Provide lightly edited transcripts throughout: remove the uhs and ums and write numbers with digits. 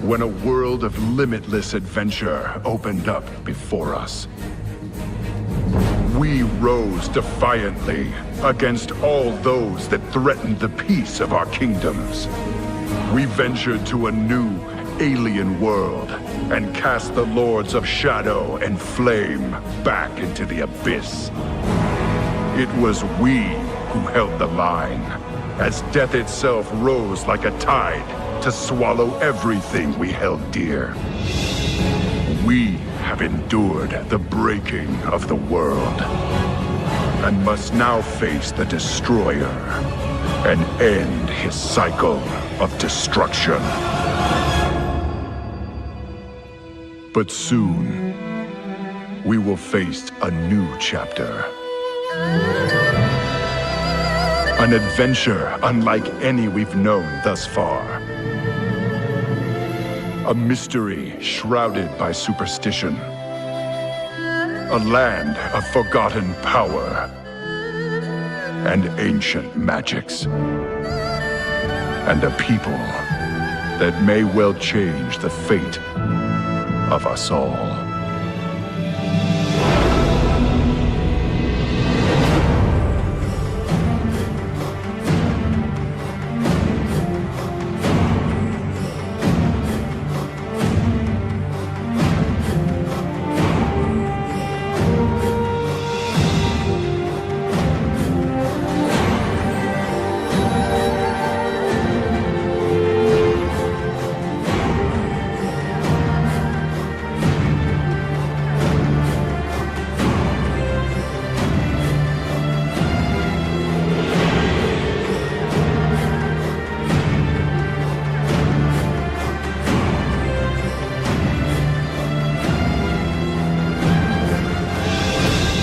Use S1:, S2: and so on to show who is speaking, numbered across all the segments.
S1: when a world of limitless adventure opened up before us. We rose defiantly against all those that threatened the peace of our kingdoms. We ventured to a new, alien world and cast the Lords of Shadow and Flame back into the abyss. It was we who held the line, as death itself rose like a tide to swallow everything we held dear. We have endured the breaking of the world, and must now face the Destroyer and end his cycle of destruction. But soon, we will face a new chapter. An adventure unlike any we've known thus far. A mystery shrouded by superstition. A land of forgotten power and ancient magics. And a people that may well change the fate of us all.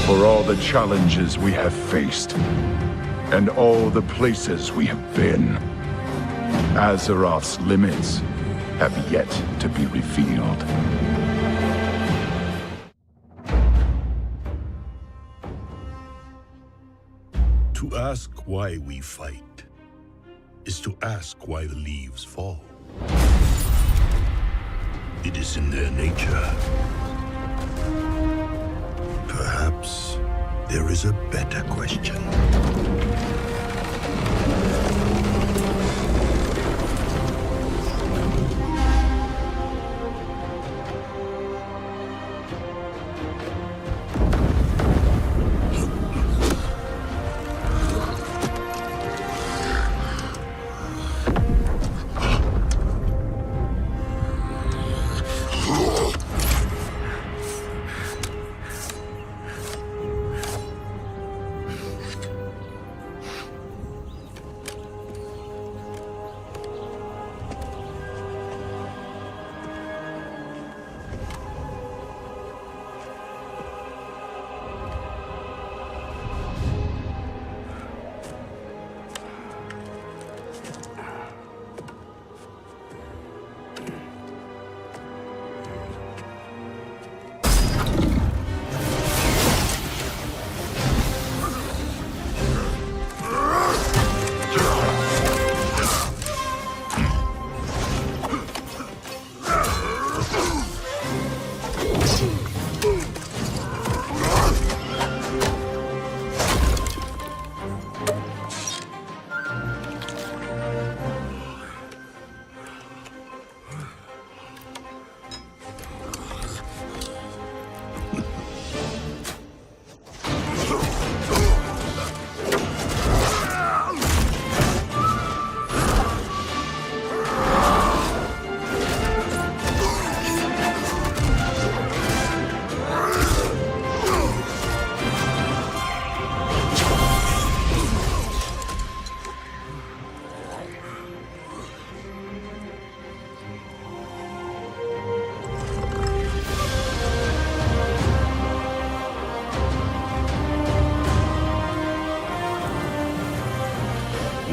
S1: For all the challenges we have faced, and all the places we have been, Azeroth's limits have yet to be revealed.
S2: To ask why we fight is to ask why the leaves fall. It is in their nature. Perhaps there is a better question.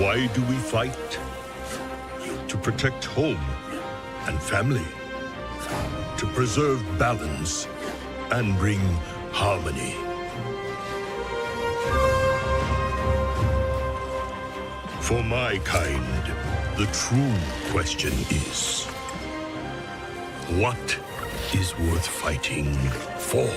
S2: Why do we fight? To protect home and family. To preserve balance and bring harmony. For my kind, the true question is, What is worth fighting for?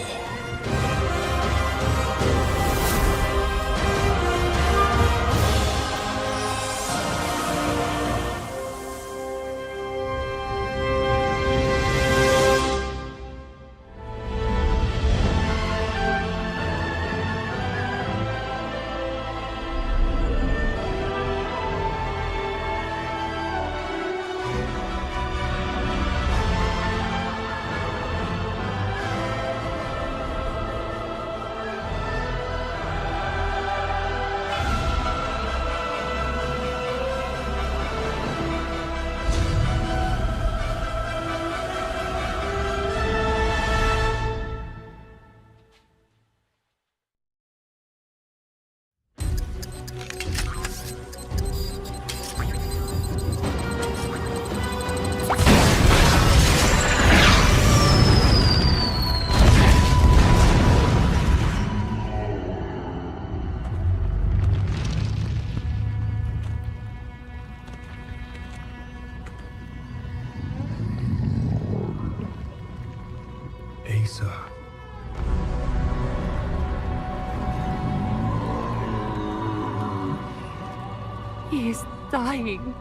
S3: He is dying.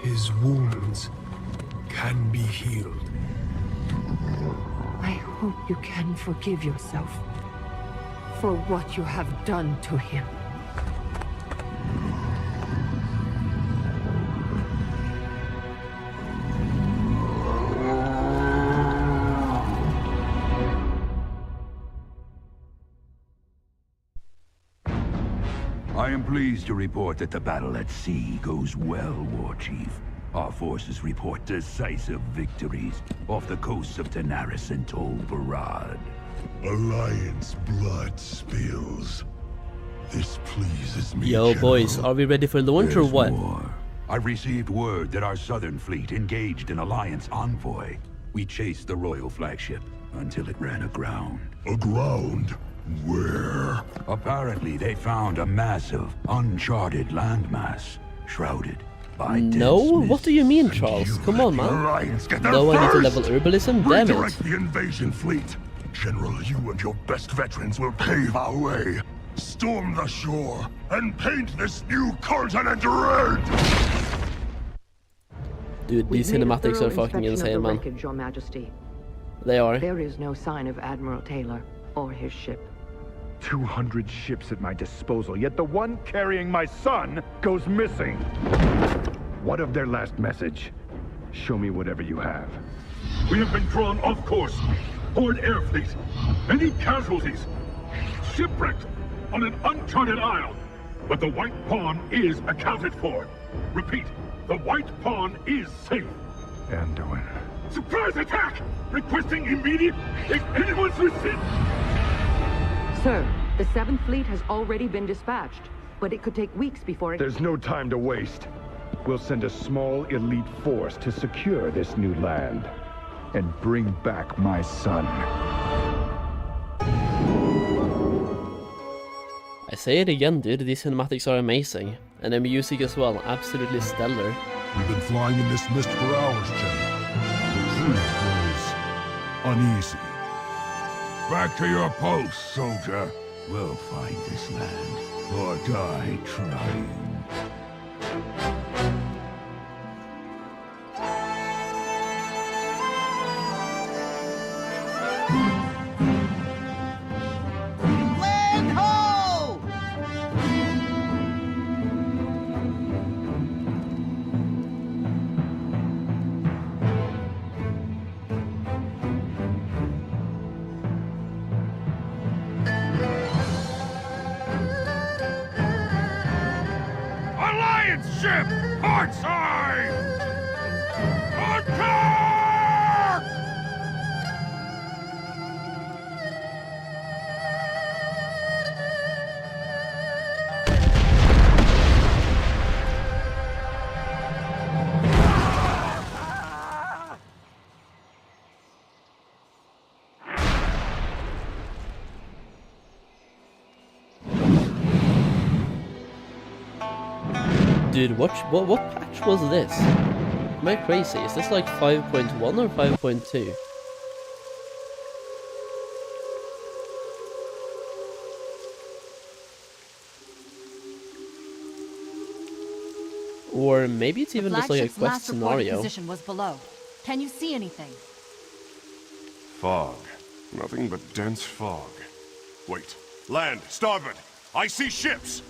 S4: His wounds can be healed.
S3: I hope you can forgive yourself for what you have done to him.
S5: I am pleased to report that the battle at sea goes well, War Chief. Our forces report decisive victories off the coasts of Daenerys and Tol Barad.
S2: Alliance blood spills. This pleases me,
S6: Yo,
S2: General.
S6: boys, are we ready for launch or
S5: There's
S6: what?
S5: more. I received word that our southern fleet engaged an Alliance envoy. We chased the royal flagship until it ran aground.
S2: Aground? Where?
S5: Apparently, they found a massive, uncharted landmass, shrouded by
S6: No,
S5: dense
S6: what
S5: mists.
S6: do you mean, Charles? Come on,
S2: The
S6: man.
S2: Alliance get there
S6: No, I need to
S2: first!
S6: level herbalism, damn it.
S2: Redirect the invasion fleet. General, you and your best veterans will pave our way. Storm the shore and paint this new continent red!
S6: Dude, these
S7: We've made a
S6: cinematics
S7: thorough
S6: are fucking
S7: inspection
S6: insane,
S7: of the
S6: man.
S7: wreckage, Your Majesty.
S6: They are.
S7: There is no sign of Admiral Taylor or his ship.
S1: 200 ships at my disposal, yet the one carrying my son goes missing. What of their last message? Show me whatever you have.
S8: We have been drawn off course. Horde air fleet. Many casualties. Shipwrecked on an uncharted isle. But the White Pawn is accounted for. Repeat, the White Pawn is safe.
S1: Anduin.
S8: Surprise attack! Requesting immediate, if anyone's received.
S7: Sir, the 7th Fleet has already been dispatched, but it could take weeks before it...
S1: There's no time to waste. We'll send a small elite force to secure this new land and bring back my son.
S6: I say it again, dude, these cinematics are amazing. And the music as well, absolutely stellar.
S2: We've been flying in this mist for hours, General. The crew grows uneasy.
S5: Back to your post, soldier. We'll find this land, or die trying.
S9: Land ho!
S5: Alliance ship! Port side! Attack!
S6: Dude, what patch was this? Am I crazy? Is this like 5.1 or 5.2? Or maybe it's even just like a quest scenario.
S10: Position was below. Can you see anything?
S2: Fog. Nothing but dense fog. Wait. Land! Starboard! I see ships!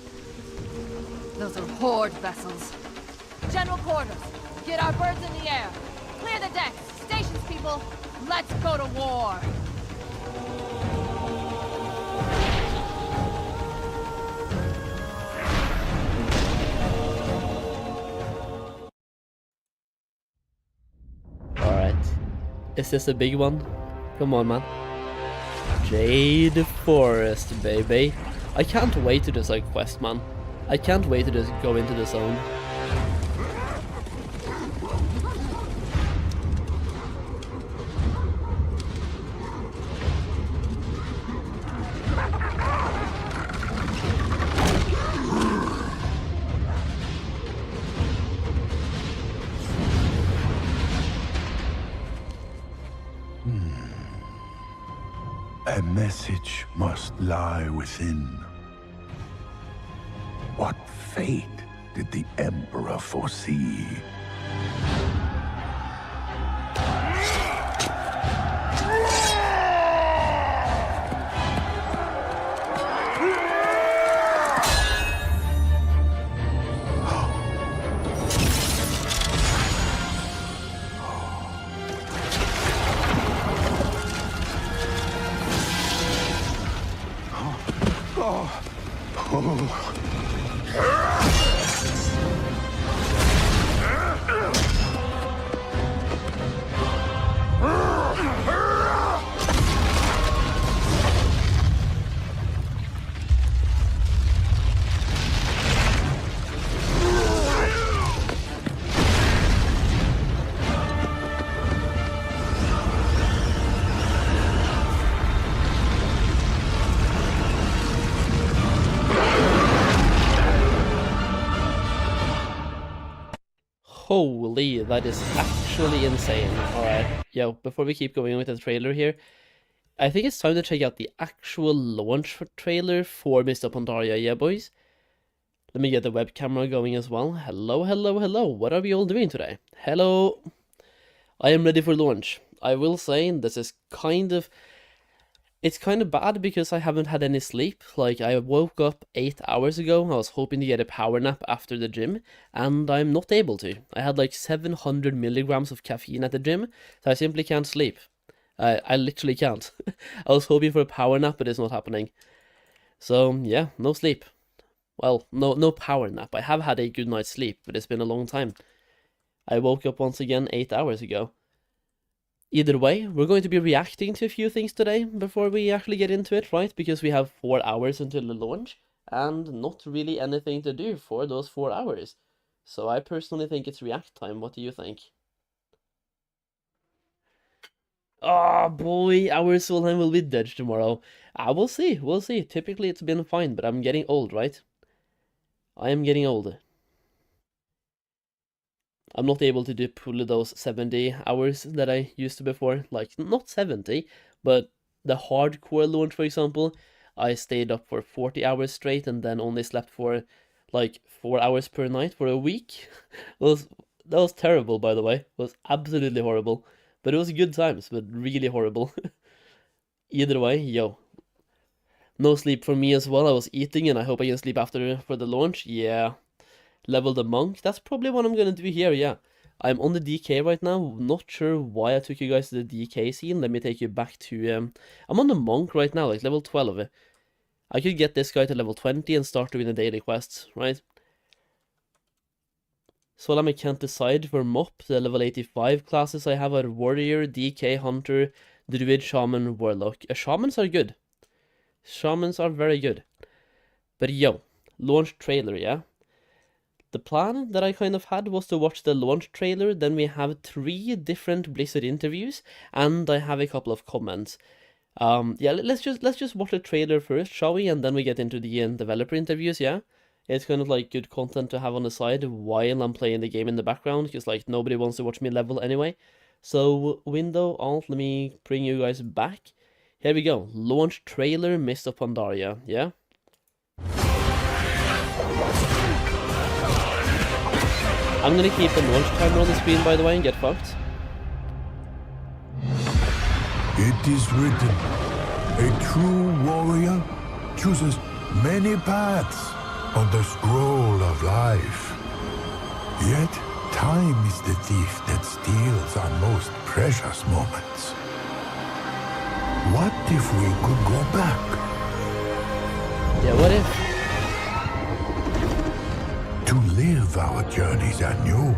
S10: Those are Horde vessels. General quarters, get our birds in the air. Clear the decks. Stations, people. Let's go to war.
S6: Alright. Is this a big one? Come on, man. Jade Forest, baby. I can't wait to just like quest, man. I can't wait to just go into the zone.
S5: A message must lie within. What fate did the Emperor foresee?
S6: Holy, that is actually insane. Alright, yo, before we keep going with the trailer here, I think it's time to check out the actual launch trailer for Mists of Pandaria, yeah boys? Let me get the web camera going as well. Hello, hello, hello, what are we all doing today? Hello! I am ready for launch. I will say, this is it's kind of bad because I haven't had any sleep. Like, I woke up 8 hours ago, I was hoping to get a power nap after the gym, and I'm not able to. I had like 700 milligrams of caffeine at the gym, so I simply can't sleep. I literally can't. I was hoping for a power nap, but it's not happening. So, yeah, no sleep. Well, no power nap. I have had a good night's sleep, but it's been a long time. I woke up once again 8 hours ago. Either way, we're going to be reacting to a few things today before we actually get into it, right? Because we have 4 hours until the launch, and not really anything to do for those 4 hours. So I personally think it's react time. What do you think? Oh boy, our Solheim will be dead tomorrow. We'll see, we'll see. Typically it's been fine, but I'm getting old, right? I am getting old. I'm not able to pull those 70 hours that I used to before. Like, not 70, but the hardcore launch, for example, I stayed up for 40 hours straight and then only slept for like 4 hours per night for a week. That was terrible, by the way. It was absolutely horrible. But it was good times, but really horrible. Either way, yo. No sleep for me as well. I was eating and I hope I can sleep after for the launch. Yeah. Level the monk. That's probably what I'm gonna do here, yeah. I'm on the DK right now. Not sure why I took you guys to the DK scene. Let me take you back to... I'm on the monk right now, like level 12. I could get this guy to level 20 and start doing the daily quests, right? Solheim, I can't decide for MOP. The level 85 classes I have are Warrior, DK, Hunter, Druid, Shaman, Warlock. Shamans are good. Shamans are very good. But yo, launch trailer, yeah? The plan that I kind of had was to watch the launch trailer, then we have 3 different Blizzard interviews, and I have a couple of comments. Yeah, let's just watch the trailer first, shall we? And then we get into the developer interviews, yeah? It's kind of like good content to have on the side while I'm playing the game in the background, because like nobody wants to watch me level anyway. So window alt, let me bring you guys back. Here we go. Launch trailer Mists of Pandaria, yeah? I'm gonna keep the launch timer on the screen, by the way, and get fucked.
S2: It is written, a true warrior chooses many paths on the scroll of life. Yet, time is the thief that steals our most precious moments. What if we could go back?
S6: Yeah, what if?
S2: To live our journeys anew.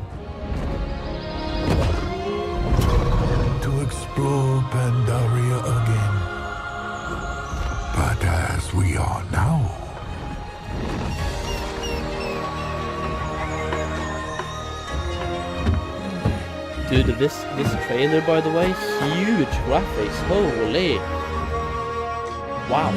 S2: To explore Pandaria again. But as we are now.
S6: Dude, this trailer, by the way, huge graphics, holy. Wow.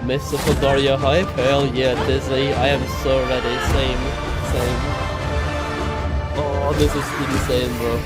S6: Mists of Pandaria hype? Hell yeah, Disney. I am so ready. Same. Oh, this is insane, bro.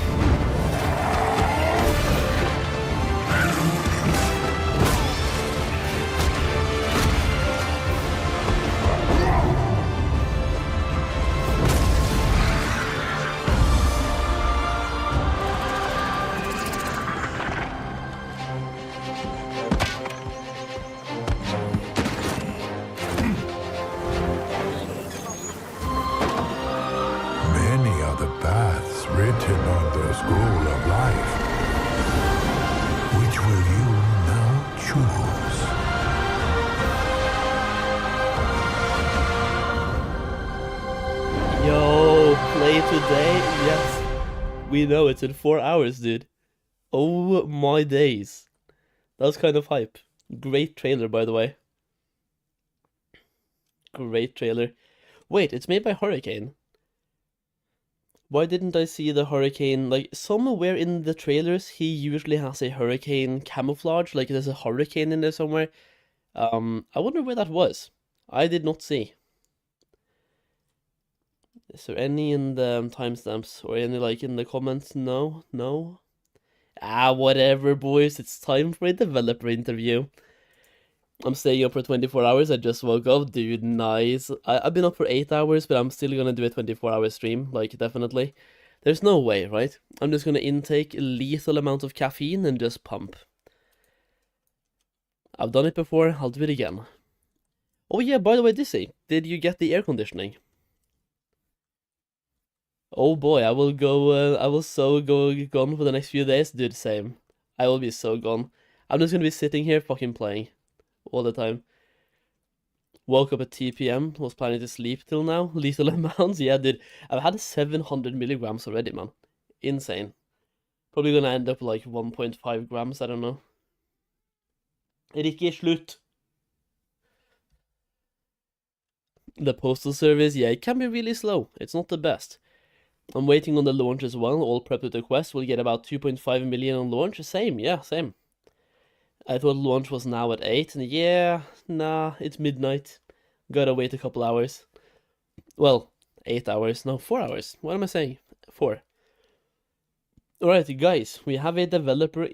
S2: Written on the scroll of life. Which will you now choose?
S6: Yo, play today? Yes. We know it's in 4 hours, dude. Oh my days. That was kind of hype. Great trailer, by the way. Great trailer. Wait, it's made by Hurricane. Why didn't I see the hurricane? Like, somewhere in the trailers, he usually has a hurricane camouflage. Like, there's a hurricane in there somewhere. I wonder where that was. I did not see. Is there any in the timestamps? Or any, like, in the comments? No? No? Ah, whatever, boys. It's time for a developer interview. I'm staying up for 24 hours. I just woke up. Dude, nice. I've been up for 8 hours, but I'm still gonna do a 24-hour stream. Like, definitely. There's no way, right? I'm just gonna intake a lethal amount of caffeine and just pump. I've done it before. I'll do it again. Oh yeah, by the way, Dizzy, did you get the air conditioning? Oh boy, I will so go gone for the next few days. Dude, same. I will be so gone. I'm just gonna be sitting here fucking playing. All the time. Woke up at 2 p.m. Was planning to sleep till now. Lethal amounts. Yeah, dude. I've had 700 milligrams already, man. Insane. Probably gonna end up like 1.5 grams. I don't know. Rikke, slutt. The postal service, yeah, it can be really slow. It's not the best. I'm waiting on the launch as well. All prepped with the quest. We'll get about 2.5 million on launch. Same, yeah, same. I thought launch was now at 8, and yeah, nah, it's midnight. Gotta wait a couple hours. Well, 8 hours, no, 4 hours. What am I saying? 4. Alright, guys, we have a developer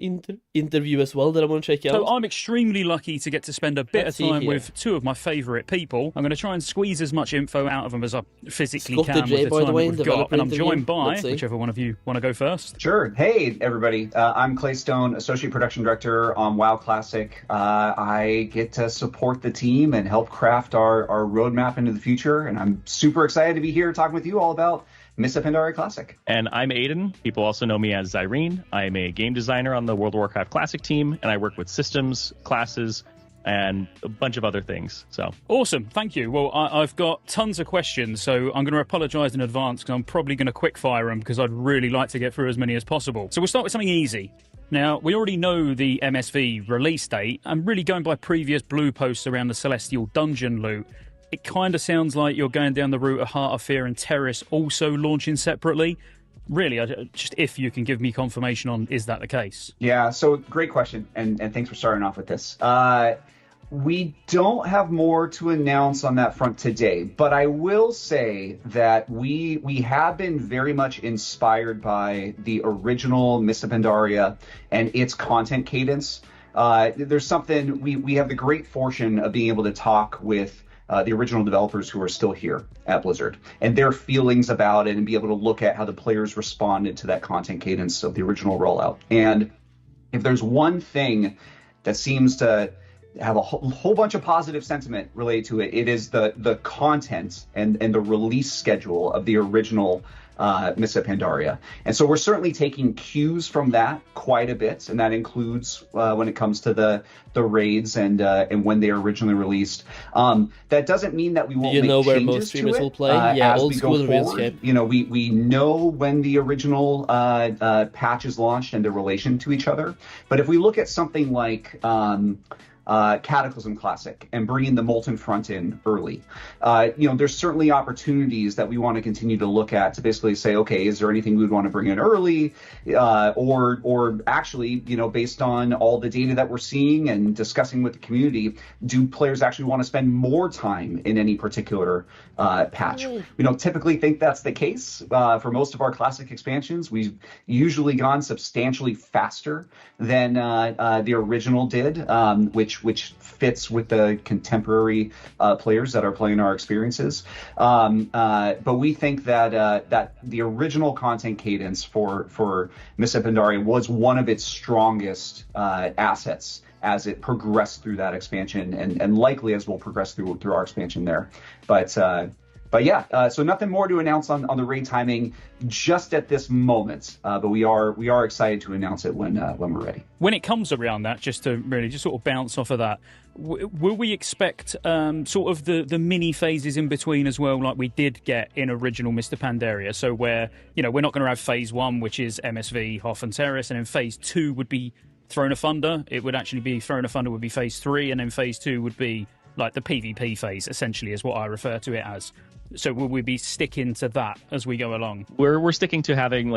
S6: interview as well that I want to check out.
S11: So I'm extremely lucky to get to spend a bit of time with two of my favourite people. I'm going to try and squeeze as much info out of them as I physically can with the time that we've got. And I'm joined by, whichever one of you want to go first.
S12: Sure. Hey, everybody. I'm Clay Stone, Associate Production Director on WoW Classic. I get to support the team and help craft our roadmap into the future. And I'm super excited to be here talking with you all about Mists of Pandaria Classic.
S13: And I'm Addon. People also know me as Zyrene. I'm a game designer on the World of Warcraft Classic team, and I work with systems, classes, and a bunch of other things. So
S11: awesome. Thank you. Well, I've got tons of questions, so I'm going to apologize in advance because I'm probably going to quick fire them because I'd really like to get through as many as possible. So we'll start with something easy. Now, we already know the MSV release date, and really going by previous blue posts around the Celestial Dungeon loot, it kind of sounds like you're going down the route of Heart of Fear and Terrace also launching separately. Really, just if you can give me confirmation on, is that the case?
S12: Yeah, so great question, and thanks for starting off with this. We don't have more to announce on that front today, but I will say that we have been very much inspired by the original Mists of Pandaria and its content cadence. There's something, we have the great fortune of being able to talk with the original developers who are still here at Blizzard and their feelings about it and be able to look at how the players responded to that content cadence of the original rollout. And if there's one thing that seems to have a whole bunch of positive sentiment related to it, it is the content and the release schedule of the original Mists of Pandaria. And so we're certainly taking cues from that quite a bit, and that includes when it comes to the raids and when they are originally released. That doesn't mean that we won't make changes where most streamers will play? Yeah, old school RuneScape. You know, we know when the original patch is launched and their relation to each other. But if we look at something like Cataclysm Classic and bringing the Molten Front in early, there's certainly opportunities that we want to continue to look at to basically say, okay, is there anything we would want to bring in early, or actually, based on all the data that we're seeing and discussing with the community, do players actually want to spend more time in any particular patch? We don't typically think that's the case. For most of our classic expansions, we've usually gone substantially faster than the original did, which fits with the contemporary players that are playing our experiences. But we think that the original content cadence for Mists of Pandaria was one of its strongest assets as it progressed through that expansion, and likely as we'll progress through our expansion there. But yeah, so nothing more to announce on the raid timing just at this moment. But we are excited to announce it when we're ready.
S11: When it comes around that, just to really just sort of bounce off of that, will we expect sort of the mini phases in between as well, like we did get in original Mists of Pandaria? So where we're not going to have phase 1, which is MSV, Hoth and Terrace, and then phase 2 would be Throne of Thunder. It would actually be Throne of Thunder would be phase 3, and then phase 2 would be like the PvP phase, essentially, is what I refer to it as. So will we be sticking to that as we go along?
S13: We're sticking to having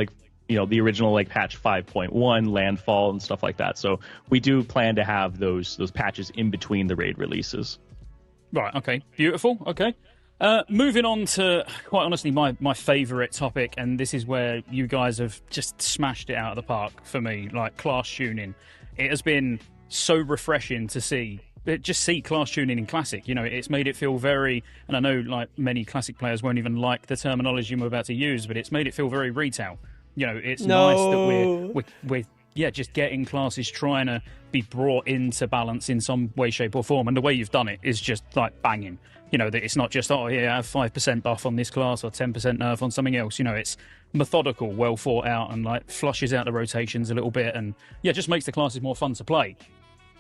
S13: the original patch 5.1 landfall and stuff like that. So we do plan to have those patches in between the raid releases.
S11: Right. Okay. Beautiful. Okay. Moving on to, quite honestly, my favorite topic, and this is where you guys have just smashed it out of the park for me, like class tuning. It has been so refreshing to see class tuning in Classic. It's made it feel very, and I know many Classic players won't even like the terminology I'm about to use, but it's made it feel very retail. It's nice that we're just getting classes trying to be brought into balance in some way, shape or form, and the way you've done it is just banging. That it's not just, I have 5% buff on this class or 10% nerf on something else. It's methodical, well thought out, and flushes out the rotations a little bit, and just makes the classes more fun to play.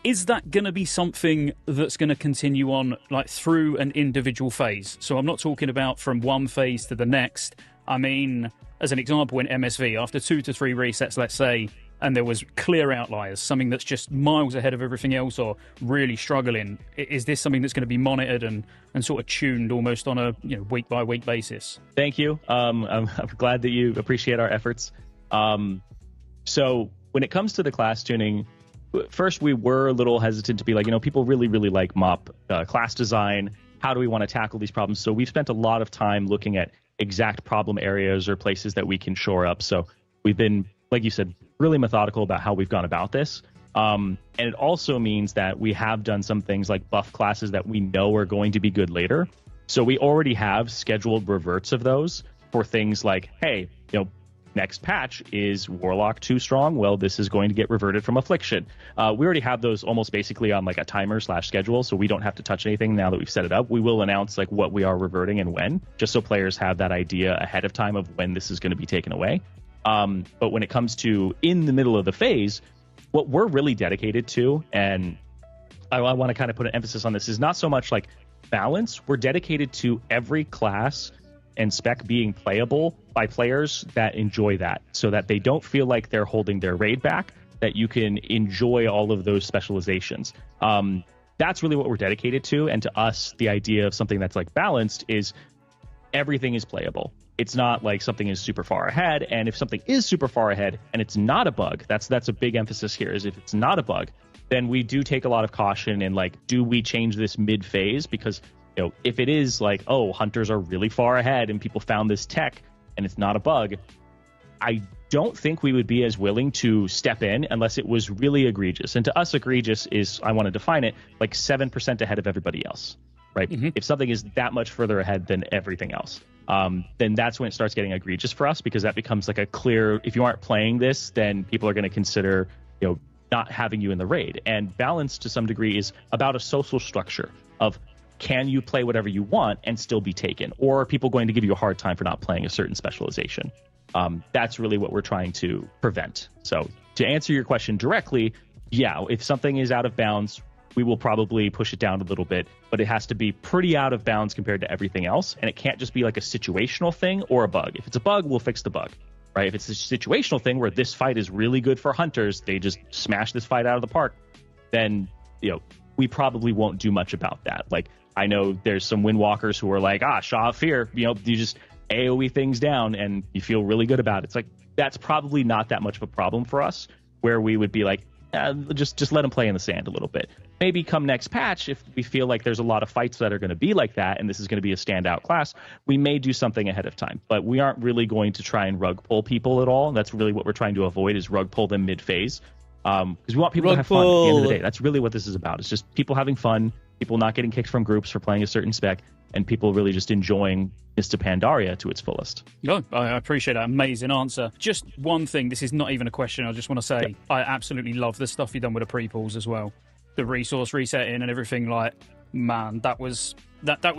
S11: Is that going to be something that's going to continue on through an individual phase? So I'm not talking about from one phase to the next. I mean, as an example, in MSV, after 2 to 3 resets, let's say, and there was clear outliers, something that's just miles ahead of everything else or really struggling, is this something that's going to be monitored and sort of tuned almost on a week-by-week basis?
S13: Thank you. I'm glad that you appreciate our efforts. So when it comes to the class tuning, first, we were a little hesitant to be people really, really like MOP class design. How do we want to tackle these problems? So we've spent a lot of time looking at exact problem areas or places that we can shore up. So we've been, like you said, really methodical about how we've gone about this. And it also means that we have done some things like buff classes that we know are going to be good later. So we already have scheduled reverts of those for things like, hey, next patch is Warlock too strong. Well, this is going to get reverted from Affliction. We already have those almost basically on a timer / schedule, so we don't have to touch anything now that we've set it up. We will announce what we are reverting and when, just so players have that idea ahead of time of when this is going to be taken away. But when it comes to in the middle of the phase, what we're really dedicated to, and I want to kind of put an emphasis on this, is not so much balance. We're dedicated to every class and spec being playable by players that enjoy that, so that they don't feel like they're holding their raid back, that you can enjoy all of those specializations. That's really what we're dedicated to. And to us, the idea of something that's like balanced is everything is playable. It's not like something is super far ahead. And if something is super far ahead and it's not a bug, that's a big emphasis here, is if it's not a bug, then we do take a lot of caution in like, do we change this mid-phase? Because, you know, if it is like, oh, hunters are really far ahead and people found this tech and it's not a bug, I don't think we would be as willing to step in unless it was really egregious. And to us, egregious is, I want to define it, like 7% ahead of everybody else, right? If something is that much further ahead than everything else, then that's when it starts getting egregious for us, because that becomes like a clear, if you aren't playing this, then people are going to consider, you know, not having you in the raid. And balance to some degree is about a social structure of, can you play whatever you want and still be taken? Or are people going to give you a hard time for not playing a certain specialization? That's really what we're trying to prevent. So to answer your question directly, yeah, if something is out of bounds, we will probably push it down a little bit, but it has to be pretty out of bounds compared to everything else. And it can't just be like a situational thing or a bug. If it's a bug, we'll fix the bug, right? If it's a situational thing where this fight is really good for hunters, they just smash this fight out of the park, then, you know, we probably won't do much about that. Like, I know there's some windwalkers who are like, Shaw of Fear, you know, you just AoE things down and you feel really good about it. It's like, that's probably not that much of a problem for us, where we would be like, just let them play in the sand a little bit. Maybe come next patch, if we feel like there's a lot of fights that are going to be like that and this is going to be a standout class, we may do something ahead of time. But we aren't really going to try and rug pull people at all. That's really what we're trying to avoid, is rug pull them mid-phase. Because we want people to have fun at the end of the day. That's really what this is about. It's just people having fun, people not getting kicked from groups for playing a certain spec, and people really just enjoying Mists of Pandaria to its fullest.
S11: No, I appreciate that. Amazing answer. Just one thing, this is not even a question, I just want to say, I absolutely love the stuff you've done with the pre-pulls as well. The resource resetting and everything, like, man, that was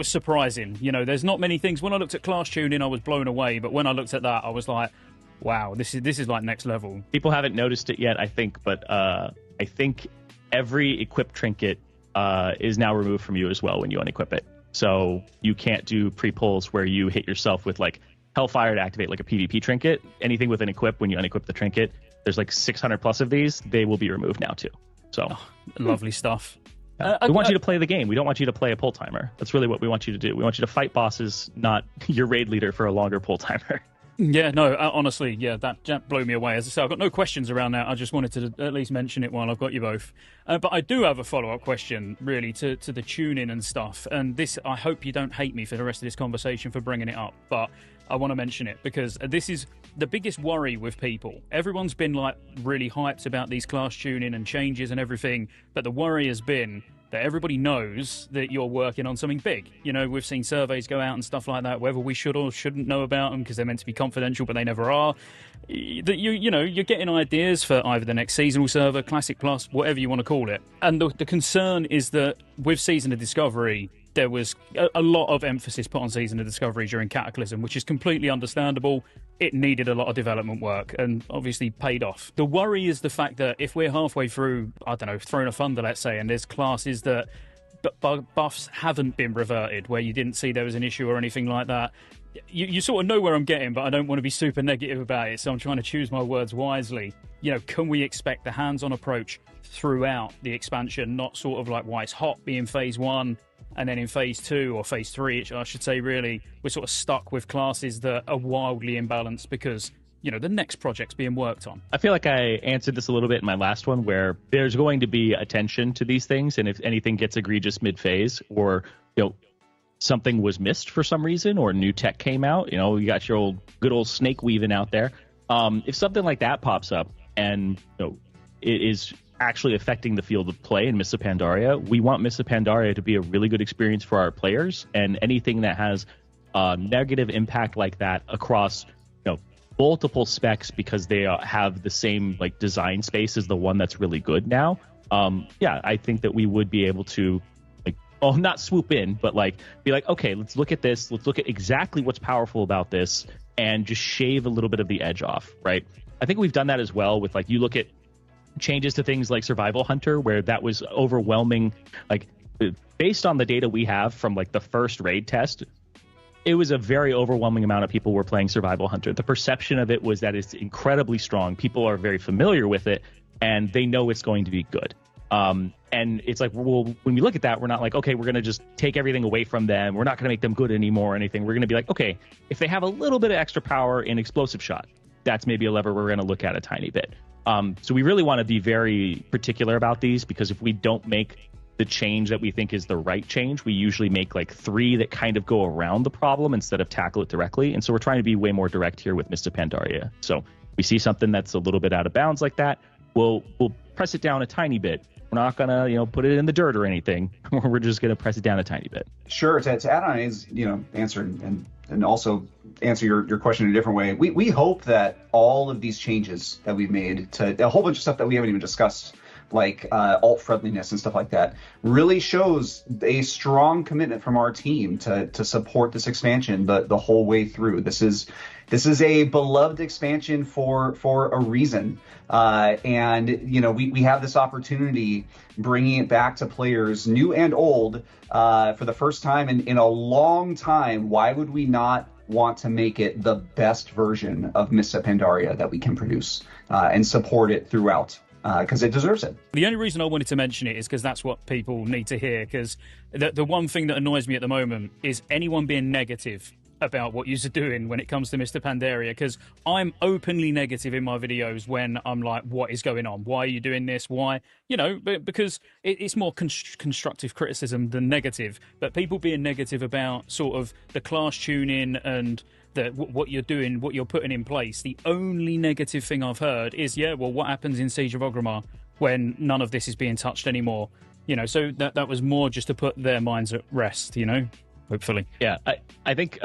S11: surprising. You know, there's not many things. When I looked at class tuning, I was blown away, but when I looked at that, I was like, wow, this is like next level.
S13: People haven't noticed it yet, I think, but I think every equip trinket is now removed from you as well when you unequip it. So you can't do pre-pulls where you hit yourself with like Hellfire to activate like a PvP trinket. Anything with an equip, when you unequip the trinket, there's like 600 plus of these. They will be removed now too. So
S11: lovely stuff.
S13: We want you to play the game. We don't want you to play a pull timer. That's really what we want you to do. We want you to fight bosses, not your raid leader for a longer pull timer.
S11: Yeah, no, honestly, yeah, that blew me away. As I say, I've got no questions around that. I just wanted to at least mention it while I've got you both. But I do have a follow-up question, really, to the tuning and stuff. And this, I hope you don't hate me for the rest of this conversation for bringing it up, but I want to mention it because this is the biggest worry with people. Everyone's been, like, really hyped about these class tuning and changes and everything, but the worry has been that everybody knows that you're working on something big. You know, we've seen surveys go out and stuff like that, whether we should or shouldn't know about them because they're meant to be confidential, but they never are. That you know, you're getting ideas for either the next seasonal server, Classic Plus, whatever you want to call it. And the concern is that with Season of Discovery, there was a lot of emphasis put on Season of Discovery during Cataclysm, which is completely understandable. It needed a lot of development work and obviously paid off. The worry is the fact that if we're halfway through, I don't know, Throne of Thunder, let's say, and there's classes that buffs haven't been reverted, where you didn't see there was an issue or anything like that, you sort of know where I'm getting, but I don't want to be super negative about it, so I'm trying to choose my words wisely. You know, can we expect the hands-on approach throughout the expansion, not sort of like why it's hot being phase 1, and then in phase 2 or phase 3, I should say, really, we're sort of stuck with classes that are wildly imbalanced because, you know, the next project's being worked on.
S13: I feel like I answered this a little bit in my last one, where there's going to be attention to these things, and if anything gets egregious mid-phase, or, you know, something was missed for some reason, or new tech came out, you know, you got your good old snake weaving out there. If something like that pops up and, you know, it is actually affecting the field of play in Mists of Pandaria, we want Mists of Pandaria to be a really good experience for our players, and anything that has a negative impact like that across, you know, multiple specs because they have the same like design space as the one that's really good now. Yeah, I think that we would be able to, like, not swoop in, but like be like, okay, let's look at this. Let's look at exactly what's powerful about this and just shave a little bit of the edge off, right? I think we've done that as well with, like, you look at changes to things like Survival Hunter, where that was overwhelming. Like, based on the data we have from like the first raid test, it was a very overwhelming amount of people were playing Survival Hunter. The perception of it was that it's incredibly strong. People are very familiar with it, and they know it's going to be good. And it's like, well, when we look at that, we're not like, okay, we're going to just take everything away from them. We're not going to make them good anymore or anything. We're going to be like, okay, if they have a little bit of extra power in explosive shot, that's maybe a lever we're going to look at a tiny bit. So we really want to be very particular about these, because if we don't make the change that we think is the right change, we usually make like 3 that kind of go around the problem instead of tackle it directly. And so we're trying to be way more direct here with Mists of Pandaria. So we see something that's a little bit out of bounds like that, we'll press it down a tiny bit. We're not gonna, put it in the dirt or anything. We're just gonna press it down a tiny bit.
S12: Sure. To add on is, answer and also answer your question in a different way. We hope that all of these changes that we've made to a whole bunch of stuff that we haven't even discussed, like alt friendliness and stuff like that, really shows a strong commitment from our team to support this expansion the whole way through. This is a beloved expansion for a reason, and we have this opportunity bringing it back to players new and old for the first time in a long time. Why would we not want to make it the best version of Mists of Pandaria that we can produce and support it throughout? Because it deserves it.
S11: The only reason I wanted to mention it is because that's what people need to hear, because the one thing that annoys me at the moment is anyone being negative about what you're doing when it comes to Mr. Pandaria, because I'm openly negative in my videos when I'm like, what is going on? Why are you doing this? Why? Because it's more constructive criticism than negative, but people being negative about sort of the class tuning and what you're doing, what you're putting in place. The only negative thing I've heard is, what happens in Siege of Orgrimmar when none of this is being touched anymore? So that was more just to put their minds at rest, hopefully.
S13: Yeah, I think,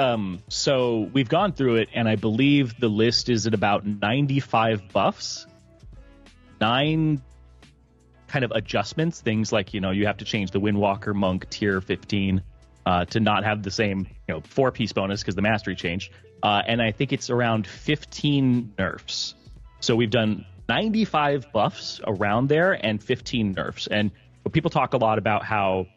S13: so we've gone through it, and I believe the list is at about 95 buffs, 9 kind of adjustments, things like, you have to change the Windwalker Monk tier 15 to not have the same 4-piece bonus because the mastery changed, and I think it's around 15 nerfs. So we've done 95 buffs around there and 15 nerfs. And people talk a lot about how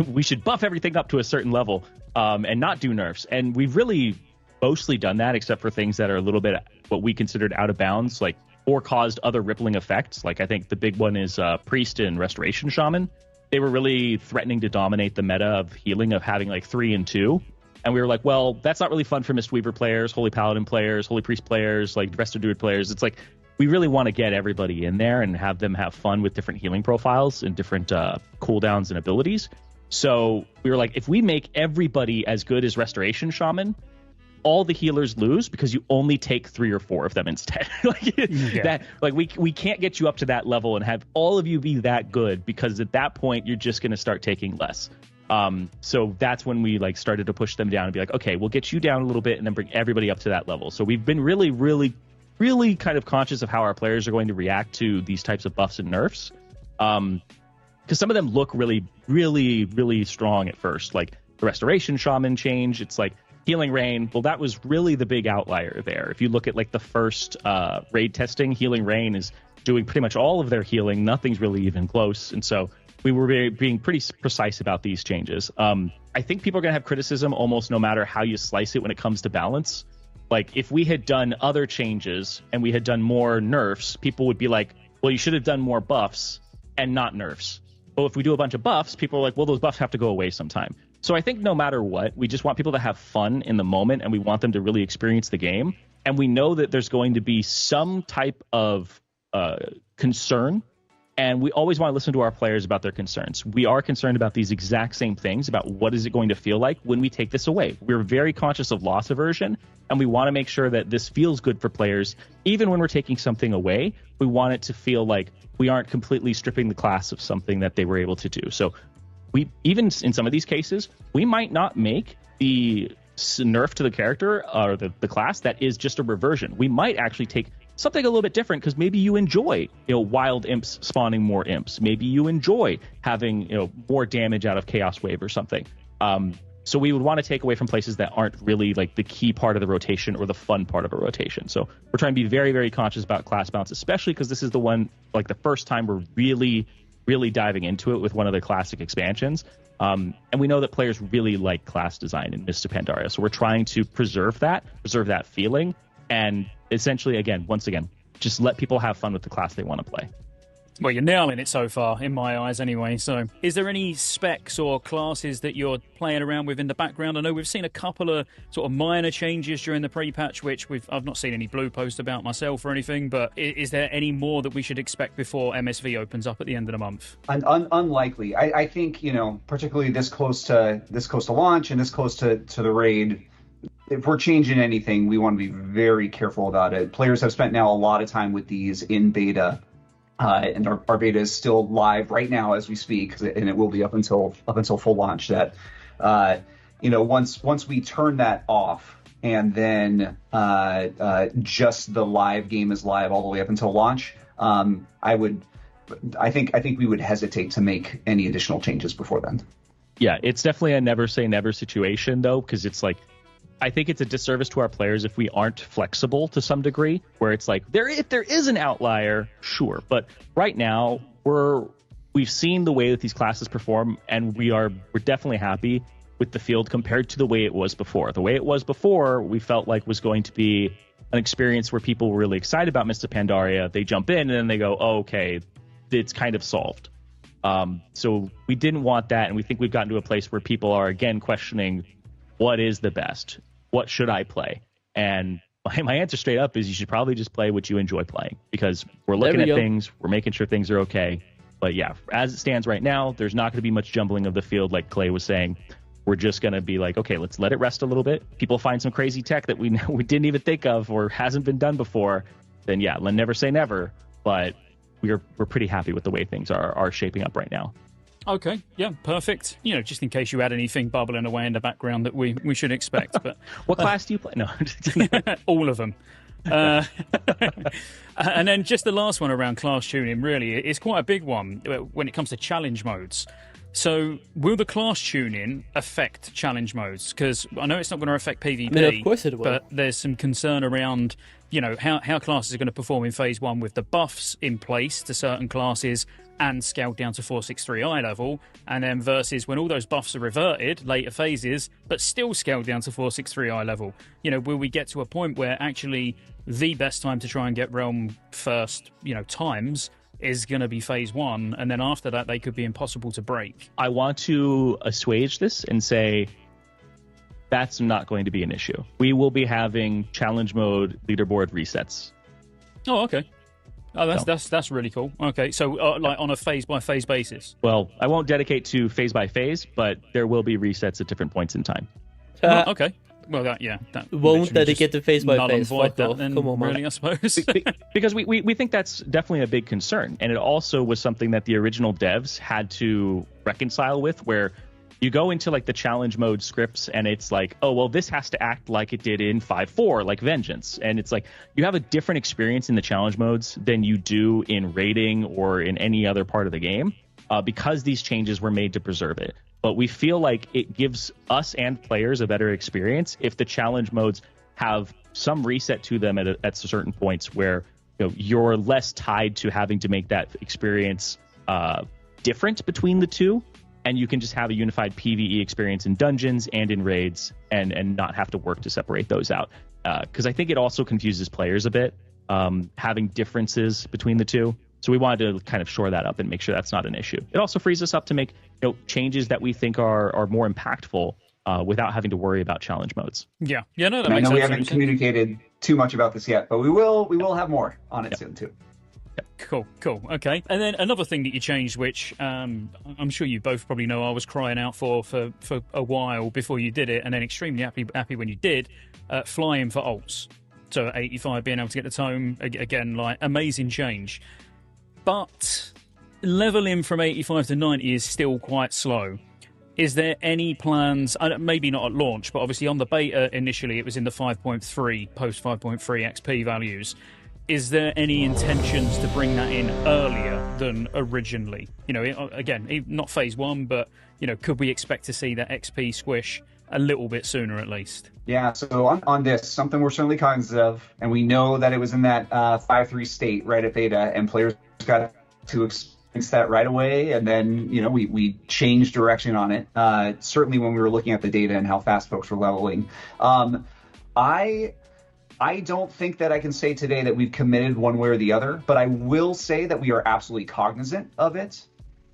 S13: we should buff everything up to a certain level and not do nerfs, and we've really mostly done that, except for things that are a little bit what we considered out of bounds, like, or caused other rippling effects. Like, I think the big one is Priest and Restoration Shaman. They were really threatening to dominate the meta of healing, of having like 3 and 2. And we were like, well, that's not really fun for Mistweaver players, Holy Paladin players, Holy Priest players, like Resto Druid players. It's like, we really want to get everybody in there and have them have fun with different healing profiles and different cooldowns and abilities. So we were like, if we make everybody as good as Restoration Shaman, all the healers lose because you only take 3 or 4 of them instead. We can't get you up to that level and have all of you be that good, because at that point you're just going to start taking less. So that's when we started to push them down and be like, okay, we'll get you down a little bit and then bring everybody up to that level. So we've been really, really, really kind of conscious of how our players are going to react to these types of buffs and nerfs. Because some of them look really, really, really strong at first. Like the Restoration Shaman change, it's like Healing Rain. Well, that was really the big outlier there. If you look at the first raid testing, Healing Rain is doing pretty much all of their healing. Nothing's really even close. And so we were being pretty precise about these changes. I think people are going to have criticism almost no matter how you slice it when it comes to balance. Like, if we had done other changes and we had done more nerfs, people would be like, well, you should have done more buffs and not nerfs. But if we do a bunch of buffs, people are like, well, those buffs have to go away sometime. So I think no matter what, we just want people to have fun in the moment, and we want them to really experience the game. And we know that there's going to be some type of concern, and we always want to listen to our players about their concerns. We are concerned about these exact same things, about what is it going to feel like when we take this away. We're very conscious of loss aversion, and we want to make sure that this feels good for players. Even when we're taking something away, we want it to feel like we aren't completely stripping the class of something that they were able to do. So we, even in some of these cases, we might not make the nerf to the character or the class that is just a reversion. We might actually take something a little bit different, because maybe you enjoy wild imps spawning more imps. Maybe you enjoy having more damage out of Chaos Wave or something. So we would want to take away from places that aren't really the key part of the rotation or the fun part of a rotation. So we're trying to be very, very conscious about class balance, especially because this is the one, the first time we're really, really diving into it with one of the classic expansions. And we know that players really like class design in Mists of Pandaria. So we're trying to preserve that feeling, and essentially, once again, just let people have fun with the class they want to play.
S11: Well, you're nailing it so far, in my eyes anyway. So, is there any specs or classes that you're playing around with in the background? I know we've seen a couple of sort of minor changes during the pre-patch, which I've not seen any blue post about myself or anything, but is there any more that we should expect before MSV opens up at the end of the month?
S12: Unlikely. I think, particularly this close to launch and this close to the raid, if we're changing anything, we want to be very careful about it. Players have spent now a lot of time with these in beta. And our beta is still live right now as we speak, and it will be up until full launch. That once we turn that off, and then just the live game is live all the way up until launch, I think we would hesitate to make any additional changes before then.
S13: Yeah, it's definitely a never say never situation though, because it's like, I think it's a disservice to our players if we aren't flexible to some degree, where it's like if there is an outlier, sure. But right now we've seen the way that these classes perform, and we're definitely happy with the field compared to the way it was before. The way it was before, we felt like was going to be an experience where people were really excited about Mists of Pandaria. They jump in and then they go, oh, okay, it's kind of solved. So we didn't want that, and we think we've gotten to a place where people are again questioning, what is the best? What should I play? And my answer straight up is you should probably just play what you enjoy playing, because we're looking at things, we're making sure things are okay. But yeah, as it stands right now, there's not going to be much jumbling of the field like Clay was saying. We're just going to be like, okay, let's let it rest a little bit. People find some crazy tech that we didn't even think of or hasn't been done before. Then yeah, never say never. But we're pretty happy with the way things are shaping up right now.
S11: Okay, yeah, perfect. Just in case you had anything bubbling away in the background that we should expect. But
S13: what class do you play? No,
S11: all of them. And then just the last one around class tuning, really, it's quite a big one when it comes to challenge modes. So will the class tuning affect challenge modes? Because I know it's not going to affect PvP,
S6: I mean, of course it will.
S11: But there's some concern around, how classes are going to perform in Phase 1 with the buffs in place to certain classes and scaled down to 463i level, and then versus when all those buffs are reverted, later phases, but still scaled down to 463i level. Will we get to a point where actually the best time to try and get Realm first, times is going to be Phase 1, and then after that they could be impossible to break?
S13: I want to assuage this and say that's not going to be an issue. We will be having challenge mode leaderboard resets.
S11: Oh, okay. Oh, that's really cool. Okay, so like on a phase by phase basis.
S13: Well, I won't dedicate to phase by phase, but there will be resets at different points in time.
S11: Okay. Well, that
S6: won't dedicate to phase by phase.
S11: Fuck off. Then, come on, really, man. I suppose.
S13: Because we think that's definitely a big concern, and it also was something that the original devs had to reconcile with, where you go into like the challenge mode scripts and it's like, oh, well, this has to act like it did in 5.4, like Vengeance. And it's like, you have a different experience in the challenge modes than you do in raiding or in any other part of the game, because these changes were made to preserve it. But we feel like it gives us and players a better experience if the challenge modes have some reset to them at certain points where you're less tied to having to make that experience different between the two. And you can just have a unified PvE experience in dungeons and in raids, and not have to work to separate those out. Because I think it also confuses players a bit, having differences between the two. So we wanted to kind of shore that up and make sure that's not an issue. It also frees us up to make changes that we think are more impactful without having to worry about challenge modes.
S11: Yeah, no, that makes sense.
S12: I know we haven't communicated too much about this yet, but we will have more on it soon too.
S11: Cool. Okay. And then another thing that you changed, which I'm sure you both probably know I was crying out for a while before you did it, and then extremely happy when you did, flying for ults. So at 85, being able to get the tome, again, like, amazing change. But leveling from 85 to 90 is still quite slow. Is there any plans, maybe not at launch, but obviously on the beta initially it was in the 5.3, post 5.3 XP values. Is there any intentions to bring that in earlier than originally? Again, not Phase 1, but, could we expect to see that XP squish a little bit sooner at least?
S12: Yeah, so on this, something we're certainly cognizant of, and we know that it was in that 5.3 state right at beta, and players got to experience that right away, and then, we changed direction on it, certainly when we were looking at the data and how fast folks were leveling. I don't think that I can say today that we've committed one way or the other, but I will say that we are absolutely cognizant of it.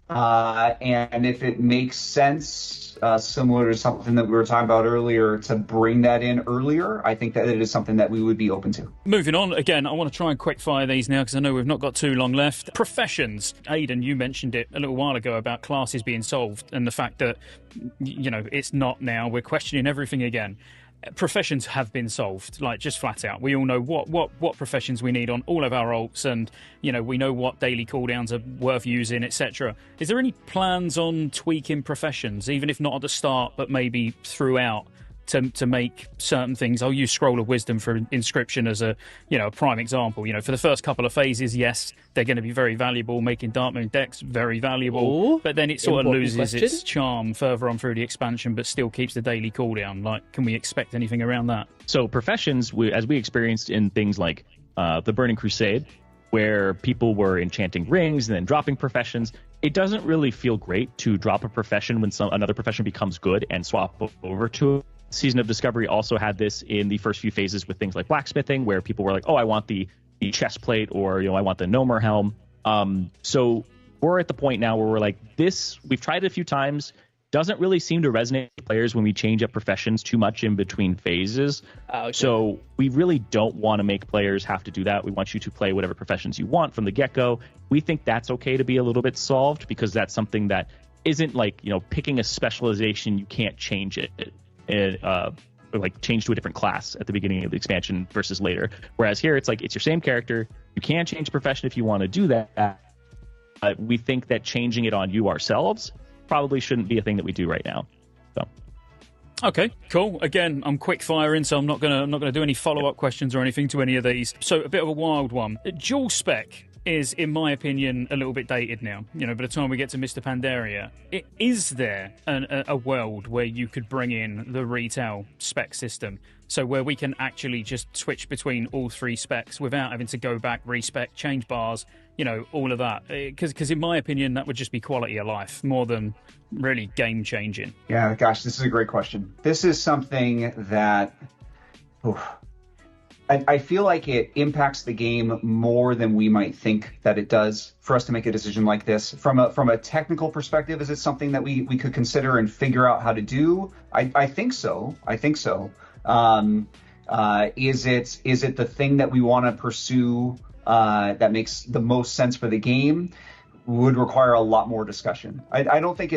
S12: And if it makes sense, similar to something that we were talking about earlier, to bring that in earlier, I think that it is something that we would be open to.
S11: Moving on, again, I want to try and quick fire these now because I know we've not got too long left. Professions. Addon, you mentioned it a little while ago about classes being solved and the fact that, you know, it's not now. We're questioning everything again. Professions have been solved, like just flat out. We all know what professions we need on all of our alts, and you know we know what daily cooldowns are worth using, etc. Is there any plans on tweaking professions, even if not at the start, but maybe throughout, to make certain things? I'll use Scroll of Wisdom for Inscription as a prime example. You know, for the first couple of phases, yes, they're going to be very valuable, making Dark Moon decks very valuable. But then it sort of loses its charm further on through the expansion, but still keeps the daily cooldown. Like, can we expect anything around that?
S13: So professions, as we experienced in things like the Burning Crusade, where people were enchanting rings and then dropping professions, it doesn't really feel great to drop a profession when another profession becomes good and swap over to it. Season of Discovery also had this in the first few phases with things like blacksmithing, where people were like, oh, I want the chest plate, or I want the Gnomer helm. So we're at the point now where we're like, we've tried it a few times, doesn't really seem to resonate with players when we change up professions too much in between phases. Okay. So we really don't want to make players have to do that. We want you to play whatever professions you want from the get-go. We think that's okay to be a little bit solved, because that's something that isn't like, picking a specialization, you can't change it. Or like change to a different class at the beginning of the expansion versus later. Whereas here, it's like, it's your same character. You can change profession if you want to do that. We think that changing it on you ourselves probably shouldn't be a thing that we do right now. So.
S11: Okay, cool. Again, I'm quick firing, so I'm not gonna do any follow-up questions or anything to any of these. So a bit of a wild one. Dual spec is, in my opinion, a little bit dated now. By the time we get to Mists of Pandaria, is there a world where you could bring in the retail spec system, so where we can actually just switch between all three specs without having to go back, respec, change bars, all of that? Because in my opinion, that would just be quality of life more than really game changing.
S12: Yeah, gosh, this is a great question. This is something that I feel like it impacts the game more than we might think that it does for us to make a decision like this. From a technical perspective, is it something that we could consider and figure out how to do? I think so. Is it the thing that we want to pursue that makes the most sense for the game? Would require a lot more discussion. I don't think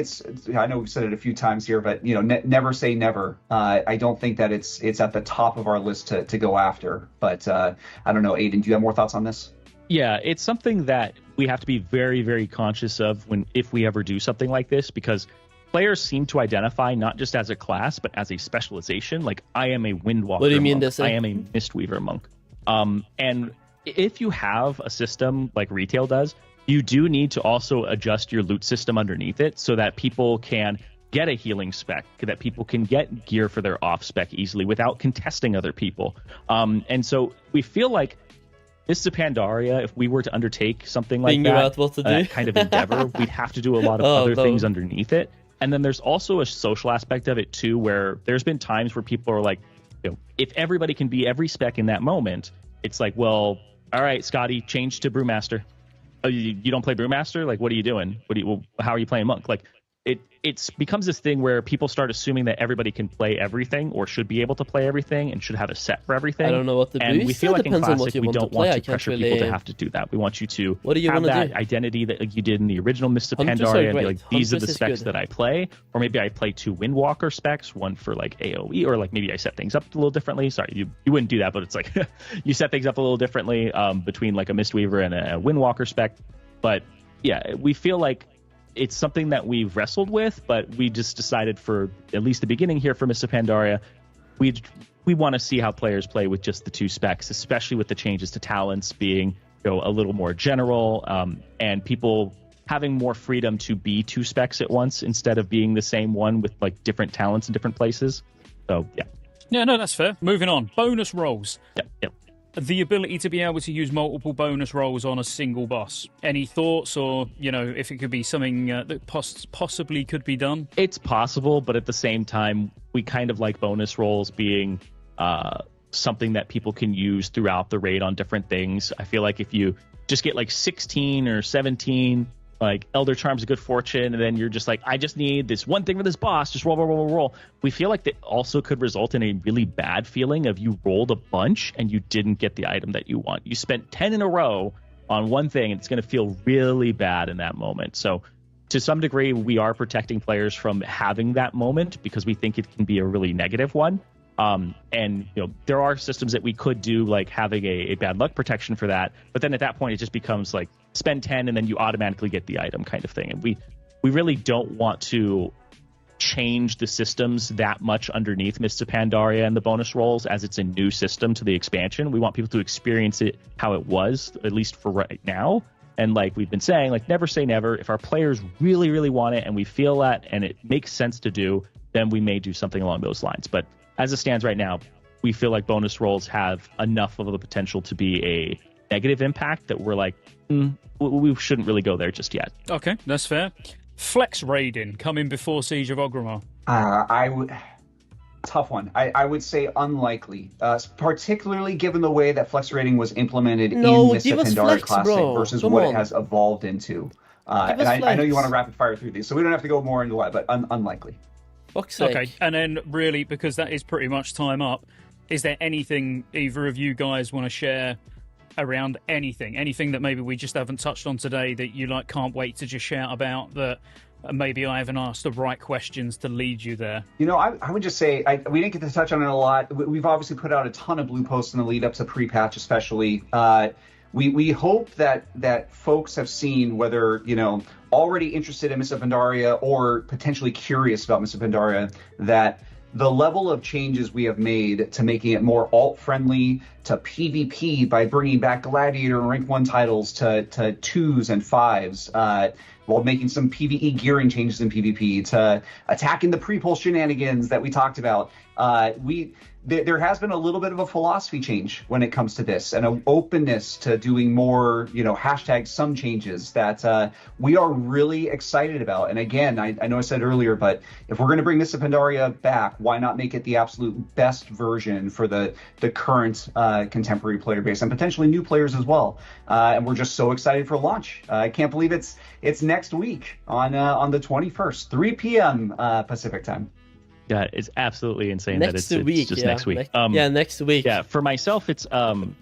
S12: I know we've said it a few times here, but never say never. I don't think that it's at the top of our list to go after. But I don't know, Addon, do you have more thoughts on this?
S13: Yeah, it's something that we have to be very, very conscious of if we ever do something like this, because players seem to identify not just as a class, but as a specialization. Like, I am a Windwalker
S6: What do you mean
S13: monk.
S6: to say?
S13: I am a Mistweaver monk. And if you have a system like retail does, you do need to also adjust your loot system underneath it so that people can get a healing spec, that people can get gear for their off spec easily without contesting other people. And so we feel like Mists of Pandaria, if we were to undertake something like that kind of endeavor, we'd have to do a lot of other things underneath it. And then there's also a social aspect of it too, where there's been times where people are like, if everybody can be every spec in that moment, it's like, well, all right, Scotty, change to Brewmaster. Oh, you don't play Brewmaster? Like, what are you doing? How are you playing Monk? Like, it becomes this thing where people start assuming that everybody can play everything or should be able to play everything and should have a set for everything.
S6: I don't know what the
S13: and we feel like in Classic, we don't want to
S6: play.
S13: pressure people to have to do that. We want you to have that identity that you did in the original Mists of Pandaria and be like, these are the specs that I play. Or maybe I play two Windwalker specs, one for like AoE, or like maybe I set things up a little differently. Sorry, you wouldn't do that, but it's like you set things up a little differently between like a Mistweaver and a Windwalker spec. But yeah, we feel like it's something that we've wrestled with, but we just decided for at least the beginning here for Mists of Pandaria, we want to see how players play with just the two specs, especially with the changes to talents being a little more general, and people having more freedom to be two specs at once instead of being the same one with like different talents in different places. So yeah.
S11: Yeah, no, that's fair. Moving on. Bonus rolls.
S13: Yep.
S11: The ability to be able to use multiple bonus rolls on a single boss. Any thoughts, or if it could be something that possibly could be done?
S13: It's possible, but at the same time, we kind of like bonus rolls being something that people can use throughout the raid on different things. I feel like if you just get like 16 or 17 like Elder Charms of Good Fortune, and then you're just like, I just need this one thing for this boss, just roll, roll, roll, roll. We feel like that also could result in a really bad feeling of you rolled a bunch and you didn't get the item that you want. You spent 10 in a row on one thing, and it's going to feel really bad in that moment. So to some degree, we are protecting players from having that moment because we think it can be a really negative one. And there are systems that we could do, like having a bad luck protection for that, but then at that point it just becomes like spend 10 and then you automatically get the item kind of thing. And we really don't want to change the systems that much underneath Mists of Pandaria and the bonus rolls, as it's a new system to the expansion. We want people to experience it how it was, at least for right now. And like we've been saying, like never say never. If our players really, really want it and we feel that and it makes sense to do, then we may do something along those lines. But as it stands right now, we feel like bonus rolls have enough of the potential to be a negative impact that we're like, we shouldn't really go there just yet.
S11: Okay, that's fair. Flex raiding coming before Siege of Orgrimmar.
S12: Tough one. I would say unlikely, particularly given the way that flex rating was implemented in Mists of Pandaria Classic versus what it has evolved into. And I know you want to rapid fire through these, so we don't have to go more into that, but unlikely.
S11: Okay, and then really, because that is pretty much time up, is there anything either of you guys want to share around anything that maybe we just haven't touched on today that you like can't wait to just shout about, that maybe I haven't asked the right questions to lead you there?
S12: I would just say we didn't get to touch on it a lot. We've obviously put out a ton of blue posts in the lead up to pre-patch, especially. We hope that folks have seen, whether already interested in Mists of Pandaria or potentially curious about Mists of Pandaria, that the level of changes we have made to making it more alt-friendly, to PvP by bringing back Gladiator and Rank 1 titles to 2s and 5s, while making some PvE gearing changes in PvP, to attacking the pre-pull shenanigans that we talked about. There has been a little bit of a philosophy change when it comes to this, and an openness to doing more, hashtag some changes that we are really excited about. And again, I know I said earlier, but if we're going to bring Mists of Pandaria back, why not make it the absolute best version for the current contemporary player base and potentially new players as well? And we're just so excited for launch. I can't believe it's next week on the 21st, 3 p.m. Pacific time.
S13: Yeah, it's absolutely insane that it's just next week.
S6: Next week.
S13: Yeah, for myself, it's one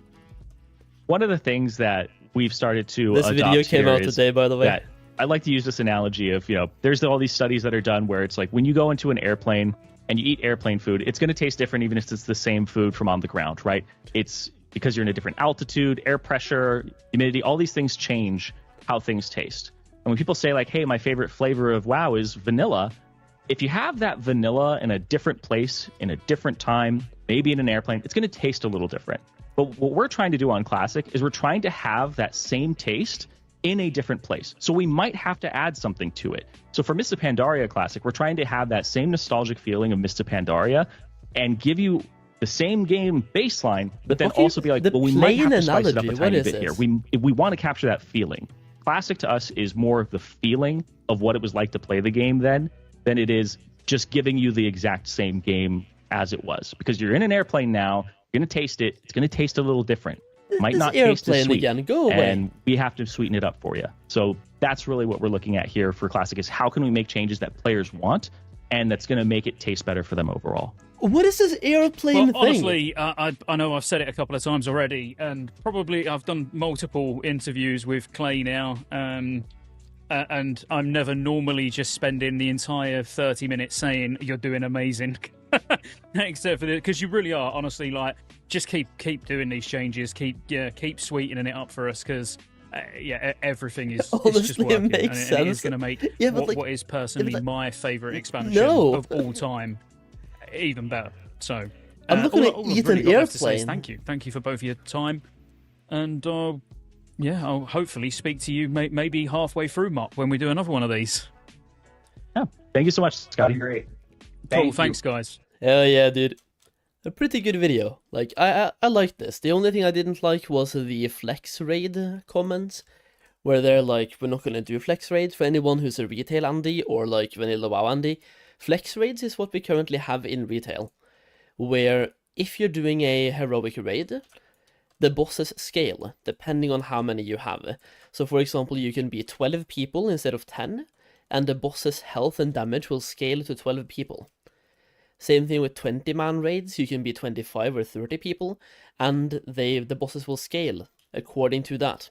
S13: of the things that we've started to
S6: this video came out today, by the way.
S13: I like to use this analogy of, there's all these studies that are done where it's like when you go into an airplane and you eat airplane food, it's going to taste different even if it's the same food from on the ground, right? It's because you're in a different altitude, air pressure, humidity, all these things change how things taste. And when people say like, hey, my favorite flavor of WoW is vanilla, if you have that vanilla in a different place, in a different time, maybe in an airplane, it's going to taste a little different. But what we're trying to do on Classic is we're trying to have that same taste in a different place. So we might have to add something to it. So for Mists of Pandaria Classic, we're trying to have that same nostalgic feeling of Mists of Pandaria and give you the same game baseline, but then also be like, well, we might have to spice it up a tiny bit here. We want to capture that feeling. Classic to us is more of the feeling of what it was like to play the game then than it is just giving you the exact same game as it was. Because you're in an airplane now, you're going to taste it. It's going to taste a little different. Might not taste as sweet.
S6: Again. Go away.
S13: And we have to sweeten it up for you. So that's really what we're looking at here for Classic, is how can we make changes that players want and that's going to make it taste better for them overall.
S6: What is this airplane thing?
S11: Honestly, I know I've said it a couple of times already, and probably I've done multiple interviews with Clay now, and I'm never normally just spending the entire 30 minutes saying you're doing amazing, except for because you really are. Honestly, like just keep doing these changes, keep sweetening it up for us, because everything is just working, and it is going to make what is personally my favourite expansion of all time even better. So
S6: I'm not going to eat an airplane.
S11: Thank you for both your time, and I'll hopefully speak to you maybe halfway through MOP when we do another one of these.
S13: Yeah, thank you so much, Scotty.
S12: That'd be great.
S11: Cool, thanks guys.
S6: Hell yeah, dude. A pretty good video. Like, I liked this. The only thing I didn't like was the flex raid comments, where they're like, we're not going to do flex raids for anyone who's a retail Andy or like vanilla WoW Andy. Flex raids is what we currently have in retail, where if you're doing a heroic raid, the bosses scale depending on how many you have. So for example, you can be 12 people instead of 10, and the boss's health and damage will scale to 12 people. Same thing with 20-man raids, you can be 25 or 30 people, and the bosses will scale according to that.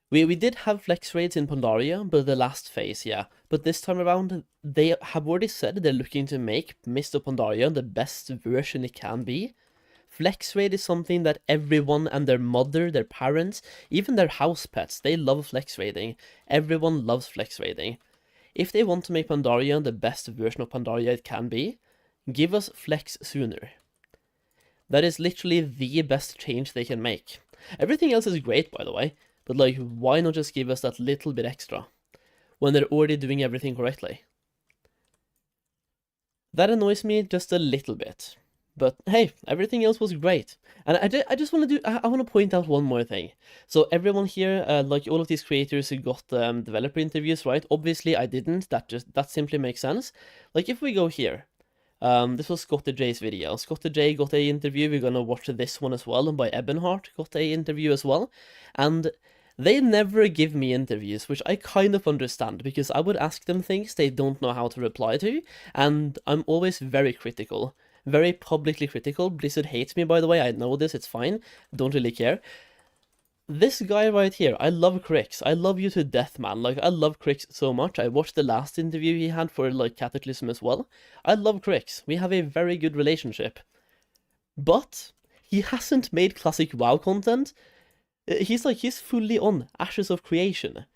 S6: We did have flex raids in Pandaria, but the last phase, yeah. But this time around, they have already said they're looking to make Mists of Pandaria the best version it can be. Flex raid is something that everyone and their mother, their parents, even their house pets, they love flex raiding. Everyone loves flex raiding. If they want to make Pandaria the best version of Pandaria it can be, give us flex sooner. That is literally the best change they can make. Everything else is great, by the way, but like, why not just give us that little bit extra when they're already doing everything correctly? That annoys me just a little bit. But hey, everything else was great. And I just want to I want to point out one more thing. So everyone here, like all of these creators who got developer interviews, right? Obviously I didn't, that simply makes sense. Like if we go here, this was Scott J's video. Scott J got a interview, we're gonna watch this one as well, and by Ebonheart got a interview as well. And they never give me interviews, which I kind of understand, because I would ask them things they don't know how to reply to, and I'm always very critical. Very publicly critical. Blizzard hates me, by the way, I know this, it's fine, don't really care. This guy right here, I love Crix. I love you to death, man. Like, I love Crix so much. I watched the last interview he had for, like, Cataclysm as well. I love Crix. We have a very good relationship. But he hasn't made classic WoW content. He's fully on Ashes of Creation.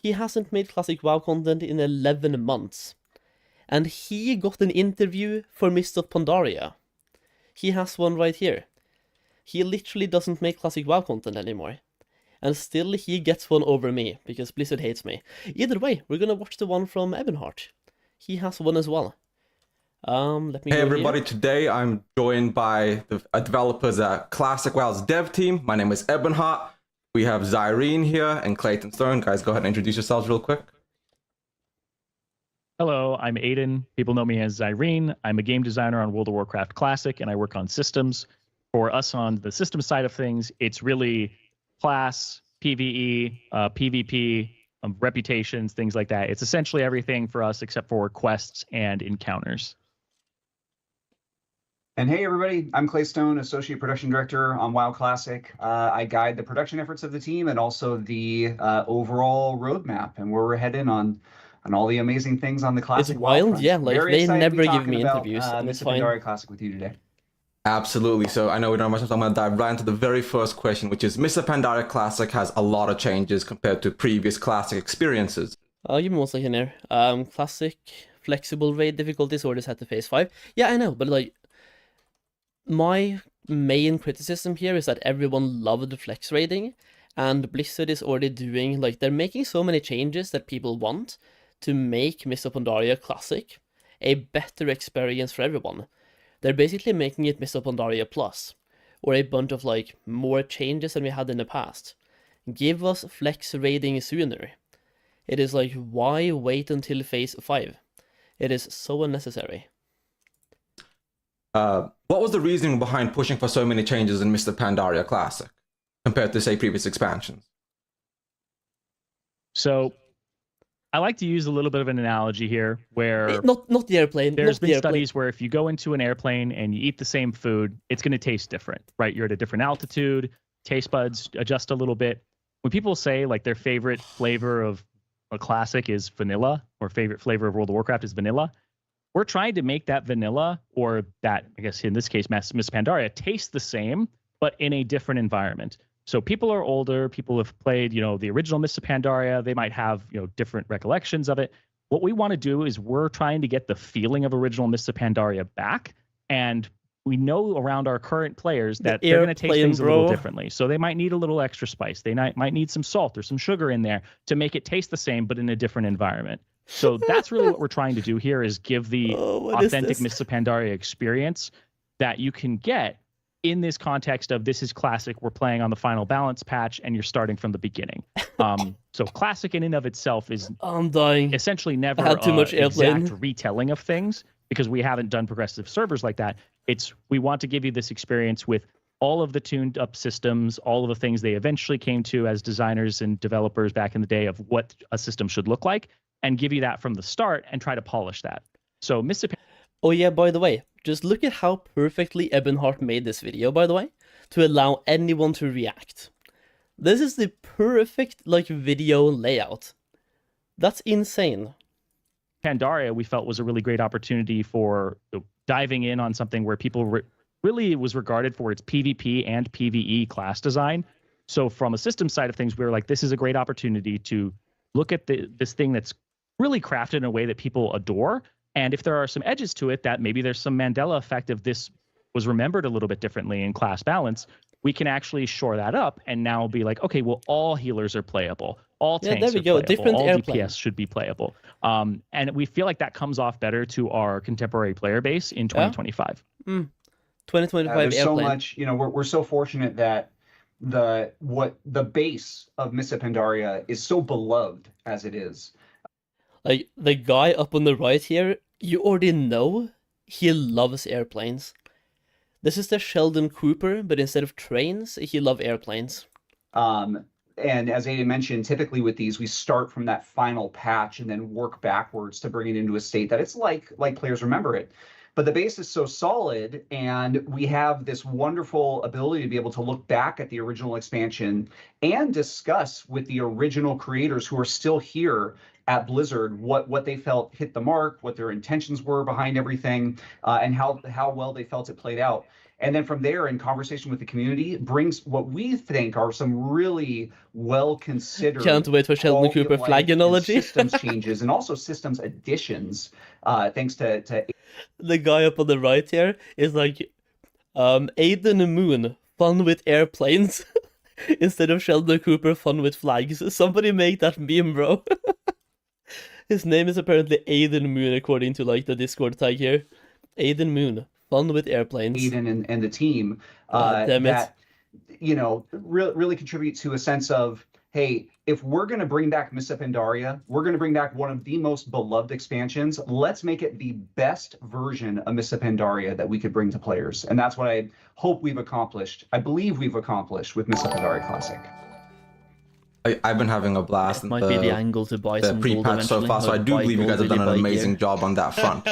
S6: He hasn't made classic WoW content in 11 months. And he got an interview for Mists of Pandaria. He has one right here. He literally doesn't make classic WoW content anymore. And still he gets one over me, because Blizzard hates me. Either way, we're gonna watch the one from Ebonheart. He has one as well. Let me
S14: Hey everybody, today I'm joined by the developers at Classic WoW's dev team. My name is Ebonheart. We have Zyrene here and Clayton Stone. Guys, go ahead and introduce yourselves real quick.
S13: Hello, I'm Addon. People know me as Zyrene. I'm a game designer on World of Warcraft Classic, and I work on systems. For us on the system side of things, it's really class, PvE, PvP, reputations, things like that. It's essentially everything for us except for quests and encounters.
S12: And hey everybody, I'm Clay Stone, Associate Production Director on WoW Classic. I guide the production efforts of the team and also the overall roadmap and where we're heading on all the amazing things on the Classic.
S6: It's wild,
S12: front.
S6: yeah, like
S12: Very
S6: they never give
S12: talking
S6: me
S12: about,
S6: interviews, and it's
S12: Mists of
S6: fine.
S12: Pandaria Classic with you today.
S14: Absolutely. So I know we don't have much time, so I'm going to dive right into the very first question, which is Mists of Pandaria Classic has a lot of changes compared to previous Classic experiences.
S6: Give me 1 second here. Classic, flexible raid difficulties already set to phase 5. Yeah, I know, but like, my main criticism here is that everyone loved flex raiding, and Blizzard is already doing, like, they're making so many changes that people want to make Mists of Pandaria Classic a better experience for everyone. They're basically making it Mists of Pandaria Plus, or a bunch of, like, more changes than we had in the past. Give us flex raiding sooner. It is like, why wait until phase 5? It is so unnecessary.
S14: What was the reasoning behind pushing for so many changes in Mists of Pandaria Classic compared to, say, previous expansions?
S13: So I like to use a little bit of an analogy here where
S6: not the airplane.
S13: There's been studies where if you go into an airplane and you eat the same food, it's going to taste different, right? You're at a different altitude, taste buds adjust a little bit. When people say like their favorite flavor of a classic is vanilla, or favorite flavor of World of Warcraft is vanilla, we're trying to make that vanilla, or that, I guess in this case, Mists of Pandaria, taste the same, but in a different environment. So people are older, people have played, the original Mists of Pandaria, they might have, different recollections of it. What we want to do is we're trying to get the feeling of original Mists of Pandaria back, and we know around our current players that they're going to taste things a little differently. So they might need a little extra spice. They might need some salt or some sugar in there to make it taste the same, but in a different environment. So that's really what we're trying to do here, is give the authentic Mists of Pandaria experience that you can get in this context of this is classic, we're playing on the final balance patch, and you're starting from the beginning. So classic in and of itself is
S6: I'm dying.
S13: Essentially never
S6: I had too much airplane.
S13: exact retelling of things. because we haven't done progressive servers like that. We want to give you this experience with all of the tuned up systems, all of the things they eventually came to as designers and developers back in the day of what a system should look like, and give you that from the start and try to polish that. So Mists of
S6: Oh yeah, by the way, just look at how perfectly Ebonheart made this video, by the way, to allow anyone to react. This is the perfect, like, video layout. That's insane.
S13: Pandaria, we felt, was a really great opportunity for diving in on something where people really was regarded for its PvP and PvE class design. So from a system side of things, we were like, this is a great opportunity to look at this thing that's really crafted in a way that people adore. And if there are some edges to it, that maybe there's some Mandela effect of this was remembered a little bit differently in class balance, we can actually shore that up and now be like, okay, well, all healers are playable. All tanks are playable.
S6: Different
S13: all
S6: airplanes.
S13: DPS should be playable. And we feel like that comes off better to our contemporary player base in 2025.
S6: 2025
S12: there's so
S6: airplane.
S12: much, we're so fortunate that the base of Mists of Pandaria is so beloved as it is.
S6: Like, the guy up on the right here, you already know he loves airplanes. This is the Sheldon Cooper, but instead of trains, he loves airplanes.
S12: And as Aiden mentioned, typically with these, we start from that final patch and then work backwards to bring it into a state that it's like players remember it. But the base is so solid, and we have this wonderful ability to be able to look back at the original expansion and discuss with the original creators who are still here at Blizzard what they felt hit the mark, what their intentions were behind everything, and how well they felt it played out. And then from there, in conversation with the community, brings what we think are some really well-considered...
S6: Can't wait for Sheldon Cooper flag analogy.
S12: ...systems changes and also systems additions, thanks to...
S6: The guy up on the right here is like, Aiden Moon, fun with airplanes, instead of Sheldon Cooper, fun with flags. Somebody make that meme, bro. His name is apparently Aiden Moon, according to, like, the Discord tag here. Aiden Moon. Fun with airplanes.
S12: Aiden and the team
S6: damn it.
S12: that, really contribute to a sense of, hey, if we're going to bring back Mists of Pandaria, we're going to bring back one of the most beloved expansions. Let's make it the best version of Mists of Pandaria that we could bring to players. And that's what I hope we've accomplished. I believe we've accomplished with Mists of Pandaria Classic.
S14: I've been having a blast.
S6: Might be the angle to buy some gold
S14: pre-patch so far, so I do believe you guys have done an amazing job on that front.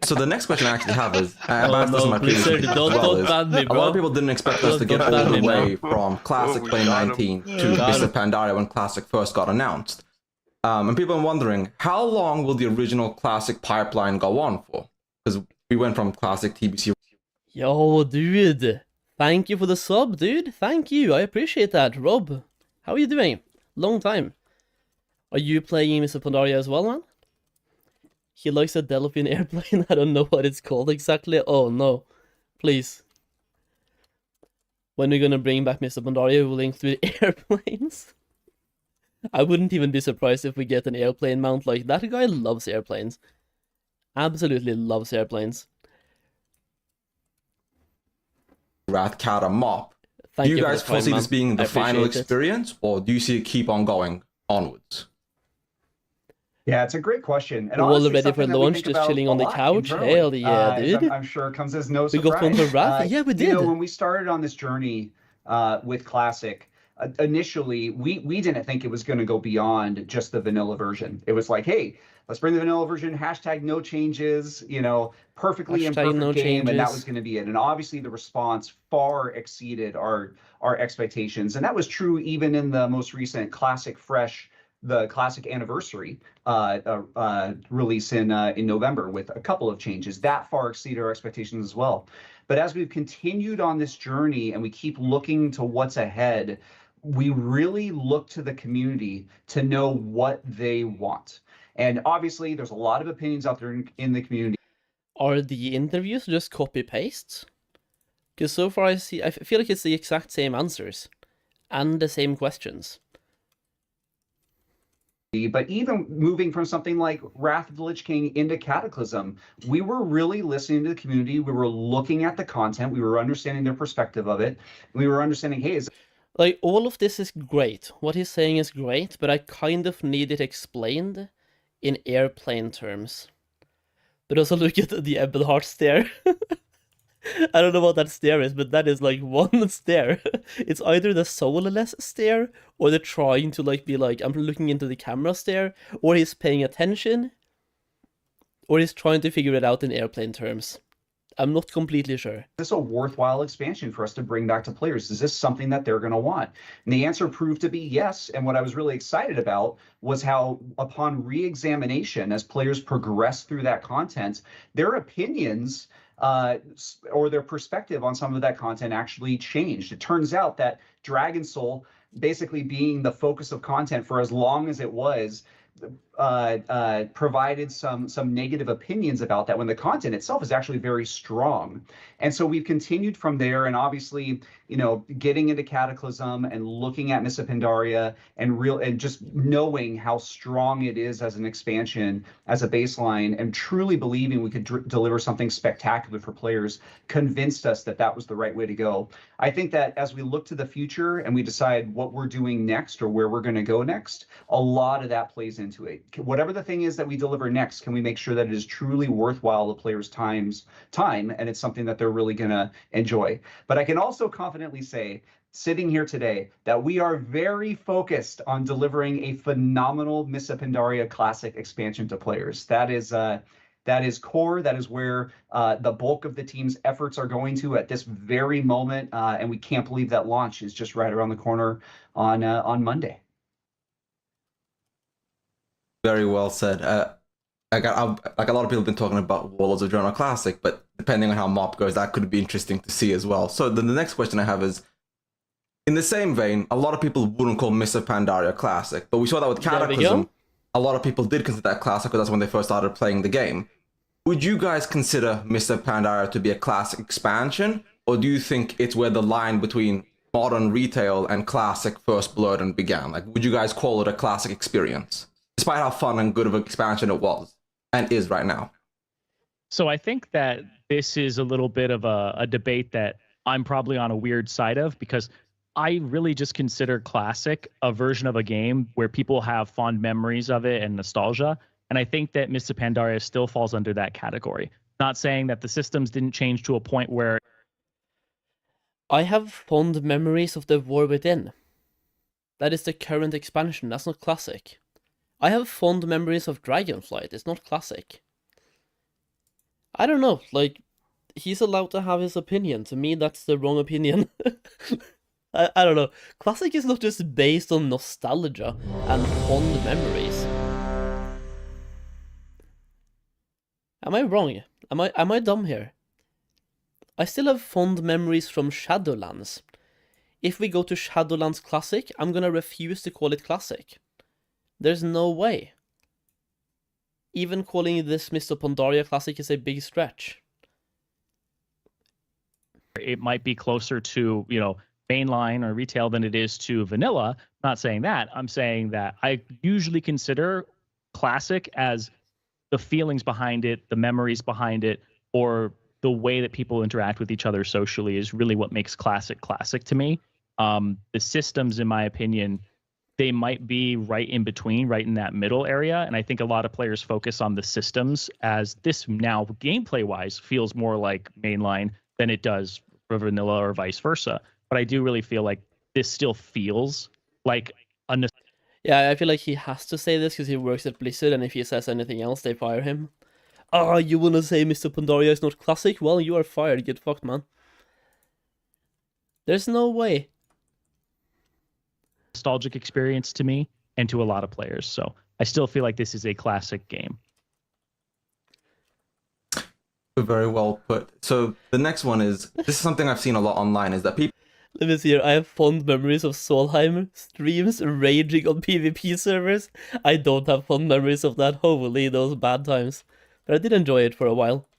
S14: So the next question I actually have is, I've asked this in my previous video as well, is a lot of people didn't expect us to get all the way from Classic 2019 to Mists of Pandaria when Classic first got announced. And people are wondering, how long will the original Classic pipeline go on for? Because we went from Classic TBC...
S6: Yo, dude. Thank you for the sub, dude. Thank you. I appreciate that, Rob. How are you doing? Long time. Are you playing Mists of Pandaria as well, man? He likes a Delphine airplane. I don't know what it's called exactly. Oh, no. Please. When we're gonna bring back Mists of Pandaria, we'll include airplanes. I wouldn't even be surprised if we get an airplane mount. Like, that guy loves airplanes. Absolutely loves airplanes.
S14: Wrathcat and MOP.
S6: Thank
S14: do you
S6: you
S14: guys
S6: for the
S14: foresee
S6: time,
S14: this being the final
S6: appreciate it.
S14: experience, or do you see it keep on going onwards?
S12: Yeah, it's a great question. And
S6: We're all
S12: honestly,
S6: ready for
S12: something that we
S6: launch,
S12: think
S6: just
S12: about
S6: chilling
S12: a
S6: on the
S12: lot
S6: couch.
S12: internally.
S6: Hell yeah, dude.
S12: I'm sure comes as no
S6: We
S12: surprise.
S6: got one for Wrath? Yeah, we did.
S12: When we started on this journey with Classic, initially, we didn't think it was going to go beyond just the vanilla version. It was like, hey, let's bring the vanilla version, hashtag no changes, perfectly
S6: Hashtag
S12: imperfect
S6: no
S12: game, and that
S6: changes.
S12: was going to be it. And obviously the response far exceeded our expectations. And that was true even in the most recent Classic Fresh, the Classic Anniversary release in November with a couple of changes. That far exceeded our expectations as well. But as we've continued on this journey and we keep looking to what's ahead, we really look to the community to know what they want. And obviously, there's a lot of opinions out there in the community.
S6: Are the interviews just copy-pastes? Because so far I feel like it's the exact same answers. And the same questions.
S12: But even moving from something like Wrath of the Lich King into Cataclysm, we were really listening to the community. We were looking at the content. We were understanding their perspective of it. We were understanding, hey,
S6: like, all of this is great. What he's saying is great, but I kind of need it explained in airplane terms. But also look at the Ebonheart stare. I don't know what that stare is, but that is like one stare. It's either the soulless stare, or they're trying to like be like, I'm looking into the camera stare, or he's paying attention, or he's trying to figure it out in airplane terms. I'm not completely sure.
S12: Is this a worthwhile expansion for us to bring back to players? Is this something that they're going to want? And the answer proved to be yes. And what I was really excited about was how, upon re-examination, as players progress through that content, their opinions or their perspective on some of that content actually changed. It turns out that Dragon Soul, basically being the focus of content for as long as it was, provided some negative opinions about that when the content itself is actually very strong. And so we've continued from there, and obviously, you know, getting into Cataclysm and looking at Mists of Pandaria and just knowing how strong it is as an expansion, as a baseline, and truly believing we could deliver something spectacular for players convinced us that that was the right way to go. I think that as we look to the future and we decide what we're doing next or where we're going to go next, a lot of that plays into it. Whatever the thing is that we deliver next, can we make sure that it is truly worthwhile the players' time and it's something that they're really going to enjoy. But I can also confidently say, sitting here today, that we are very focused on delivering a phenomenal Mists of Pandaria Classic expansion to players. That is core. That is where the bulk of the team's efforts are going to at this very moment, and we can't believe that launch is just right around the corner on Monday.
S14: Very well said. Like a lot of people have been talking about Warlords of Draenor Classic, but depending on how MOP goes, that could be interesting to see as well. So then the next question I have is, in the same vein, a lot of people wouldn't call Mists of Pandaria Classic, but we saw that with Cataclysm. A lot of people did consider that classic because that's when they first started playing the game. Would you guys consider Mists of Pandaria to be a classic expansion, or do you think it's where the line between modern retail and classic first blurred and began? Like, would you guys call it a classic experience, despite how fun and good of an expansion it was and is right now?
S13: So I think that this is a little bit of a debate that I'm probably on a weird side of, because I really just consider classic a version of a game where people have fond memories of it and nostalgia. And I think that Mists of Pandaria still falls under that category. Not saying that the systems didn't change to a point where...
S6: I have fond memories of the War Within. That is the current expansion, that's not classic. I have fond memories of Dragonflight, it's not classic. I don't know, like, he's allowed to have his opinion. To me, that's the wrong opinion. I don't know. Classic is not just based on nostalgia and fond memories. Am I wrong? Am I dumb here? I still have fond memories from Shadowlands. If we go to Shadowlands Classic, I'm gonna refuse to call it Classic. There's no way. Even calling this Mists of Pandaria Classic is a big stretch.
S13: It might be closer to, you know, mainline or retail than it is to vanilla. I'm not saying that. I'm saying that I usually consider classic as the feelings behind it, the memories behind it, or the way that people interact with each other socially is really what makes classic to me. The systems, in my opinion, they might be right in between, right in that middle area. And I think a lot of players focus on the systems, as this now gameplay-wise feels more like mainline than it does for vanilla or vice versa. But I do really feel like this still feels like a...
S6: Yeah, I feel like he has to say this because he works at Blizzard, and if he says anything else, they fire him. Ah, you wanna say Mists of Pandaria is not classic? Well, you are fired, get fucked, man. There's no way.
S13: Nostalgic experience to me and to a lot of players, so I still feel like this is a classic game.
S14: Very well put. So the next one is, this is something I've seen a lot online, is that people...
S6: Let me see here, I have fond memories of Solheim streams raging on PvP servers. I don't have fond memories of that. Holy, those bad times. But I did enjoy it for a while.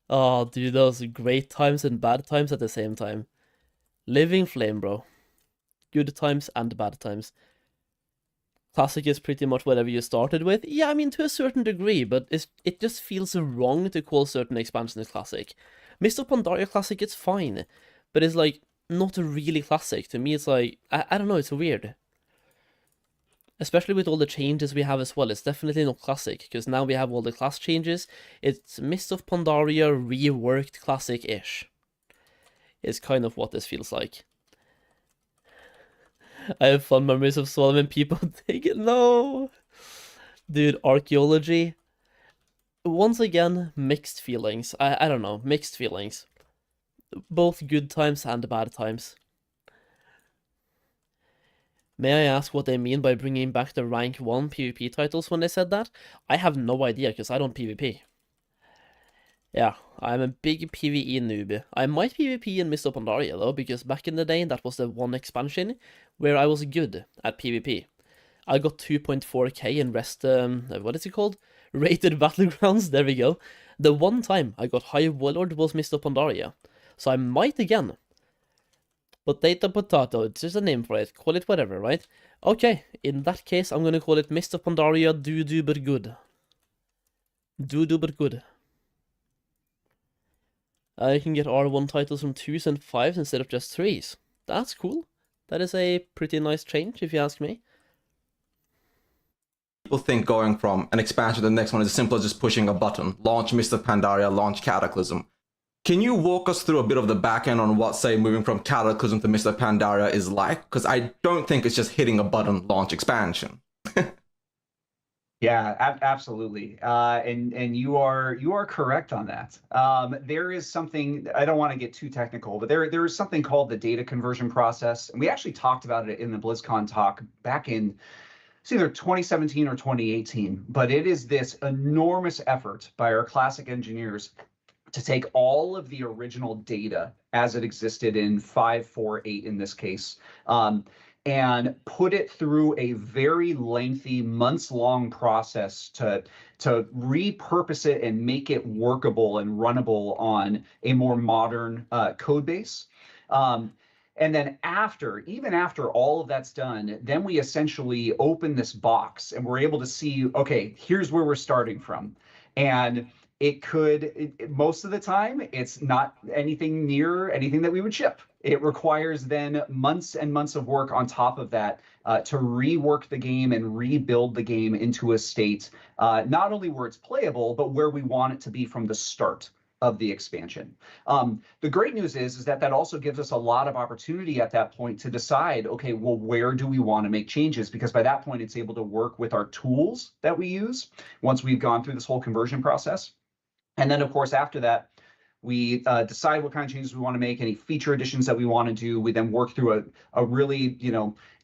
S6: Oh, dude, those great times and bad times at the same time. Living flame, bro. Good times and bad times. Classic is pretty much whatever you started with. Yeah, I mean, to a certain degree, but it just feels wrong to call certain expansions classic. Mists of Pandaria Classic, it's fine, but it's like not really classic. To me, it's like, I don't know, it's weird. Especially with all the changes we have as well. It's definitely not Classic, because now we have all the class changes. It's Mists of Pandaria reworked Classic-ish. Is kind of what this feels like. I have fun memories of Solheim and people take it. No! Dude, archaeology. Once again, mixed feelings. I don't know, mixed feelings. Both good times and bad times. May I ask what they mean by bringing back the rank 1 PvP titles when they said that? I have no idea, because I don't PvP. Yeah, I'm a big PvE noob. I might PvP in Mists of Pandaria though, because back in the day that was the one expansion where I was good at PvP. I got 2.4k in rest, what is it called? Rated Battlegrounds, there we go. The one time I got High Warlord was Mists of Pandaria. So I might again. Potato, it's just a name for it. Call it whatever, right? Okay, in that case, I'm gonna call it Mists of Pandaria do-do-but good. Do-do-but good. I can get R1 titles from 2s and 5s instead of just 3s. That's cool. That is a pretty nice change, if you ask me.
S14: People think going from an expansion to the next one is as simple as just pushing a button. Launch Mists of Pandaria, launch Cataclysm. Can you walk us through a bit of the back end on what, say, moving from Cataclysm to Mists of Pandaria is like? Because I don't think it's just hitting a button, launch expansion.
S12: Yeah, absolutely. And you are correct on that. There is something, I don't want to get too technical, but there is something called the data conversion process. And we actually talked about it in the BlizzCon talk back in, it's either 2017 or 2018. But it is this enormous effort by our classic engineers to take all of the original data as it existed in 5.4.8 in this case, and put it through a very lengthy, months-long process to repurpose it and make it workable and runnable on a more modern code base. And then even after all of that's done, then we essentially open this box and we're able to see, okay, here's where we're starting from. And most of the time, it's not anything near anything that we would ship. It requires then months and months of work on top of that to rework the game and rebuild the game into a state, not only where it's playable, but where we want it to be from the start of the expansion. The great news is that also gives us a lot of opportunity at that point to decide, okay, well, where do we want to make changes? Because by that point, it's able to work with our tools that we use once we've gone through this whole conversion process. And then, of course, after that, we decide what kind of changes we want to make, any feature additions that we want to do. We then work through a really,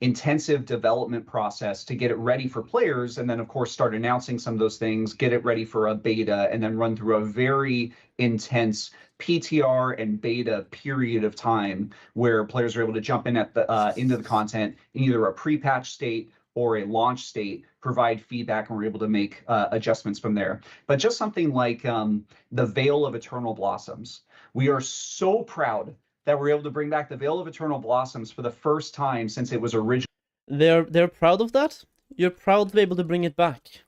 S12: intensive development process to get it ready for players. And then, of course, start announcing some of those things, get it ready for a beta, and then run through a very intense PTR and beta period of time where players are able to jump in into the content in either a pre-patch state or a launch state, provide feedback, and we're able to make adjustments from there. But just something like the Veil of Eternal Blossoms. We are so proud that we're able to bring back the Veil of Eternal Blossoms for the first time since it was originally.
S6: They're proud of that? You're proud to be able to bring it back.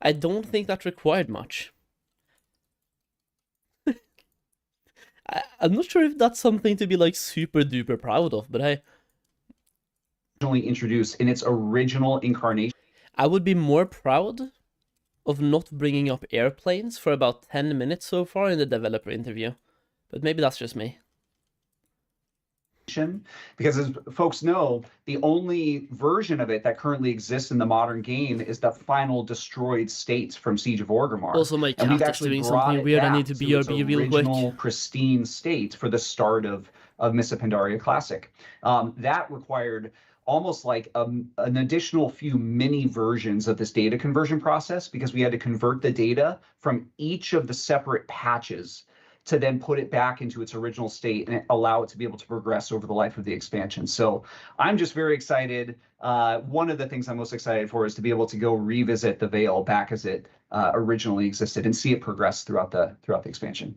S6: I don't think that required much. I'm not sure if that's something to be like super duper proud of, but hey.
S12: Introduced in its original incarnation.
S6: I would be more proud of not bringing up airplanes for about 10 minutes so far in the developer interview, but maybe that's just me.
S12: Because as folks know, the only version of it that currently exists in the modern game is the final destroyed state from Siege of Orgrimmar.
S6: Also, my cat is doing something weird. I need to BRB real quick.
S12: Original pristine state for the start of Mists of Pandaria Classic. That required almost like an additional few mini versions of this data conversion process, because we had to convert the data from each of the separate patches to then put it back into its original state and allow it to be able to progress over the life of the expansion. So I'm just very excited. One of the things I'm most excited for is to be able to go revisit the Veil back as it originally existed and see it progress throughout the expansion.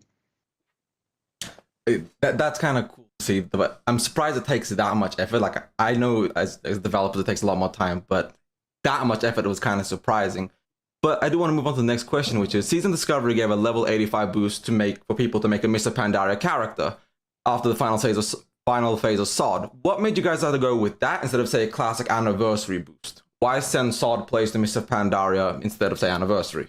S14: That's kind of cool to see, but I'm surprised it takes that much effort. Like, I know as developers it takes a lot more time, but that much effort was kind of surprising. But I do want to move on to the next question, which is Season Discovery gave a level 85 boost for people to make a Mists of Pandaria character after the final phase of SOD. What made you guys have to go with that instead of, say, a classic anniversary boost? why send Sod plays to Mists of Pandaria instead of, say, Anniversary?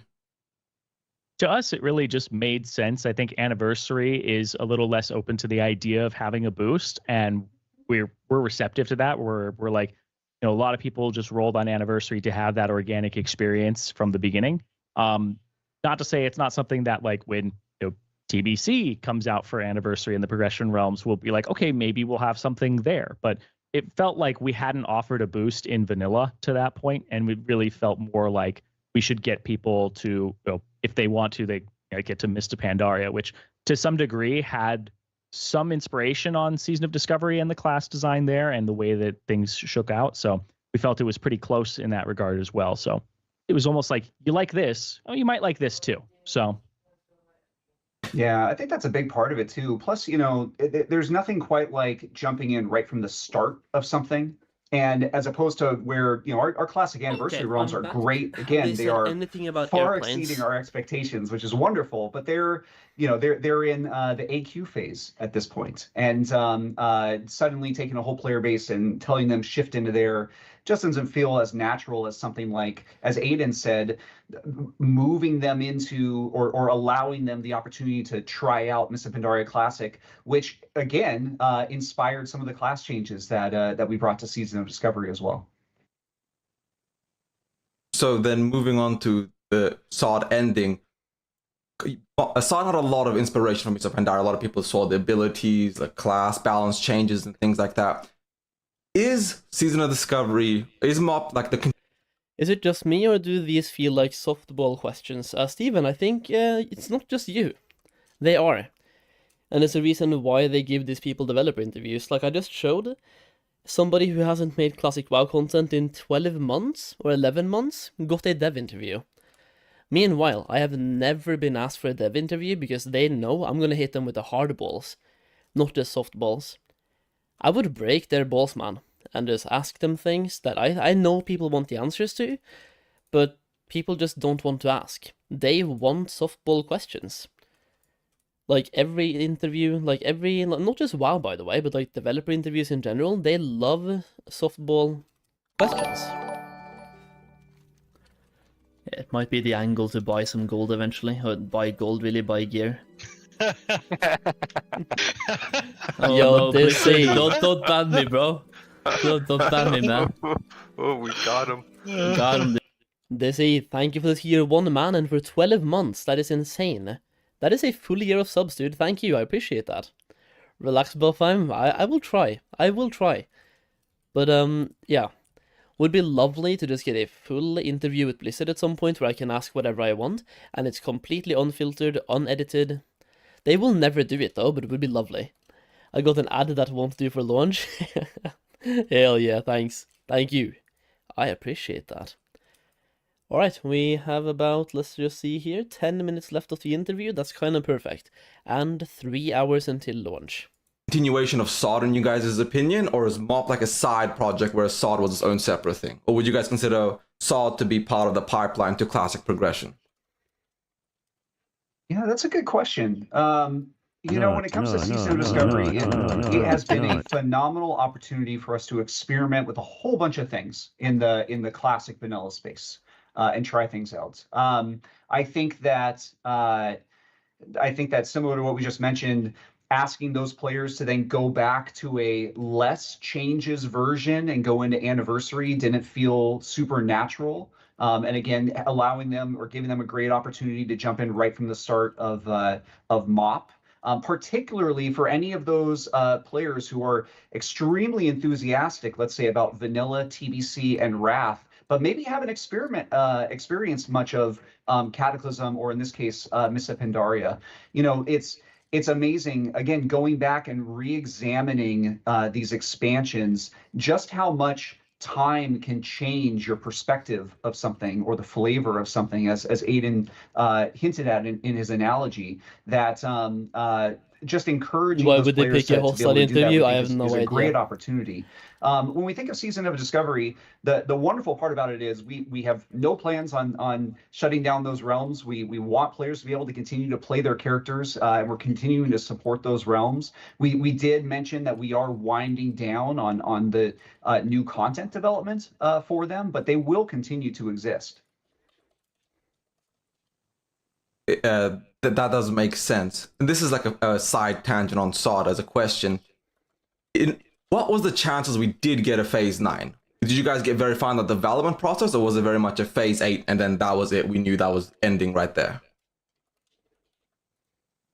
S13: To us, it really just made sense. I think Anniversary is a little less open to the idea of having a boost, and we're receptive to that. We're like, you know, a lot of people just rolled on Anniversary to have that organic experience from the beginning. Not to say it's not something that, like, when, you know, TBC comes out for Anniversary in the Progression Realms, we'll be like, okay, maybe we'll have something there. But it felt like we hadn't offered a boost in vanilla to that point, and we really felt more like we should get people to, you know, if they want to, they get to Mists of Pandaria, which to some degree had some inspiration on Season of Discovery and the class design there and the way that things shook out. So we felt it was pretty close in that regard as well. So it was almost like, you like this, oh, you might like this too. So
S12: yeah, I think that's a big part of it too. Plus, you know, there's nothing quite like jumping in right from the start of something. And as opposed to where, you know, our classic Anniversary realms are great. Again, they are far exceeding our expectations, which is wonderful. But they're, you know, they're in the AQ phase at this point, and suddenly taking a whole player base and telling them shift into there just doesn't feel as natural as something like, as Addon said, moving them into or allowing them the opportunity to try out Mists of Pandaria Classic, which again inspired some of the class changes that we brought to Season of Discovery as well.
S14: So then moving on to the Sod ending, Sod had a lot of inspiration from Mists of Pandaria. A lot of people saw the abilities, the class balance changes and things like that. Is Season of Discovery, is MOP like the...
S6: Is it just me, or do these feel like softball questions? Steven, I think it's not just you. They are. And it's a reason why they give these people developer interviews. Like I just showed, somebody who hasn't made classic WoW content in 12 months or 11 months got a dev interview. Meanwhile, I have never been asked for a dev interview because they know I'm gonna hit them with the hard balls, not the soft balls. I would break their balls, man, and just ask them things that I know people want the answers to, but people just don't want to ask. They want softball questions. Like every interview, not just WoW by the way, but like developer interviews in general, they love softball questions. It might be the angle to buy some gold eventually, or buy gold, really buy gear. Oh, yo, no, Dizzy, don't ban me, bro. Don't ban me, man.
S15: Oh, we got him.
S6: Got him. Dizzy, thank you for this year 1, man, and for 12 months. That is insane. That is a full year of subs, dude. Thank you, I appreciate that. Relax, Solheim. I will try. I will try. But, yeah. Would be lovely to just get a full interview with Blizzard at some point where I can ask whatever I want, and it's completely unfiltered, unedited. They will never do it though, but it would be lovely. I got an ad that won't do for launch. Hell yeah, thanks. Thank you. I appreciate that. Alright, we have about, let's just see here, 10 minutes left of the interview. That's kind of perfect. And 3 hours until launch.
S14: Continuation of Sod in you guys' opinion, or is MOP like a side project where Sod was its own separate thing? Or would you guys consider Sod to be part of the pipeline to classic progression?
S12: Yeah, that's a good question. You know, when it comes to Season of Discovery, it has been a phenomenal opportunity for us to experiment with a whole bunch of things in the classic vanilla space and try things out. I think that similar to what we just mentioned, asking those players to then go back to a less changes version and go into Anniversary didn't feel super natural. And again, allowing them or giving them a great opportunity to jump in right from the start of MOP, particularly for any of those players who are extremely enthusiastic, let's say about vanilla, TBC, and Wrath, but maybe haven't experienced much of Cataclysm, or in this case, Mists of Pandaria. You know, it's amazing, again, going back and re-examining these expansions, just how much time can change your perspective of something or the flavor of something, as Addon hinted at in his analogy, that just encouraging
S6: Why
S12: those
S6: would they
S12: players
S6: pick a
S12: to be able
S6: hostile
S12: to do that,
S6: interview?
S12: we
S6: I
S12: think
S6: have
S12: is
S6: no
S12: a
S6: idea.
S12: great opportunity. When we think of Season of Discovery, the wonderful part about it is we have no plans on shutting down those realms. We want players to be able to continue to play their characters, and we're continuing to support those realms. We did mention that we are winding down on the new content development for them, but they will continue to exist.
S14: That does make sense. And this is like a side tangent on SOD as a question. What was the chances we did get a Phase 9? Did you guys get very far in the development process, or was it very much a Phase 8 and then that was it? We knew that was ending right there.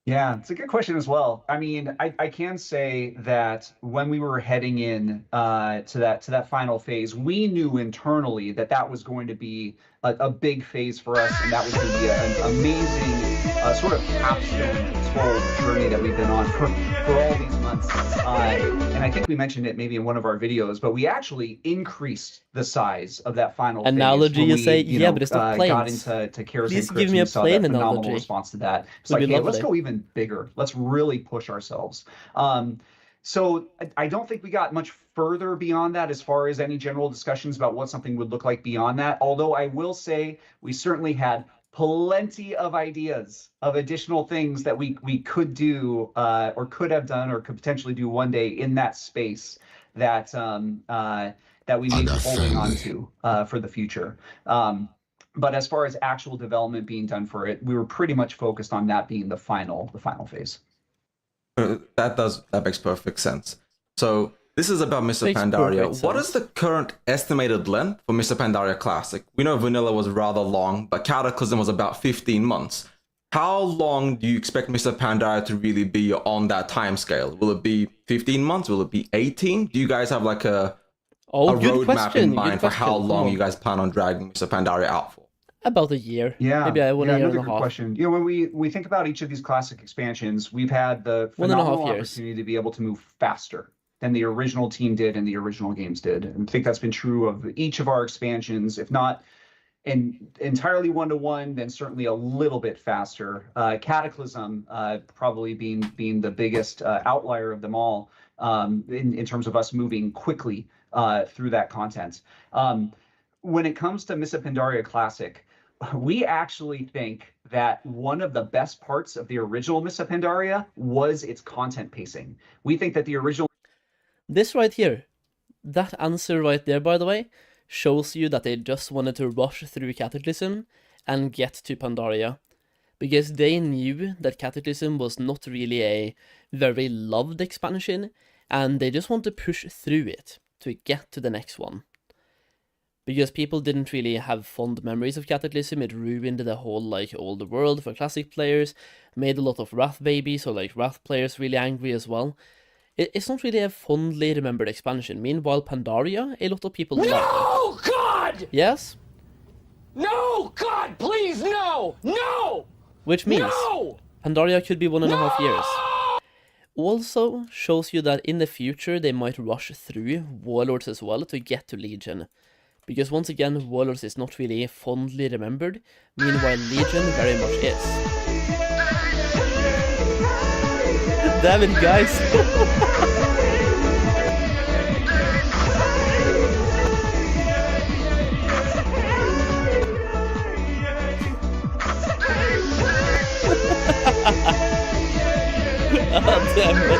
S12: Yeah, it's a good question as well. I mean, I can say that when we were heading in to that final phase, we knew internally that that was going to be a big phase for us, and that was going to be an amazing sort of capstone to this whole journey that we've been on for all these months. And I think we mentioned it maybe in one of our videos, but we actually increased the size of that final
S6: analogy.
S12: phase.
S6: Yeah, but it's not planes.
S12: Got into Chaos
S6: Please
S12: and
S6: give me a
S12: saw
S6: plane
S12: that phenomenal
S6: analogy.
S12: response to that. It's
S6: Would
S12: like,
S6: be
S12: hey, let's
S6: lovely.
S12: go even bigger. Let's really push ourselves. So I don't think we got much further beyond that as far as any general discussions about what something would look like beyond that. Although I will say we certainly had plenty of ideas of additional things that we could do or could have done or could potentially do one day in that space that that we may be holding on to for the future. But as far as actual development being done for it, we were pretty much focused on that being the final phase.
S14: That makes perfect sense. So this is about Mists of Pandaria. What is the current estimated length for Mists of Pandaria Classic? We know Vanilla was rather long, but Cataclysm was about 15 months. How long do you expect Mists of Pandaria to really be on that timescale? Will it be 15 months? Will it be 18? Do you guys have like a roadmap in mind for how long you guys plan on dragging Mists of Pandaria out for?
S6: About a year.
S12: Yeah,
S6: maybe I want a year and a
S12: good
S6: half.
S12: question. You know, when we think about each of these classic expansions, we've had the
S6: 1.5
S12: phenomenal
S6: years.
S12: opportunity to be able to move faster than the original team did and the original games did. And I think that's been true of each of our expansions, if not entirely one-to-one, then certainly a little bit faster. Cataclysm probably being the biggest outlier of them all in terms of us moving quickly through that content. When it comes to Mists of Pandaria Classic, we actually think that one of the best parts of the original Mists of Pandaria was its content pacing. We think that the original...
S6: This right here, that answer right there, by the way, shows you that they just wanted to rush through Cataclysm and get to Pandaria. Because they knew that Cataclysm was not really a very loved expansion, and they just want to push through it to get to the next one. Because people didn't really have fond memories of Cataclysm, it ruined the whole, like, older world for classic players, made a lot of Wrath babies, or like Wrath players really angry as well. It's not really a fondly remembered expansion. Meanwhile, Pandaria, a lot of people love.
S16: No, God!
S6: Yes?
S16: No, God, please, no! No!
S6: Which means
S16: No!
S6: Pandaria could be 1.5 years. Also shows you that in the future they might rush through Warlords as well to get to Legion. Because once again, Warlords is not really fondly remembered, meanwhile Legion very much is. Damn it, guys! Oh, damn it.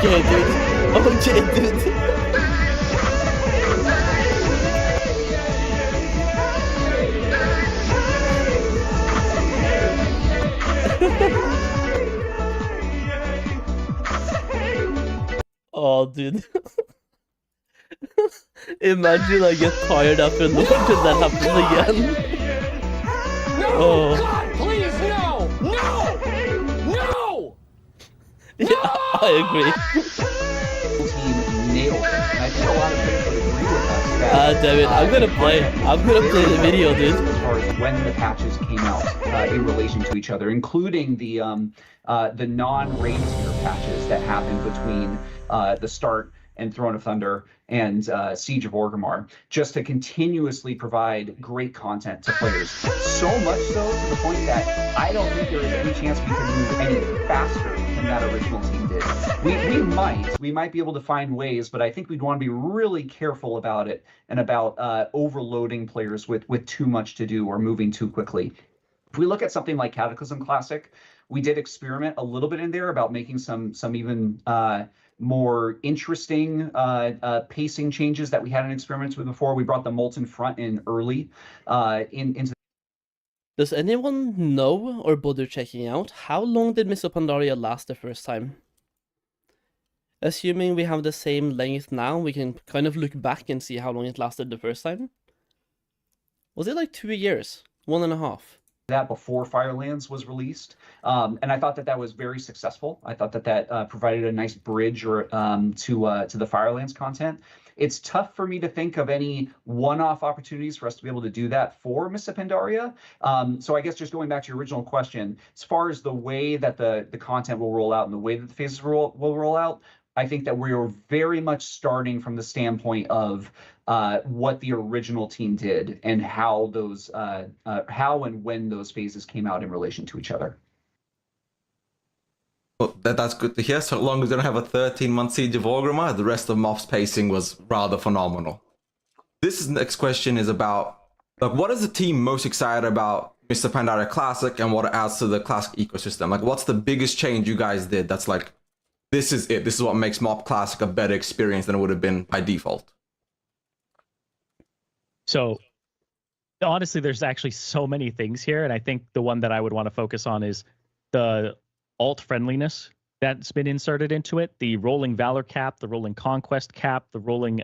S6: Okay, dude. Oh, dude. Imagine I get fired up and launch and that happens again.
S16: No! God, please, no! No! No!
S6: Yeah, I agree.
S12: Team nailed it. And I think a lot of players would agree with us.
S6: Damn it, I'm gonna play the video, dude.
S12: As far as when the patches came out in relation to each other, including the non-raid tier patches that happened between the start and Throne of Thunder and Siege of Orgrimmar, just to continuously provide great content to players. So much so to the point that I don't think there is any chance we can move any faster than that original team did. We might be able to find ways, but I think we'd want to be really careful about it and about overloading players with too much to do or moving too quickly. If we look at something like Cataclysm Classic, we did experiment a little bit in there about making some even more interesting pacing changes that we hadn't experimented with before. We brought the Molten Front in early into.
S6: Does anyone know or bother checking out how long did Mists of Pandaria last the first time? Assuming we have the same length now, we can kind of look back and see how long it lasted the first time. Was it like 2 years? 1.5?
S12: That before Firelands was released, and I thought that was very successful. I thought that provided a nice bridge to the Firelands content. It's tough for me to think of any one-off opportunities for us to be able to do that for Mists of Pandaria. So I guess just going back to your original question, as far as the way that the content will roll out and the way that the phases will roll out, I think that we are very much starting from the standpoint of what the original team did and how and when those phases came out in relation to each other.
S14: Well, that's good to hear. So long as we don't have a 13-month Siege of Orgrimmar, the rest of MOP's pacing was rather phenomenal. This next question is about, like, what is the team most excited about Mists of Pandaria Classic and what it adds to the Classic ecosystem? Like, what's the biggest change you guys did that's like, this is it. This is what makes MOP Classic a better experience than it would have been by default.
S13: So, honestly, there's actually so many things here, and I think the one that I would want to focus on is the alt friendliness that's been inserted into it, the rolling valor cap, the rolling conquest cap, the rolling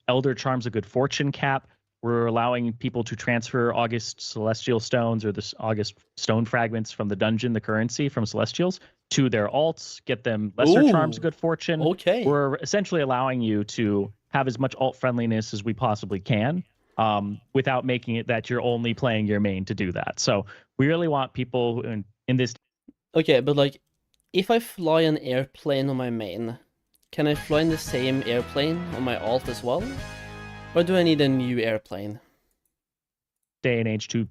S13: elder charms of good fortune cap. We're allowing people to transfer August celestial stones or the August stone fragments from the dungeon, the currency from celestials, to their alts, get them lesser charms of good fortune.
S6: Okay.
S13: We're essentially allowing you to have as much alt friendliness as we possibly can, without making it that you're only playing your main to do that. So we really want people in this.
S6: Okay, but like, if I fly an airplane on my main, can I fly in the same airplane on my alt as well? Or do I need a new airplane?
S13: Day and age to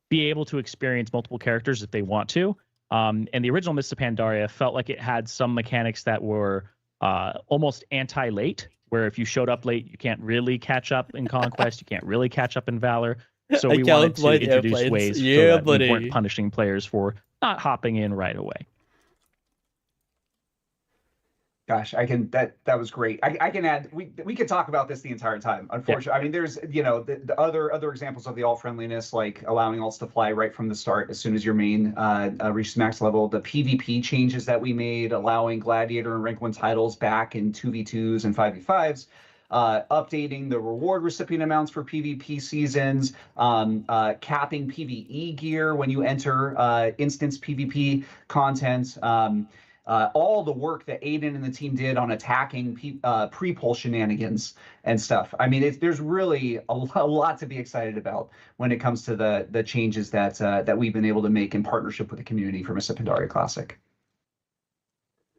S13: be able to experience multiple characters if they want to. And the original Mists of Pandaria felt like it had some mechanics that were almost anti-late, where if you showed up late, you can't really catch up in Conquest, you can't really catch up in Valor. So we wanted to introduce ways so that we weren't punishing players for not hopping in right away.
S12: Gosh, that was great. I can add, we could talk about this the entire time. Unfortunately, yeah. I mean, there's the other examples of the alt friendliness, like allowing alts to fly right from the start as soon as your main reaches max level. The PvP changes that we made, allowing Gladiator and Rank 1 titles back in 2v2s and 5v5s. Updating the reward recipient amounts for PvP seasons, capping PvE gear when you enter instance PvP content. All the work that Addon and the team did on attacking pre-pull shenanigans and stuff. I mean, there's really a lot to be excited about when it comes to the changes that we've been able to make in partnership with the community for Mists of Pandaria Classic.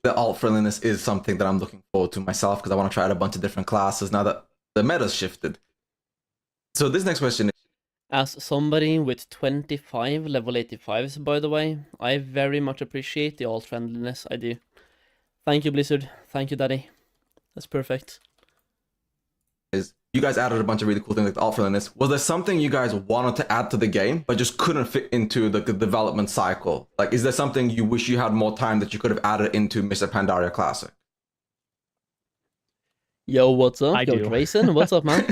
S14: The alt friendliness is something that I'm looking forward to myself because I want to try out a bunch of different classes now that the meta's shifted. So this next question is,
S6: as somebody with 25 level 85s, by the way, I very much appreciate the alt friendliness. I do. Thank you, Blizzard. Thank you, Daddy. That's perfect.
S14: You guys added a bunch of really cool things like the alt friendliness. Was there something you guys wanted to add to the game but just couldn't fit into the development cycle? Like, is there something you wish you had more time that you could have added into Mists of Pandaria Classic?
S6: Yo, what's up?
S13: I do.
S6: Grayson, what's up, man?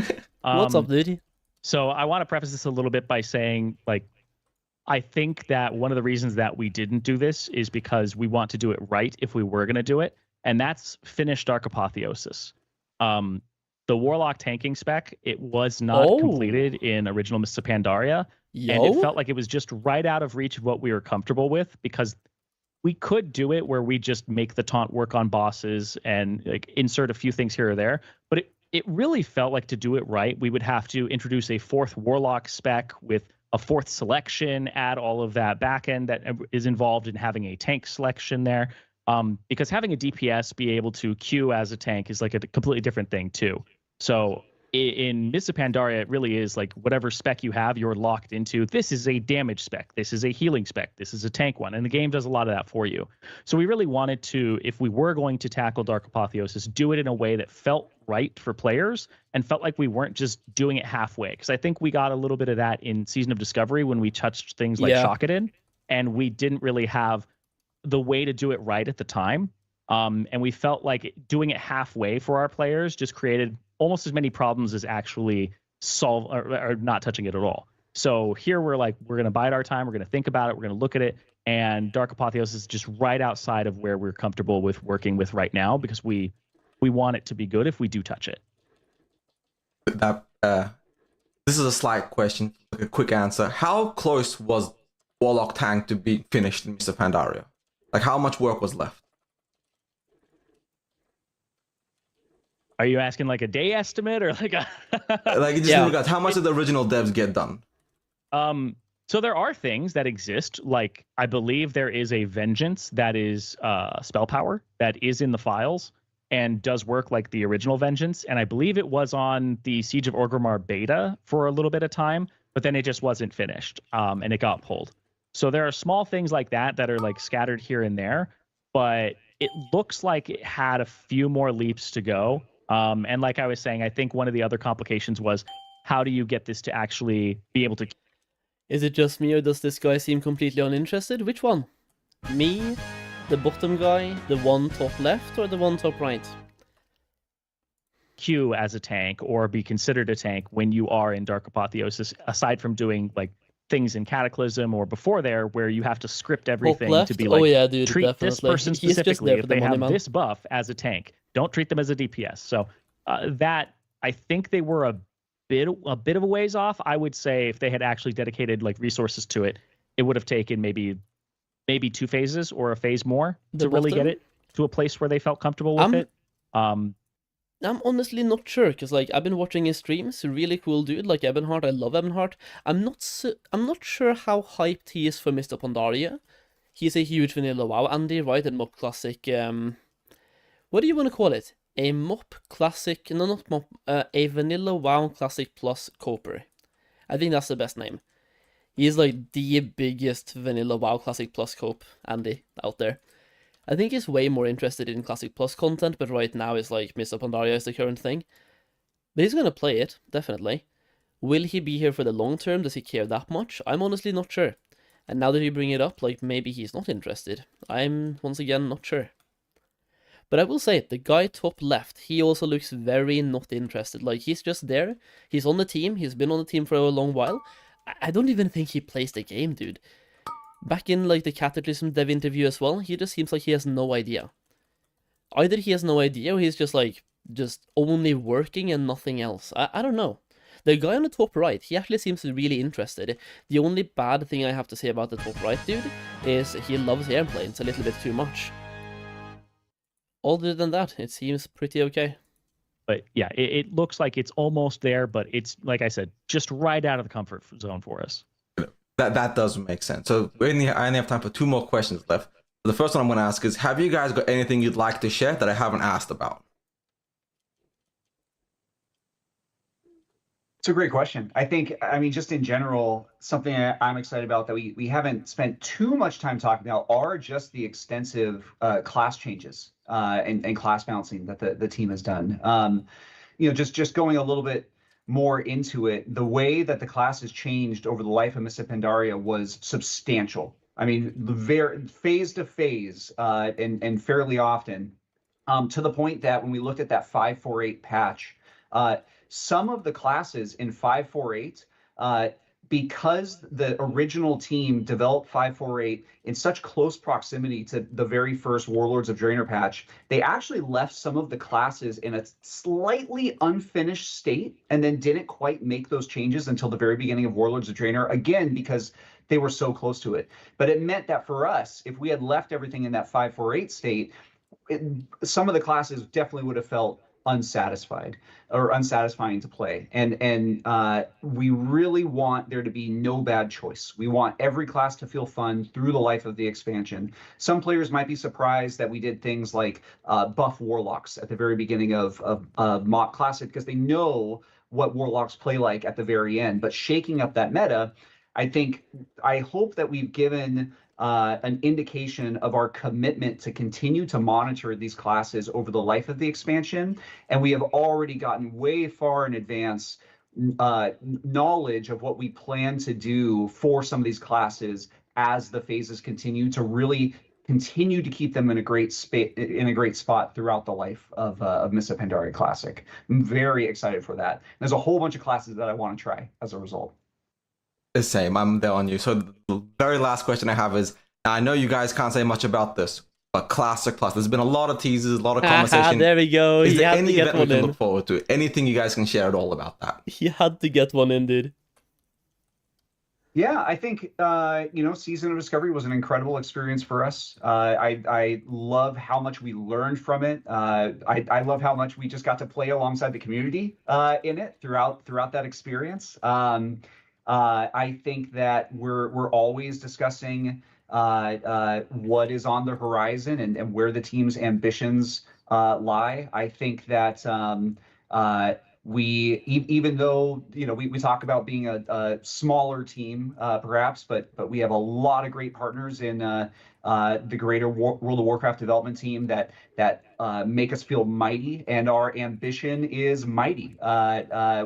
S6: What's up, dude?
S13: So I want to preface this a little bit by saying, like, I think that one of the reasons that we didn't do this is because we want to do it right if we were going to do it, and that's finish Dark Apotheosis. the Warlock tanking spec, it was not completed in original Mists of Pandaria. And it felt like it was just right out of reach of what we were comfortable with, because we could do it where we just make the taunt work on bosses and like insert a few things here or there. But it really felt like to do it right, we would have to introduce a 4th Warlock spec with a 4th selection, add all of that backend that is involved in having a tank selection there. Because having a DPS be able to queue as a tank is like a completely different thing too. So in Mists of Pandaria, it really is like whatever spec you have, you're locked into. This is a damage spec. This is a healing spec. This is a tank one. And the game does a lot of that for you. So we really wanted to, if we were going to tackle Dark Apotheosis, do it in a way that felt right for players and felt like we weren't just doing it halfway. Because I think we got a little bit of that in Season of Discovery when we touched things like Shockedin, and we didn't really have the way to do it right at the time. And we felt like doing it halfway for our players just created almost as many problems as actually solve or not touching it at all. So here we're like, we're going to bide our time. We're going to think about it. We're going to look at it. And Dark Apotheosis is just right outside of where we're comfortable with working with right now, because we want it to be good if we do touch it.
S14: This is a slight question, like a quick answer. How close was Warlock tank to be finished in Mists of Pandaria? Like, how much work was left?
S13: Are you asking like a day estimate or like a
S14: like just regards, how much did the original devs get done?
S13: So there are things that exist, like I believe there is a Vengeance that is spell power that is in the files and does work like the original Vengeance, and I believe it was on the Siege of Orgrimmar beta for a little bit of time, but then it just wasn't finished, and it got pulled. So there are small things like that are like scattered here and there, but it looks like it had a few more leaps to go. And like I was saying, I think one of the other complications was, how do you get this to actually be able to...
S6: Is it just me, or does this guy seem completely uninterested? Which one? Me, the bottom guy, the one top left, or the one top right?
S13: Queue as a tank or be considered a tank when you are in Dark Apotheosis, aside from doing like things in Cataclysm or before there where you have to script everything to be like,
S6: dude,
S13: treat
S6: definitely.
S13: this person specifically if they have this buff as a tank. Don't treat them as a DPS. So that, I think they were a bit of a ways off. I would say if they had actually dedicated like resources to it, it would have taken maybe 2 phases or a phase more to really get it to a place where they felt comfortable with it.
S6: I'm honestly not sure, because like I've been watching his streams. Really cool dude, like Ebonheart. I love Ebonheart. I'm not sure how hyped he is for Mists of Pandaria. He's a huge vanilla WoW Andy, right? And MOP Classic. What do you want to call it? A MOP Classic? No, not MOP. A vanilla WoW Classic plus Coper. I think that's the best name. He's like the biggest vanilla WoW Classic plus Cope Andy out there. I think he's way more interested in Classic Plus content, but right now it's like Mists of Pandaria is the current thing. But he's gonna play it, definitely. Will he be here for the long term? Does he care that much? I'm honestly not sure. And now that you bring it up, like, maybe he's not interested. I'm, once again, not sure. But I will say, the guy top left, he also looks very not interested. Like, he's just there. He's on the team. He's been on the team for a long while. I don't even think he plays the game, dude. Back in, like, the Cataclysm dev interview as well, he just seems like he has no idea. Either he has no idea, or he's just, like, just only working and nothing else. I don't know. The guy on the top right, he actually seems really interested. The only bad thing I have to say about the top right dude is he loves airplanes a little bit too much. Other than that, it seems pretty okay.
S13: But yeah, it looks like it's almost there, but it's, like I said, just right out of the comfort zone for us.
S14: That does make sense. So I only have time for 2 more questions left. The first one I'm going to ask is, have you guys got anything you'd like to share that I haven't asked about?
S12: It's a great question. I think, I mean, just in general, something I'm excited about that we haven't spent too much time talking about are just the extensive class changes and class balancing that the team has done. You know, just going a little bit more into it, the way that the class has changed over the life of Mists of Pandaria was substantial. I mean, very phase to phase and fairly often, to the point that when we looked at that 5.4.8 patch, some of the classes in 5.4.8 because the original team developed 548 in such close proximity to the very first Warlords of Draenor patch, they actually left some of the classes in a slightly unfinished state and then didn't quite make those changes until the very beginning of Warlords of Draenor, again, because they were so close to it. But it meant that for us, if we had left everything in that 548 state, some of the classes definitely would have felt unsatisfied or unsatisfying to play. And we really want there to be no bad choice. We want every class to feel fun through the life of the expansion. Some players might be surprised that we did things like buff Warlocks at the very beginning of MOP Classic because they know what Warlocks play like at the very end. But shaking up that meta, I hope that we've given an indication of our commitment to continue to monitor these classes over the life of the expansion. And we have already gotten way far in advance knowledge of what we plan to do for some of these classes as the phases continue to really continue to keep them in a great spot throughout the life of Mists of Pandaria Classic. I'm very excited for that. There's a whole bunch of classes that I want to try as a result.
S14: The same, I'm there on you. So the very last question I have is, I know you guys can't say much about this, but Classic Plus, there's been a lot of teasers, a lot of conversation.
S6: There we go.
S14: Is there any event we can look forward to? Anything you guys can share at all about that?
S6: He had to get one in, dude.
S12: Yeah, I think, Season of Discovery was an incredible experience for us. I love how much we learned from it. I love how much we just got to play alongside the community in it throughout that experience. I think that we're always discussing what is on the horizon and where the team's ambitions lie. I think that even though we talk about being a smaller team perhaps, but we have a lot of great partners in the greater World of Warcraft development team that make us feel mighty, and our ambition is mighty.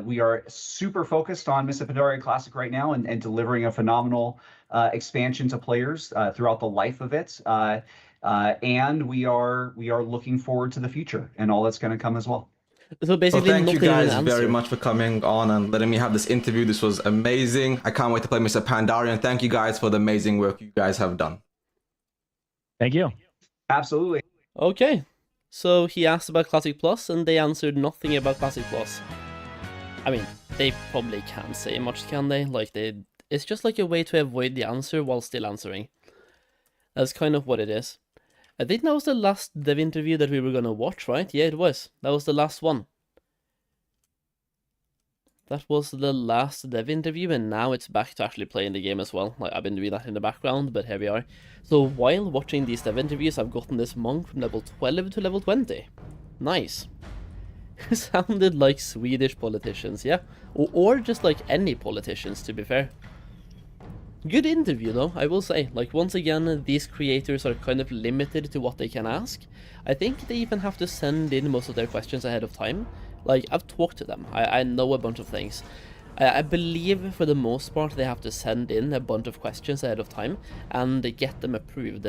S12: We are super focused on Mists of Pandaria Classic right now and delivering a phenomenal expansion to players throughout the life of it. And we are looking forward to the future and all that's going to come as well.
S6: So basically,
S14: thank you guys very much for coming on and letting me have this interview. This was amazing. I can't wait to play Mists of Pandaria, and thank you guys for the amazing work you guys have done.
S13: Thank you.
S12: Absolutely.
S6: Okay. So he asked about Classic Plus, and they answered nothing about Classic Plus. I mean, they probably can't say much, can they? It's just like a way to avoid the answer while still answering. That's kind of what it is. I think that was the last dev interview that we were gonna watch, right? Yeah, it was. That was the last one. That was the last dev interview, and now it's back to actually playing the game as well. I've been doing that in the background, but here we are. So while watching these dev interviews, I've gotten this monk from level 12 to level 20. Nice. Sounded like Swedish politicians, yeah? Or just like any politicians, to be fair. Good interview though, I will say. Once again, these creators are kind of limited to what they can ask. I think they even have to send in most of their questions ahead of time. I've talked to them, I know a bunch of things. I believe for the most part they have to send in a bunch of questions ahead of time and get them approved.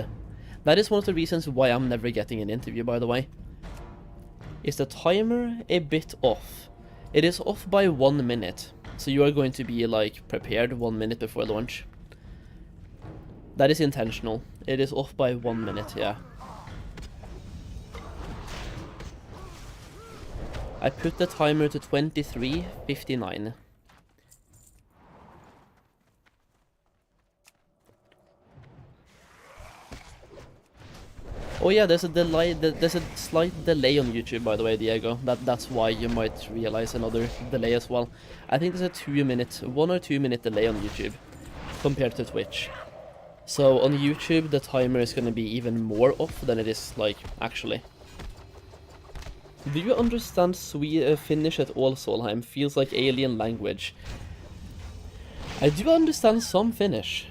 S6: That is one of the reasons why I'm never getting an interview, by the way. Is the timer a bit off? It is off by 1 minute, so you are going to be prepared 1 minute before launch. That is intentional. It is off by 1 minute, yeah. I put the timer to 23:59. Oh yeah, there's a delay. There's a slight delay on YouTube, by the way, Diego. That's why you might realize another delay as well. I think there's a 1 or 2 minute delay on YouTube compared to Twitch. So on YouTube, the timer is going to be even more off than it is, actually. Do you understand Finnish at all, Solheim? Feels like alien language. I do understand some Finnish.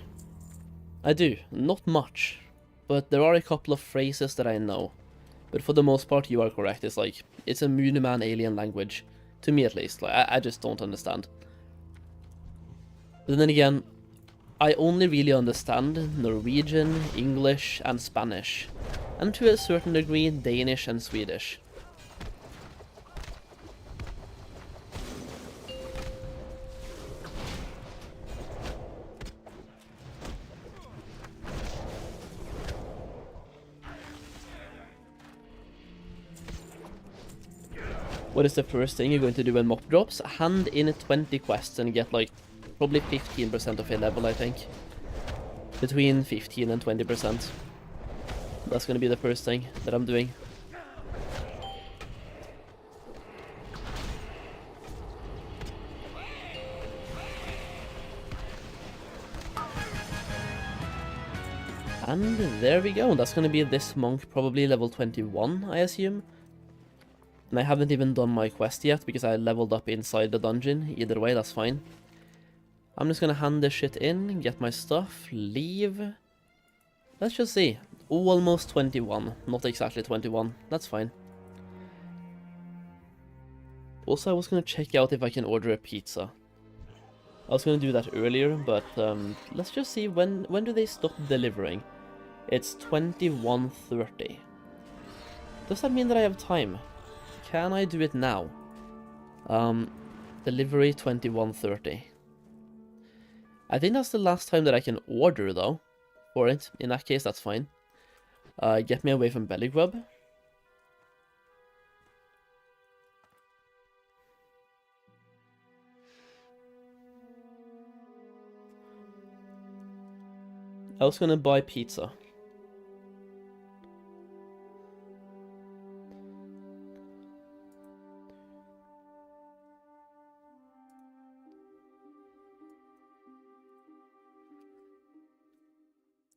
S6: I do. Not much. But there are a couple of phrases that I know. But for the most part, you are correct. It's a Moonman alien language. To me, at least. I just don't understand. But then again, I only really understand Norwegian, English, and Spanish, and to a certain degree Danish and Swedish. What is the first thing you're going to do when MOP drops? Hand in 20 quests and get like probably 15% of a level, I think. Between 15 and 20%. That's gonna be the first thing that I'm doing. And there we go. That's gonna be this monk, probably level 21, I assume. And I haven't even done my quest yet because I leveled up inside the dungeon. Either way, that's fine. I'm just gonna hand this shit in, get my stuff, leave. Let's just see. Almost 21. Not exactly 21. That's fine. Also, I was gonna check out if I can order a pizza. I was gonna do that earlier, but let's just see when do they stop delivering? It's 21:30. Does that mean that I have time? Can I do it now? Delivery 21:30. I think that's the last time that I can order, though, for it. In that case, that's fine. Get me away from Belly Grub. I was gonna buy pizza.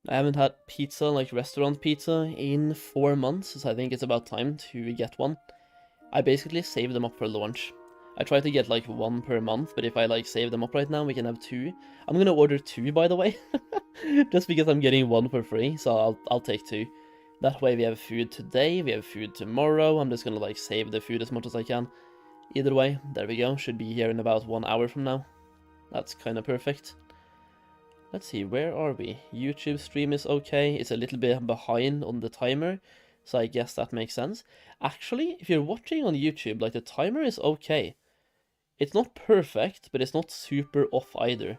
S6: I haven't had pizza, like restaurant pizza, in 4 months, so I think it's about time to get one. I basically save them up for launch. I try to get like 1 per month, but if I like save them up right now, we can have 2. I'm gonna order 2, by the way, just because I'm getting 1 for free, so I'll take 2. That way we have food today, we have food tomorrow. I'm just gonna like save the food as much as I can. Either way, there we go. Should be here in about 1 hour from now. That's kind of perfect. Let's see, where are we? YouTube stream is okay. It's a little bit behind on the timer, so I guess that makes sense. Actually, if you're watching on YouTube, like the timer is okay. It's not perfect, but it's not super off either.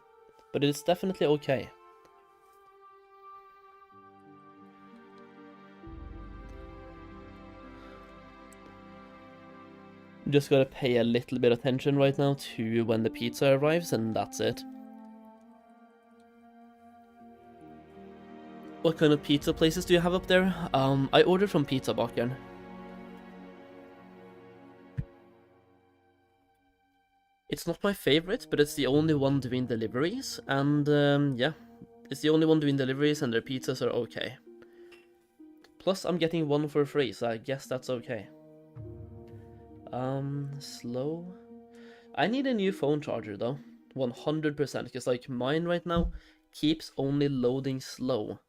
S6: But it's definitely okay. Just gotta pay a little bit of attention right now to when the pizza arrives, and that's it. What kind of pizza places do you have up there? I ordered from Pizza Bakern. It's not my favorite, but it's the only one doing deliveries, and yeah, it's the only one doing deliveries, and their pizzas are okay. Plus, I'm getting 1 for free, so I guess that's okay. Slow. I need a new phone charger though, 100%, because like mine right now keeps only loading slow.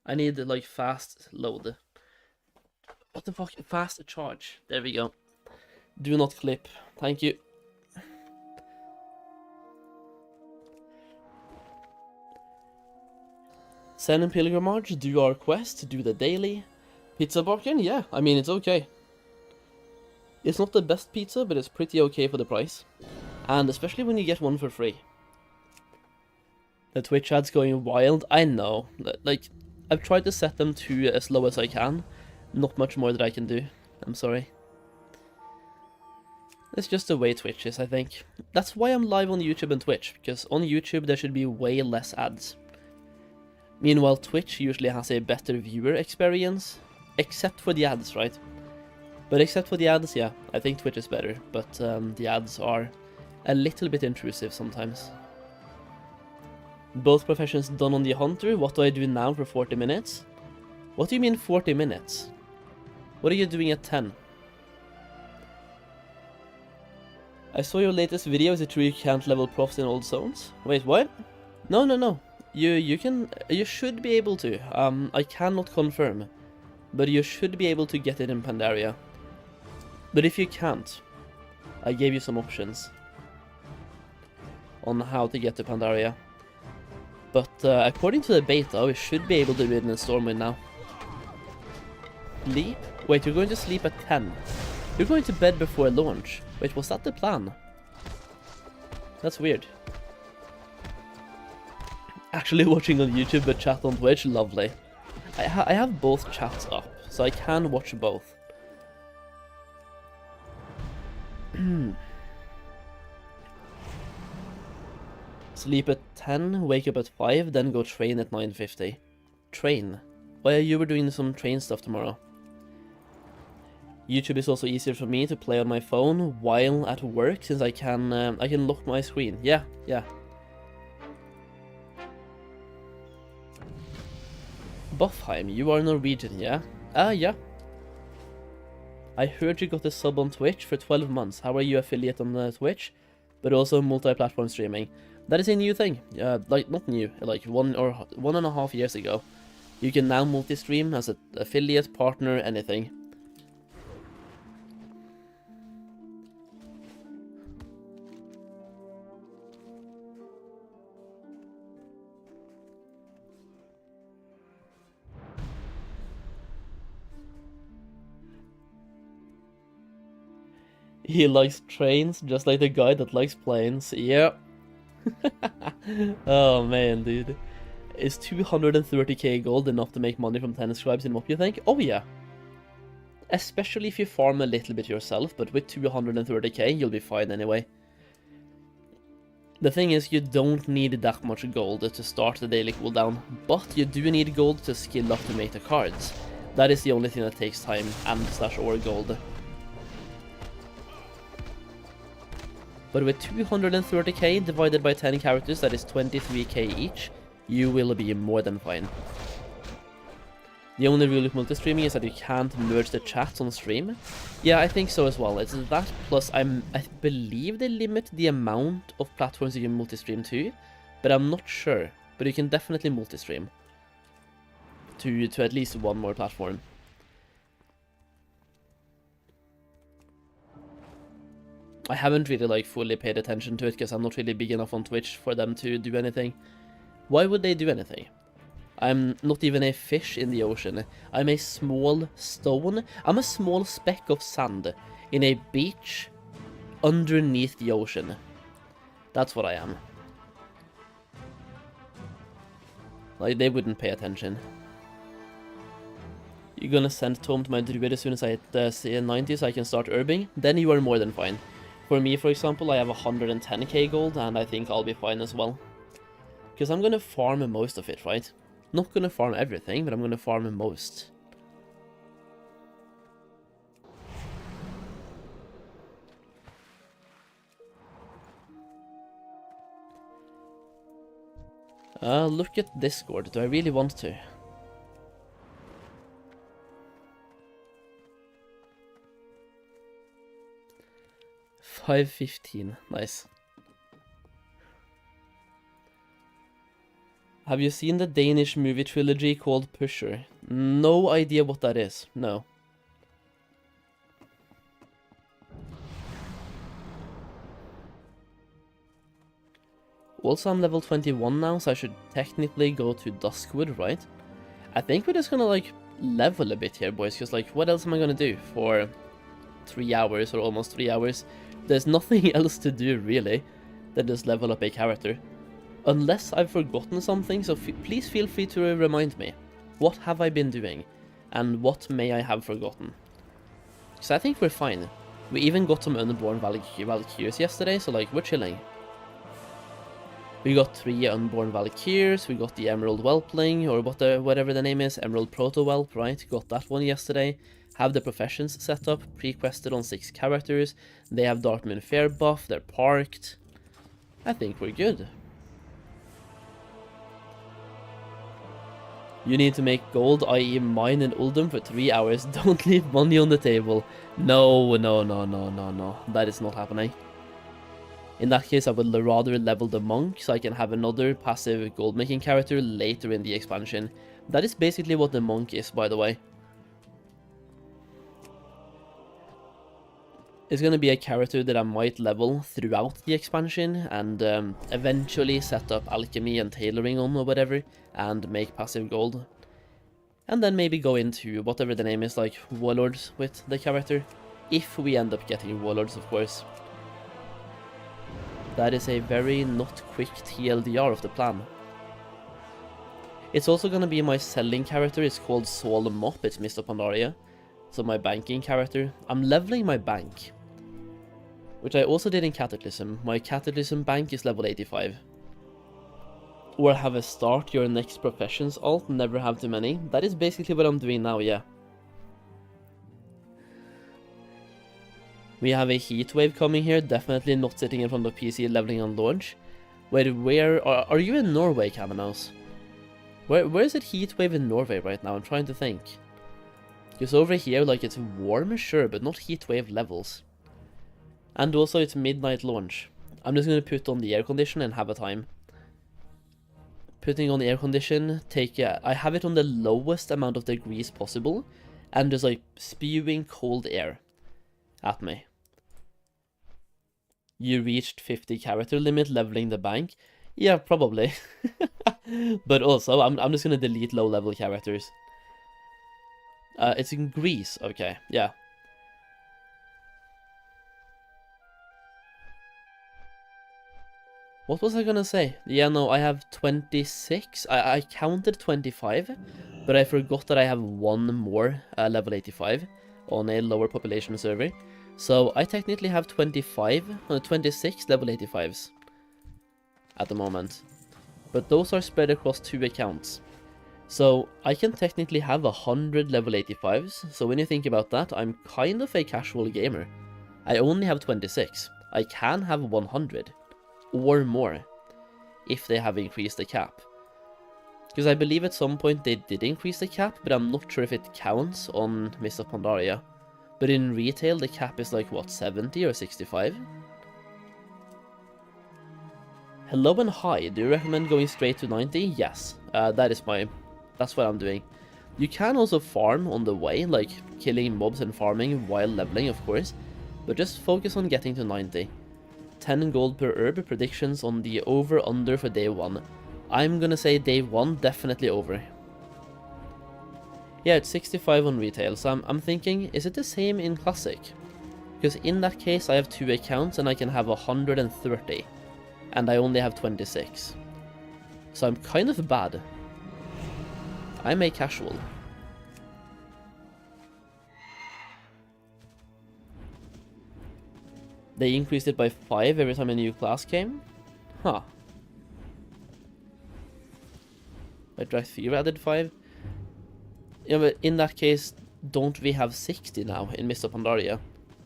S6: I need like fast load. What the fuck? Fast charge. There we go. Do not clip. Thank you. Send in pilgrimage, do our quest, do the daily. Pizza Bakern? Yeah, I mean, it's okay. It's not the best pizza, but it's pretty okay for the price. And especially when you get 1 for free. The Twitch ads going wild, I know. Like, I've tried to set them to as low as I can. Not much more that I can do. I'm sorry. It's just the way Twitch is, I think. That's why I'm live on YouTube and Twitch, because on YouTube there should be way less ads. Meanwhile, Twitch usually has a better viewer experience. Except for the ads, right? But except for the ads, yeah, I think Twitch is better. But the ads are a little bit intrusive sometimes. Both professions done on the Hunter. What do I do now for 40 minutes? What do you mean 40 minutes? What are you doing at 10? I saw your latest video. Is it true you can't level profs in old zones? Wait, what? No. You should be able to. I cannot confirm. But you should be able to get it in Pandaria. But if you can't, I gave you some options on how to get to Pandaria. But according to the beta, we should be able to do it in Stormwind now. Sleep? Wait, you're going to sleep at 10. You're going to bed before launch. Wait, was that the plan? That's weird. Actually watching on YouTube but chat on Twitch, lovely. I have both chats up, so I can watch both. Sleep at 10, wake up at 5, then go train at 9:50. Train? Well, you were doing some train stuff tomorrow. YouTube is also easier for me to play on my phone while at work, since I can lock my screen. Yeah. Buffheim, you are Norwegian, yeah? Yeah. I heard you got a sub on Twitch for 12 months. How are you affiliate on Twitch? But also multi-platform streaming. That is a new thing. Like, not new, like 1.5 years ago. You can now multi-stream as an affiliate, partner, anything. He likes trains, just like the guy that likes planes. Yep. Oh man, dude. Is 230k gold enough to make money from 10 scribes in MOP, you think? Oh yeah. Especially if you farm a little bit yourself, but with 230k, you'll be fine anyway. The thing is, you don't need that much gold to start the daily cooldown, but you do need gold to skill up to make the cards. That is the only thing that takes time and /or gold. But with 230k divided by 10 characters, that is 23k each, you will be more than fine. The only rule with multi-streaming is that you can't merge the chats on stream. Yeah, I think so as well. It's that, plus I believe they limit the amount of platforms you can multi-stream to, but I'm not sure. But you can definitely multi-stream to at least one more platform. I haven't really like fully paid attention to it because I'm not really big enough on Twitch for them to do anything. Why would they do anything? I'm not even a fish in the ocean. I'm a small stone. I'm a small speck of sand in a beach underneath the ocean. That's what I am. Like, they wouldn't pay attention. You're gonna send Tom to my druid as soon as I hit 90 so I can start herbing? Then you are more than fine. For me, for example, I have 110k gold, and I think I'll be fine as well. Because I'm gonna farm most of it, right? Not gonna farm everything, but I'm gonna farm most. Look at Discord. Do I really want to? $5.15. Nice. Have you seen the Danish movie trilogy called Pusher? No idea what that is. No. Also, I'm level 21 now, so I should technically go to Duskwood, right? I think we're just gonna, like, level a bit here, boys, because, like, what else am I gonna do for 3 hours, or almost 3 hours? There's nothing else to do, really, than just level up a character. Unless I've forgotten something, so please feel free to remind me. What have I been doing? And what may I have forgotten? Because I think we're fine. We even got some unborn Valkyries yesterday, so, like, we're chilling. We got 3 unborn Valkyries, we got the Emerald Whelpling, or whatever the name is, Emerald Proto-Whelp, right? Got that one yesterday. Have the professions set up, pre-quested on 6 characters. They have Darkmoon Fair buff, they're parked. I think we're good. You need to make gold, i.e. mine in Uldum for 3 hours. Don't leave money on the table. No. That is not happening. In that case, I would rather level the monk so I can have another passive gold-making character later in the expansion. That is basically what the monk is, by the way. It's gonna be a character that I might level throughout the expansion and eventually set up alchemy and tailoring on or whatever and make passive gold. And then maybe go into whatever the name is, like warlords with the character. If we end up getting warlords, of course. That is a very not quick TLDR of the plan. It's also gonna be my selling character. It's called MOP. It's Mists of Pandaria. So my banking character. I'm leveling my bank. which I also did in Cataclysm. My Cataclysm bank is level 85. Or have a start your next professions alt, never have too many. That is basically what I'm doing now, yeah. We have a heat wave coming here, definitely not sitting in front of PC leveling on launch. Wait, where are you in Norway, Caminos? Where is it heat wave in Norway right now? I'm trying to think. Because over here, like, it's warm, sure, but not heat wave levels. And also it's midnight launch. I'm just gonna put on the air condition and have a time. Putting on the air condition, I have it on the lowest amount of degrees possible, and just like spewing cold air at me. You reached 50 character limit leveling the bank? Yeah, probably. But also, I'm just gonna delete low level characters. It's in Greece, okay, yeah. What was I gonna say? Yeah, no, I have 26. I counted 25, but I forgot that I have one more level 85 on a lower population server. So I technically have 26 level 85s at the moment. But those are spread across 2 accounts. So I can technically have 100 level 85s. So when you think about that, I'm kind of a casual gamer. I only have 26. I can have 100. Or more, if they have increased the cap. Because I believe at some point they did increase the cap, but I'm not sure if it counts on Mists of Pandaria. But in retail, the cap is like, what, 70 or 65? Hello and hi, do you recommend going straight to 90? Yes, that's what I'm doing. You can also farm on the way, like killing mobs and farming while leveling, of course, but just focus on getting to 90. 10 gold per herb, predictions on the over-under for day 1. I'm gonna say day 1, definitely over. Yeah, it's 65 on retail, so I'm thinking, is it the same in Classic? Because in that case, I have 2 accounts and I can have 130. And I only have 26. So I'm kind of bad. I'm a casual. They increased it by 5 every time a new class came? Huh. But Drag 3 added 5? Yeah, but in that case, don't we have 60 now in Mists of Pandaria?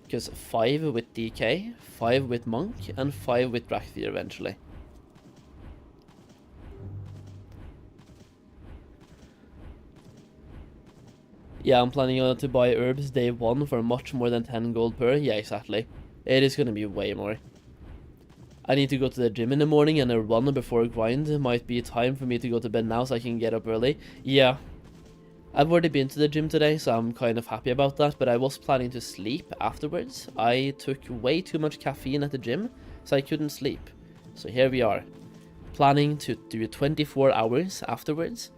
S6: Because 5 with DK, 5 with Monk, and 5 with Drag 3 eventually. Yeah, I'm planning to buy herbs day 1 for much more than 10 gold per. Yeah, exactly. It is going to be way more. I need to go to the gym in the morning, and a run before grind might be time for me to go to bed now so I can get up early. Yeah. I've already been to the gym today, so I'm kind of happy about that, but I was planning to sleep afterwards. I took way too much caffeine at the gym, so I couldn't sleep. So here we are, planning to do 24 hours afterwards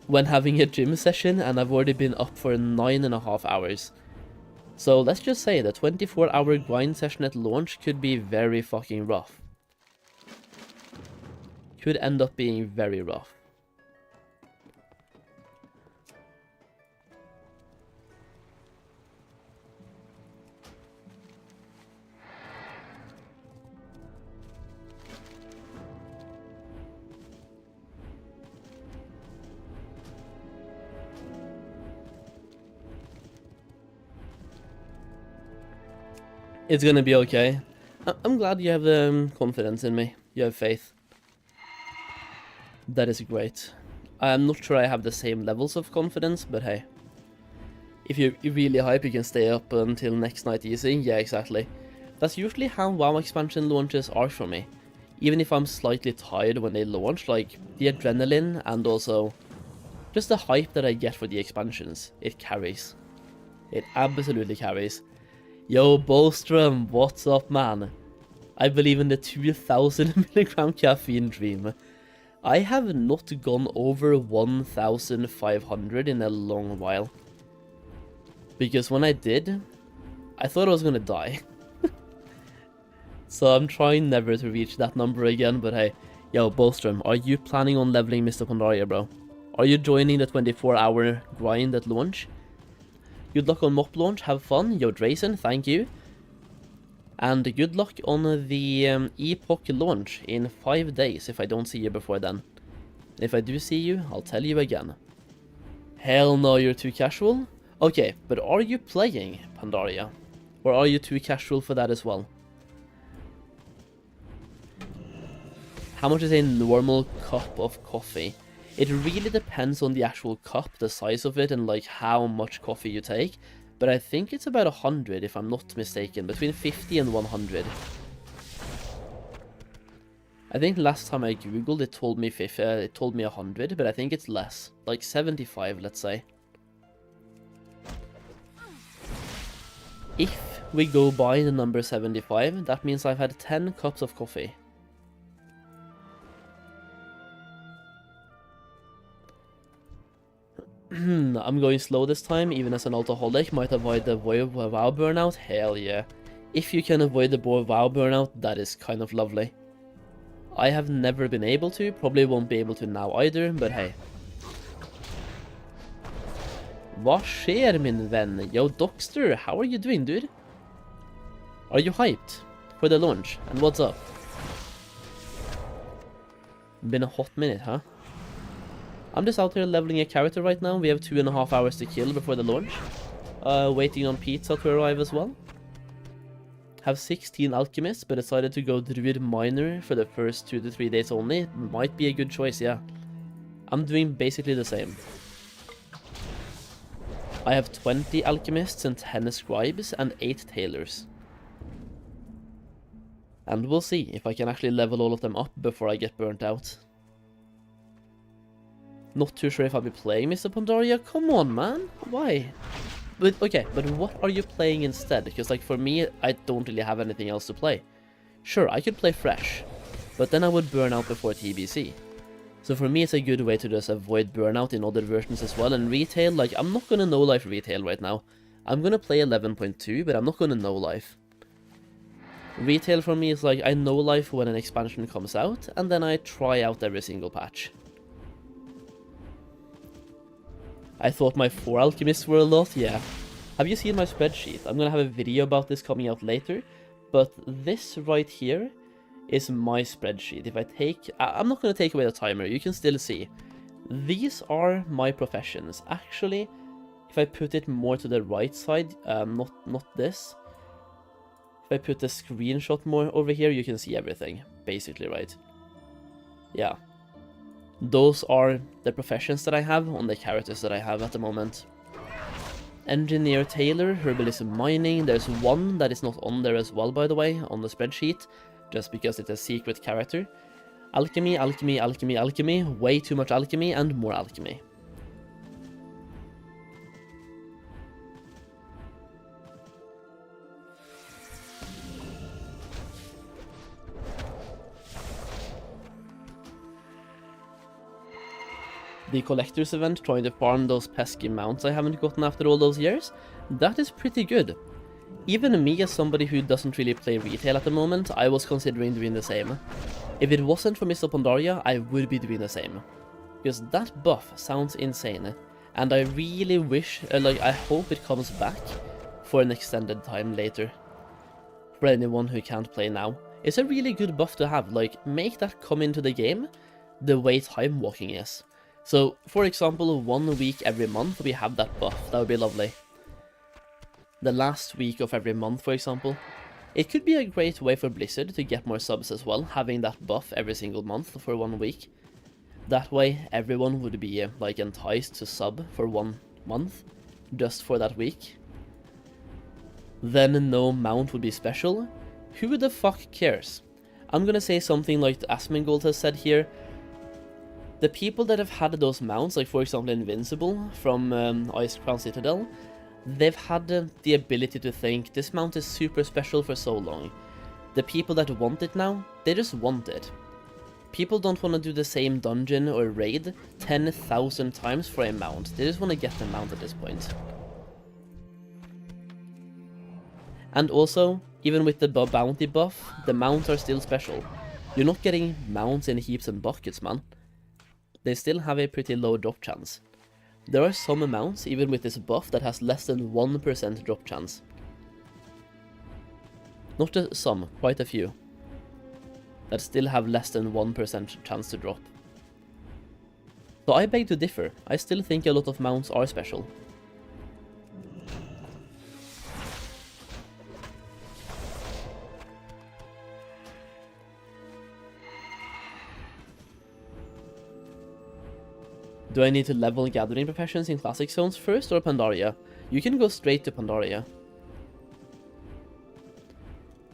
S6: when having a gym session, and I've already been up for 9.5 hours. So let's just say the 24-hour grind session at launch could be very fucking rough. Could end up being very rough. It's gonna be okay. I'm glad you have confidence in me. You have faith. That is great. I'm not sure I have the same levels of confidence, but hey. If you're really hype, you can stay up until next night easy. Yeah, exactly. That's usually how WoW expansion launches are for me. Even if I'm slightly tired when they launch, like the adrenaline and also just the hype that I get for the expansions, it carries. It absolutely carries. Yo, Bolstrom, what's up, man? I believe in the 2000 milligram caffeine dream. I have not gone over 1500 in a long while. Because when I did, I thought I was gonna die. So I'm trying never to reach that number again, but hey. Yo, Bolstrom, are you planning on leveling Mists of Pandaria, bro? Are you joining the 24-hour grind at launch? Good luck on MOP launch, have fun. Yo, Drayson, thank you. And good luck on the Epoch launch in 5 days if I don't see you before then. And if I do see you, I'll tell you again. Hell no, you're too casual? Okay, but are you playing Pandaria? Or are you too casual for that as well? How much is a normal cup of coffee? It really depends on the actual cup, the size of it, and like how much coffee you take. But I think it's about 100 if I'm not mistaken, between 50 and 100. I think last time I googled it told me 100, but I think it's less, like 75, let's say. If we go by the number 75, that means I've had 10 cups of coffee. I'm going slow this time, even as an alcoholic. Might avoid the WoW burnout. Hell yeah. If you can avoid the WoW burnout, that is kind of lovely. I have never been able to, probably won't be able to now either, but hey. Hva skjer, min venn? Yo, Doxter, how are you doing, dude? Are you hyped for the launch? And what's up? Been a hot minute, huh? I'm just out here leveling a character right now. We have 2.5 hours to kill before the launch. Waiting on pizza to arrive as well. Have 16 alchemists, but decided to go druid miner for the first 2 to 3 days only. Might be a good choice, yeah. I'm doing basically the same. I have 20 alchemists and 10 scribes and 8 tailors. And we'll see if I can actually level all of them up before I get burnt out. Not too sure if I'll be playing Mists of Pandaria. Come on, man. Why? But okay, but what are you playing instead? Because like for me, I don't really have anything else to play. Sure, I could play Fresh, but then I would burn out before TBC. So for me, it's a good way to just avoid burnout in other versions as well. And retail, like I'm not gonna no-life retail right now. I'm gonna play 11.2, but I'm not gonna no-life. Retail for me is like I no-life when an expansion comes out, and then I try out every single patch. I thought my 4 alchemists were a lot, yeah. Have you seen my spreadsheet? I'm gonna have a video about this coming out later, but this right here is my spreadsheet. If I take... I'm not gonna take away the timer, you can still see. These are my professions. Actually, if I put it more to the right side, not this. If I put the screenshot more over here, you can see everything, basically, right? Yeah. Those are the professions that I have on the characters that I have at the moment. Engineer, tailor, herbalism, mining. There's one that is not on there as well, by the way, on the spreadsheet, just because it's a secret character. Alchemy, alchemy, alchemy, alchemy. Way too much alchemy and more alchemy. The collector's event, trying to farm those pesky mounts I haven't gotten after all those years, that is pretty good. Even me, as somebody who doesn't really play retail at the moment, I was considering doing the same. If it wasn't for Mists of Pandaria, I would be doing the same. Because that buff sounds insane, and I really wish, I hope it comes back for an extended time later. For anyone who can't play now. It's a really good buff to have, like, make that come into the game the way time walking is. So, for example, 1 week every month we have that buff. That would be lovely. The last week of every month, for example. It could be a great way for Blizzard to get more subs as well, having that buff every single month for 1 week. That way, everyone would be, like, enticed to sub for 1 month, just for that week. Then no mount would be special. Who the fuck cares? I'm gonna say something like Asmongold has said here. The people that have had those mounts, like for example Invincible from Ice Crown Citadel, they've had the ability to think, this mount is super special for so long. The people that want it now, they just want it. People don't want to do the same dungeon or raid 10,000 times for a mount, they just want to get the mount at this point. And also, even with the bounty buff, the mounts are still special. You're not getting mounts in heaps and buckets, man. They still have a pretty low drop chance. There are some amounts, even with this buff, that has less than 1% drop chance. Not just some, quite a few, that still have less than 1% chance to drop. So I beg to differ. I still think a lot of mounts are special. Do I need to level gathering professions in classic zones first or Pandaria? You can go straight to Pandaria.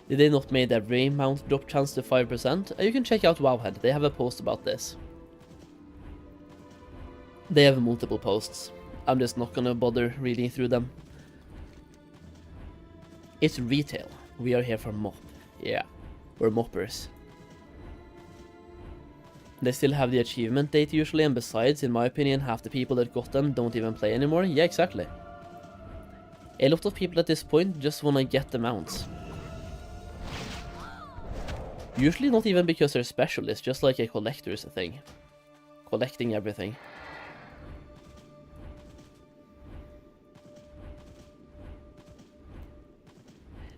S6: Did they not made every mount drop chance to 5%? You can check out Wowhead, they have a post about this. They have multiple posts. I'm just not gonna bother reading through them. It's retail. We are here for MOP. Yeah, we're moppers. They still have the achievement date usually, and besides, in my opinion, half the people that got them don't even play anymore. Yeah, exactly. A lot of people at this point just wanna get the mounts. Usually not even because they're special, it's just like a collector's thing. Collecting everything.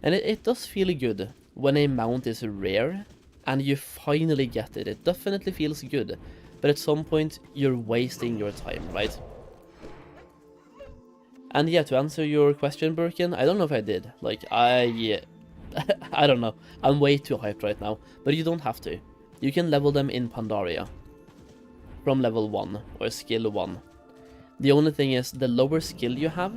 S6: And it does feel good when a mount is rare and you finally get it. It definitely feels good. But at some point, you're wasting your time, right? And yeah, to answer your question, Birkin, I don't know if I did. Like, I don't know. I'm way too hyped right now. But you don't have to. You can level them in Pandaria. From level 1, or skill 1. The only thing is, the lower skill you have,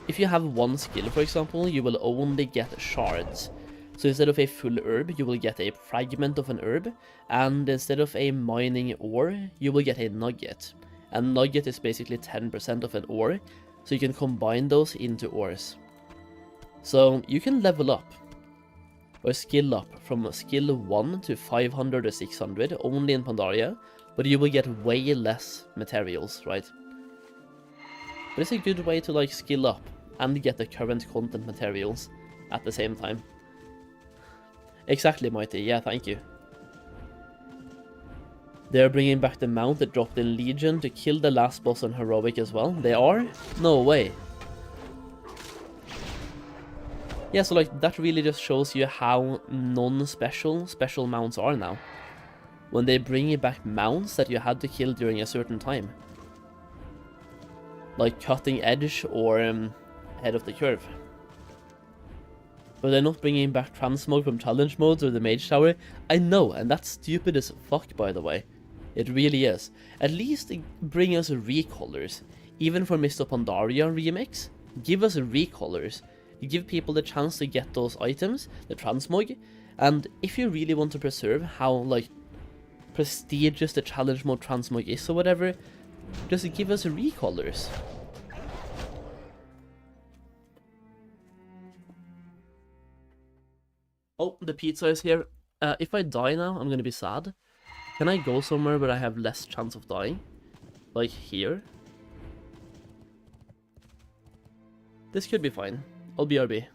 S6: if you have one skill, for example, you will only get shards. So instead of a full herb, you will get a fragment of an herb, and instead of a mining ore, you will get a nugget. And nugget is basically 10% of an ore, so you can combine those into ores. So you can level up, or skill up, from skill 1 to 500 or 600, only in Pandaria, but you will get way less materials, right? But it's a good way to like skill up, and get the current content materials at the same time. Exactly, Mighty. Yeah, thank you. They're bringing back the mount that dropped in Legion to kill the last boss on Heroic as well. They are? No way. Yeah, so like, that really just shows you how non-special special mounts are now. When they bring back mounts that you had to kill during a certain time. Like Cutting Edge or Head of the Curve. But they're not bringing back transmog from challenge modes or the mage tower. I know, and that's stupid as fuck, by the way. It really is. At least bring us recolors. Even for Mists of Pandaria remix, give us recolors. Give people the chance to get those items, the transmog. And if you really want to preserve how, like, prestigious the challenge mode transmog is or whatever, just give us recolors. Oh, the pizza is here. If I die now, I'm gonna be sad. Can I go somewhere where I have less chance of dying? Like here? This could be fine. I'll BRB.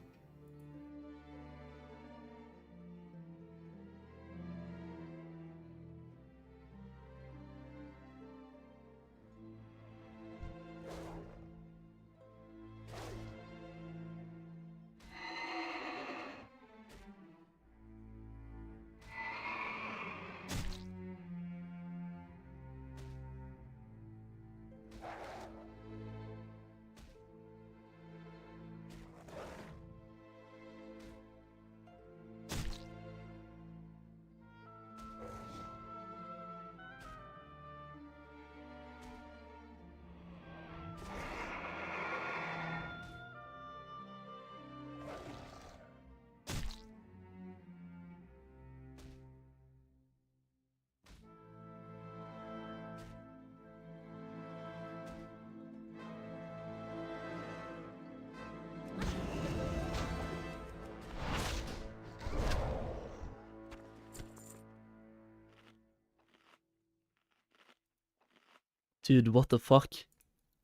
S6: Dude, what the fuck?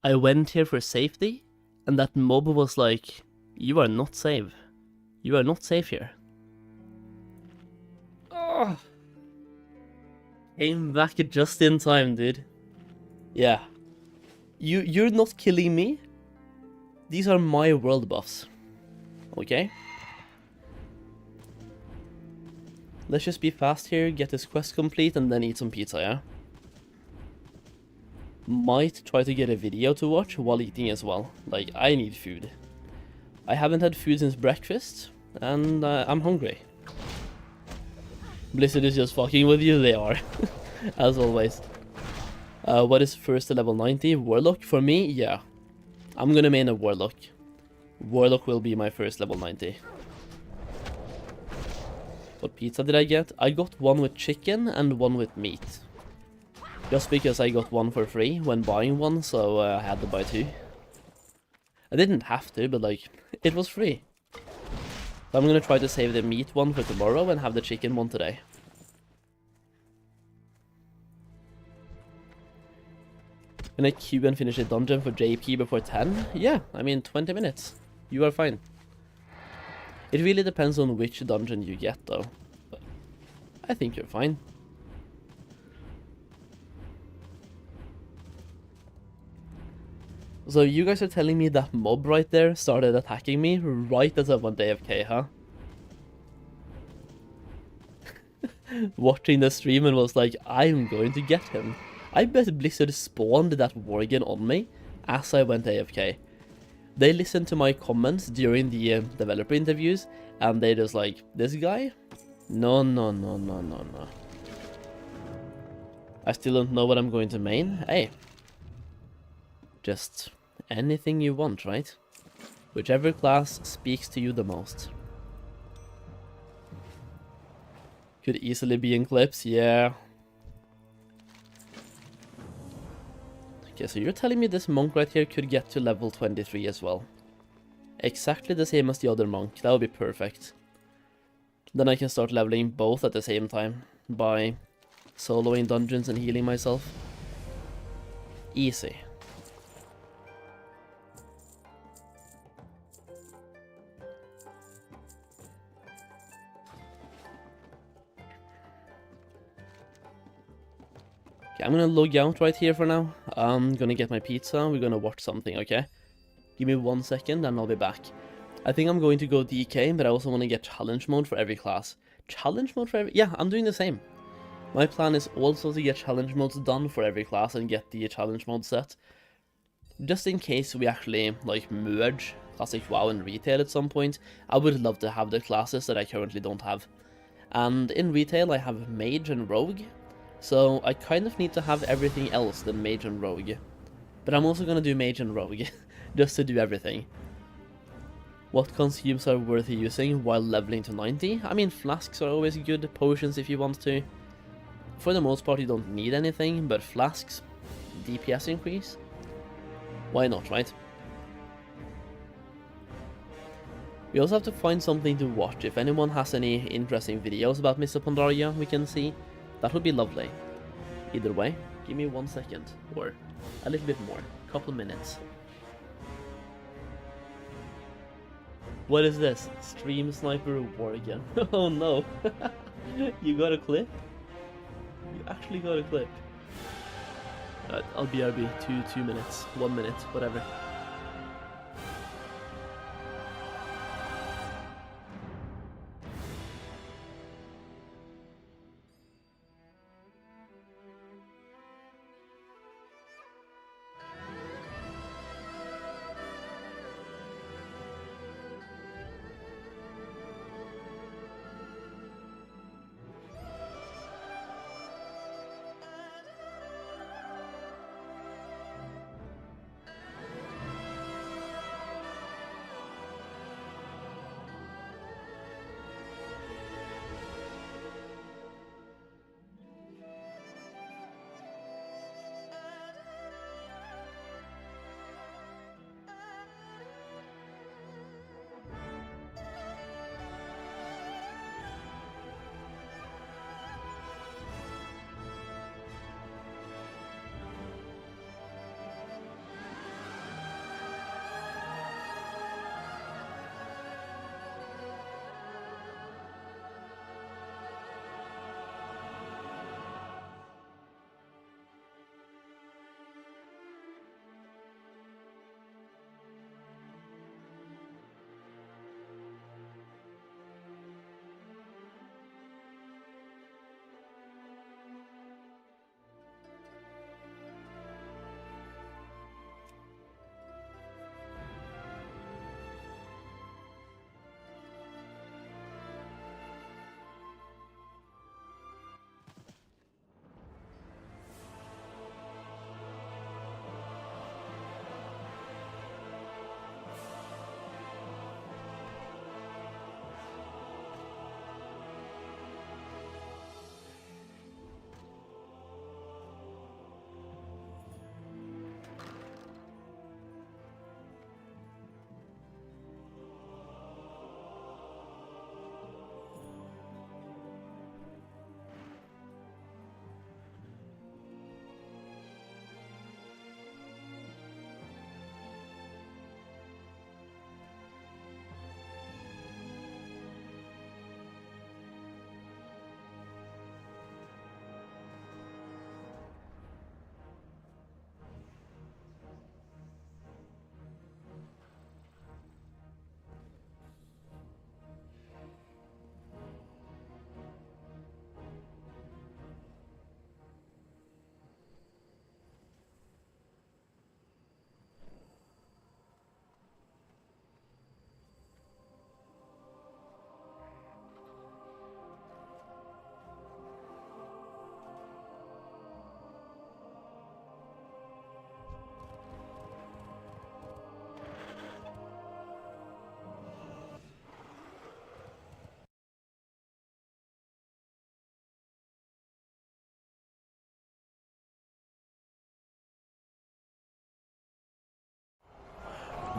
S6: I went here for safety, and that mob was like, you are not safe. You are not safe here. Oh. Came back just in time, dude. Yeah. You're not killing me. These are my world buffs. Okay? Let's just be fast here, get this quest complete, and then eat some pizza, yeah? Might try to get a video to watch while eating as well. Like, I need food. I haven't had food since breakfast, and I'm hungry. Blizzard is just fucking with you, they are. As always. What is first to level 90? Warlock? For me, yeah. I'm gonna main a Warlock. Warlock will be my first level 90. What pizza did I get? I got one with chicken and one with meat. Just because I got one for free when buying one, so I had to buy two. I didn't have to, but like, it was free. So I'm gonna try to save the meat one for tomorrow and have the chicken one today. Can I queue and finish a dungeon for JP before 10? Yeah, I mean 20 minutes. You are fine. It really depends on which dungeon you get though. But I think you're fine. So you guys are telling me that mob right there started attacking me right as I went AFK, huh? Watching the stream and was like, I'm going to get him. I bet Blizzard spawned that Worgen on me as I went AFK. They listened to my comments during the developer interviews, and they just like, this guy? No, no, no, no, no, no. I still don't know what I'm going to main. Hey. Just anything you want, right? Whichever class speaks to you the most. Could easily be in clips, yeah. Okay, so you're telling me this monk right here could get to level 23 as well. Exactly the same as the other monk. That would be perfect. Then I can start leveling both at the same time by soloing dungeons and healing myself. Easy. Okay, I'm gonna log out right here for now. I'm gonna get my pizza. We're gonna watch something, okay? Give me 1 second and I'll be back. I think I'm going to go DK, but I also want to get challenge mode for every class. Challenge mode for every... Yeah, I'm doing the same. My plan is also to get challenge modes done for every class and get the challenge mode set. Just in case we actually, like, merge Classic WoW and Retail at some point, I would love to have the classes that I currently don't have. And in Retail I have Mage and Rogue, so I kind of need to have everything else than Mage and Rogue. But I'm also gonna do Mage and Rogue, just to do everything. What consumes are worth using while leveling to 90? I mean, flasks are always good, potions if you want to. For the most part you don't need anything, but flasks, DPS increase? Why not, right? We also have to find something to watch. If anyone has any interesting videos about Mists of Pandaria we can see, that would be lovely. Either way, give me 1 second, or a little bit more, couple minutes. What is this? Stream Sniper War again. Oh no. You got a clip? You actually got a clip. I'll BRB 2 minutes, 1 minute, whatever.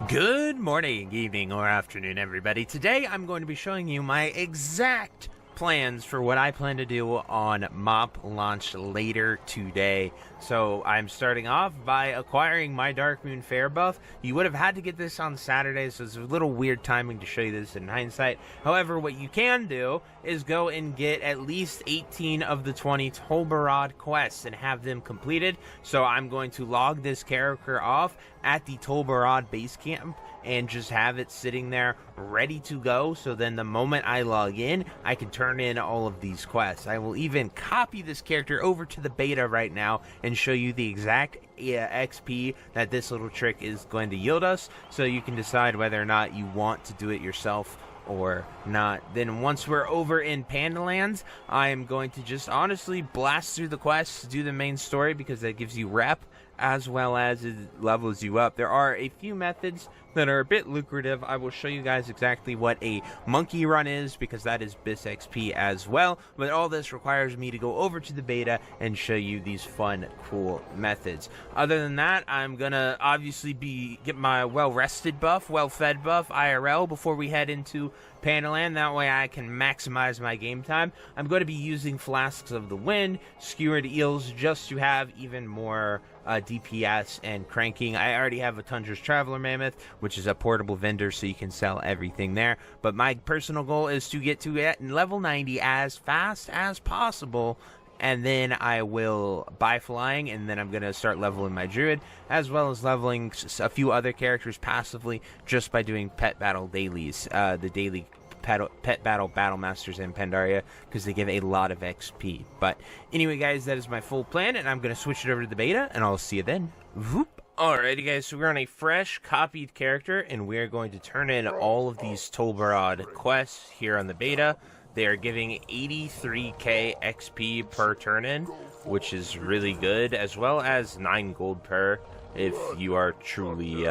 S17: Good morning, evening, or afternoon, everybody. Today, I'm going to be showing you my exact plans for what I plan to do on MOP launch later today. So I'm starting off by acquiring my Darkmoon Fair buff. You would have had to get this on Saturday, so it's a little weird timing to show you this in hindsight. However, what you can do is go and get at least 18 of the 20 Tolbarad quests and have them completed. So I'm going to log this character off at the Tolbarad base camp and just have it sitting there ready to go, so then the moment I log in, I can turn in all of these quests. I will even copy this character over to the beta right now and show you the exact XP that this little trick is going to yield us, so you can decide whether or not you want to do it yourself or not. Then once we're over in Pandalands, I am going to just honestly blast through the quests, do the main story, because that gives you rep as well as it levels you up. There are a few methods that are a bit lucrative. I will show you guys exactly what a monkey run is, because that is BIS XP as well, but all this requires me to go over to the beta and show you these fun, cool methods. Other than that, I'm gonna obviously get my well-rested buff, well-fed buff IRL before we head into Pandaland. That way I can maximize my game time. I'm going to be using Flasks of the Wind, Skewered Eels, just to have even more DPS and cranking. I already have a Tundra's Traveler Mammoth, which is a portable vendor, so you can sell everything there. But my personal goal is to get to level 90 as fast as possible, and then I will buy flying, and then I'm going to start leveling my druid, as well as leveling a few other characters passively just by doing pet battle dailies, the daily pet battle masters in Pandaria, because they give a lot of XP. But anyway, guys, that is my full plan, and I'm going to switch it over to the beta, and I'll see you then. Whoop. Alrighty, guys, so we're on a fresh copied character, and we're going to turn in all of these Tolbarad quests here on the beta. They are giving 83k XP per turn-in, which is really good, as well as 9 gold per if you are truly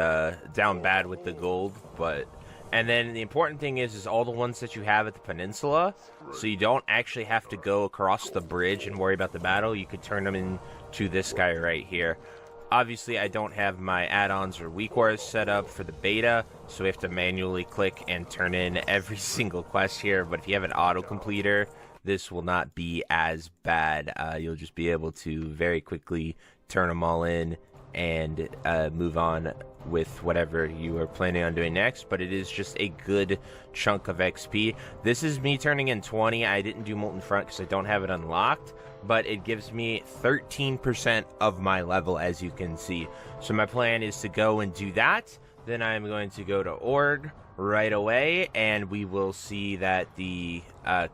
S17: down bad with the gold. And then the important thing is all the ones that you have at the peninsula, so you don't actually have to go across the bridge and worry about the battle. You could turn them into this guy right here. Obviously, I don't have my add-ons or weak wars set up for the beta, so we have to manually click and turn in every single quest here. But if you have an auto-completer, this will not be as bad. You'll just be able to very quickly turn them all in and move on with whatever you are planning on doing next. But it is just a good chunk of XP. This is me turning in 20. I didn't do Molten Front because I don't have it unlocked, but it gives me 13% of my level, as you can see. So my plan is to go and do that. Then I'm going to go to Org right away, and we will see that the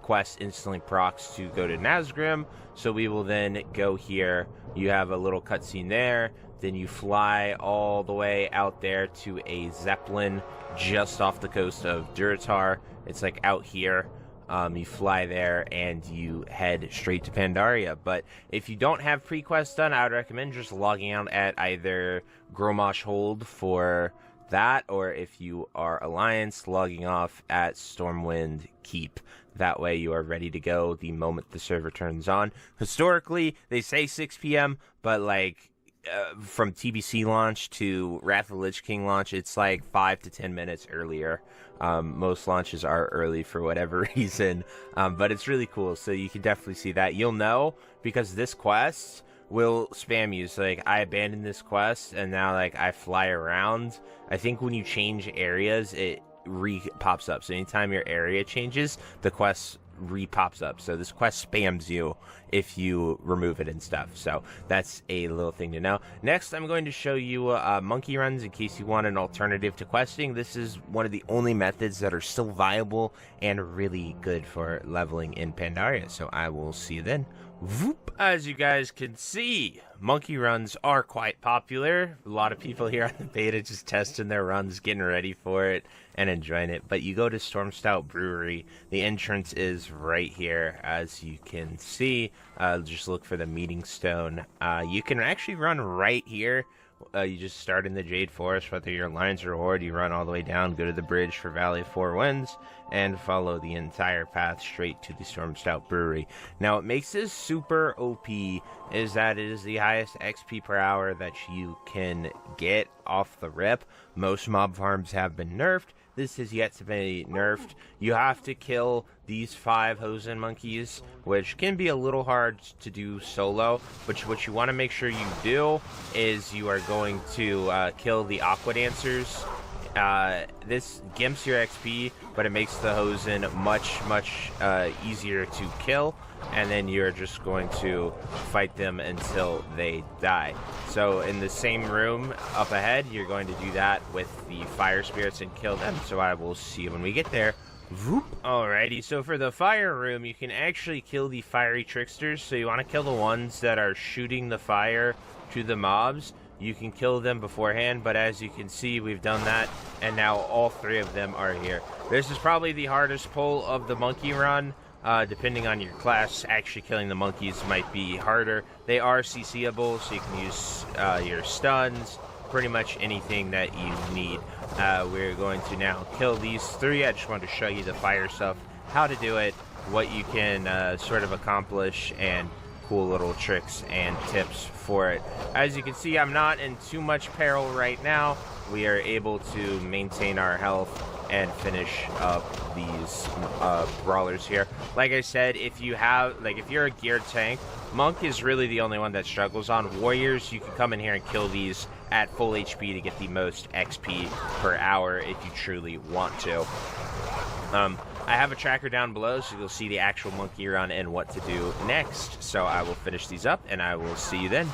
S17: quest instantly procs to go to Nazgrim. So we will then go here. You have a little cutscene there. Then you fly all the way out there to a Zeppelin just off the coast of Durotar. It's like out here. You fly there and you head straight to Pandaria. But if you don't have pre-quest done, I would recommend just logging out at either Gromosh Hold for that, or if you are Alliance, logging off at Stormwind Keep. That way you are ready to go the moment the server turns on. Historically, they say 6 p.m., but like from TBC launch to Wrath of the Lich King launch, it's like 5 to 10 minutes earlier. Most launches are early for whatever reason, but it's really cool, so you can definitely see that. You'll know because this quest will spam you. So like I abandoned this quest and now like I fly around. I think when you change areas, it re-pops up. So anytime your area changes, the quest re-pops up. So this quest spams you if you remove it and stuff. So that's a little thing to know. Next, I'm going to show you monkey runs in case you want an alternative to questing. This is one of the only methods that are still viable and really good for leveling in Pandaria. So I will see you then. Whoop. As you guys can see, monkey runs are quite popular. A lot of people here on the beta just testing their runs, getting ready for it, and enjoying it. But you go to Storm Stout Brewery. The entrance is right here, as you can see. Just look for the meeting stone. You can actually run right here You just start in the Jade Forest, whether you're Alliance or Horde, you run all the way down, go to the bridge for Valley of Four Winds, and follow the entire path straight to the Storm Stout Brewery. Now, what makes this super OP is that it is the highest XP per hour that you can get off the rip. Most mob farms have been nerfed. This has yet to be nerfed. You have to kill these 5 Hosen monkeys, which can be a little hard to do solo, but what you want to make sure you do is you are going to kill the Aqua Dancers. This gimps your XP, but it makes the Hosen much easier to kill, and then you're just going to fight them until they die. So in the same room up ahead, you're going to do that with the fire spirits and kill them. So I will see you when we get there. Voop. Alrighty, so for the fire room, you can actually kill the fiery tricksters. So you want to kill the ones that are shooting the fire to the mobs. You can kill them beforehand, but as you can see, we've done that, and now all 3 of them are here. This is probably the hardest pull of the monkey run. Depending on your class, actually killing the monkeys might be harder. They are CCable, so you can use your stuns, pretty much anything that you need. We're going to now kill these 3. I just wanted to show you the fire stuff, how to do it, what you can sort of accomplish, and cool little tricks and tips for it. As you can see, I'm not in too much peril right now. We are able to maintain our health and finish up these brawlers here. Like I said, if you're a geared tank, Monk is really the only one that struggles on. Warriors, you can come in here and kill these at full HP to get the most XP per hour if you truly want to. I have a tracker down below, so you'll see the actual monkey run and what to do next. So I will finish these up, and I will see you then.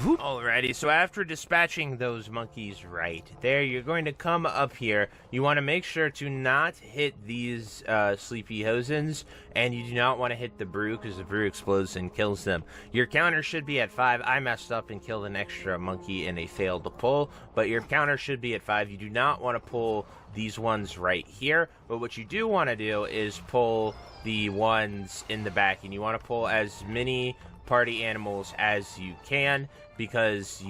S17: Whoop. Alrighty, so after dispatching those monkeys right there, you're going to come up here. You want to make sure to not hit these sleepy Hosens, and you do not want to hit the brew, because the brew explodes and kills them. Your counter should be at 5. I messed up and killed an extra monkey in a failed pull, but your counter should be at 5. You do not want to pull these ones right here, but what you do want to do is pull the ones in the back, and you want to pull as many party animals as you can, because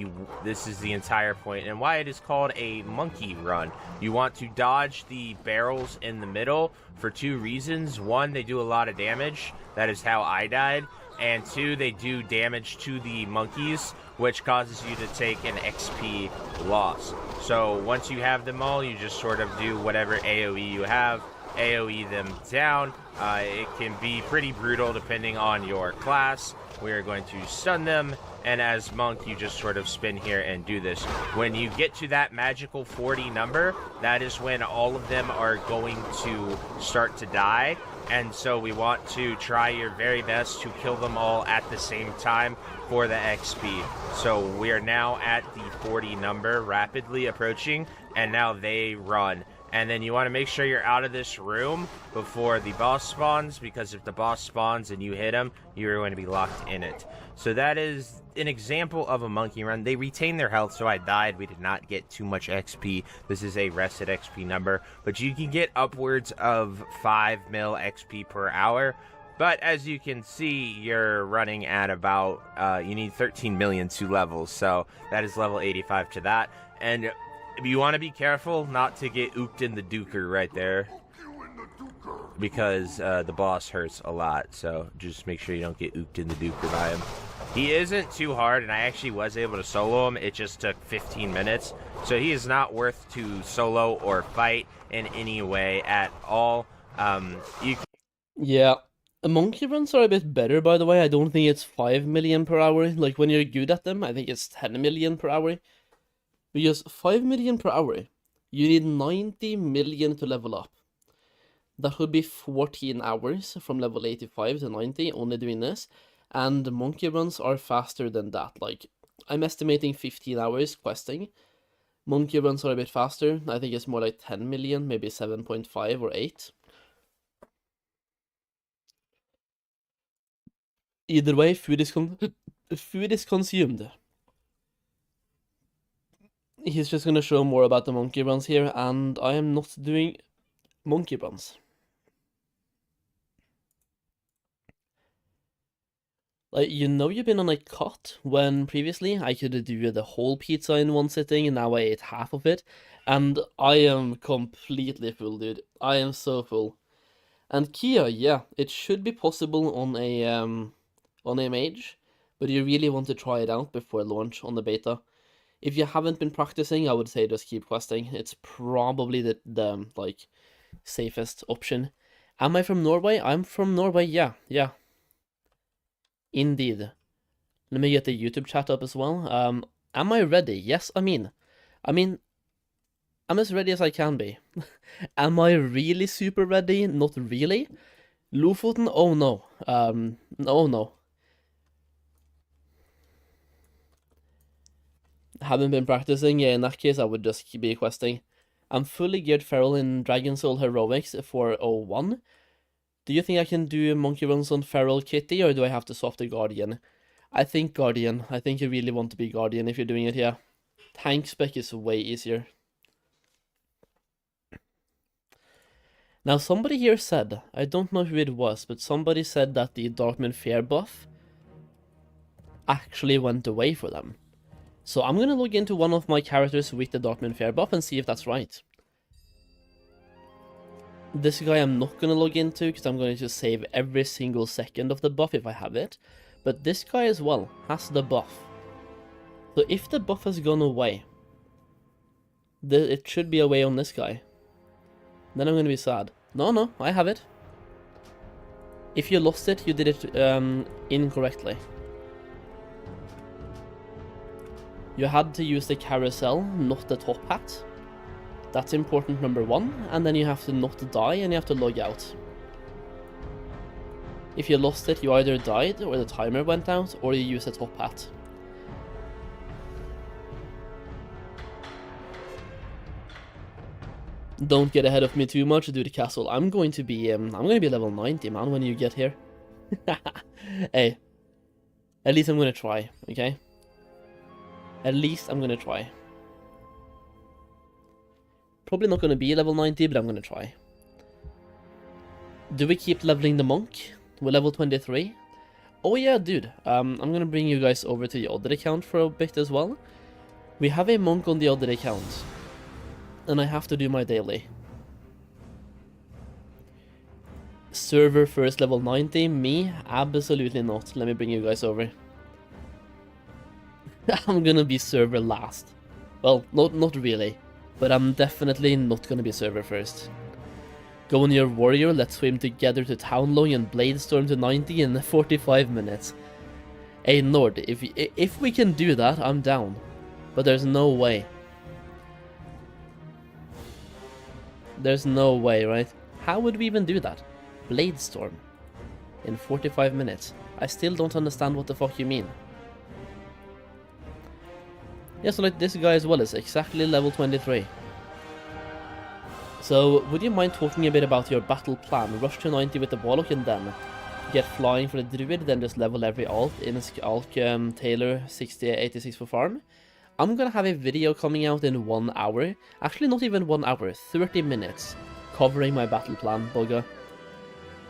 S17: this is the entire point and why it is called a monkey run. You want to dodge the barrels in the middle for 2 reasons. 1, they do a lot of damage. That is how I died. And 2, they do damage to the monkeys, which causes you to take an XP loss. So once you have them all, you just sort of do whatever AoE you have, AoE them down. It can be pretty brutal depending on your class. We are going to stun them, and as Monk, you just sort of spin here and do this. When you get to that magical 40 number, that is when all of them are going to start to die. And so we want to try your very best to kill them all at the same time for the XP. So we are now at the 40 number, rapidly approaching, and now they run. And then you want to make sure you're out of this room before the boss spawns, because if the boss spawns and you hit him, you're going to be locked in it. So that is an example of a monkey run. They retain their health, so I died. We did not get too much XP. This is a rested XP number, but you can get upwards of 5 mil XP per hour. But as you can see, you're running at about, you need 13 million to levels, so that is level 85 to that. And you want to be careful not to get ooped in the duker right there, because the boss hurts a lot, so just make sure you don't get ooped in the duker by him. He isn't too hard, and I actually was able to solo him. It just took 15 minutes, so he is not worth to solo or fight in any way at all.
S6: Yeah, monkey runs are a bit better, by the way. I don't think it's 5 million per hour. Like, when you're good at them, I think it's 10 million per hour. Because 5 million per hour, you need 90 million to level up. That would be 14 hours from level 85 to 90, only doing this. And monkey runs are faster than that. Like, I'm estimating 15 hours questing. Monkey runs are a bit faster. I think it's more like 10 million, maybe 7.5 or 8. Either way, food is consumed. He's just gonna show more about the monkey runs here, and I am not doing monkey runs. Like, you know you've been on a cut when previously I could do the whole pizza in one sitting, and now I ate half of it. And I am completely full, dude. I am so full. And Kia, yeah, it should be possible on a mage, but you really want to try it out before launch on the beta. If you haven't been practicing, I would say just keep questing. It's probably the like safest option. Am I from Norway? I'm from Norway, yeah. Indeed. Let me get the YouTube chat up as well. Am I ready? Yes, I mean, I'm as ready as I can be. Am I really super ready? Not really. Lofoten? Oh no. Oh no. Haven't been practicing? Yeah, in that case, I would just be questing. I'm fully geared feral in Dragon Soul Heroics for 01. Do you think I can do monkey runs on feral kitty, or do I have to swap the Guardian? I think Guardian. I think you really want to be Guardian if you're doing it here. Tank spec is way easier. Now, somebody here said, I don't know who it was, but somebody said that the Darkman Fear buff actually went away for them. So I'm gonna log into one of my characters with the Darkman Fear buff and see if that's right. This guy I'm not gonna log into because I'm going to save every single second of the buff if I have it. But this guy as well has the buff. So if the buff has gone away, it should be away on this guy. Then I'm gonna be sad. No, I have it. If you lost it, you did it incorrectly. You had to use the carousel, not the top hat. That's important, number one. And then you have to not die and you have to log out. If you lost it, you either died or the timer went out, or you use the top hat. Don't get ahead of me too much, do the castle. I'm going to be level 90, man, when you get here. Hey, at least I'm gonna try, okay? At least I'm gonna try. Probably not gonna be level 90, but I'm gonna try. Do we keep leveling the monk? We're level 23. Oh yeah, dude. I'm gonna bring you guys over to the other account for a bit as well. We have a monk on the other account. And I have to do my daily. Server first level 90, me? Absolutely not. Let me bring you guys over. I'm gonna be server last. Well, not really. But I'm definitely not gonna be server first. Go on your warrior, let's swim together to Townlong and Bladestorm to 90 in 45 minutes. Hey Nord, if we can do that, I'm down. But there's no way. There's no way, right? How would we even do that? Bladestorm in 45 minutes. I still don't understand what the fuck you mean. Yeah, so like this guy as well is exactly level 23. So, would you mind talking a bit about your battle plan? Rush to 90 with the Warlock and then get flying for the Druid, then just level every alt in Alk Taylor 6086 for farm. I'm gonna have a video coming out in 1 hour. Actually, not even 1 hour, 30 minutes, covering my battle plan, bugger.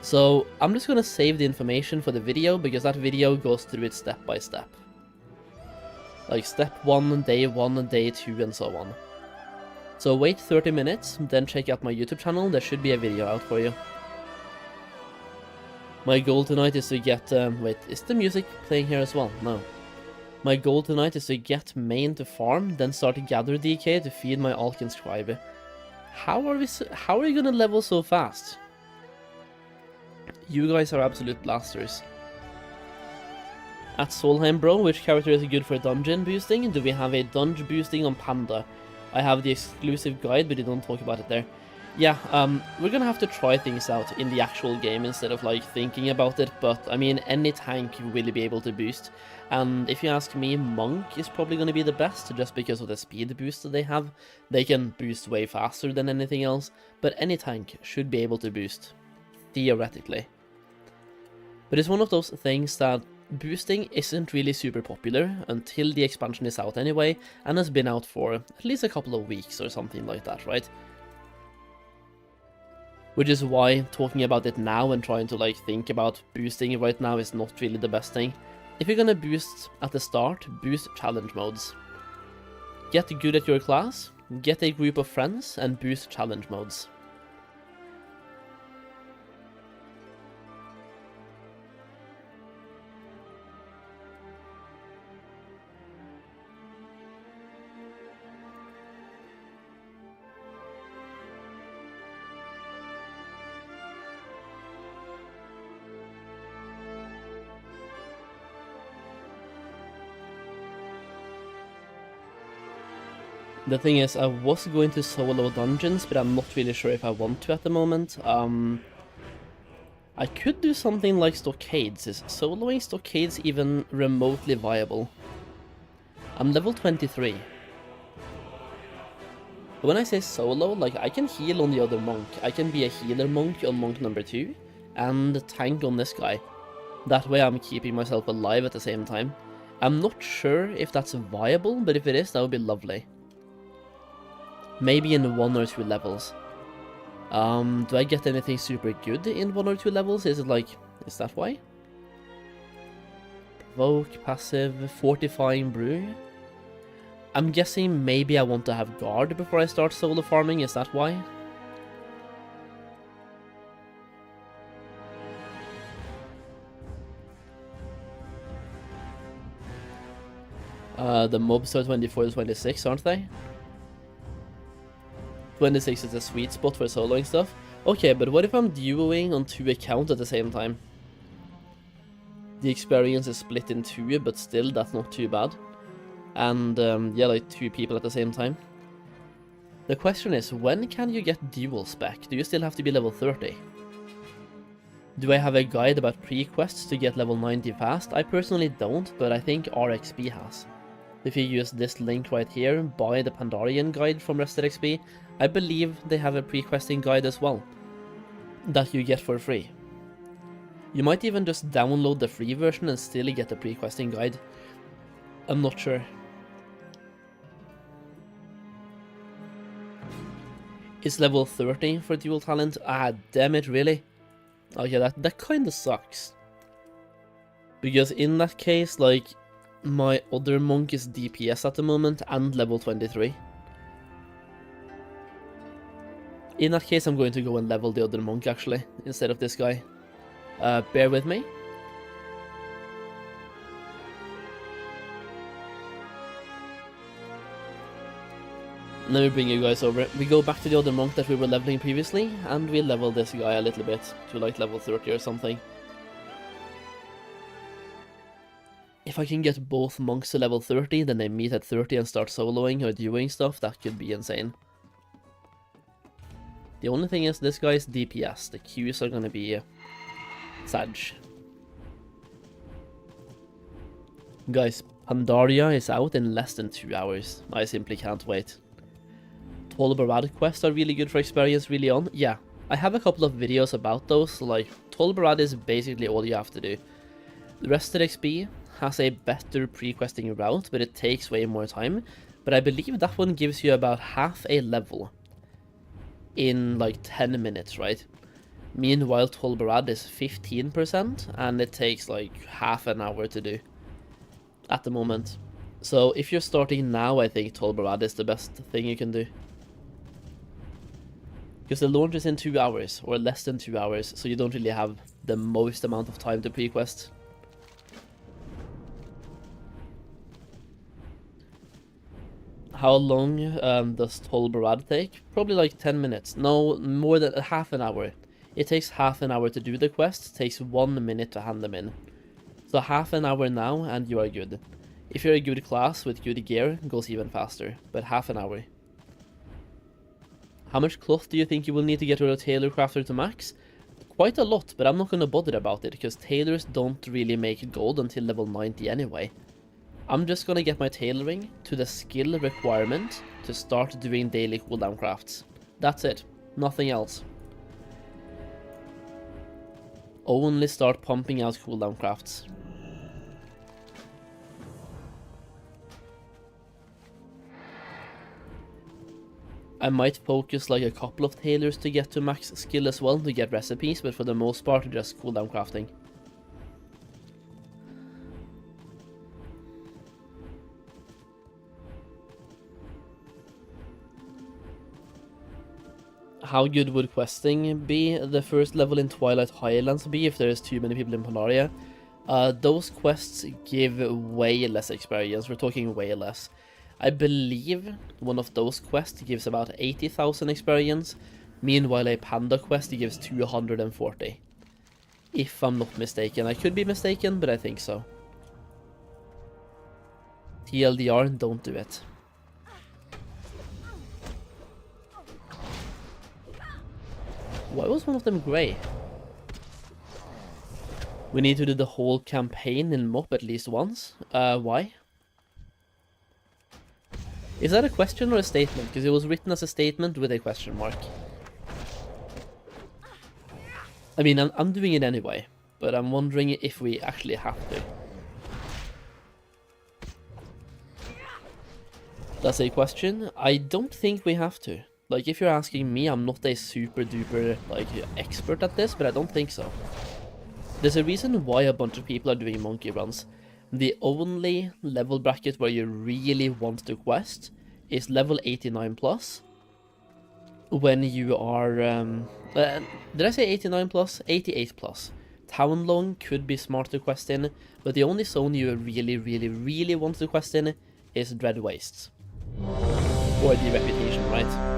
S6: So, I'm just gonna save the information for the video, because that video goes through it step by step. Like step 1, day 1, day 2, and so on. So wait 30 minutes, then check out my YouTube channel, there should be a video out for you. My goal tonight is to get, wait, is the music playing here as well? No. My goal tonight is to get main to farm, then start to gather DK to feed my Alkin scribe. How are you gonna level so fast? You guys are absolute blasters. At Solheim bro, which character is good for dungeon boosting? Do we have a dungeon boosting on Panda? I have the exclusive guide, but you don't talk about it there. Yeah, we're gonna have to try things out in the actual game instead of like thinking about it, but I mean, any tank will be able to boost. And if you ask me, Monk is probably gonna be the best, just because of the speed boost that they have. They can boost way faster than anything else, but any tank should be able to boost, theoretically. But it's one of those things that boosting isn't really super popular until the expansion is out anyway, and has been out for at least a couple of weeks or something like that, right? Which is why talking about it now and trying to like think about boosting right now is not really the best thing. if you're gonna boost at the start, boost challenge modes. Get good at your class, get a group of friends, and boost challenge modes. The thing is, I was going to solo dungeons, but I'm not really sure if I want to at the moment. I could do something like stockades. Is soloing stockades even remotely viable? I'm level 23. But when I say solo, like, I can heal on the other monk. I can be a healer monk on monk number 2, and tank on this guy. That way I'm keeping myself alive at the same time. I'm not sure if that's viable, but if it is, that would be lovely. Maybe in 1 or 2 levels. Do I get anything super good in 1 or 2 levels? Is it like, is that why? Provoke, passive, fortifying brew. I'm guessing maybe I want to have guard before I start solo farming, is that why? The mobs are 24 to 26, aren't they? 26 is a sweet spot for soloing stuff. Okay, but what if I'm duoing on 2 accounts at the same time? The experience is split in 2, but still, that's not too bad. And, yeah, like 2 people at the same time. The question is, when can you get dual spec? Do you still have to be level 30? Do I have a guide about pre-quests to get level 90 fast? I personally don't, but I think RXP has. If you use this link right here, buy the Pandarian guide from Rested XP, I believe they have a pre-questing guide as well, that you get for free. You might even just download the free version and still get the pre-questing guide. I'm not sure. It's level 30 for dual talent? Ah, damn it, really? Okay, that kinda sucks. Because in that case, like, my other monk is DPS at the moment and level 23. In that case, I'm going to go and level the other monk, actually, instead of this guy. Bear with me. Let me bring you guys over. We go back to the other monk that we were leveling previously, and we level this guy a little bit to like level 30 or something. If I can get both monks to level 30, then they meet at 30 and start soloing or doing stuff, that could be insane. The only thing is, this guy is DPS. The Qs are gonna be Sag. Guys, Pandaria is out in less than 2 hours. I simply can't wait. Tolbarad quests are really good for experience really on. Yeah, I have a couple of videos about those. Like, Tolbarad is basically all you have to do. The Rested XP has a better pre-questing route, but it takes way more time. But I believe that one gives you about half a level in like 10 minutes, right? Meanwhile, Tolbarad is 15%, and it takes like half an hour to do at the moment. So if you're starting now, I think Tolbarad is the best thing you can do. Because the launch is in 2 hours, or less than 2 hours, so you don't really have the most amount of time to pre-quest. How long does Tolbarad take? Probably like 10 minutes. No, more than half an hour. It takes half an hour to do the quest, takes 1 minute to hand them in. So half an hour now and you are good. If you're a good class with good gear, it goes even faster, but half an hour. How much cloth do you think you will need to get your tailor crafter to max? Quite a lot, but I'm not going to bother about it, because tailors don't really make gold until level 90 anyway. I'm just gonna get my tailoring to the skill requirement to start doing daily cooldown crafts. That's it. Nothing else. Only start pumping out cooldown crafts. I might focus like a couple of tailors to get to max skill as well to get recipes, but for the most part just cooldown crafting. how good would questing be the first level in Twilight Highlands be if there's too many people in Pandaria? Those quests give way less experience. We're talking way less. I believe one of those quests gives about 80,000 experience. Meanwhile, a panda quest gives 240. If I'm not mistaken. I could be mistaken, but I think so. TLDR, don't do it. Why was one of them grey? We need to do the whole campaign in MOP at least once. Why? Is that a question or a statement? Because it was written as a statement with a question mark. I mean, I'm doing it anyway, but I'm wondering if we actually have to. That's a question. I don't think we have to. Like, if you're asking me, I'm not a super duper, like, expert at this, but I don't think so. There's a reason why a bunch of people are doing monkey runs. The only level bracket where you really want to quest is level 89 plus. When you are, did I say 89 plus? 88 plus. Town Long could be smart to quest in, but the only zone you really want to quest in is Dread Wastes. Or the Reputation, right?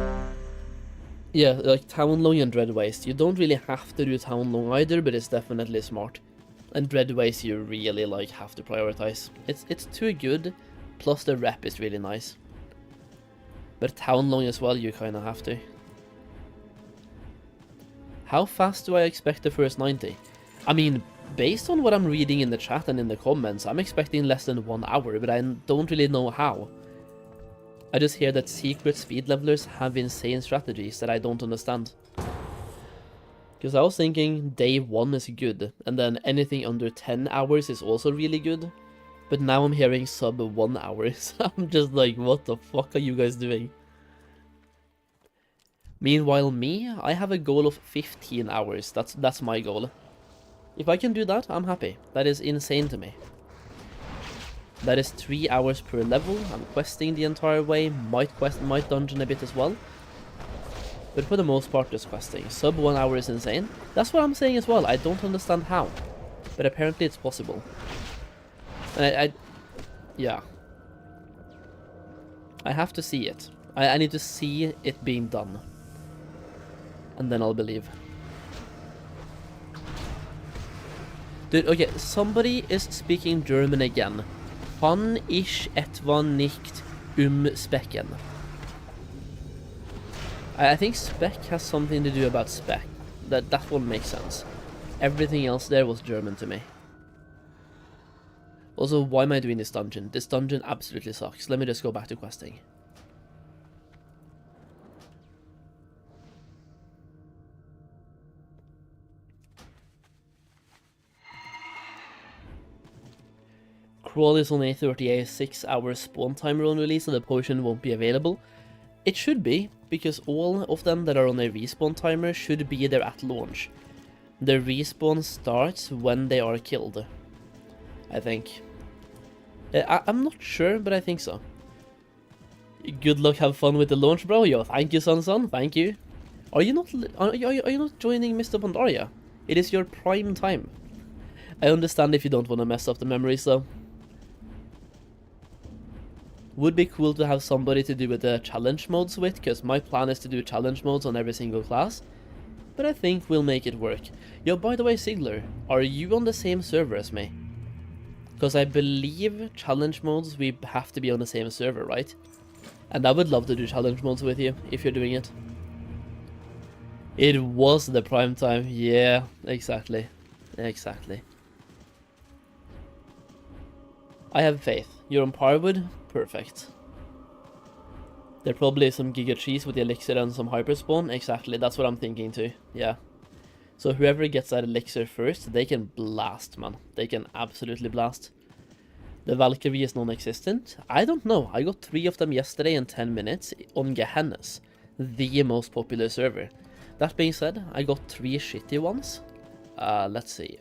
S6: Yeah, like Town Long and Dread Waste. You don't really have to do Town Long either, but it's definitely smart. And Dread Waste you really like have to prioritize. It's too good, plus the rep is really nice. But Town Long as well, you kinda have to. How fast do I expect the first 90? I mean, based on what I'm reading in the chat and in the comments, I'm expecting less than 1 hour, but I don't really know how. I just hear that secret speed levelers have insane strategies that I don't understand. Because I was thinking day 1 is good, and then anything under 10 hours is also really good. But now I'm hearing sub 1 hour, so I'm just like, what the fuck are you guys doing? Meanwhile me, I have a goal of 15 hours, that's my goal. If I can do that, I'm happy. That is insane to me. That is 3 hours per level. I'm questing the entire way, might dungeon a bit as well. But for the most part, just questing. Sub 1 hour is insane. That's what I'm saying as well. I don't understand how. But apparently it's possible. And yeah. I have to see it. I need to see it being done. And then I'll believe. Dude, okay, somebody is speaking German again. Han ich etwa nicht specken. I think spec has something to do about spec. That one makes sense. Everything else there was German to me. Also, why am I doing this dungeon? This dungeon absolutely sucks. Let me just go back to questing. Crawl is only 38 6-hour spawn time run release, so the potion won't be available. It should be, because all of them that are on a respawn timer should be there at launch. The respawn starts when they are killed, I think. I'm not sure, but I think so. Good luck, have fun with the launch, bro. Yo, thank you, son, thank you. Are you not joining Mists of Pandaria? It is your prime time. I understand if you don't want to mess up the memories, though. Would be cool to have somebody to do with the challenge modes with, because my plan is to do challenge modes on every single class. But I think we'll make it work. Yo, by the way, Zygor, are you on the same server as me? Because I believe challenge modes, we have to be on the same server, right? And I would love to do challenge modes with you, if you're doing it. It was the prime time, yeah, exactly. Exactly. I have faith. You're on Parwood? Perfect. There probably is some Giga Cheese with the elixir and some hyperspawn. Exactly, that's what I'm thinking too. Yeah. So whoever gets that elixir first, they can blast, man. They can absolutely blast. The Valkyrie is non-existent. I don't know. I got 3 of them yesterday in 10 minutes on Gehennas, the most popular server. That being said, I got 3 shitty ones. Let's see.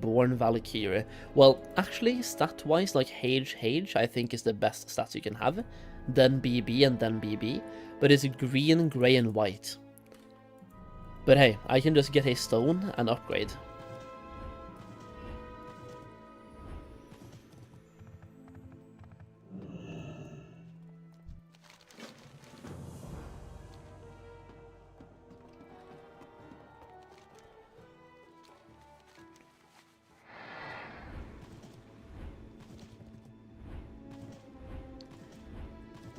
S6: Born Valkyrie. Well, actually, stat-wise, like Hage, I think is the best stats you can have. Then BB and then BB. But it's green, grey and white. But hey, I can just get a stone and upgrade.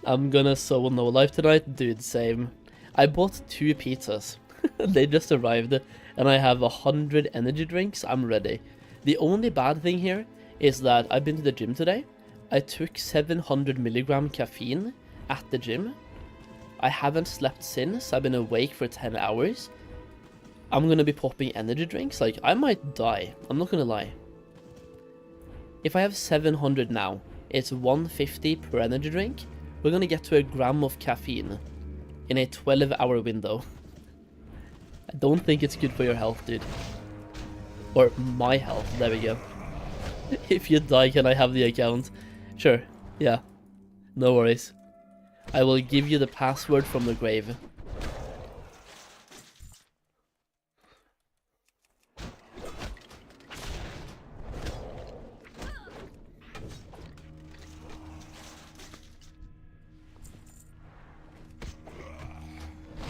S6: I'm gonna sow no life tonight, dude, same. I bought 2 pizzas. They just arrived, and I have 100 energy drinks. I'm ready. The only bad thing here is that I've been to the gym today. I took 700 milligram caffeine at the gym. I haven't slept since. I've been awake for 10 hours. I'm gonna be popping energy drinks. Like, I might die. I'm not gonna lie. If I have 700 now, it's 150 per energy drink. We're gonna get to a gram of caffeine in a 12-hour window. I don't think it's good for your health, dude. Or my health, there we go. If you die, can I have the account? Sure, yeah. No worries. I will give you the password from the grave.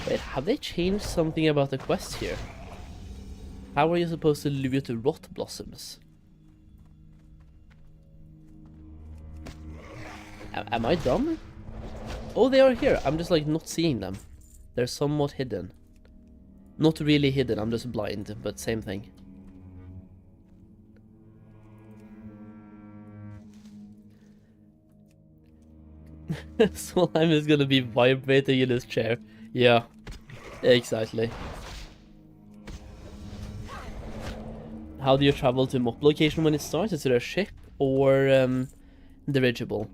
S6: Wait, have they changed something about the quest here? How are you supposed to loot rot blossoms? Am I dumb? Oh, they are here. I'm just like not seeing them. They're somewhat hidden. Not really hidden, I'm just blind, but same thing. Solheim is gonna be vibrating in his chair. Yeah, exactly. How do you travel to MOP location when it starts? Is it a ship or dirigible?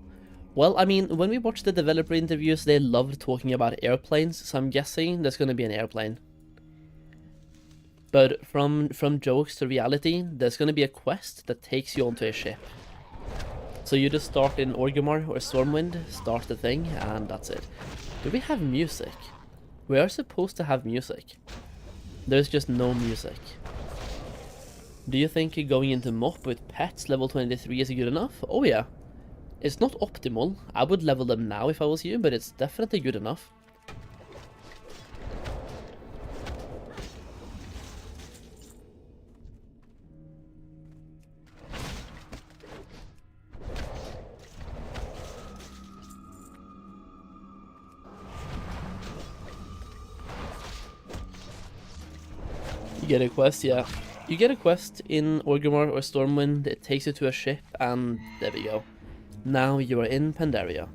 S6: Well, I mean, when we watched the developer interviews, they loved talking about airplanes, so I'm guessing there's gonna be an airplane. But from jokes to reality, there's gonna be a quest that takes you onto a ship. So you just start in Orgrimmar or Stormwind, start the thing, and that's it. Do we have music? We are supposed to have music. There's just no music. Do you think going into MOP with pets level 23 is good enough? Oh yeah. It's not optimal. I would level them now if I was you, but it's definitely good enough. You get a quest, yeah. You get a quest in Orgrimmar or Stormwind, it takes you to a ship, and there we go. Now you are in Pandaria.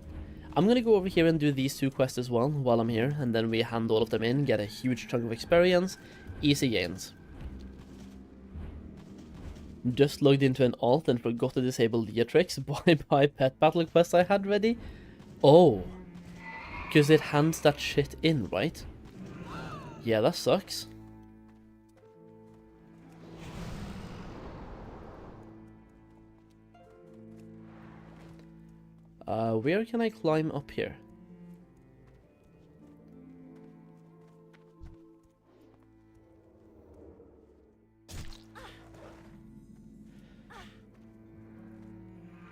S6: I'm gonna go over here and do these 2 quests as well, while I'm here, and then we hand all of them in, get a huge chunk of experience, easy gains. Just logged into an alt and forgot to disable Leatrix. Bye-bye pet battle quest I had ready. Oh. Because it hands that shit in, right? Yeah, that sucks. Where can I climb up here?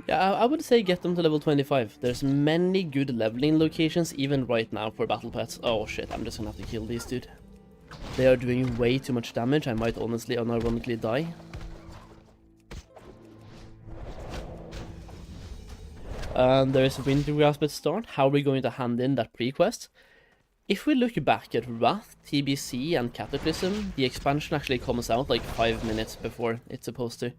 S6: Yeah, I would say get them to level 25. There's many good leveling locations even right now for battle pets. Oh shit, I'm just gonna have to kill these, dude. They are doing way too much damage. I might honestly unironically die. There is Wintergrasp at start. How are we going to hand in that pre-quest? If we look back at Wrath, TBC and Cataclysm, the expansion actually comes out like 5 minutes before it's supposed to.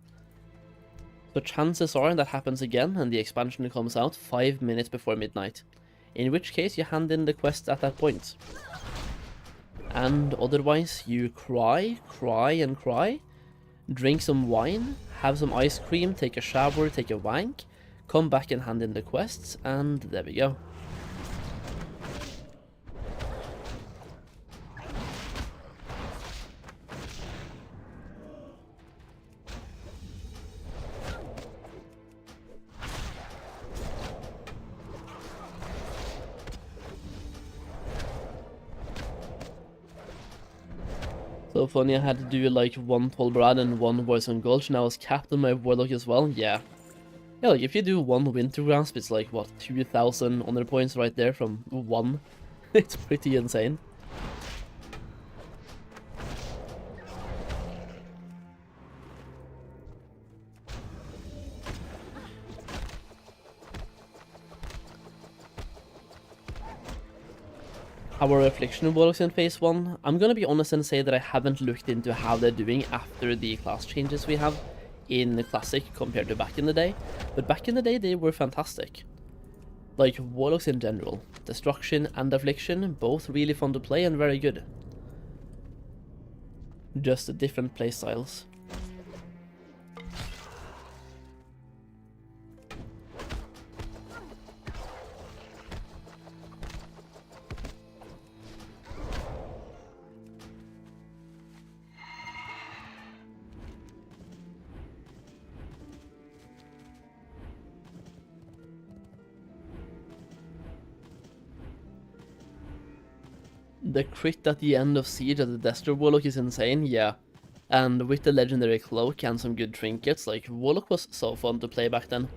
S6: So chances are that happens again and the expansion comes out 5 minutes before midnight. In which case you hand in the quest at that point. And otherwise you cry, and cry, drink some wine, have some ice cream, take a shower, take a wank, come back and hand in the quests, and there we go. So funny, I had to do like 1 Tolbrad and 1 Warzone Gulch, and I was capped on my Warlock as well. Yeah. Yeah, like if you do 1 Winter Grasp, it's like, what, 2,000 honor points right there from 1. It's pretty insane. Our Affliction Warlocks in Phase 1, I'm gonna be honest and say that I haven't looked into how they're doing after the class changes we have in the Classic compared to back in the day, but back in the day they were fantastic. Like, Warlocks in general, Destruction and Affliction, both really fun to play and very good. Just different playstyles. The crit at the end of Siege at the Destro Warlock is insane, yeah. And with the legendary cloak and some good trinkets, like, Warlock was so fun to play back then.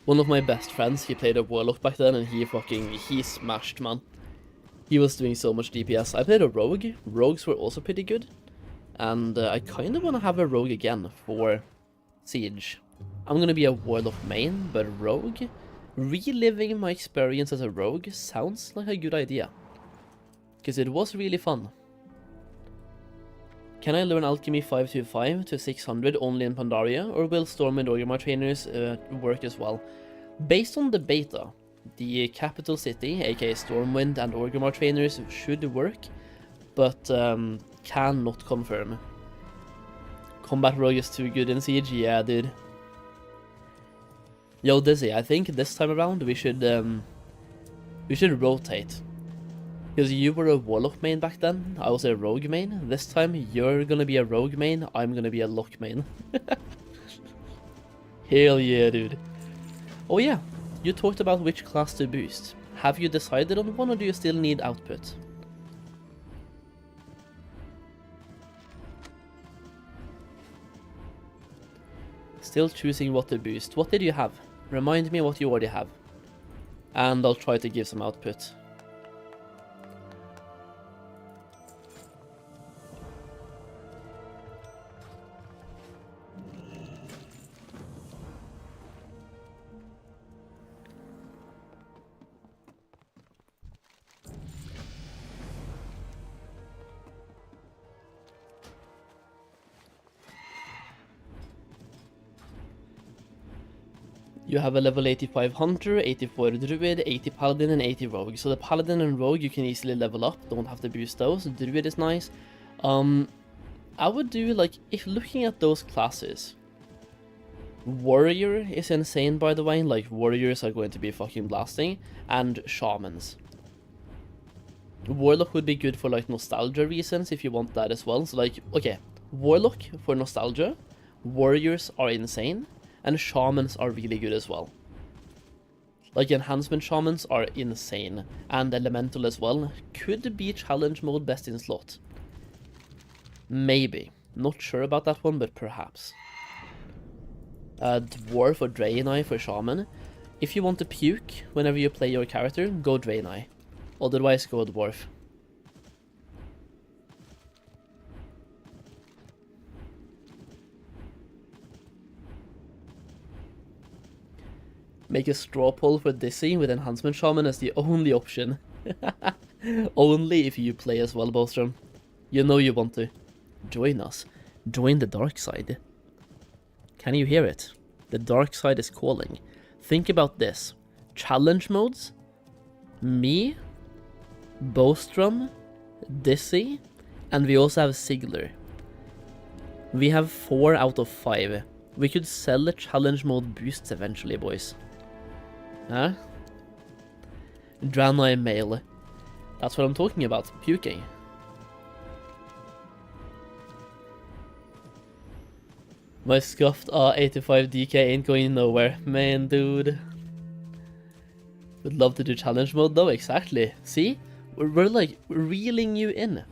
S6: One of my best friends, he played a Warlock back then and he smashed, man. He was doing so much DPS. I played a Rogue. Rogues were also pretty good. And I kind of want to have a Rogue again for Siege. I'm gonna be a Warlock main, but Rogue? Reliving my experience as a Rogue sounds like a good idea. Because it was really fun. Can I learn Alchemy 525 to 600 only in Pandaria, or will Storm and Orgrimmar trainers work as well? Based on the beta, the capital city, aka Stormwind and Orgrimmar trainers should work, but cannot confirm. Combat Rogue is too good in Siege, yeah dude. Yo Dizzy, I think this time around we should rotate. Because you were a Warlock main back then, I was a Rogue main. This time you're gonna be a Rogue main, I'm gonna be a Lock main. Hell yeah, dude. Oh yeah, you talked about which class to boost. Have you decided on one, or do you still need output? Still choosing what to boost. What did you have? Remind me what you already have. And I'll try to give some output. You have a level 85 Hunter, 84 Druid, 80 Paladin, and 80 Rogue. So the Paladin and Rogue you can easily level up, don't have to boost those. Druid is nice. I would do, like, if looking at those classes, Warrior is insane, by the way. Like, Warriors are going to be fucking blasting, and Shamans. Warlock would be good for, like, nostalgia reasons if you want that as well. So, like, okay, Warlock for nostalgia, Warriors are insane, and Shamans are really good as well. Like, Enhancement Shamans are insane, and Elemental as well. Could be Challenge Mode best in slot. Maybe. Not sure about that one, but perhaps. Dwarf or Draenei for Shaman. If you want to puke whenever you play your character, go Draenei. Otherwise, go Dwarf. Make a straw poll for Dizzy with Enhancement Shaman as the only option. Only if you play as well, Bostrom. You know you want to. Join us. Join the dark side. Can you hear it? The dark side is calling. Think about this. Challenge modes. Me. Bostrom. Dizzy. And we also have Zygor. We have 4 out of 5. We could sell the challenge mode boosts eventually, boys. Huh? Draenei male. That's what I'm talking about. Puking. My scuffed 85 DK ain't going nowhere. Man, dude. Would love to do challenge mode though, exactly. See? We're like reeling you in.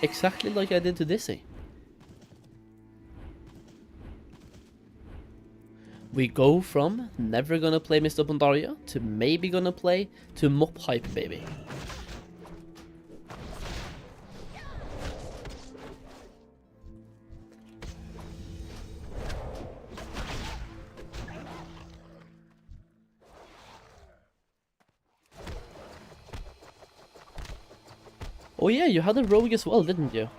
S6: Exactly like I did to Dizzy. We go from never gonna play Mists of Pandaria to maybe gonna play to MOP hype, baby. Oh yeah, you had a rogue as well, didn't you?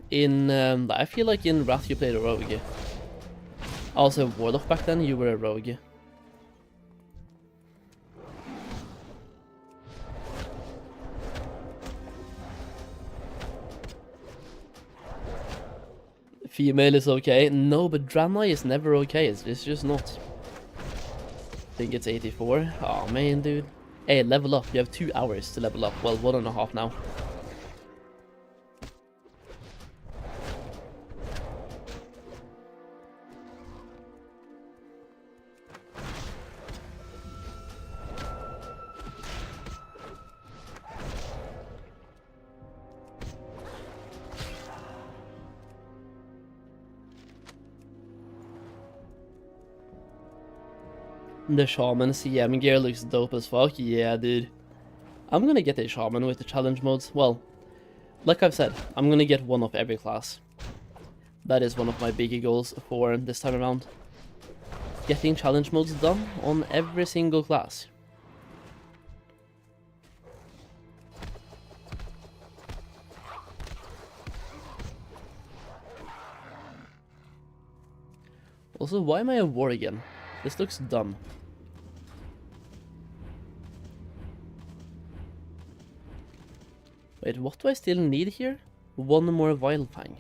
S6: In, I feel like in Wrath you played a rogue. Also, Warlock back then, you were a rogue. Female is okay. No, but Draenei is never okay. It's just not. I think it's 84. Oh man, dude. Hey, level up. You have 2 hours to level up. Well, 1.5 now. The Shaman CM gear looks dope as fuck. Yeah, dude. I'm gonna get a Shaman with the challenge modes. Well, like I've said, I'm gonna get one of every class. That is one of my biggie goals for this time around. Getting challenge modes done on every single class. Also, why am I a war again? This looks dumb. Wait, what do I still need here? One more Vilefang.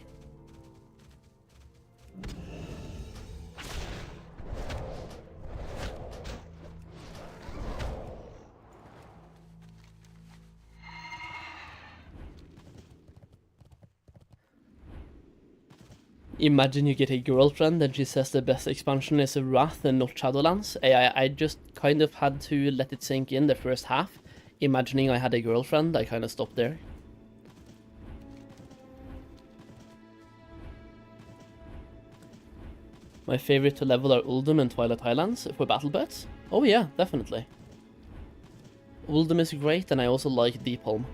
S6: Imagine you get a girlfriend and she says the best expansion is Wrath and not Shadowlands. I just kind of had to let it sink in the first half. Imagining I had a girlfriend, I kind of stopped there. My favorite to level are Uldum and Twilight Highlands for battle bets. Oh yeah, definitely. Uldum is great, and I also like Deepholm.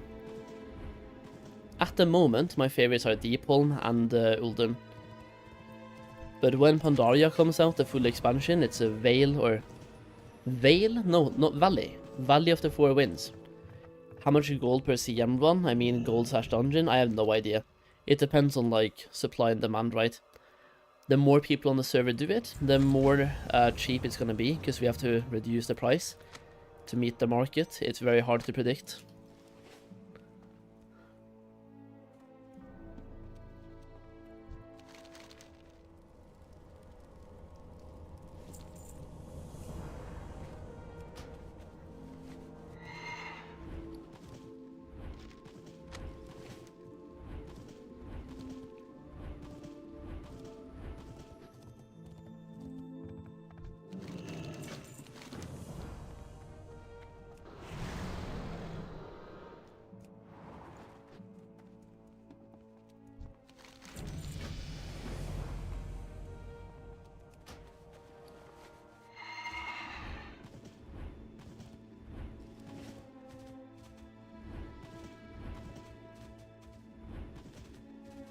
S6: At the moment, my favorites are Deepholm and Uldum. But when Pandaria comes out, the full expansion, it's a Vale or... Vale? No, not Valley. Valley of the Four Winds. How much gold per CM run? I mean gold/dungeon? I have no idea. It depends on like supply and demand, right? The more people on the server do it, the more cheap it's gonna be, because we have to reduce the price to meet the market. It's very hard to predict.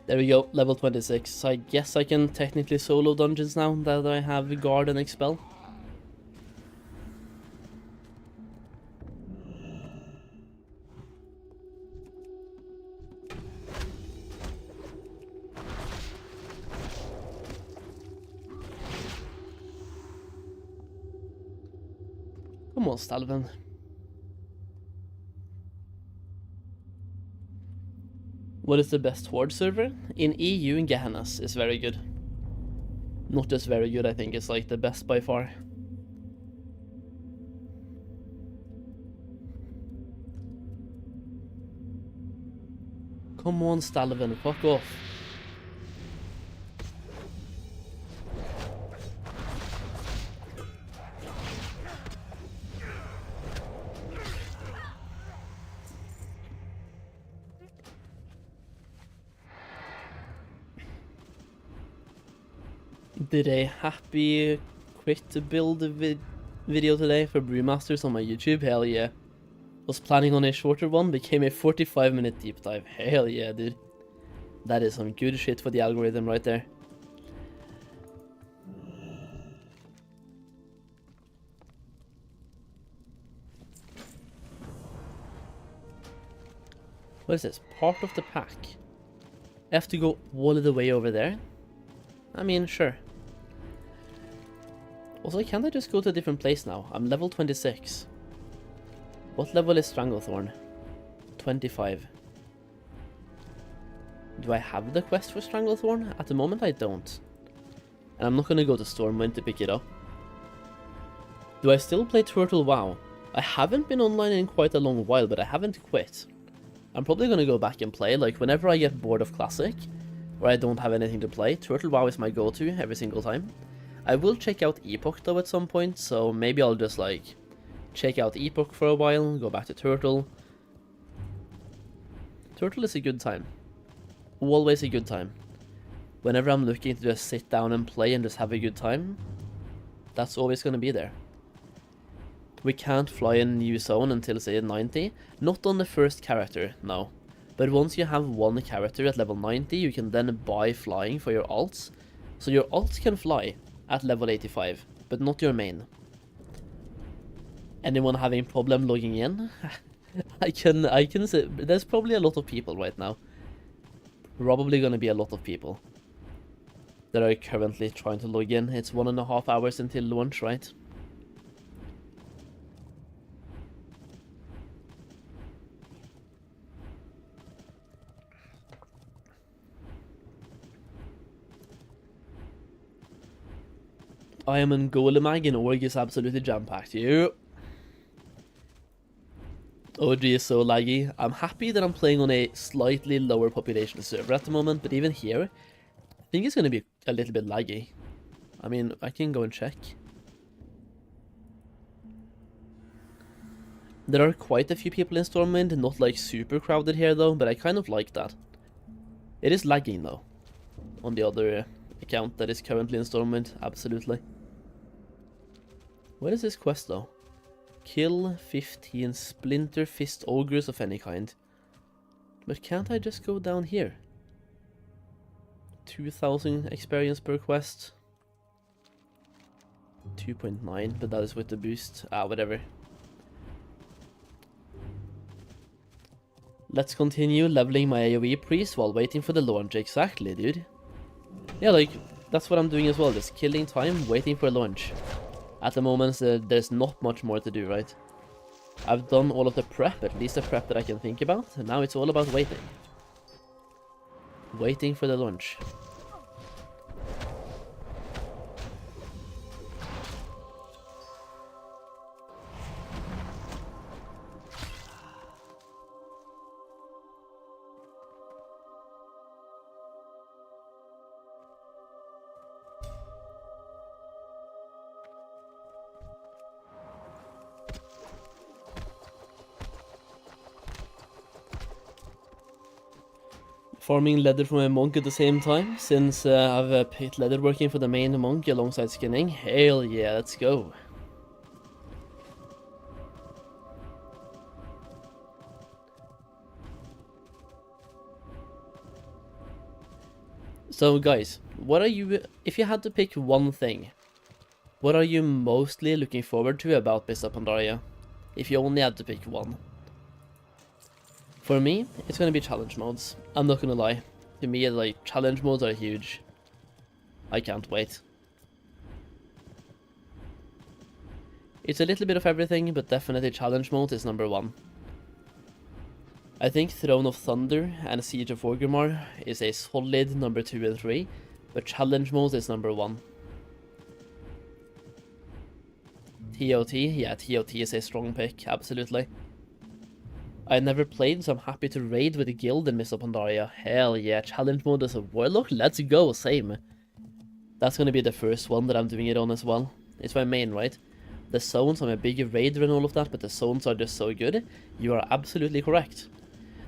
S6: There we go, level 26. So I guess I can technically solo dungeons now that I have Guard and Expel. Come on, Stalvin. What is the best Horde server? In EU, Gehennas is very good. Not just very good, I think it's like the best by far. Come on, Stalvin, fuck off. Did a happy quick build video today for Brewmasters on my YouTube. Hell yeah. Was planning on a shorter one, became a 45-minute deep dive. Hell yeah, dude. That is some good shit for the algorithm right there. What is this? Part of the pack. I have to go all the way over there? I mean, sure. Also, can't I just go to a different place now? I'm level 26. What level is Stranglethorn? 25. Do I have the quest for Stranglethorn? At the moment I don't. And I'm not gonna go to Stormwind to pick it up. Do I still play Turtle WoW? I haven't been online in quite a long while, but I haven't quit. I'm probably gonna go back and play, like whenever I get bored of Classic, or I don't have anything to play, Turtle WoW is my go-to every single time. I will check out Epoch though at some point, so maybe I'll just like check out Epoch for a while, go back to Turtle. Turtle is a good time. Always a good time. Whenever I'm looking to just sit down and play and just have a good time, that's always gonna be there. We can't fly in a new zone until say 90, not on the first character, no. But once you have one character at level 90, you can then buy flying for your alts. So your alts can fly at level 85, but not your main. Anyone having problem logging in? I can say there's probably a lot of people right now. Probably gonna be a lot of people that are currently trying to log in. It's 1.5 hours until launch, right? I am in Goldmaking and Org is absolutely jam-packed. You. OG is so laggy. I'm happy that I'm playing on a slightly lower population server at the moment, but even here, I think it's going to be a little bit laggy. I mean, I can go and check. There are quite a few people in Stormwind, not like super crowded here though, but I kind of like that. It is lagging though, on the other account that is currently in Stormwind, absolutely. What is this quest though? Kill 15 Splinter Fist Ogres of any kind. But can't I just go down here? 2000 experience per quest. 2.9, but that is with the boost. Ah, whatever. Let's continue leveling my AoE priest while waiting for the launch. Exactly, dude. Yeah, like, that's what I'm doing as well. Just killing time, waiting for launch. At the moment, there's not much more to do, right? I've done all of the prep, at least the prep that I can think about, and now it's all about waiting. Waiting for the launch. Farming leather from a monk at the same time, since I've picked leatherworking for the main monk alongside skinning. Hell yeah, let's go. So guys, what are you, if you had to pick one thing, what are you mostly looking forward to about Mists of Pandaria? If you only had to pick one. For me, it's gonna be challenge modes. I'm not gonna lie. To me, like, challenge modes are huge. I can't wait. It's a little bit of everything, but definitely challenge mode is number one. I think Throne of Thunder and Siege of Orgrimmar is a solid number 2 and 3, but challenge mode is number 1. TOT, yeah, TOT is a strong pick, absolutely. I never played, so I'm happy to raid with a guild in Mists of Pandaria. Hell yeah, challenge mode as a warlock, let's go, same. That's gonna be the first one that I'm doing it on as well. It's my main, right? The zones, I'm a big raider and all of that, but the zones are just so good. You are absolutely correct.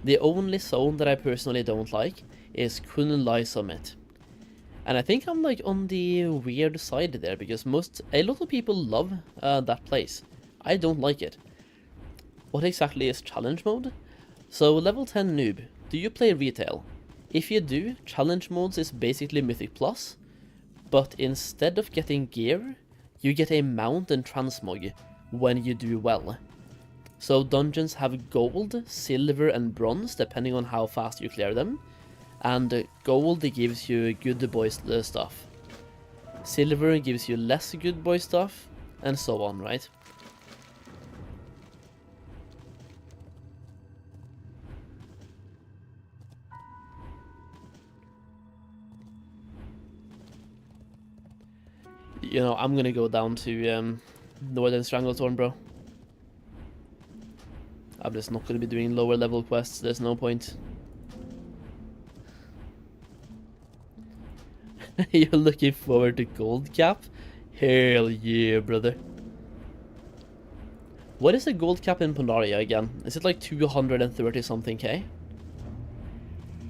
S6: The only zone that I personally don't like is Kunlun Lai Summit. And I think I'm like on the weird side there, because a lot of people love that place. I don't like it. What exactly is challenge mode? So level 10 noob, do you play retail? If you do, challenge modes is basically Mythic Plus, but instead of getting gear, you get a mount and transmog when you do well. So dungeons have gold, silver and bronze depending on how fast you clear them, and gold gives you good boy stuff. Silver gives you less good boy stuff, and so on, right? You know, I'm gonna go down to Northern Stranglethorn, bro. I'm just not gonna be doing lower level quests, there's no point. You're looking forward to gold cap? Hell yeah, brother. What is the gold cap in Pandaria again? Is it like 230 something K?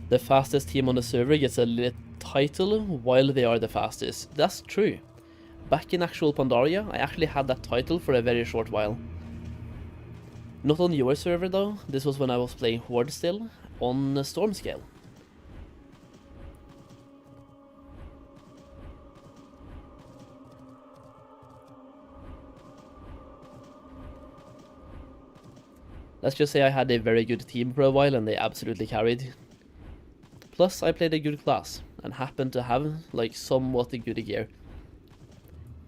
S6: The fastest team on the server gets a lit title while they are the fastest. That's true. Back in actual Pandaria, I actually had that title for a very short while. Not on your server though, this was when I was playing Horde still, on Stormscale. Let's just say I had a very good team for a while and they absolutely carried. Plus I played a good class, and happened to have like somewhat good gear.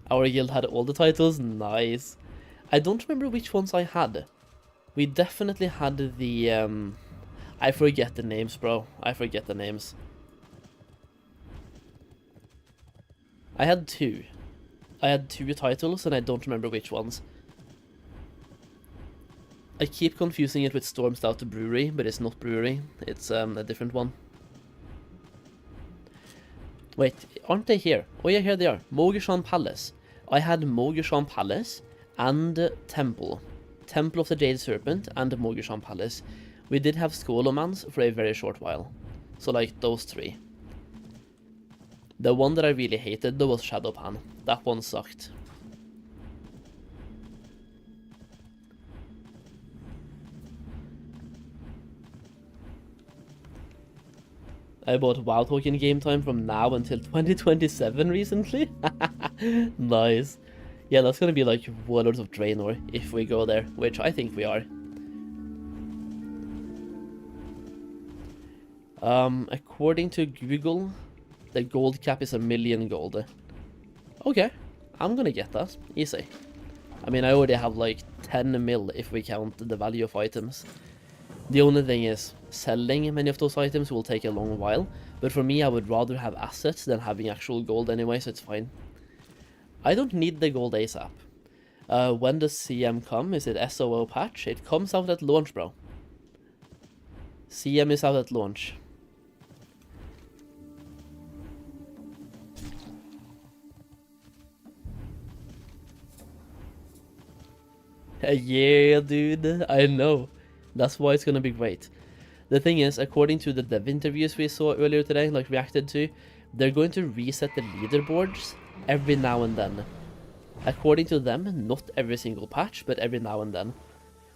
S6: Our guild had all the titles, nice. I don't remember which ones I had. We definitely had the, I forget the names, bro. I forget the names. I had two. I had two titles and I don't remember which ones. I keep confusing it with Storm Stout Brewery, but it's not Brewery. It's a different one. Wait, aren't they here? Oh yeah, here they are. Mogishan Palace. I had Mogishan Palace and Temple. Temple of the Jade Serpent and Mogishan Palace. We did have Skolomans for a very short while. So like those three. The one that I really hated though was Shadowpan. That one sucked. I bought WoW token game time from now until 2027 recently. Nice. Yeah, that's gonna be like Warlords of Draenor if we go there, which I think we are. According to Google, the gold cap is 1 million gold. Okay, I'm gonna get that, easy. I mean, I already have like 10 mil if we count the value of items. The only thing is, selling many of those items will take a long while, but for me I would rather have assets than having actual gold anyway, so it's fine. I don't need the gold ASAP. When does CM come? Is it SOO patch? It comes out at launch, bro. CM is out at launch. Yeah, dude, I know. That's why it's gonna be great. The thing is, according to the dev interviews we saw earlier today, like reacted to, they're going to reset the leaderboards every now and then. According to them, not every single patch, but every now and then.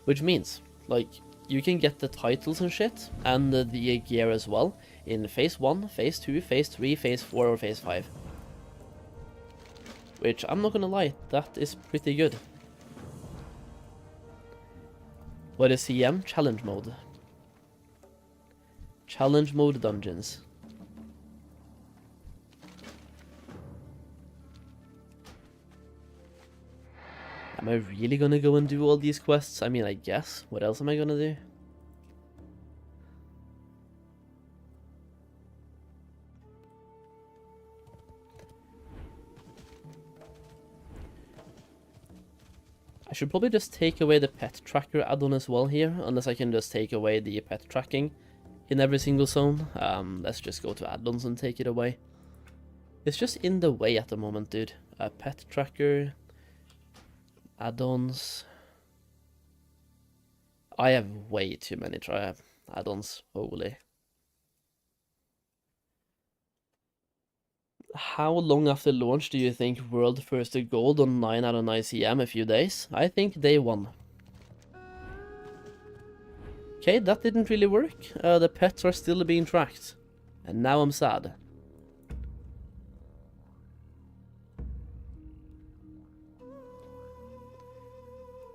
S6: Which means, like, you can get the titles and shit, and the gear as well, in Phase 1, Phase 2, Phase 3, Phase 4, or Phase 5. Which, I'm not gonna lie, that is pretty good. What is CM? Challenge mode. Challenge mode dungeons. Am I really gonna go and do all these quests? I mean, I guess. What else am I gonna do? I should probably just take away the pet tracker add-on as well here, unless I can just take away the pet tracking in every single zone. Let's just go to add-ons and take it away. It's just in the way at the moment, dude. Pet tracker, add-ons. I have way too many add-ons, holy. how long after launch do you think World first to gold on 9 out of 9 CM? A few days? I think day 1. Okay, that didn't really work. The pets are still being tracked. And now I'm sad.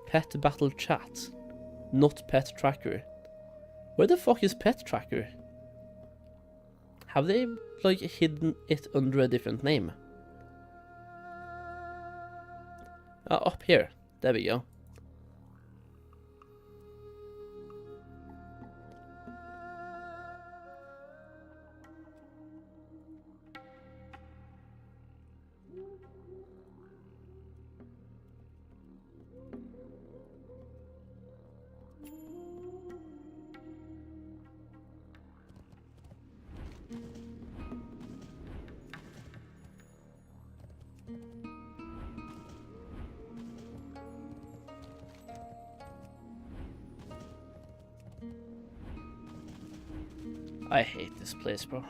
S6: Pet battle chat. Not pet tracker. Where the fuck is pet tracker? Have they, like, hidden it under a different name? Up here. There we go. I hate this place, bro.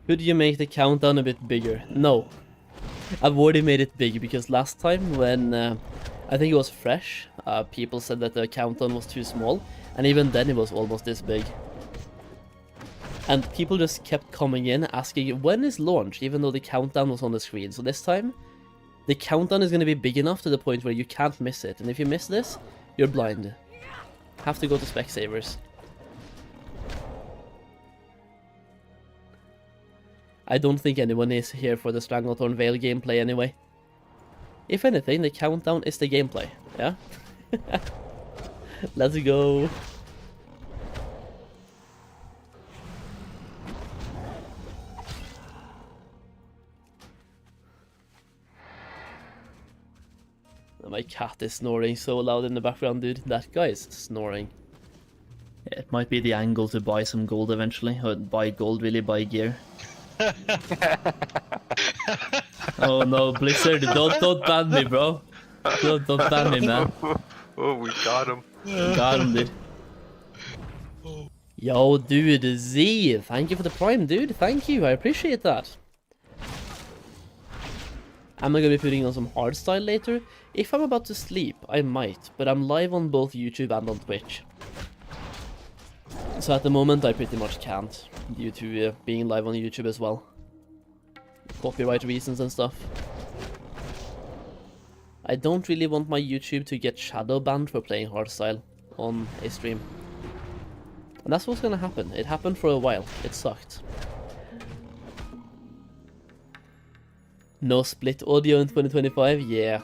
S6: Could you make the countdown a bit bigger? No. I've already made it big because last time when I think it was fresh, people said that the countdown was too small, and even then it was almost this big. And people just kept coming in asking when is launch, even though the countdown was on the screen. So this time, the countdown is going to be big enough to the point where you can't miss it. And if you miss this, you're blind. Have to go to Specsavers. I don't think anyone is here for the Stranglethorn Vale gameplay anyway. If anything, the countdown is the gameplay, yeah? Let's go! My cat is snoring so loud in the background, dude. That guy is snoring. Yeah, it might be the angle to buy some gold eventually, or buy gold, really buy gear. Oh no, Blizzard, don't ban me, bro. Don't ban me, man.
S15: Oh, we got him.
S6: Got him, dude. Yo, dude, Z, thank you for the prime, dude. Thank you, I appreciate that. Am I gonna be putting on some hardstyle later? If I'm about to sleep, I might, but I'm live on both YouTube and on Twitch. So at the moment I pretty much can't, due to being live on YouTube as well. Copyright reasons and stuff. I don't really want my YouTube to get shadow banned for playing hardstyle on a stream. And that's what's gonna happen. It happened for a while. It sucked. No split audio in 2025? Yeah.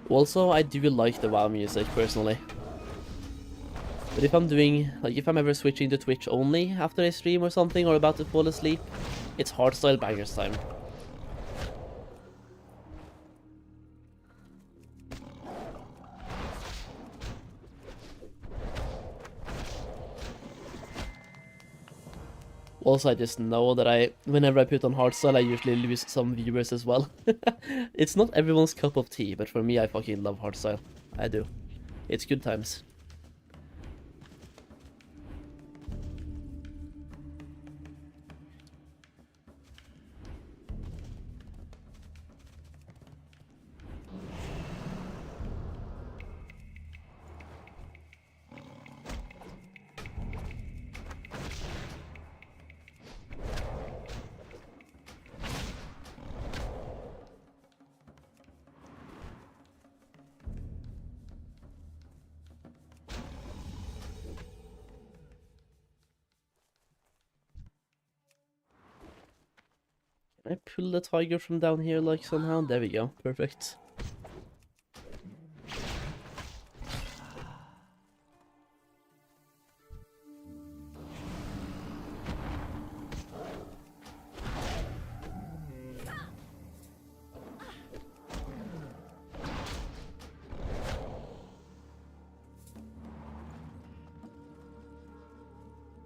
S6: Also, I do like the WoW music, personally. But if I'm doing, like, if I'm ever switching to Twitch only after a stream or something, or about to fall asleep, it's hardstyle bangers time. Also, I just know that whenever I put on hardstyle, I usually lose some viewers as well. It's not everyone's cup of tea, but for me, I fucking love hardstyle. I do. It's good times. I pull the tiger from down here, like, somehow? There we go. Perfect.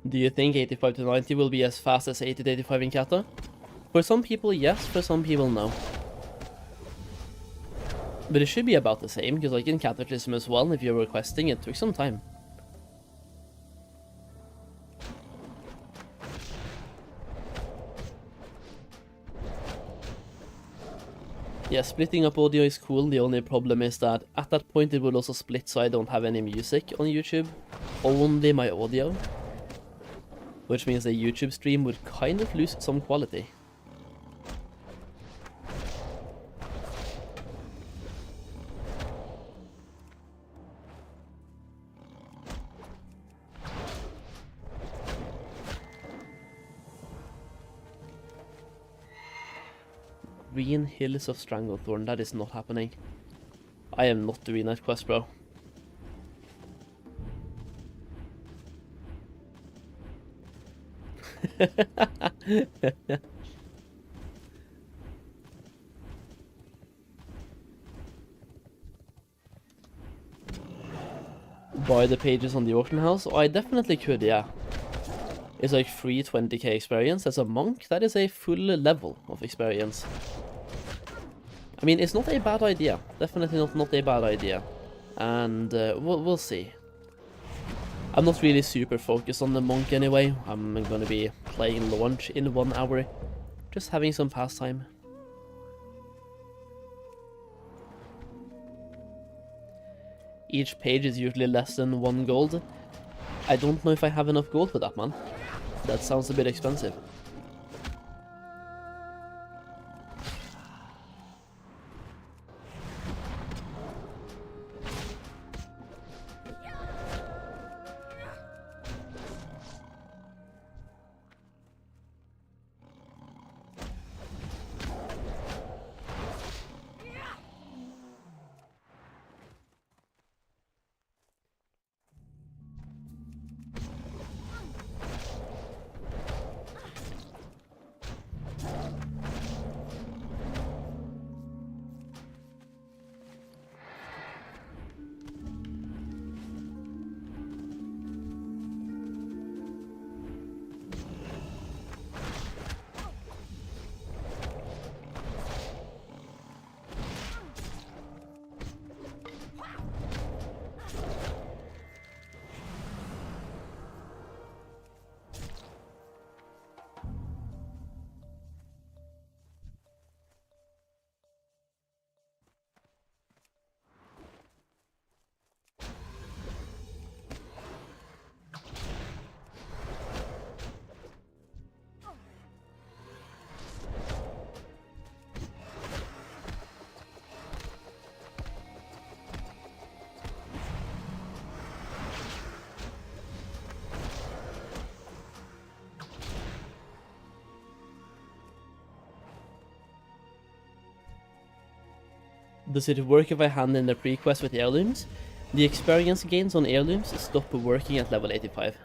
S6: Do you think 85 to 90 will be as fast as 80 to 85 in Kata? For some people, yes. For some people, no. But it should be about the same, because like in Cataclysm as well, if you're requesting, it took some time. Yeah, splitting up audio is cool. The only problem is that at that point it will also split so I don't have any music on YouTube. Only my audio. Which means the YouTube stream would kind of lose some quality. Green Hills of Stranglethorn, that is not happening. I am not doing that quest, bro. Buy the pages on the auction house? Oh, I definitely could, yeah. It's like free 20k experience. As a monk, that is a full level of experience. I mean, it's not a bad idea. Definitely not a bad idea. And we'll see. I'm not really super focused on the monk anyway. I'm gonna be playing launch in 1 hour. Just having some pastime. Each page is usually less than 1 gold. I don't know if I have enough gold for that, man. That sounds a bit expensive. Does it work if I hand in the pre-quest with heirlooms? The experience gains on heirlooms stop working at level 85.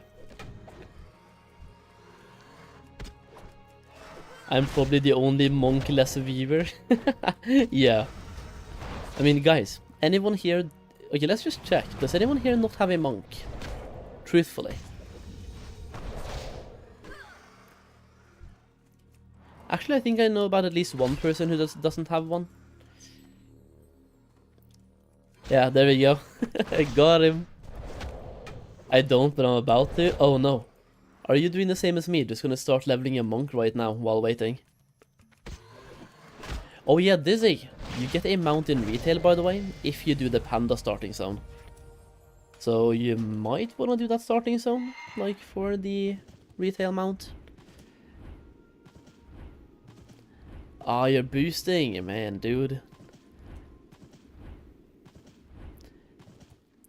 S6: I'm probably the only monk-less viewer. Yeah. I mean, guys, anyone here... Okay, let's just check. Does anyone here not have a monk? Truthfully. Actually, I think I know about at least one person who doesn't have one. Yeah, there we go. I got him. I don't, but I'm about to. Oh no. Are you doing the same as me? Just gonna start leveling a monk right now while waiting. Oh yeah, Dizzy. You get a mount in retail, by the way, if you do the panda starting zone. So you might want to do that starting zone, like for the retail mount. Ah, you're boosting, man, dude.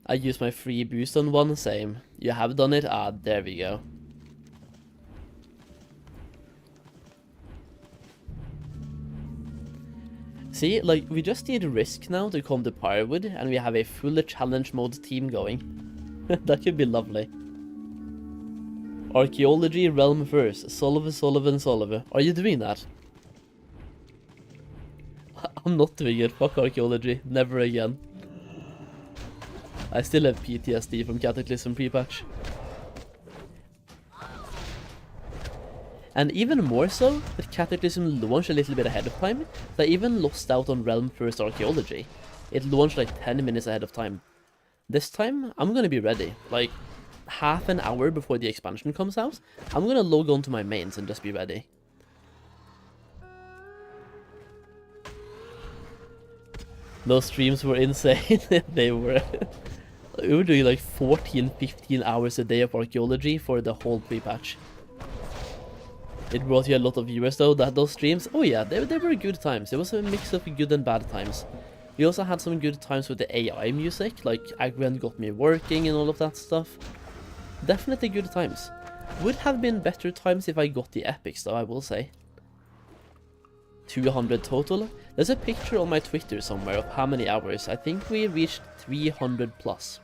S6: I use my free boost on one, same. You have done it? Ah, there we go. See, like, we just need Risk now to come to Pyrewood, and we have a full challenge mode team going. That could be lovely. Archaeology realm first. Solve. Are you doing that? I'm not doing it. Fuck archaeology. Never again. I still have PTSD from Cataclysm pre-patch. And even more so, that Cataclysm launched a little bit ahead of time, so I even lost out on Realm First Archaeology. It launched like 10 minutes ahead of time. This time, I'm gonna be ready. Like, half an hour before the expansion comes out, I'm gonna log on to my mains and just be ready. Those streams were insane. They were. We were doing like 14-15 hours a day of archaeology for the whole pre-patch. It brought you a lot of viewers though, those streams. Oh yeah, they were good times. It was a mix of good and bad times. We also had some good times with the AI music, like Agren got me working and all of that stuff. Definitely good times. Would have been better times if I got the epics though, I will say. 200 total. There's a picture on my Twitter somewhere of how many hours. I think we reached 300 plus.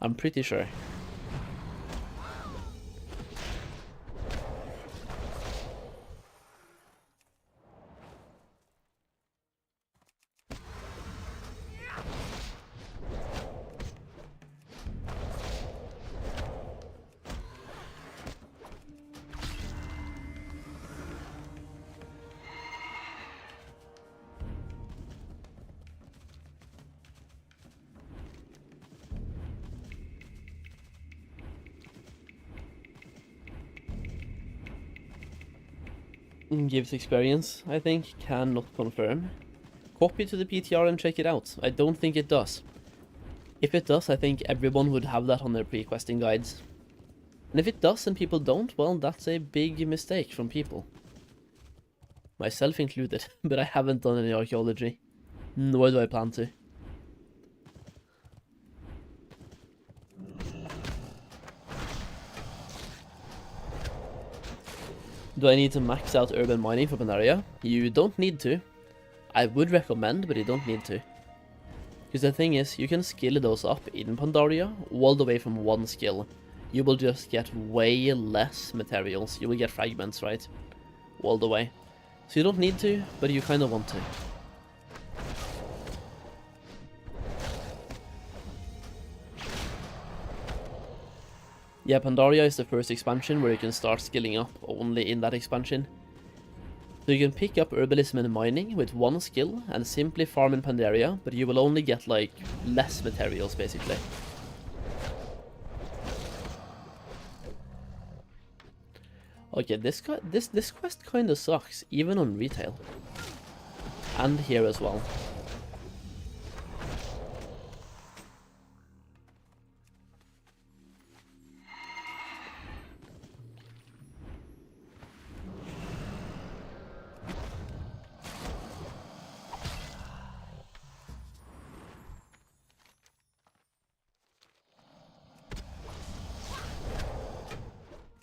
S6: I'm pretty sure. Gives experience, I think. Cannot confirm. Copy to the PTR and check it out. I don't think it does. If it does, I think everyone would have that on their pre-questing guides. And if it does and people don't, well, that's a big mistake from people. Myself included, but I haven't done any archaeology. Nor do I plan to. Do I need to max out urban mining for Pandaria? You don't need to. I would recommend, but you don't need to. Because the thing is, you can skill those up in Pandaria all the way from one skill. You will just get way less materials. You will get fragments, right? All the way. So you don't need to, but you kind of want to. Yeah, Pandaria is the first expansion where you can start skilling up only in that expansion. So you can pick up herbalism and mining with one skill and simply farm in Pandaria, but you will only get like less materials basically. Okay, this quest kinda sucks, even on retail. And here as well.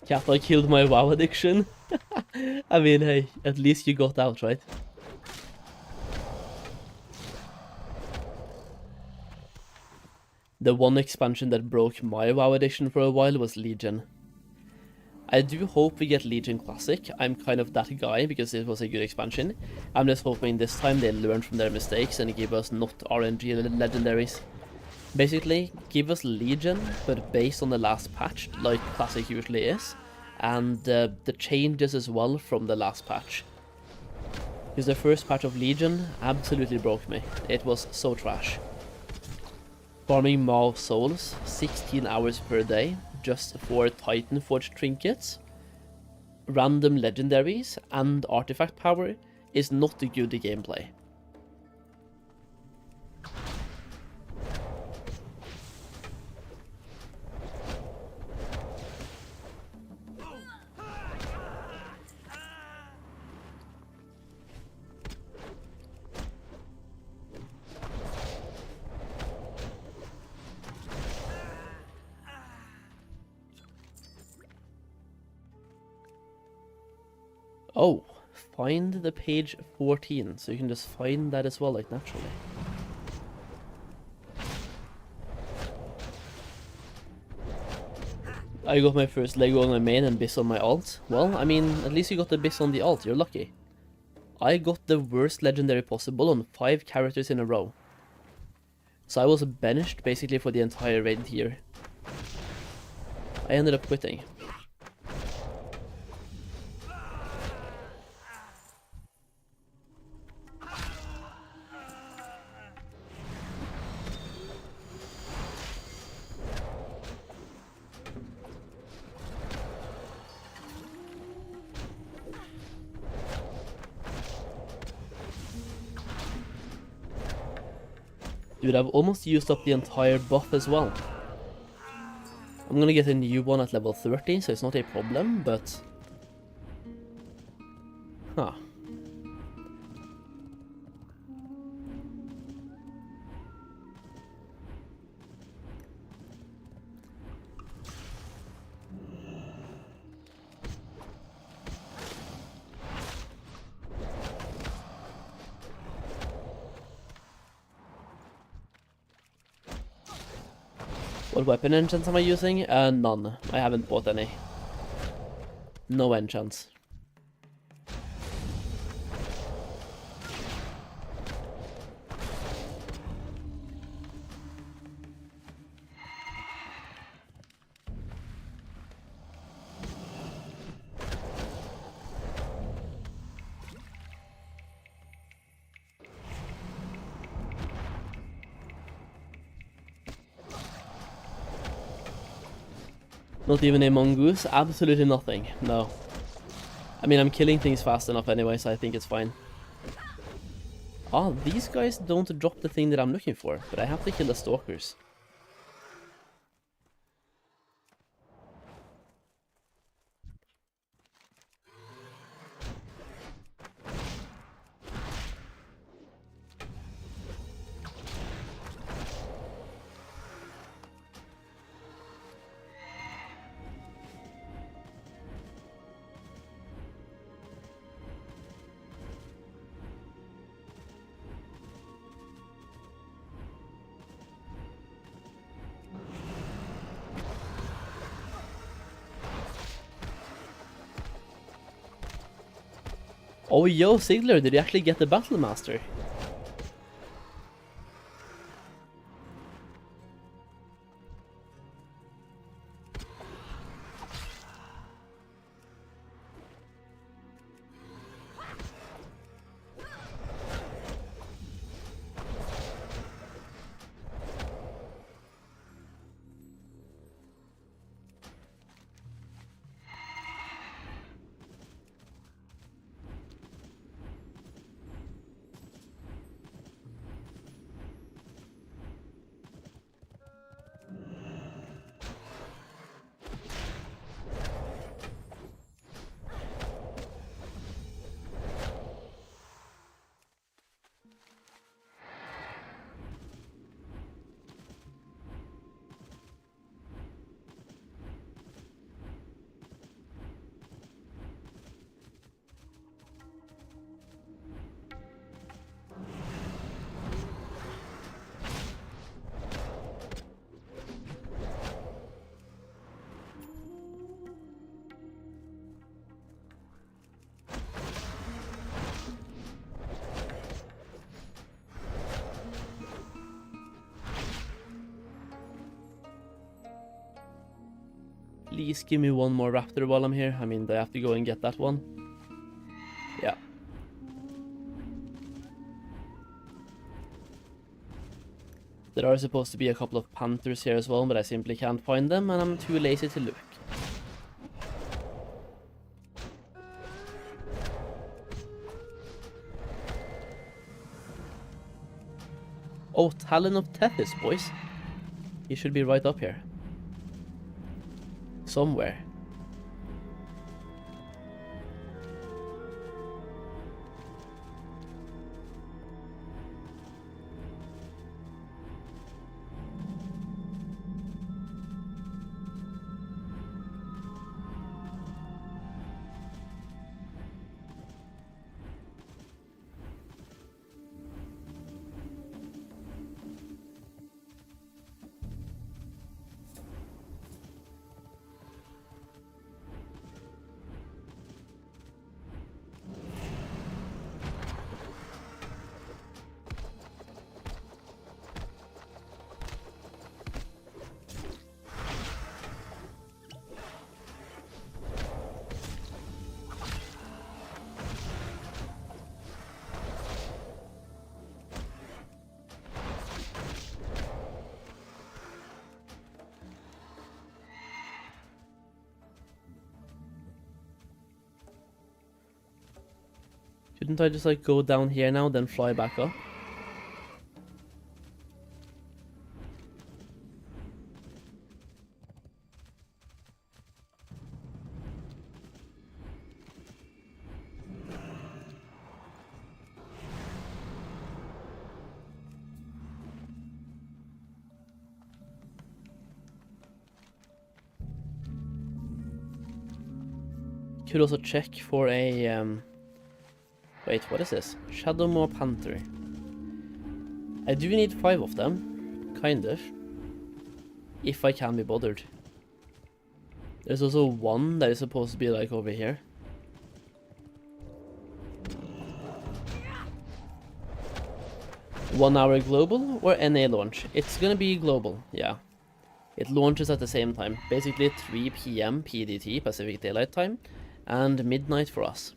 S6: Kappa killed my WoW addiction. I mean, hey, at least you got out, right? The one expansion that broke my WoW addiction for a while was Legion. I do hope we get Legion Classic. I'm kind of that guy because it was a good expansion. I'm just hoping this time they learn from their mistakes and give us not RNG legendaries. Basically, give us Legion, but based on the last patch, like Classic usually is, and the changes as well from the last patch. Because the first patch of Legion absolutely broke me. It was so trash. Farming Maw souls, 16 hours per day, just for Titan Forge trinkets, random legendaries, and artifact power is not a good gameplay. Oh, find the page 14, so you can just find that as well, like, naturally. I got my first Lego on my main and Biss on my alt. Well, I mean, at least you got the Biss on the alt, you're lucky. I got the worst legendary possible on 5 characters in a row. So I was banished basically for the entire raid tier. I ended up quitting. Dude, I've almost used up the entire buff as well. I'm gonna get a new one at level 30, so it's not a problem, but... Huh. What weapon enchants am I using? None. I haven't bought any. No enchants. Not even a mongoose? Absolutely nothing. No. I mean, I'm killing things fast enough anyway, so I think it's fine. Ah, these guys don't drop the thing that I'm looking for, but I have to kill the stalkers. Oh, yo, Zygor, did you actually get the Battle Master? Please give me one more raptor while I'm here. I mean, do I have to go and get that one? Yeah. There are supposed to be a couple of panthers here as well, but I simply can't find them, and I'm too lazy to look. Oh, Talon of Tethys, boys. He should be right up here. Somewhere. Shouldn't I just like go down here now, then fly back up? Could also check for a wait, what is this? Shadow Maw Panther. I do need 5 of them, kind of, if I can be bothered. There's also one that is supposed to be like over here. One hour global or NA launch? It's gonna be global, yeah. It launches at the same time, basically 3 PM PDT, Pacific Daylight Time, and midnight for us.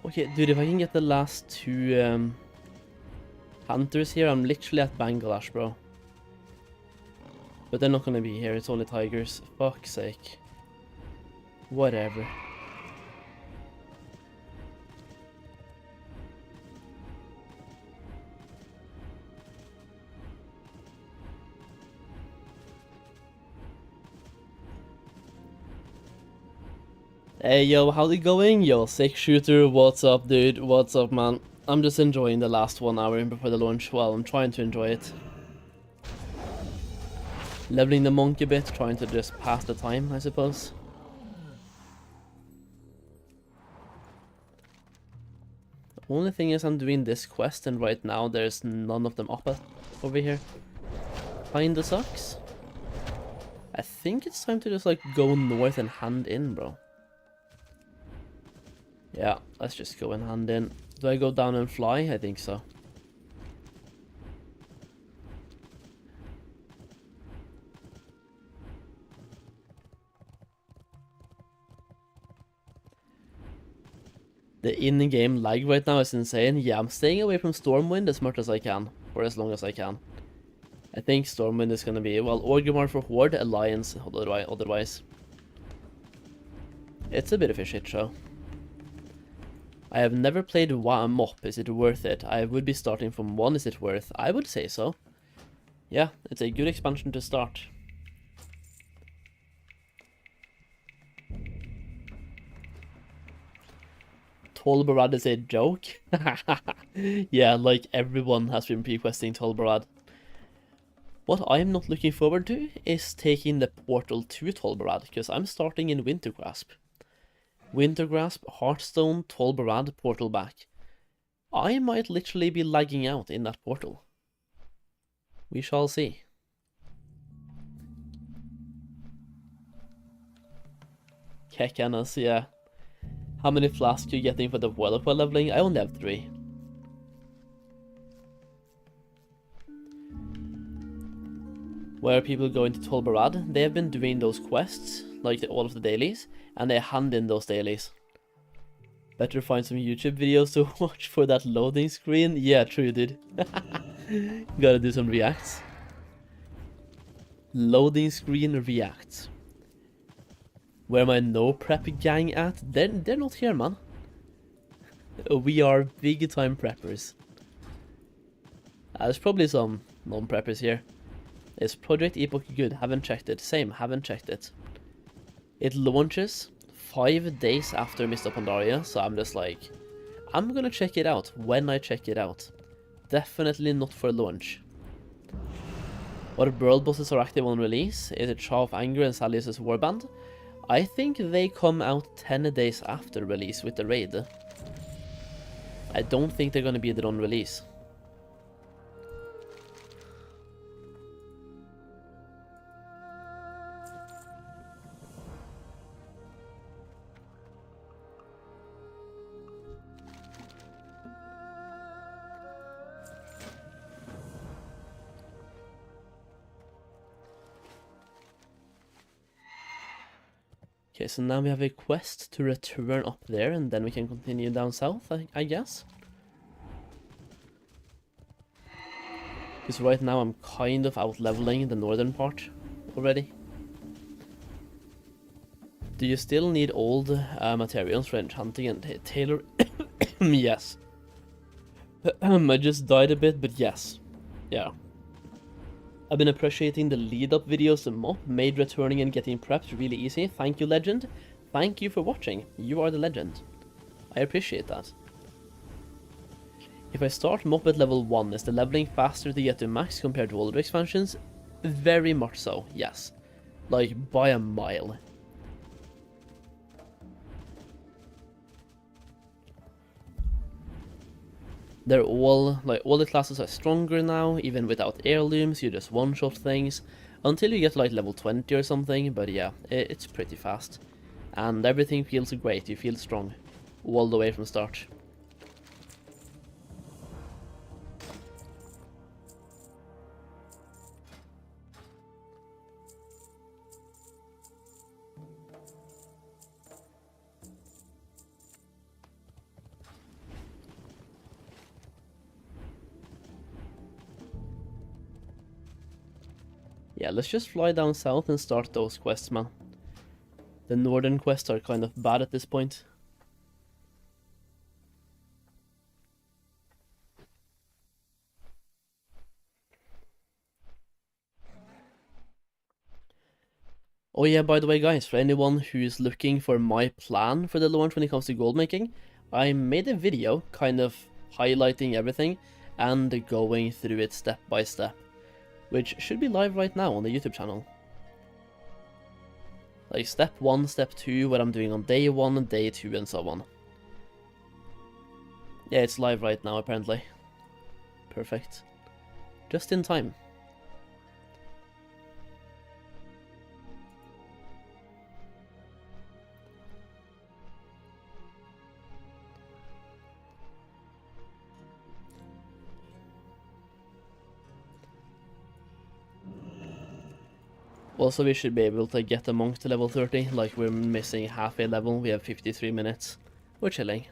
S6: Okay, dude, if I can get the last 2 hunters here, I'm literally at Bangladesh, bro. But they're not gonna be here, it's only tigers. Fuck's sake. Whatever. Hey yo, how's it going? Yo, Sick Shooter, what's up dude? What's up man? I'm just enjoying the last 1 hour before the launch. Well, I'm trying to enjoy it. Leveling the monk a bit, trying to just pass the time, I suppose. The only thing is I'm doing this quest and right now there's none of them up over here. Kinda sucks. I think it's time to just like go north and hand in, bro. Yeah, let's just go and hand in. Do I go down and fly? I think so. The in-game lag right now is insane. Yeah, I'm staying away from Stormwind as much as I can, for as long as I can. I think Stormwind is gonna be, well, Orgrimmar for Horde, Alliance otherwise. It's a bit of a shit show. I have never played MOP, is it worth it? I would be starting from 1, is it worth? I would say so. Yeah, it's a good expansion to start. Tolbarad is a joke? Yeah, like everyone has been requesting Tolbarad. What I'm not looking forward to is taking the portal to Tolbarad, because I'm starting in Wintergrasp. Wintergrasp, Hearthstone, Tolbarad, portal back. I might literally be lagging out in that portal. We shall see. Kekanas, yeah. How many flasks are you getting for the Warlock while leveling? I only have 3. Where people go into Tolbarad, they have been doing those quests, like all of the dailies, and they hand in those dailies. Better find some YouTube videos to watch for that loading screen. Yeah, true, dude. Gotta do some reacts. Loading screen reacts. Where my no prep gang at? They're not here, man. We are big time preppers. There's probably some Non-preppers here. Is Project Epoch good? Haven't checked it. Same, haven't checked it. It launches 5 days after Mists of Pandaria, so I'm just like, I'm gonna check it out when I check it out. Definitely not for launch. What world bosses are active on release? Is it Shaw of Anger and Salius' Warband? I think they come out 10 days after release with the raid. I don't think they're gonna be there on release. Okay, so now we have a quest to return up there, and then we can continue down south, I guess. Because right now I'm kind of out-leveling the northern part already. Do you still need old materials for enchanting and tailor? Yes. I just died a bit, but yes. Yeah. I've been appreciating the lead-up videos the MOP made returning and getting prepped really easy. Thank you, Legend. Thank you for watching. You are the legend. I appreciate that. If I start MOP at level 1, is the leveling faster to get to max compared to older expansions? Very much so, yes. Like, by a mile. They're all, like, all the classes are stronger now, even without heirlooms, you just one-shot things, until you get like level 20 or something, but yeah, it's pretty fast. And everything feels great, you feel strong, all the way from start. Yeah, let's just fly down south and start those quests, man. The northern quests are kind of bad at this point. Oh yeah, by the way guys, for anyone who's looking for my plan for the launch when it comes to gold making, I made a video kind of highlighting everything and going through it step by step, which should be live right now on the YouTube channel. Like step 1, step 2, what I'm doing on day 1, day 2 and so on. Yeah, it's live right now apparently. Perfect. Just in time. Also, we should be able to get a monk to level 30, like we're missing half a level, we have 53 minutes. We're chilling.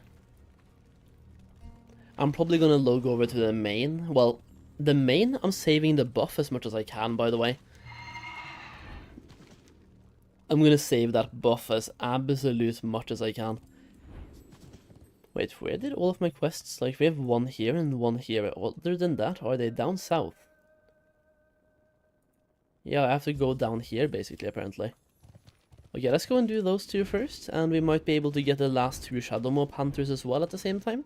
S6: I'm probably gonna log over to the main. Well, the main, I'm saving the buff as much as I can, by the way. I'm gonna save that buff as absolute much as I can. Wait, where did all of my quests, like we have one here and one here. Other than that, are they down south? Yeah, I have to go down here, basically, apparently. Okay, let's go and do those two first, and we might be able to get the last 2 Shadow Mob Hunters as well at the same time.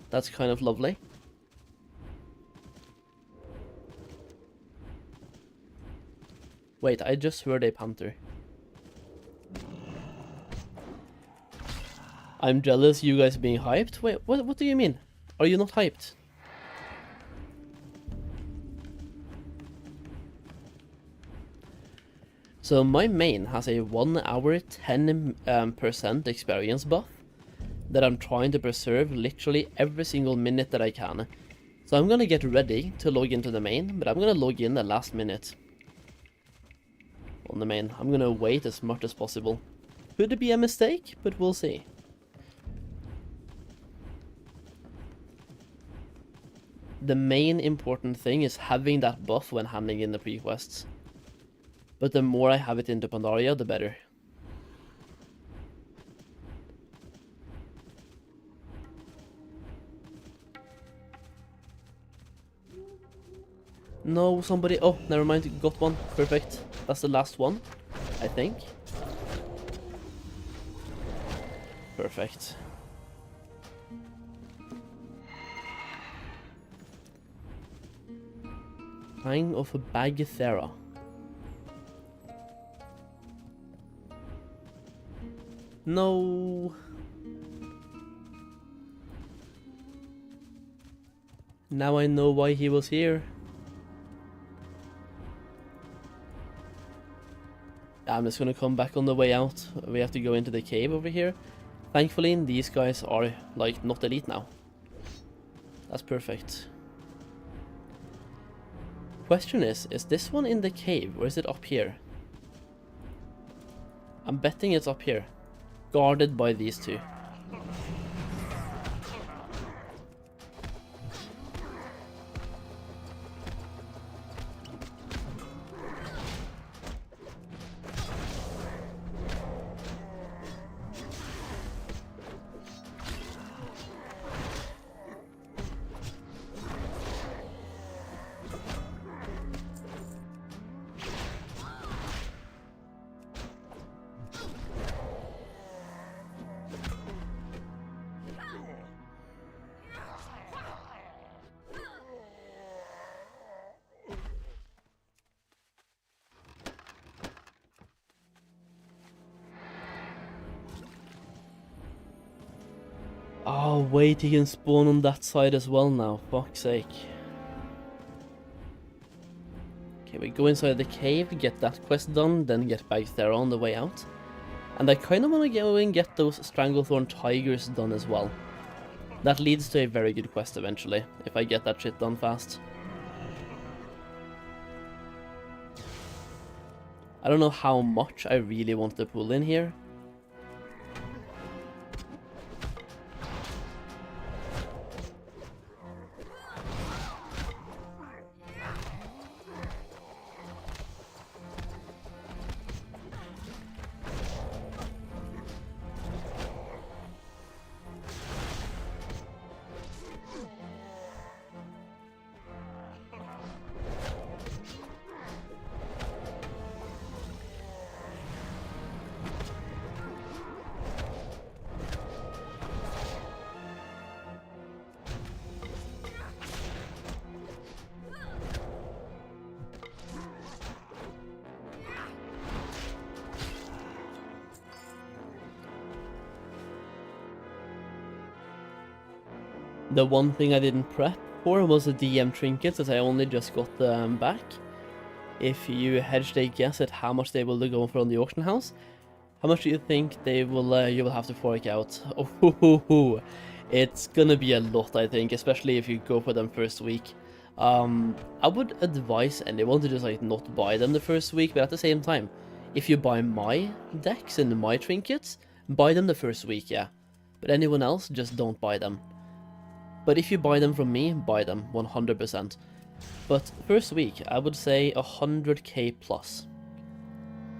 S6: That's kind of lovely. Wait, I just heard a Panther. I'm jealous you guys being hyped? Wait, what do you mean? Are you not hyped? So my main has a 1 hour 10% experience buff that I'm trying to preserve literally every single minute that I can. So I'm gonna get ready to log into the main, but I'm gonna log in the last minute on the main. I'm gonna wait as much as possible. Could be a mistake, but we'll see. The main important thing is having that buff when handing in the pre-quests. But the more I have it into Pandaria, the better. No, somebody... Oh, never mind. Got one. Perfect. That's the last one, I think. Perfect. Hang of a Bagathera. No. Now I know why he was here. I'm just gonna come back on the way out. We have to go into the cave over here. Thankfully, these guys are, like, not elite now. That's perfect. Question is this one in the cave, or is it up here? I'm betting it's up here. Guarded by these two. Oh, wait, he can spawn on that side as well now. Fuck's sake. Okay, we go inside the cave, get that quest done, then get back there on the way out. And I kind of want to go and get those Stranglethorn Tigers done as well. That leads to a very good quest eventually, if I get that shit done fast. I don't know how much I really want to pull in here. The one thing I didn't prep for was the DM trinkets, as I only just got them back. If you hedged a guess at how much they will go for on the auction house, how much do you think they will? You will have to fork out? Oh, it's gonna be a lot, I think, especially if you go for them first week. I would advise anyone to just like not buy them the first week, but at the same time, if you buy my decks and my trinkets, buy them the first week, yeah. But anyone else, just don't buy them. But if you buy them from me, buy them, 100%. But first week, I would say 100k plus.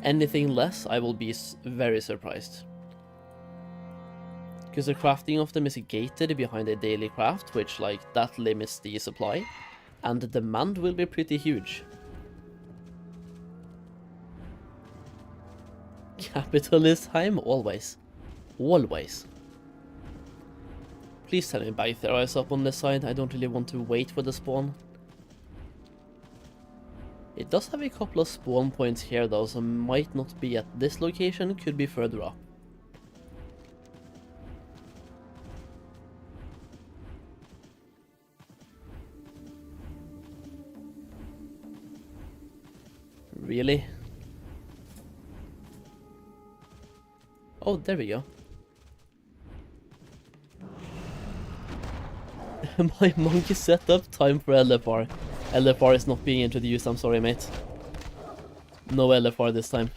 S6: Anything less, I will be very surprised. Because the crafting of them is gated behind a daily craft, which, like, that limits the supply. And the demand will be pretty huge. Capitalist time, always. Always. Please tell me Bagathera is up on this side. I don't really want to wait for the spawn. It does have a couple of spawn points here though, so might not be at this location, could be further up. Really? Oh, there we go. My monkey setup, time for LFR. LFR is not being introduced, I'm sorry mate. No LFR this time.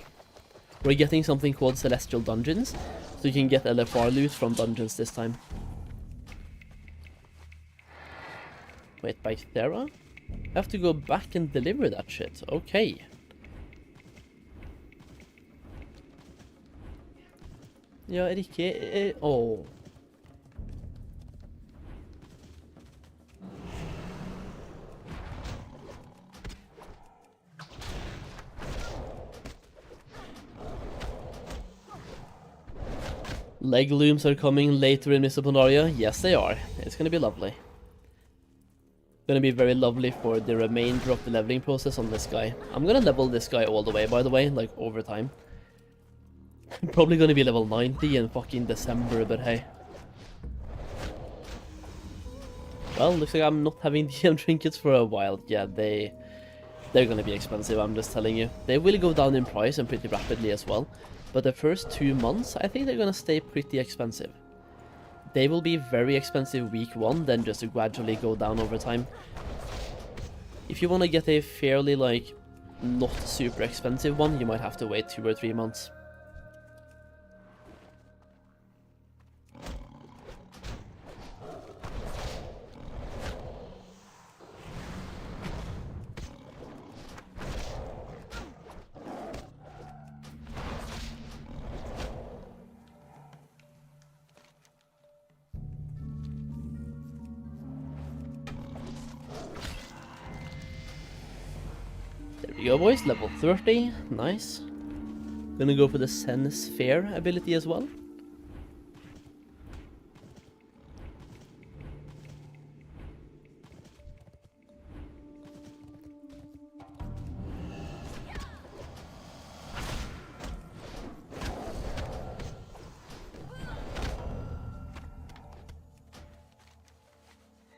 S6: We're getting something called Celestial Dungeons, so you can get LFR loot from dungeons this time. Wait, Bagathera? I have to go back and deliver that shit, okay. Ja, ikke... Oh. Leg looms are coming later in Mists of Pandaria. Yes, they are. It's gonna be lovely. Gonna be very lovely for the remainder of the leveling process on this guy. I'm gonna level this guy all the way, by the way, like over time. Probably gonna be level 90 in fucking December, but hey. Well, looks like I'm not having DM trinkets for a while. Yeah, they're gonna be expensive, I'm just telling you. They will go down in price and pretty rapidly as well. But the first 2 months, I think they're gonna stay pretty expensive. They will be very expensive week 1, then just gradually go down over time. If you want to get a fairly, like, not super expensive one, you might have to wait 2 or 3 months. There we go, boys. Level 30. Nice. Gonna go for the Sense Fair ability as well.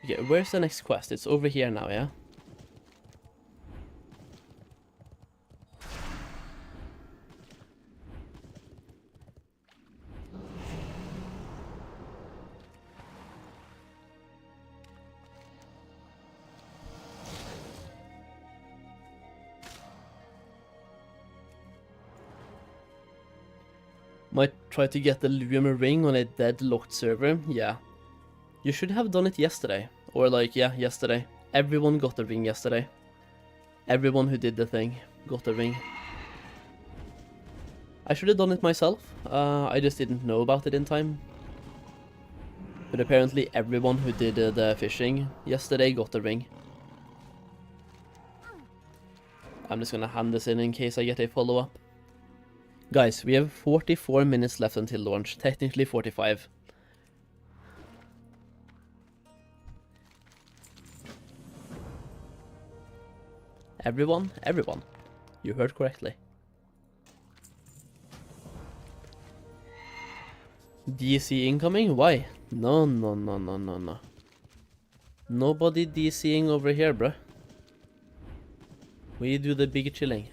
S6: Okay, where's the next quest? It's over here now, yeah? Might try to get the Lumer ring on a deadlocked server. Yeah. You should have done it yesterday. Or like, yeah, yesterday. Everyone got the ring yesterday. Everyone who did the thing got the ring. I should have done it myself. I just didn't know about it in time. But apparently everyone who did the fishing yesterday got the ring. I'm just gonna hand this in case I get a follow-up. Guys, we have 44 minutes left until launch. Technically 45. Everyone, you heard correctly. DC incoming? Why? No. Nobody DCing over here, bruh. We do the big chilling.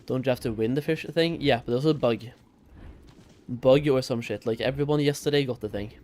S6: Don't you have to win the fish thing? Yeah, but there's a bug. Bug or some shit. Like, everyone yesterday got the thing.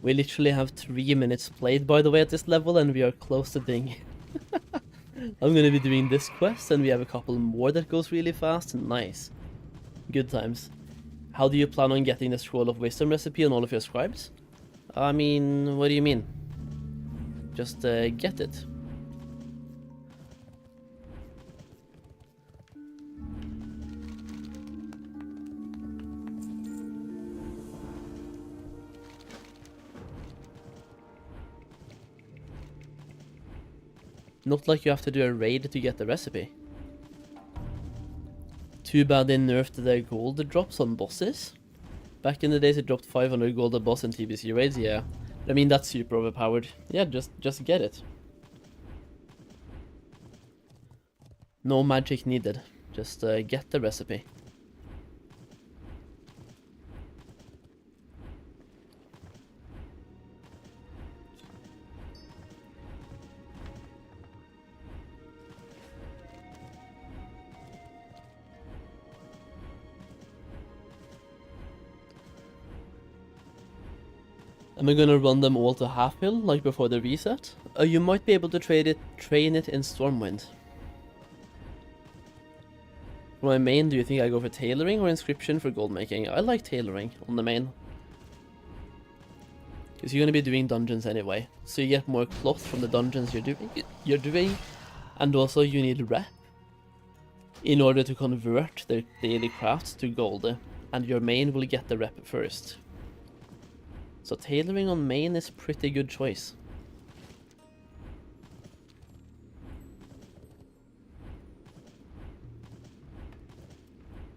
S6: We literally have 3 minutes played, by the way, at this level, and we are close to ding. I'm gonna be doing this quest, and we have a couple more that goes really fast. Nice. Good times. How do you plan on getting the Scroll of Wisdom recipe on all of your scribes? I mean, what do you mean? Just get it. Not like you have to do a raid to get the recipe. Too bad they nerfed the gold drops on bosses. Back in the days it dropped 500 gold a boss in TBC raids, yeah. I mean, that's super overpowered. Yeah, just get it. No magic needed. Just get the recipe. Am I gonna run them all to half hill like before the reset? You might be able to train it in Stormwind. For my main, do you think I go for tailoring or inscription for gold making? I like tailoring on the main. Because you're gonna be doing dungeons anyway, so you get more cloth from the dungeons you're doing, and also you need rep in order to convert the daily crafts to gold, and your main will get the rep first. So tailoring on main is pretty good choice.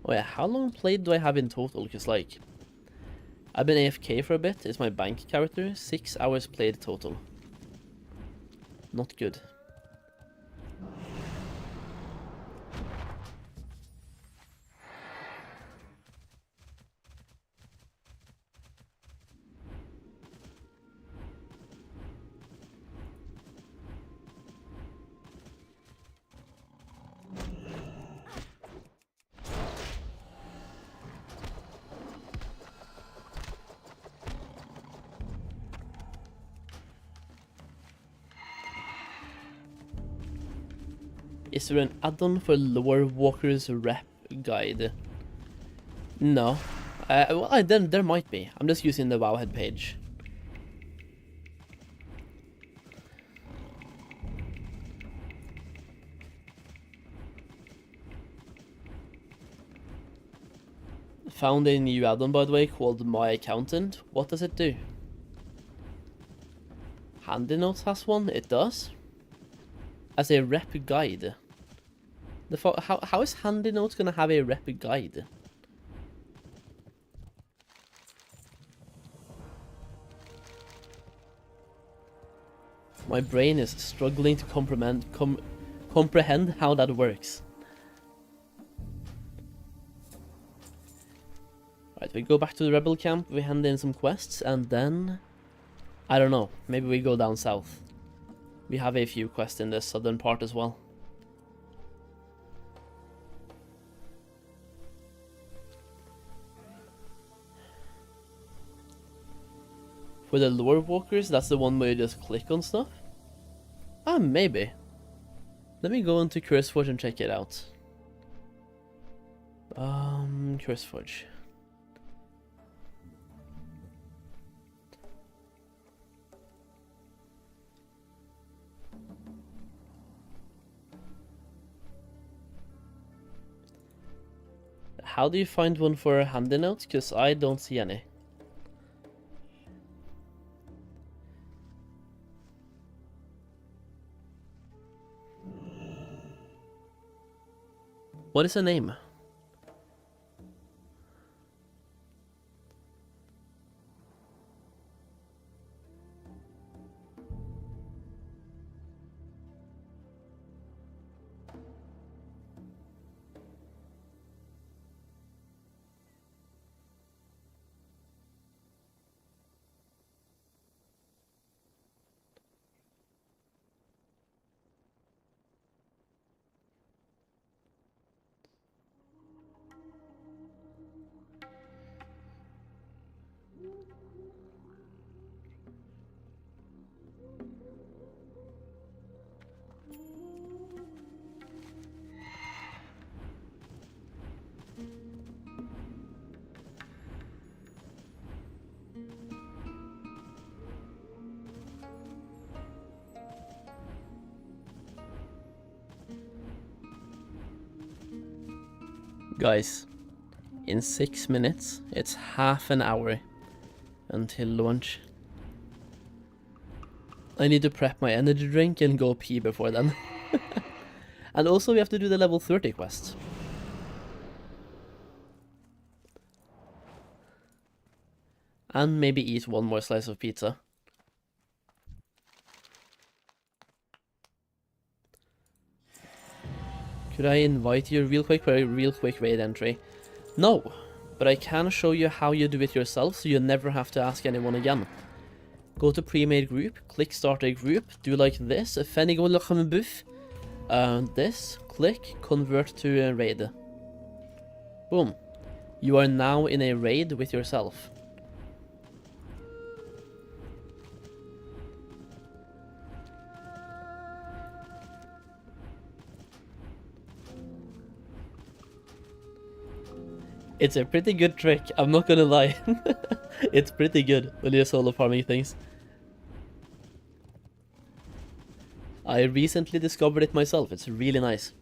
S6: Oh yeah, how long played do I have in total? Because like, I've been AFK for a bit, it's my bank character, 6 hours played total. Not good. Is there an add-on for Lore Walker's rep guide? No. Well, there might be. I'm just using the Wowhead page. Found a new add-on, by the way, called My Accountant. What does it do? Handy Notes has one? It does? As a rep guide. How is Handy Notes gonna have a rep guide? My brain is struggling to comprehend how that works. Right, we go back to the rebel camp, we hand in some quests, and then... I don't know, maybe we go down south. We have a few quests in the southern part as well. For the lore walkers, that's the one where you just click on stuff? Ah, maybe. Let me go into CurseForge and check it out. CurseForge. How do you find one for handy notes? Because I don't see any. What is the name? Guys, in 6 minutes, it's half an hour until launch. I need to prep my energy drink and go pee before then. And also we have to do the level 30 quest. And maybe eat one more slice of pizza. Could I invite you real quick for a real quick raid entry? No, but I can show you how you do it yourself so you never have to ask anyone again. Go to pre-made group, click start a group, do like this, this, click convert to a raid. Boom. You are now in a raid with yourself. It's a pretty good trick, I'm not gonna lie. It's pretty good when you're solo farming things. I recently discovered it myself, it's really nice.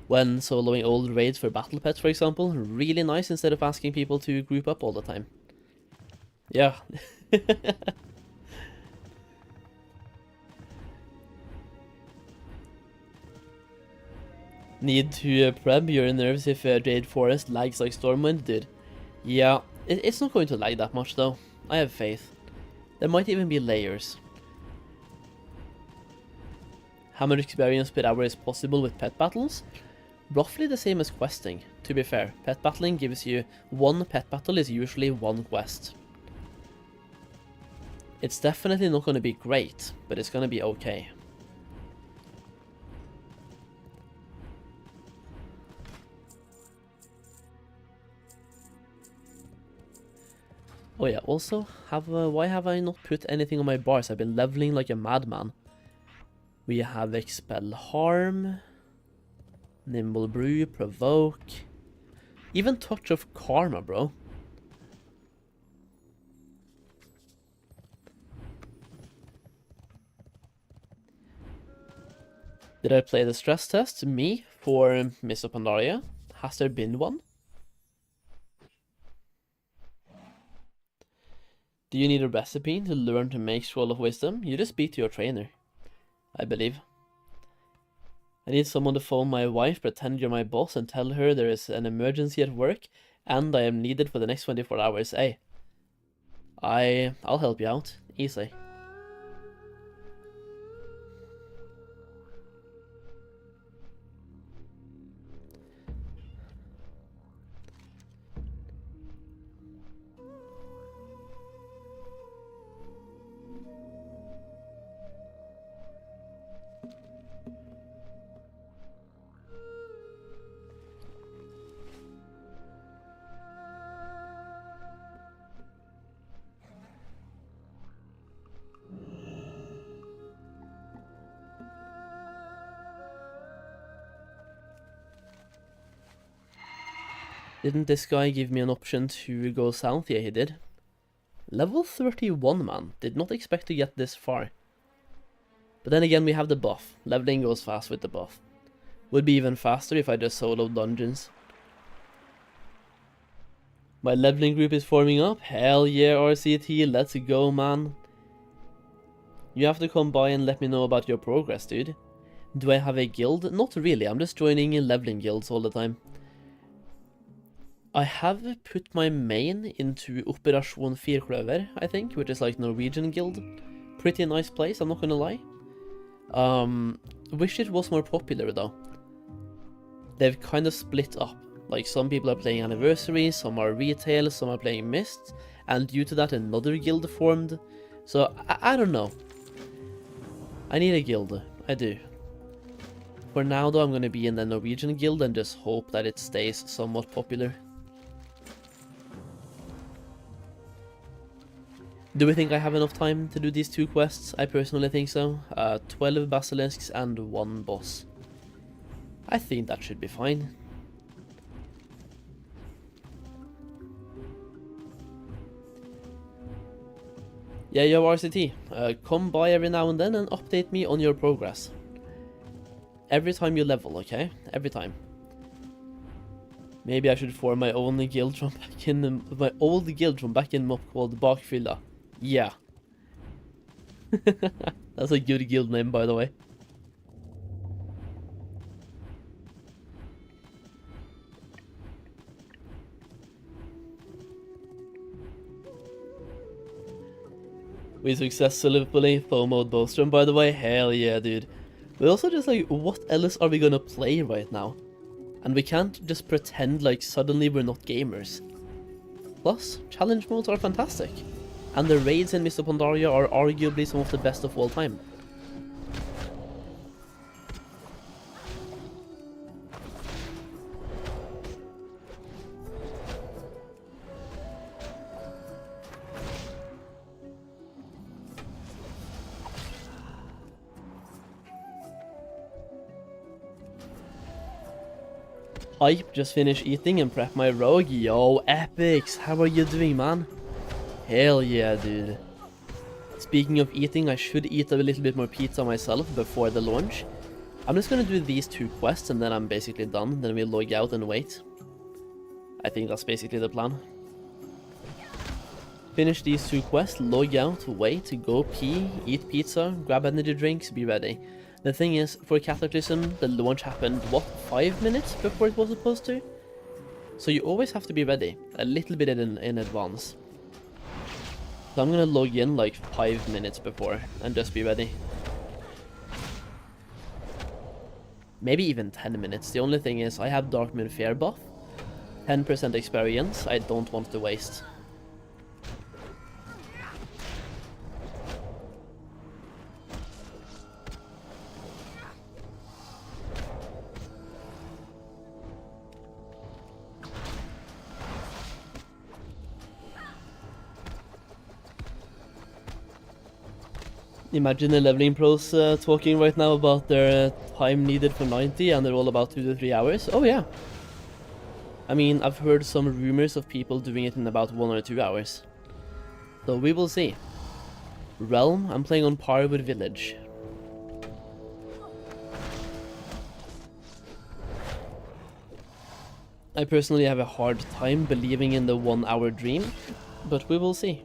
S6: When soloing old raids for battle pets, for example, really nice instead of asking people to group up all the time. Yeah. Need to prep your nerves if Jade Forest lags like Stormwind, dude. Yeah, it's not going to lag that much though. I have faith. There might even be layers. How much experience per hour is possible with pet battles? Roughly the same as questing, to be fair. Pet battling gives you one pet battle is usually one quest. It's definitely not going to be great, but it's going to be okay. Oh yeah, also, why have I not put anything on my bars? I've been leveling like a madman. We have Expel Harm, Nimble Brew, Provoke, even Touch of Karma, bro. Did I play the stress test? Me, for Mists of Pandaria? Has there been one? Do you need a recipe to learn to make Scroll of Wisdom? You just speak to your trainer, I believe. I need someone to phone my wife, pretend you're my boss, and tell her there is an emergency at work, and I am needed for the next 24 hours. Hey, I'll help you out, easy. Didn't this guy give me an option to go south? Yeah, he did. Level 31, man. Did not expect to get this far. But then again, we have the buff. Leveling goes fast with the buff. Would be even faster if I just soloed dungeons. My leveling group is forming up. Hell yeah, RCT. Let's go, man. You have to come by and let me know about your progress, dude. Do I have a guild? Not really. I'm just joining leveling guilds all the time. I have put my main into Operasjon Firkløver, I think, which is like Norwegian guild. Pretty nice place, I'm not gonna lie. Wish it was more popular though. They've kind of split up. Like some people are playing Anniversary, some are retail, some are playing Mists, and due to that another guild formed. So I don't know. I need a guild, I do. For now though, I'm gonna be in the Norwegian guild and just hope that it stays somewhat popular. Do we think I have enough time to do these two quests? I personally think so. 12 basilisks and 1 boss. I think that should be fine. Yeah, yo RCT, come by every now and then and update me on your progress. Every time you level, okay? Every time. Maybe I should form my own guild from back in my old guild from back in MOP called Bakfylla. Yeah. That's a good guild name, by the way. We successfully FOMO'd Bostrom, by the way. Hell yeah, dude. But also just like, what else are we gonna play right now? And we can't just pretend like suddenly we're not gamers. Plus, challenge modes are fantastic. And the raids in Mists of Pandaria are arguably some of the best of all time. Hype, just finished eating and prep my rogue. Yo, epics, how are you doing, man? Hell yeah, dude. Speaking of eating, I should eat a little bit more pizza myself before the launch. I'm just gonna do these 2 quests and then I'm basically done. Then we log out and wait. I think that's basically the plan. Finish these 2 quests, log out, wait, go pee, eat pizza, grab energy drinks, be ready. The thing is, for Cataclysm, the launch happened, what, 5 minutes before it was supposed to? So you always have to be ready, a little bit in advance. So I'm gonna log in like 5 minutes before, and just be ready. Maybe even 10 minutes, the only thing is I have Darkmoon Fear buff, 10% experience, I don't want to waste. Imagine the leveling pros talking right now about their time needed for 90 and they're all about 2 to 3 hours. Oh yeah. I mean, I've heard some rumors of people doing it in about 1 or 2 hours. So we will see. Realm, I'm playing on par with Village. I personally have a hard time believing in the 1 hour dream, but we will see.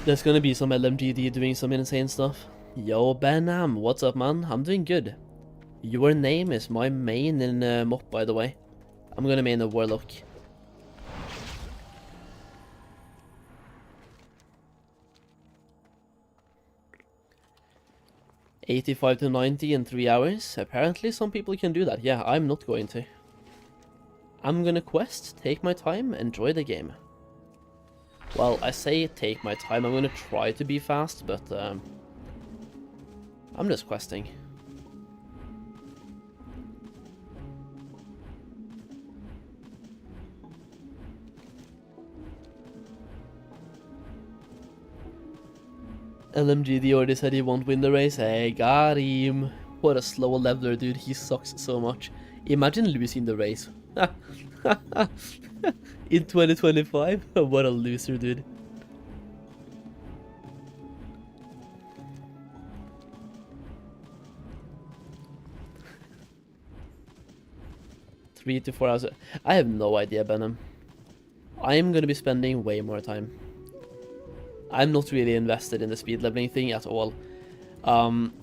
S6: There's gonna be some LMGD doing some insane stuff. Yo, Benham, what's up, man? I'm doing good. Your name is my main in MOP, by the way. I'm gonna main a Warlock. $85 to 90 in 3 hours. Apparently some people can do that. Yeah, I'm not going to. I'm gonna quest, take my time, enjoy the game. Well, I say take my time, I'm gonna try to be fast, but I'm just questing. LMGD already said he won't win the race. Hey, got him. What a slow leveler, dude. He sucks so much. Imagine losing the race. In 2025? What a loser, dude. Three to 4 hours. I have no idea, Benham. I am going to be spending way more time. I'm not really invested in the speed leveling thing at all.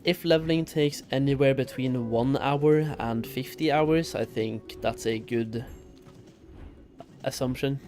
S6: If leveling takes anywhere between 1 hour and 50 hours, I think that's a good assumption.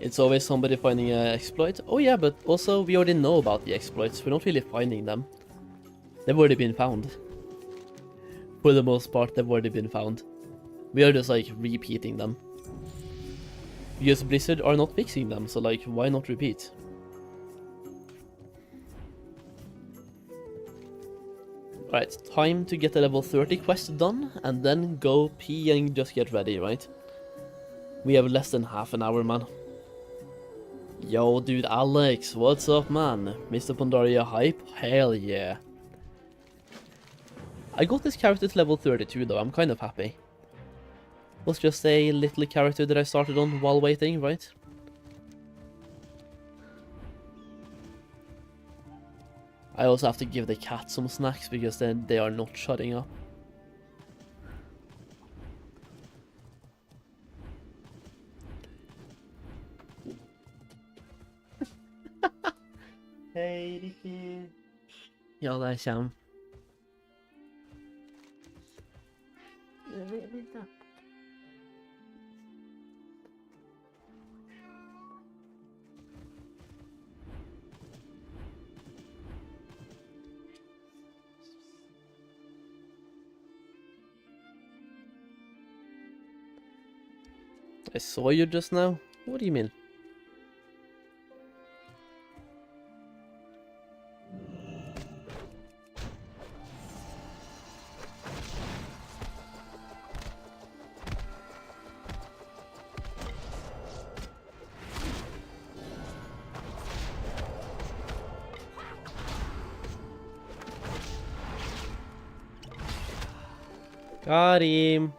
S6: It's always somebody finding an exploit. Oh yeah, but also we already know about the exploits. We're not really finding them. They've already been found. For the most part, they've already been found. We are just like repeating them. Because Blizzard are not fixing them, so like, why not repeat? Alright, time to get the level 30 quest done, and then go pee and just get ready, right? We have less than half an hour, man. Yo, dude, Alex, what's up, man? Mists of Pandaria hype? Hell yeah. I got this character to level 32 though, I'm kind of happy. Was just a little character that I started on while waiting, right? I also have to give the cat some snacks because then they are not shutting up. Hei, Ricky. Ja, der kommer. Vent da. I saw you just now? What do you mean? Got him.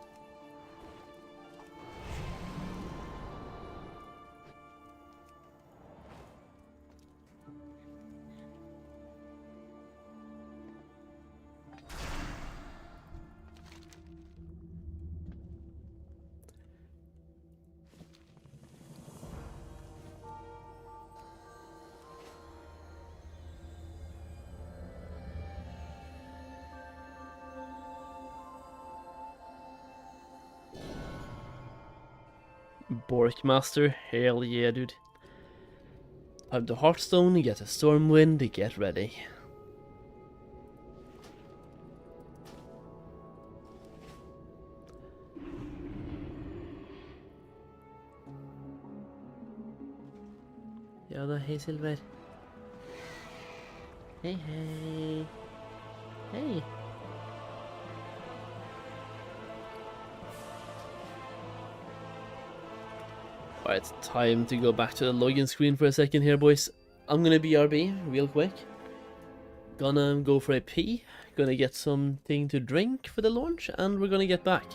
S6: Borkmaster, hell yeah, dude. Have the Heartstone, get a Stormwind, get ready. Ja da, hei Silver. Hei hei. Hei. Alright, time to go back to the login screen for a second here, boys. I'm gonna BRB real quick. Gonna go for a pee, gonna get something to drink for the launch, and we're gonna get back.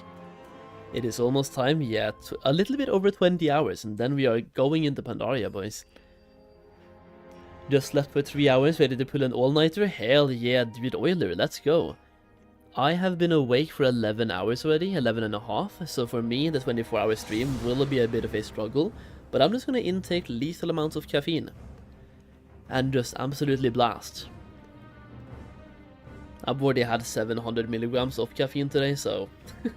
S6: It is almost time, yeah, a little bit over 20 hours, and then we are going into Pandaria, boys. Just slept for 3 hours, ready to pull an all-nighter? Hell yeah, dude, Oiler, let's go. I have been awake for 11 hours already, 11 and a half, so for me the 24-hour stream will be a bit of a struggle, but I'm just gonna intake lethal amounts of caffeine. And just absolutely blast. I've already had 700 milligrams of caffeine today, so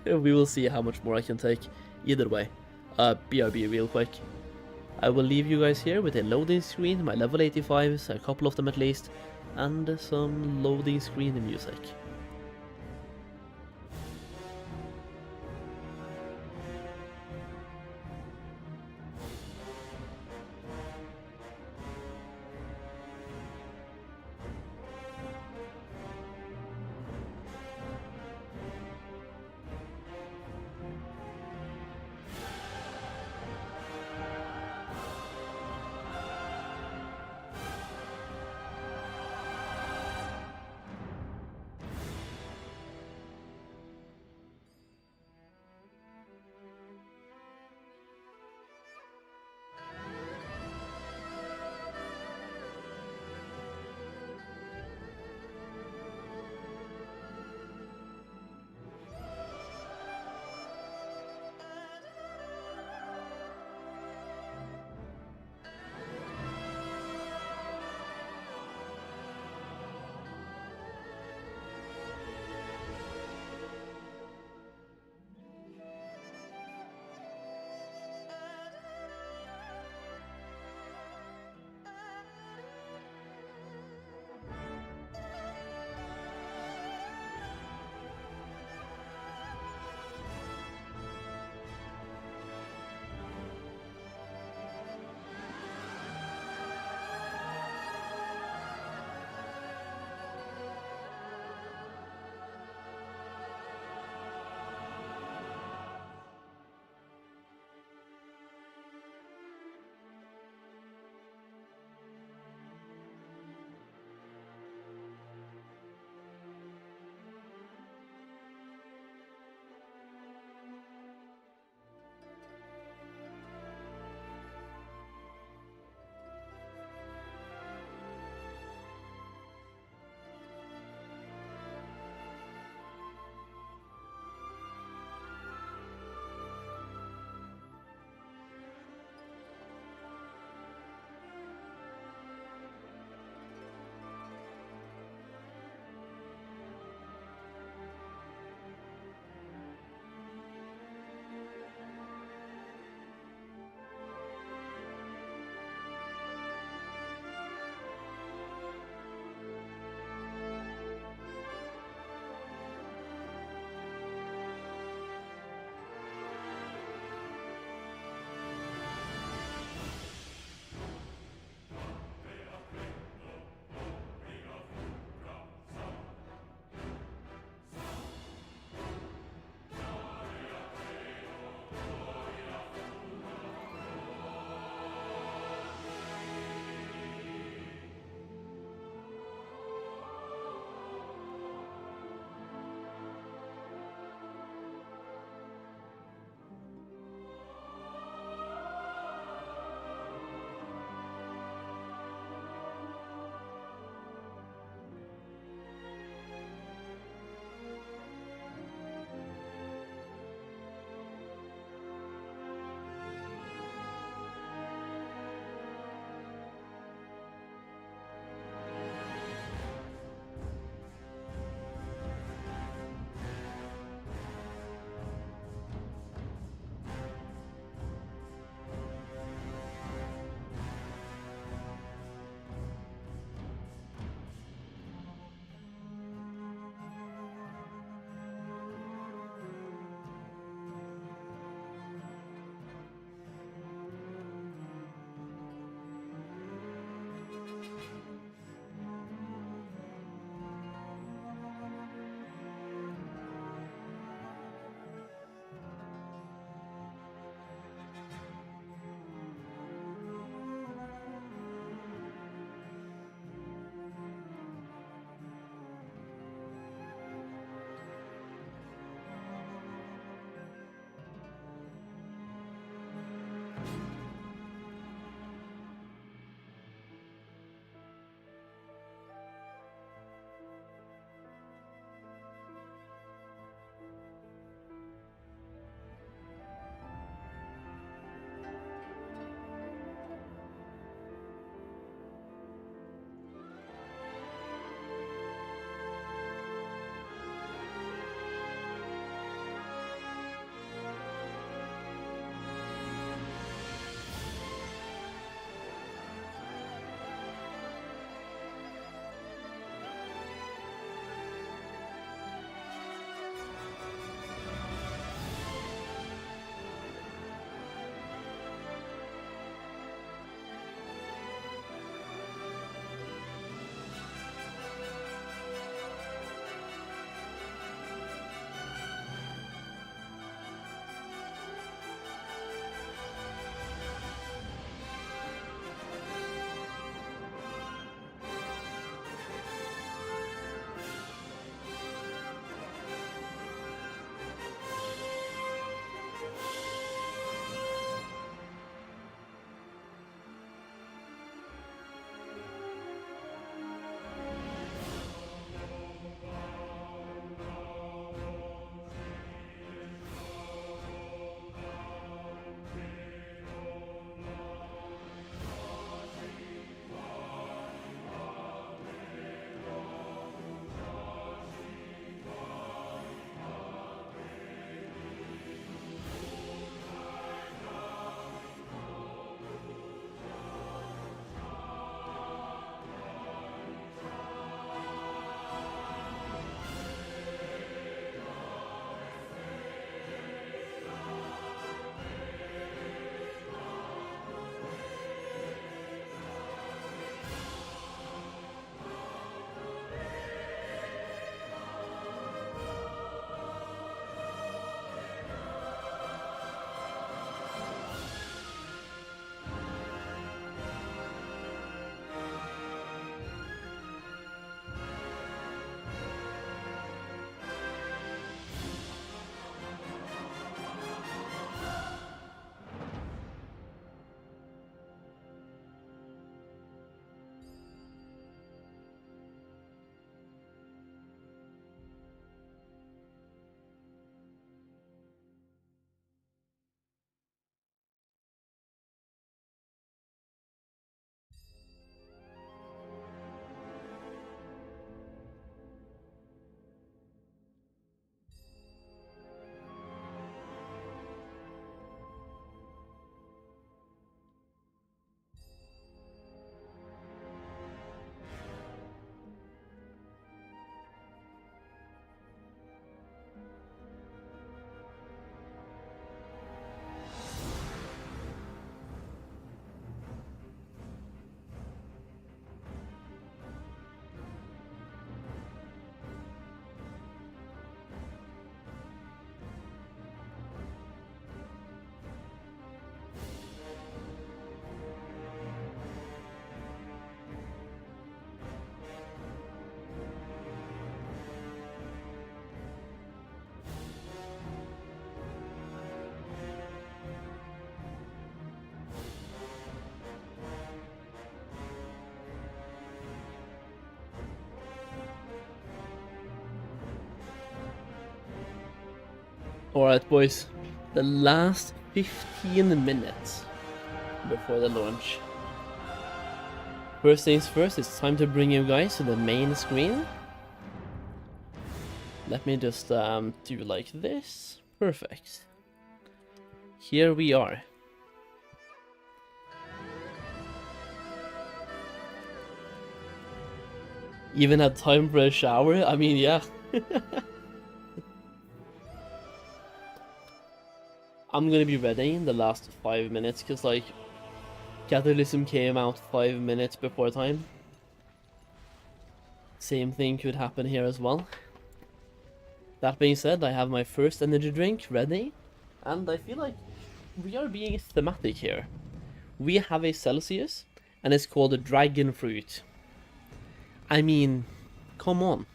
S6: we will see how much more I can take. Either way, BRB real quick. I will leave you guys here with a loading screen, my level 85s, a couple of them at least, and some loading screen music. Alright, boys. The last 15 minutes before the launch. First things first, it's time to bring you guys to the main screen. Let me just do like this. Perfect. Here we are. Even had time for a shower? I mean, yeah. I'm gonna be ready in the last 5 minutes, because, like, Cataclysm came out 5 minutes before time. Same thing could happen here as well. That being said, I have my first energy drink ready, and I feel like we are being thematic here. We have a Celsius, and it's called a dragon fruit. I mean, come on.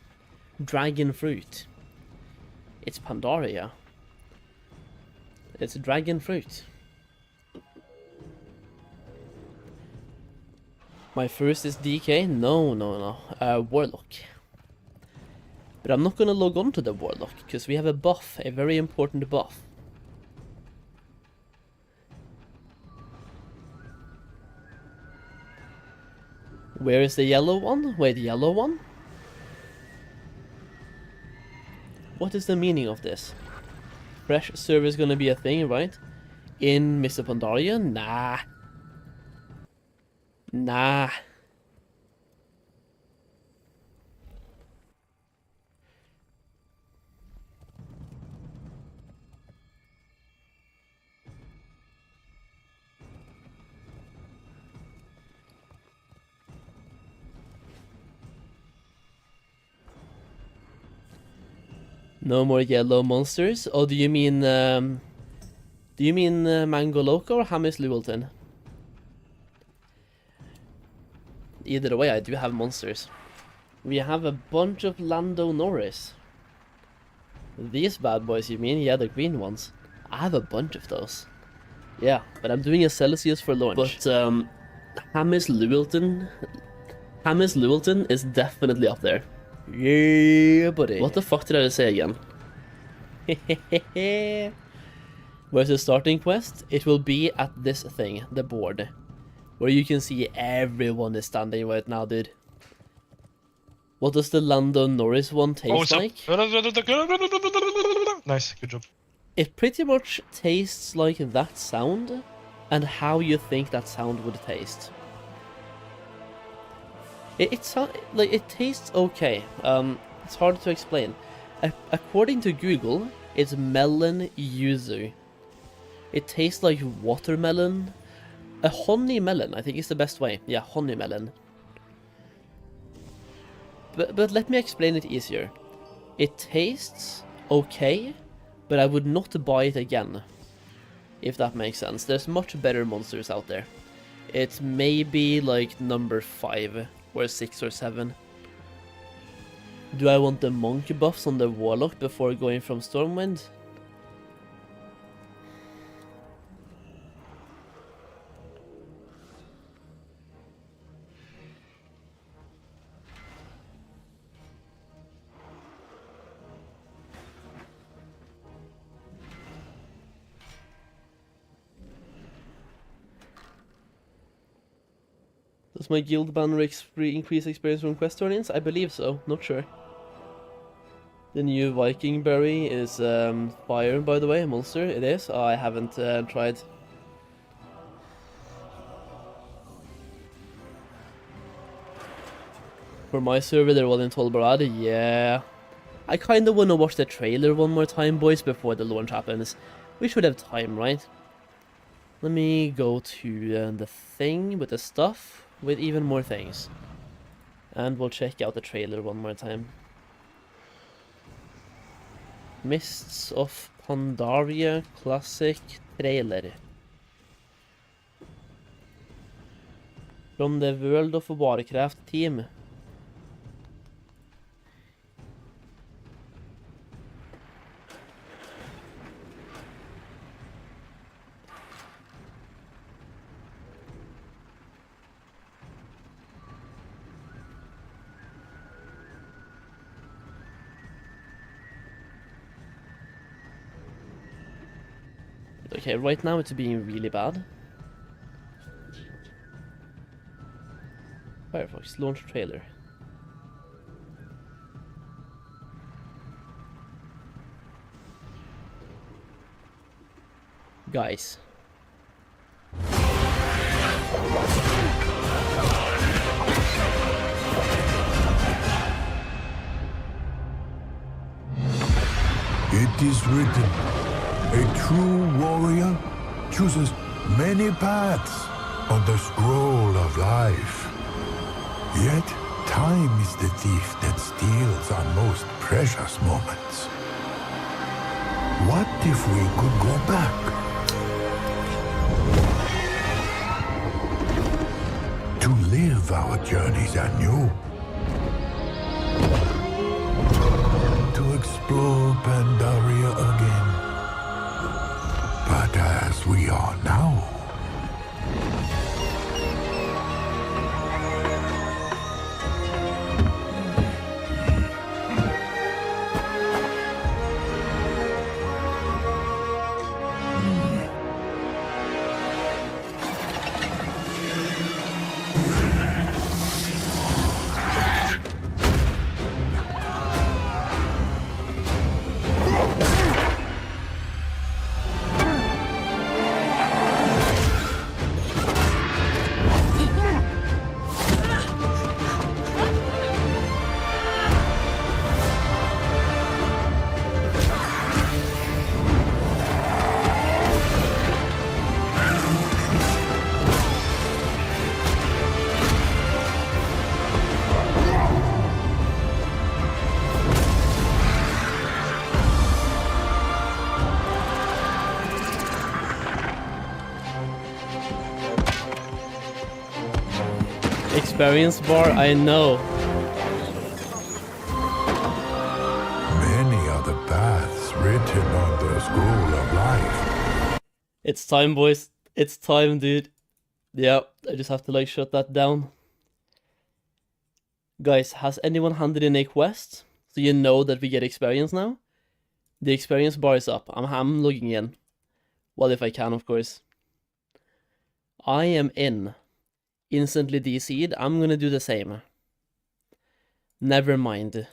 S6: Dragon fruit. It's Pandaria. It's dragon fruit. My first is DK? No. Warlock. But I'm not gonna log on to the Warlock, because we have a buff, a very important buff. Where is the yellow one? Wait, the yellow one? What is the meaning of this? Fresh server is gonna be a thing, right? In Mists of Pandaria? Nah. Nah. No more yellow monsters? Oh, do you mean Mango Loco or Hamis Llewellyn? Either way, I do have monsters. We have a bunch of Lando Norris. These bad boys, you mean? Yeah, the green ones. I have a bunch of those. Yeah, but I'm doing a Celsius for launch. But Hamis Llewellyn is definitely up there. Yeah, buddy. What the fuck did I say again? Where's the starting quest? It will be at this thing, the board. Where you can see everyone is standing right now, dude. What does the Lando Norris one taste like?
S18: Nice, good job.
S6: It pretty much tastes like that sound, and how you think that sound would taste. It tastes okay. It's hard to explain. According to Google, it's melon yuzu. It tastes like watermelon. A honey melon, I think is the best way. Yeah, honey melon. But let me explain it easier. It tastes okay, but I would not buy it again. If that makes sense. There's much better monsters out there. It's maybe like number 5 or 6 or 7. Do I want the monk buffs on the Warlock before going from Stormwind? Does my guild banner increase experience from quest turn-ins? I believe so, not sure. The new Viking berry is fire, by the way, a monster. It is. Oh, I haven't tried. For my server, they're all in Tolbarad. Yeah. I kind of want to watch the trailer one more time, boys, before the launch happens. We should have time, right? Let me go to the thing with the stuff. With even more things. And we'll check out the trailer one more time. Mists of Pandaria Classic trailer. From the World of Warcraft team. Okay, right now it's being really bad. Firefox, launch trailer. Guys.
S2: It is written, a true warrior chooses many paths on the scroll of life. Yet, time is the thief that steals our most precious moments. What if we could go back? To live our journeys anew. To explore Pandaria again. But as we are now.
S6: Experience bar, I know.
S2: Many are the paths written on the scroll of life.
S6: It's time, boys. It's time, dude. Yeah, I just have to like shut that down. Guys, has anyone handed in a quest? So you know that we get experience now? The experience bar is up. I'm logging in. Well, if I can, of course. I am in. Instantly DC'd. I'm gonna do the same. Never mind.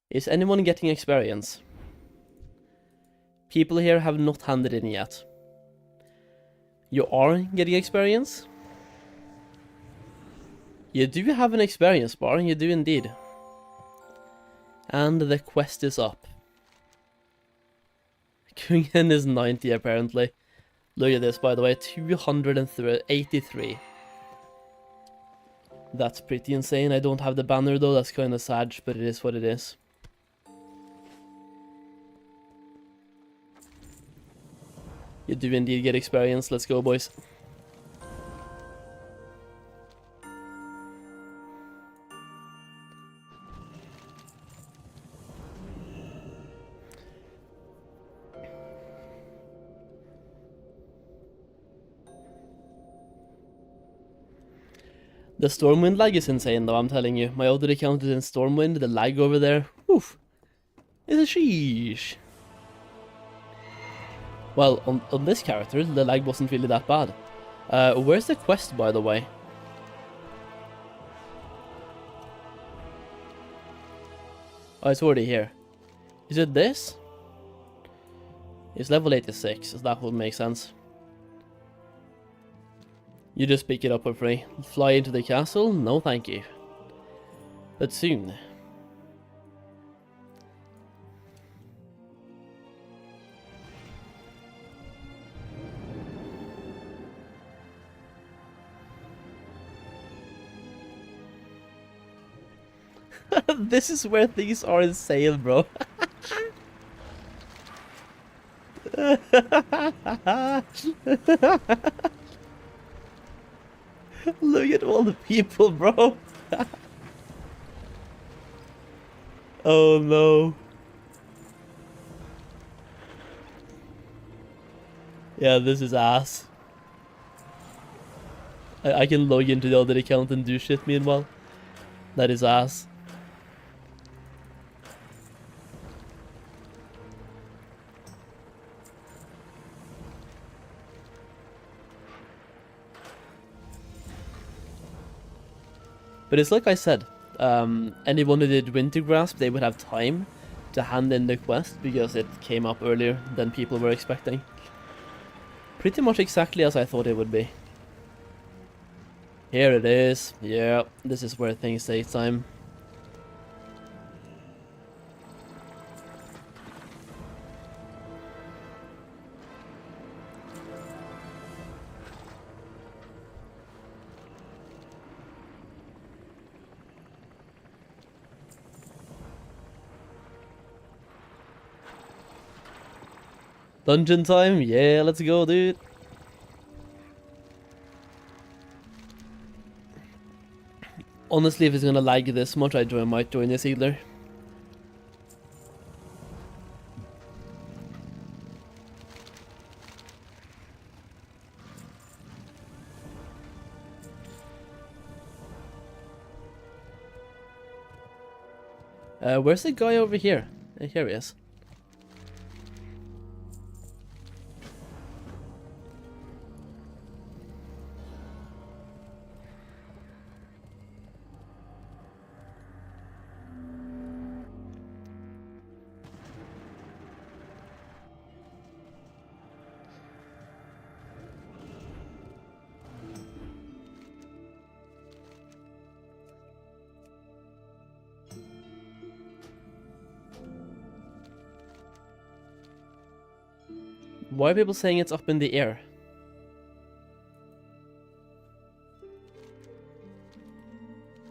S6: Is anyone getting experience? People here have not handed in yet. You are getting experience? You do have an experience bar, you do indeed. And the quest is up. Kungen is 90 apparently. Look at this, by the way, 283. That's pretty insane. I don't have the banner though, that's kind of sad, but it is what it is. You do indeed get experience, let's go boys. The Stormwind lag is insane though, I'm telling you. My other account is in Stormwind, the lag over there, oof, is a sheesh. Well, on this character, the lag wasn't really that bad. Where's the quest, by the way? Oh, it's already here. Is it this? It's level 86, so that would make sense. You just pick it up for free. Fly into the castle? No thank you. But soon. This is where things are insane, bro. Look at all the people, bro. Oh no. Yeah, this is ass. I can log into the other account and do shit meanwhile. That is ass. But it's like I said, anyone who did Winter Grasp, they would have time to hand in the quest because it came up earlier than people were expecting. Pretty much exactly as I thought it would be. Here it is. Yeah, this is where things take time. Dungeon time? Yeah, let's go, dude. Honestly, if it's gonna lag this much, I might join this healer. Where's the guy over here? Here he is. Why are people saying it's up in the air?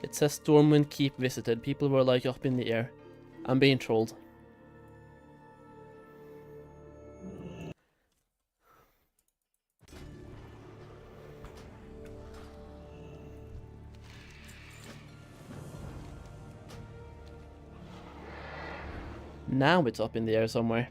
S6: It says Stormwind Keep visited. People were like up in the air. I'm being trolled. Now it's up in the air somewhere.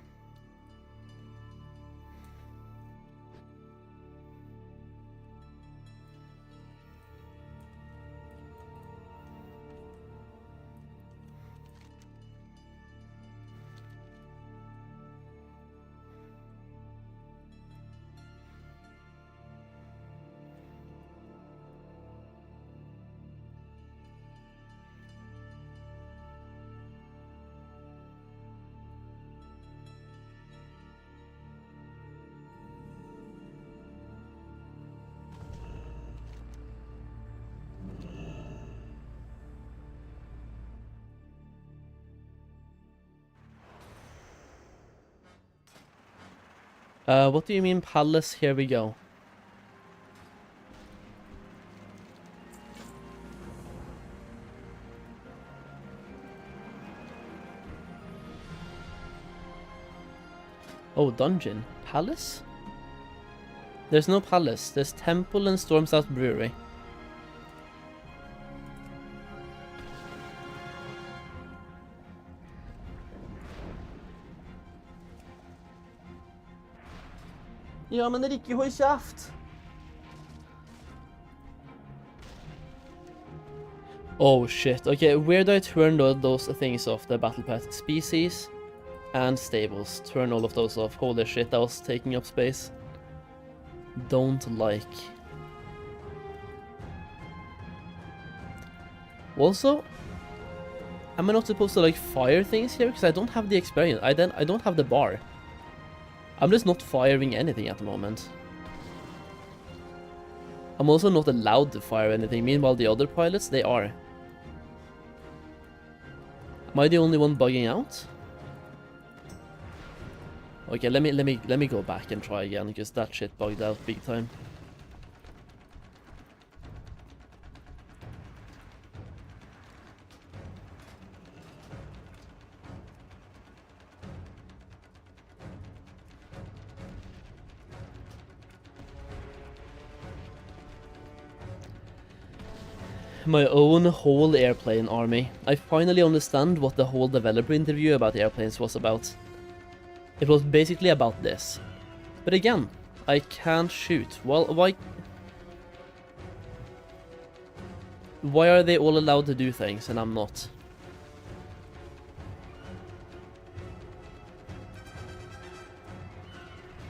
S6: What do you mean palace? Here we go. Oh, dungeon. Palace? There's no palace. There's temple and Stormsouth Brewery. Ja, men Rikke, hold kjeft! Oh shit. Okay, where do I turn those things off? The battle path species and stables. Turn all of those off. Holy shit, that was taking up space. Don't like. Also, am I not supposed to like fire things here? Because I don't have the experience. I don't have the bar. I'm just not firing anything at the moment. I'm also not allowed to fire anything. Meanwhile, the other pilots, they are. Am I the only one bugging out? Okay, let me go back and try again because that shit bugged out big time. My own whole airplane army. I finally understand what the whole developer interview about airplanes was about. It was basically about this. But again, I can't shoot. Well, why are they all allowed to do things and I'm not?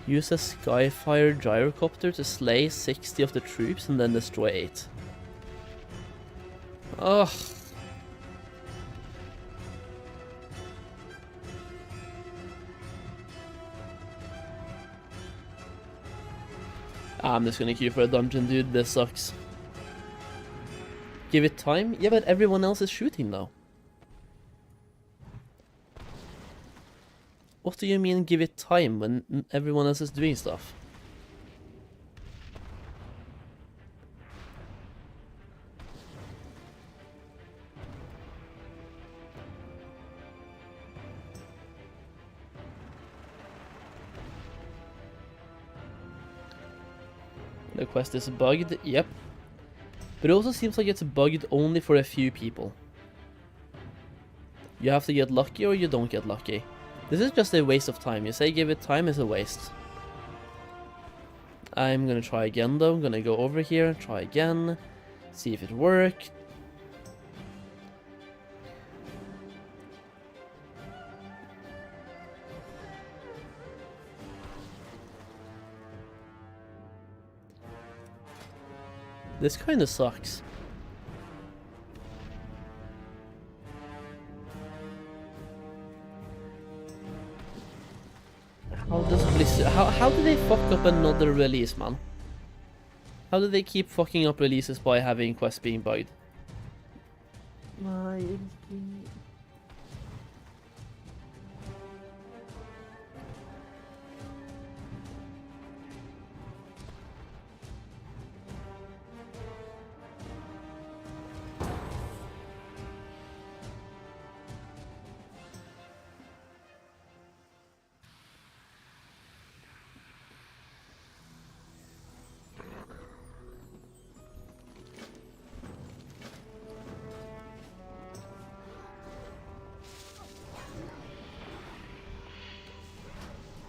S6: Use a Skyfire gyrocopter to slay 60 of the troops and then destroy 8. Ugh. I'm just gonna queue for a dungeon, dude. This sucks. Give it time? Yeah, but everyone else is shooting now. What do you mean give it time when everyone else is doing stuff? The quest is bugged, yep. But it also seems like it's bugged only for a few people. You have to get lucky or you don't get lucky. This is just a waste of time. You say give it time, is a waste. I'm gonna try again though. I'm gonna go over here, try again, see if it worked. This kinda sucks. How does Blizzard... How do they fuck up another release, man? How do they keep fucking up releases by having quests being bugged?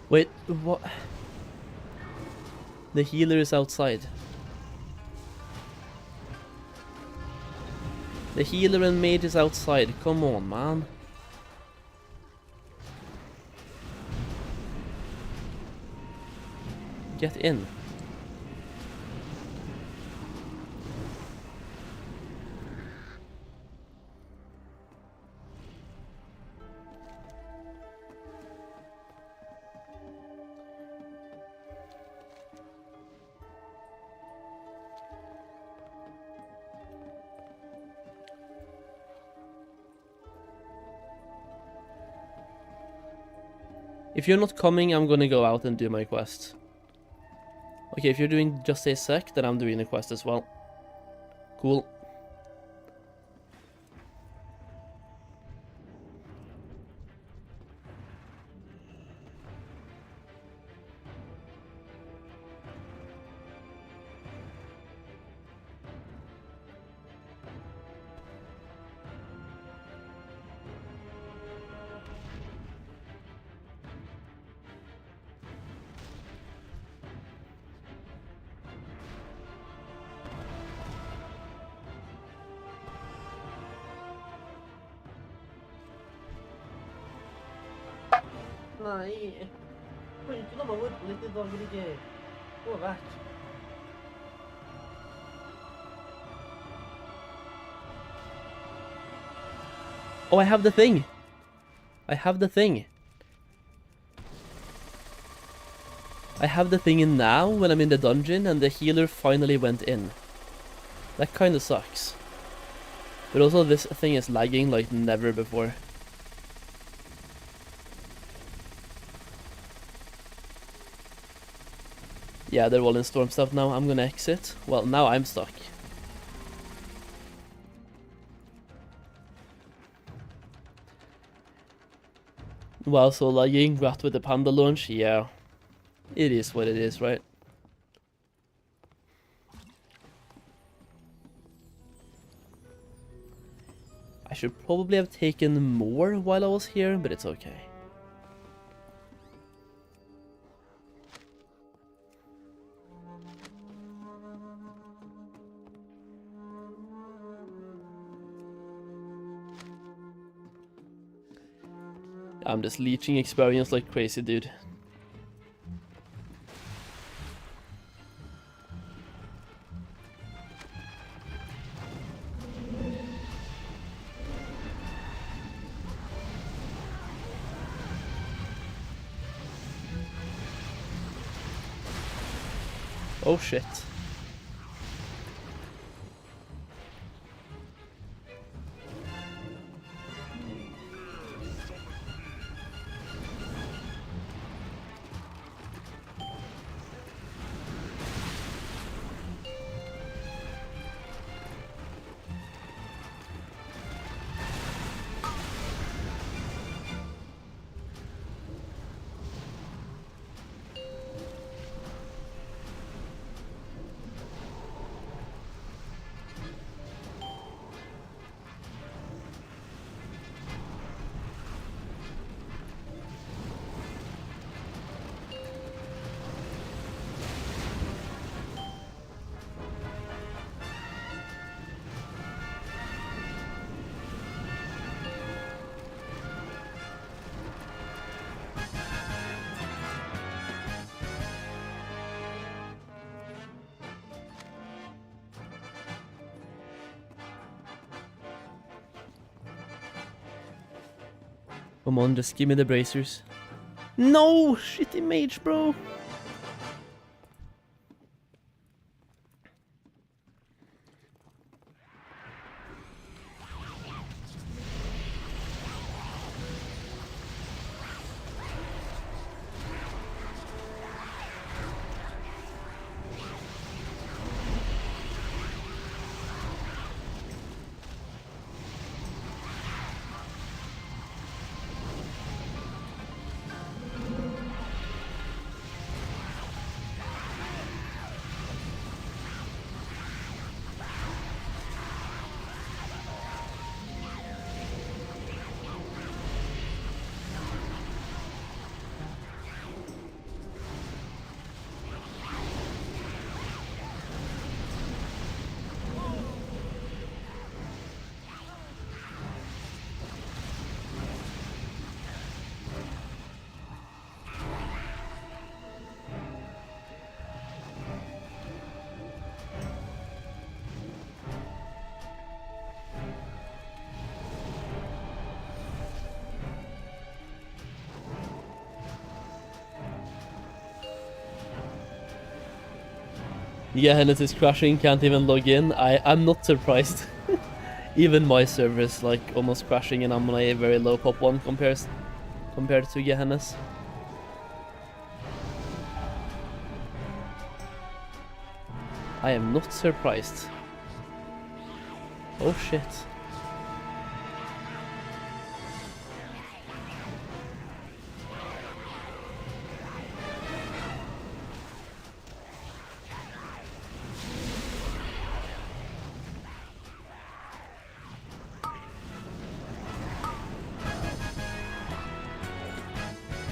S6: Wait, what? The healer is outside. The healer and mage is outside. Come on, man. Get in. If you're not coming, I'm gonna go out and do my quest. Okay, if you're doing just a sec, then I'm doing the quest as well. Cool. Nei. Kan ikke la meg varpe litt I dag, hvor ikke går vekk. Oh, I have the thing. I have the thing. I have the thing in now when I'm in the dungeon and the healer finally went in. That kinda sucks. But also this thing is lagging like never before. Yeah, they're all in storm stuff now. I'm gonna exit. Well, now I'm stuck. Wow, so lagging, got with the panda launch, yeah. It is what it is, right? I should probably have taken more while I was here, but it's okay. I'm just leeching experience like crazy, dude. Oh shit. Come on, just give me the bracers. No! Shitty mage, bro! Yeah, and it is crashing, can't even log in. I'm not surprised. Even my server is like almost crashing and I'm on a very low pop 1 compared to Gehenna's. I am not surprised. Oh shit.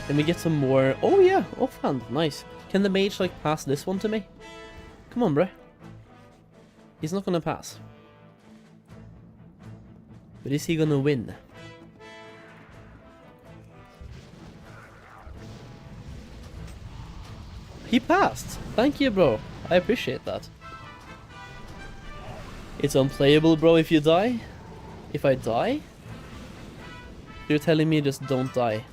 S6: Let me get some more. Oh yeah, offhand, nice. Can the mage like pass this one to me? Come on, bruh. He's not gonna pass. But is he gonna win? He passed! Thank you, bro. I appreciate that. It's unplayable, bro, if you die? If I die? You're telling me just don't die.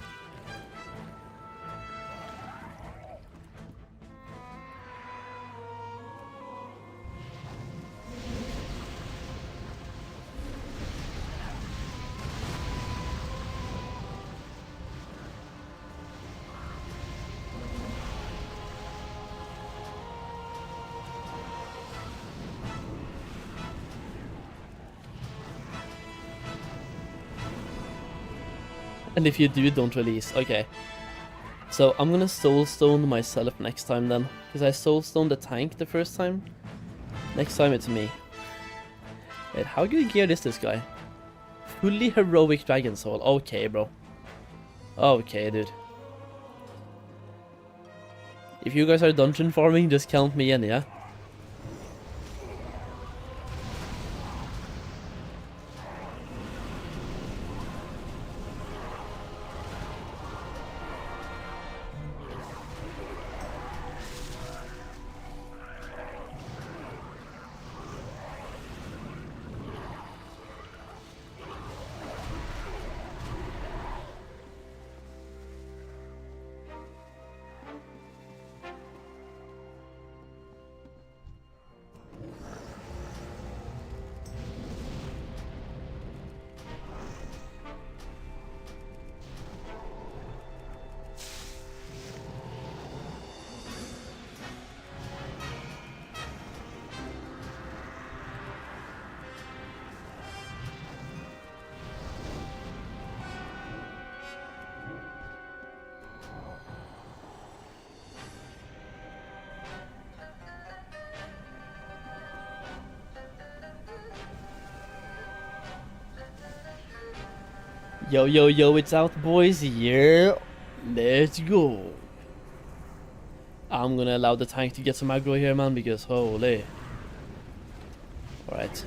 S6: And if you do, don't release. Okay. So I'm gonna soulstone myself next time then. Because I soulstoned the tank the first time. Next time it's me. Wait, how good geared is this guy? Fully heroic dragon soul. Okay, bro. Okay, dude. If you guys are dungeon farming, just count me in, yeah? Yo, yo, yo, it's out, boys. Yeah, let's go. I'm gonna allow the tank to get some aggro here, man, because holy. Alright.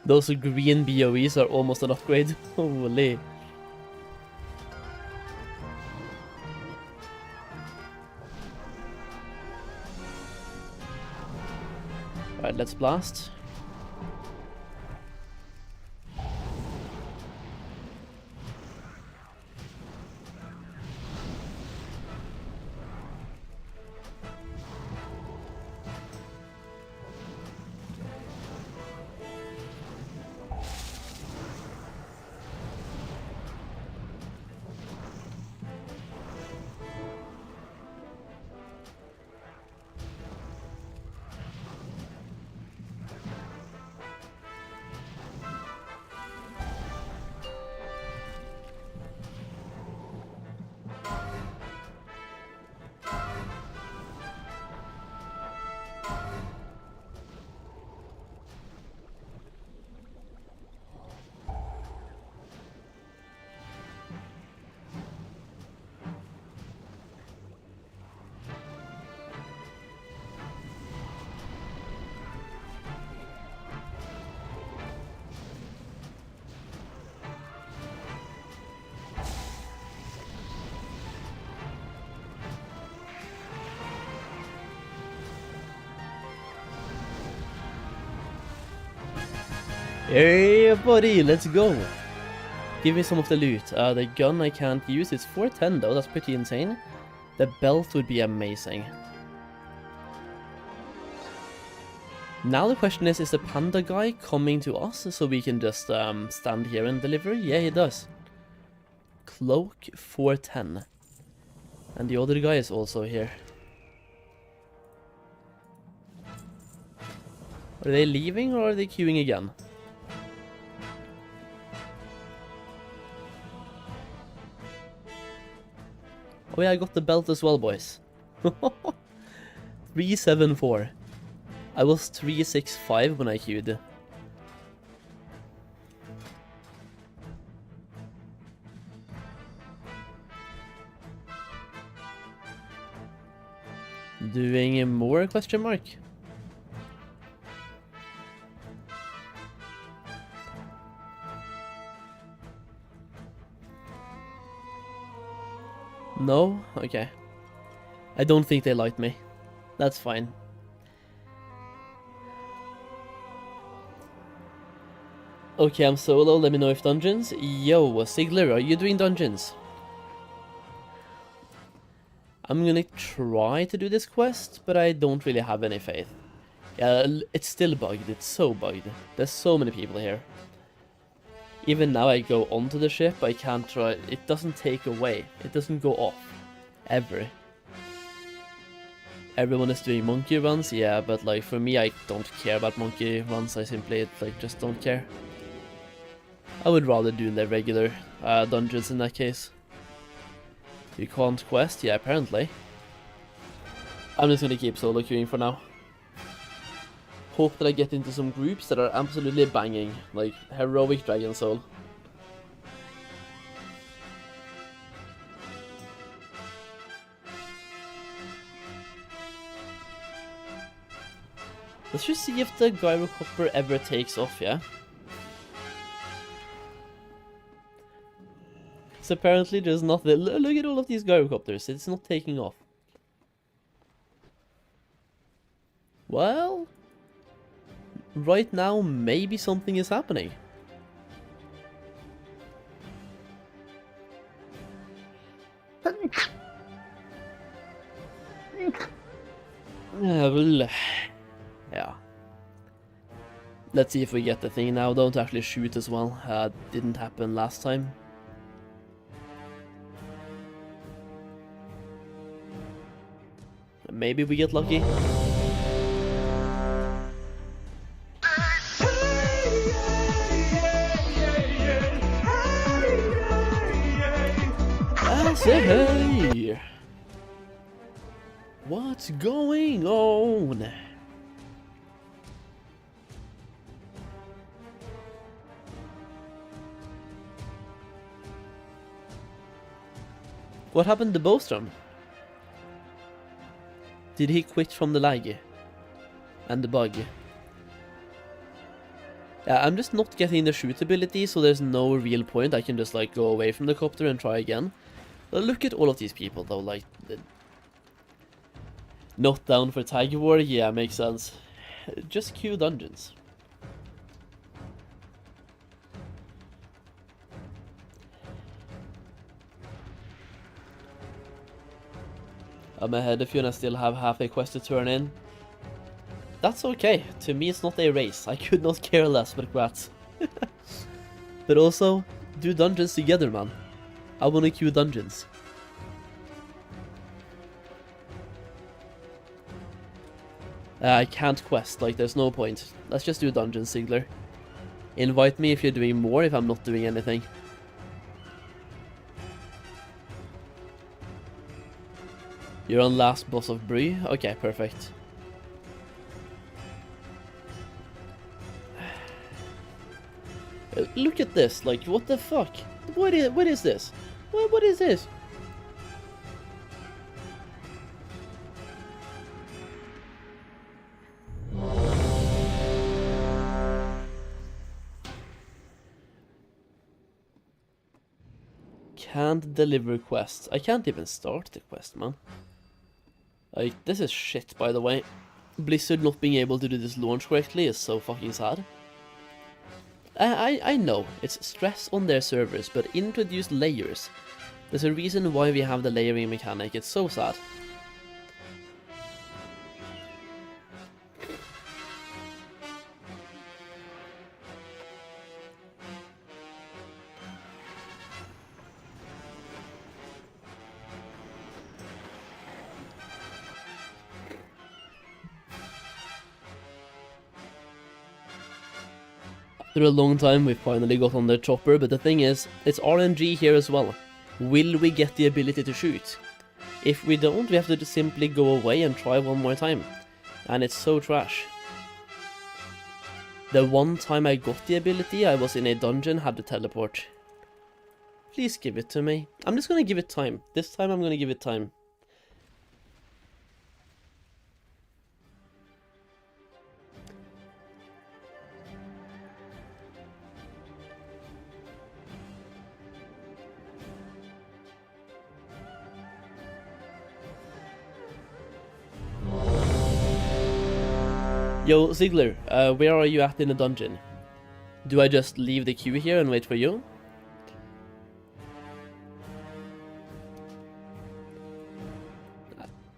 S6: Those green BOEs are almost an upgrade. Holy. Alright, let's blast. Hey buddy, let's go! Give me some of the loot. The gun I can't use, it's 410 though, that's pretty insane. The belt would be amazing. Now the question is the panda guy coming to us so we can just stand here and deliver? Yeah, he does. Cloak 410. And the other guy is also here. Are they leaving or are they queuing again? Oh yeah, I got the belt as well, boys. 374. I was 365 when I queued. Doing more question mark? No? Okay. I don't think they liked me. That's fine. Okay, I'm solo. Let me know if dungeons. Yo, Sigler, are you doing dungeons? I'm gonna try to do this quest, but I don't really have any faith. Yeah, it's still bugged. It's so bugged. There's so many people here. Even now I go onto the ship, I can't try. It doesn't take away. It doesn't go off. Ever. Everyone is doing monkey runs, yeah, but like for me I don't care about monkey runs. I simply like just don't care. I would rather do the regular dungeons in that case. You can't quest? Yeah, apparently. I'm just gonna keep solo queuing for now. Hope that I get into some groups that are absolutely banging, like Heroic Dragon Soul. Let's just see if the gyrocopter ever takes off, yeah? So apparently there's nothing. Look at all of these gyrocopters. It's not taking off. Well, right now maybe something is happening. Yeah. Let's see if we get the thing now. Don't actually shoot as well. Didn't happen last time. Maybe we get lucky. I say hey! What's going on? What happened to Bostrom? Did he quit from the lag? And the bug? Yeah, I'm just not getting the shoot ability, so there's no real point. I can just like go away from the copter and try again. But look at all of these people though, like... Not down for tag war? Yeah, makes sense. Just queue dungeons. I'm ahead of you and I still have half a quest to turn in. That's okay. To me it's not a race. I could not care less, but grats. But also, do dungeons together, man. I wanna queue dungeons. I can't quest, like there's no point. Let's just do dungeons, Zygor. Invite me if you're doing more, if I'm not doing anything. You're on last boss of Bree? Okay, perfect. Look at this, like what the fuck? What is this? What is this? Can't deliver quests. I can't even start the quest, man. Like, this is shit, by the way. Blizzard not being able to do this launch correctly is so fucking sad. I know, it's stress on their servers, but introduce layers. There's a reason why we have the layering mechanic, it's so sad. After a long time we finally got on the chopper, but the thing is, it's RNG here as well. Will we get the ability to shoot? If we don't, we have to just simply go away and try one more time. And it's so trash. The one time I got the ability, I was in a dungeon, had to teleport. Please give it to me. I'm just gonna give it time. This time I'm gonna give it time. Yo, Zygor, where are you at in the dungeon? Do I just leave the queue here and wait for you?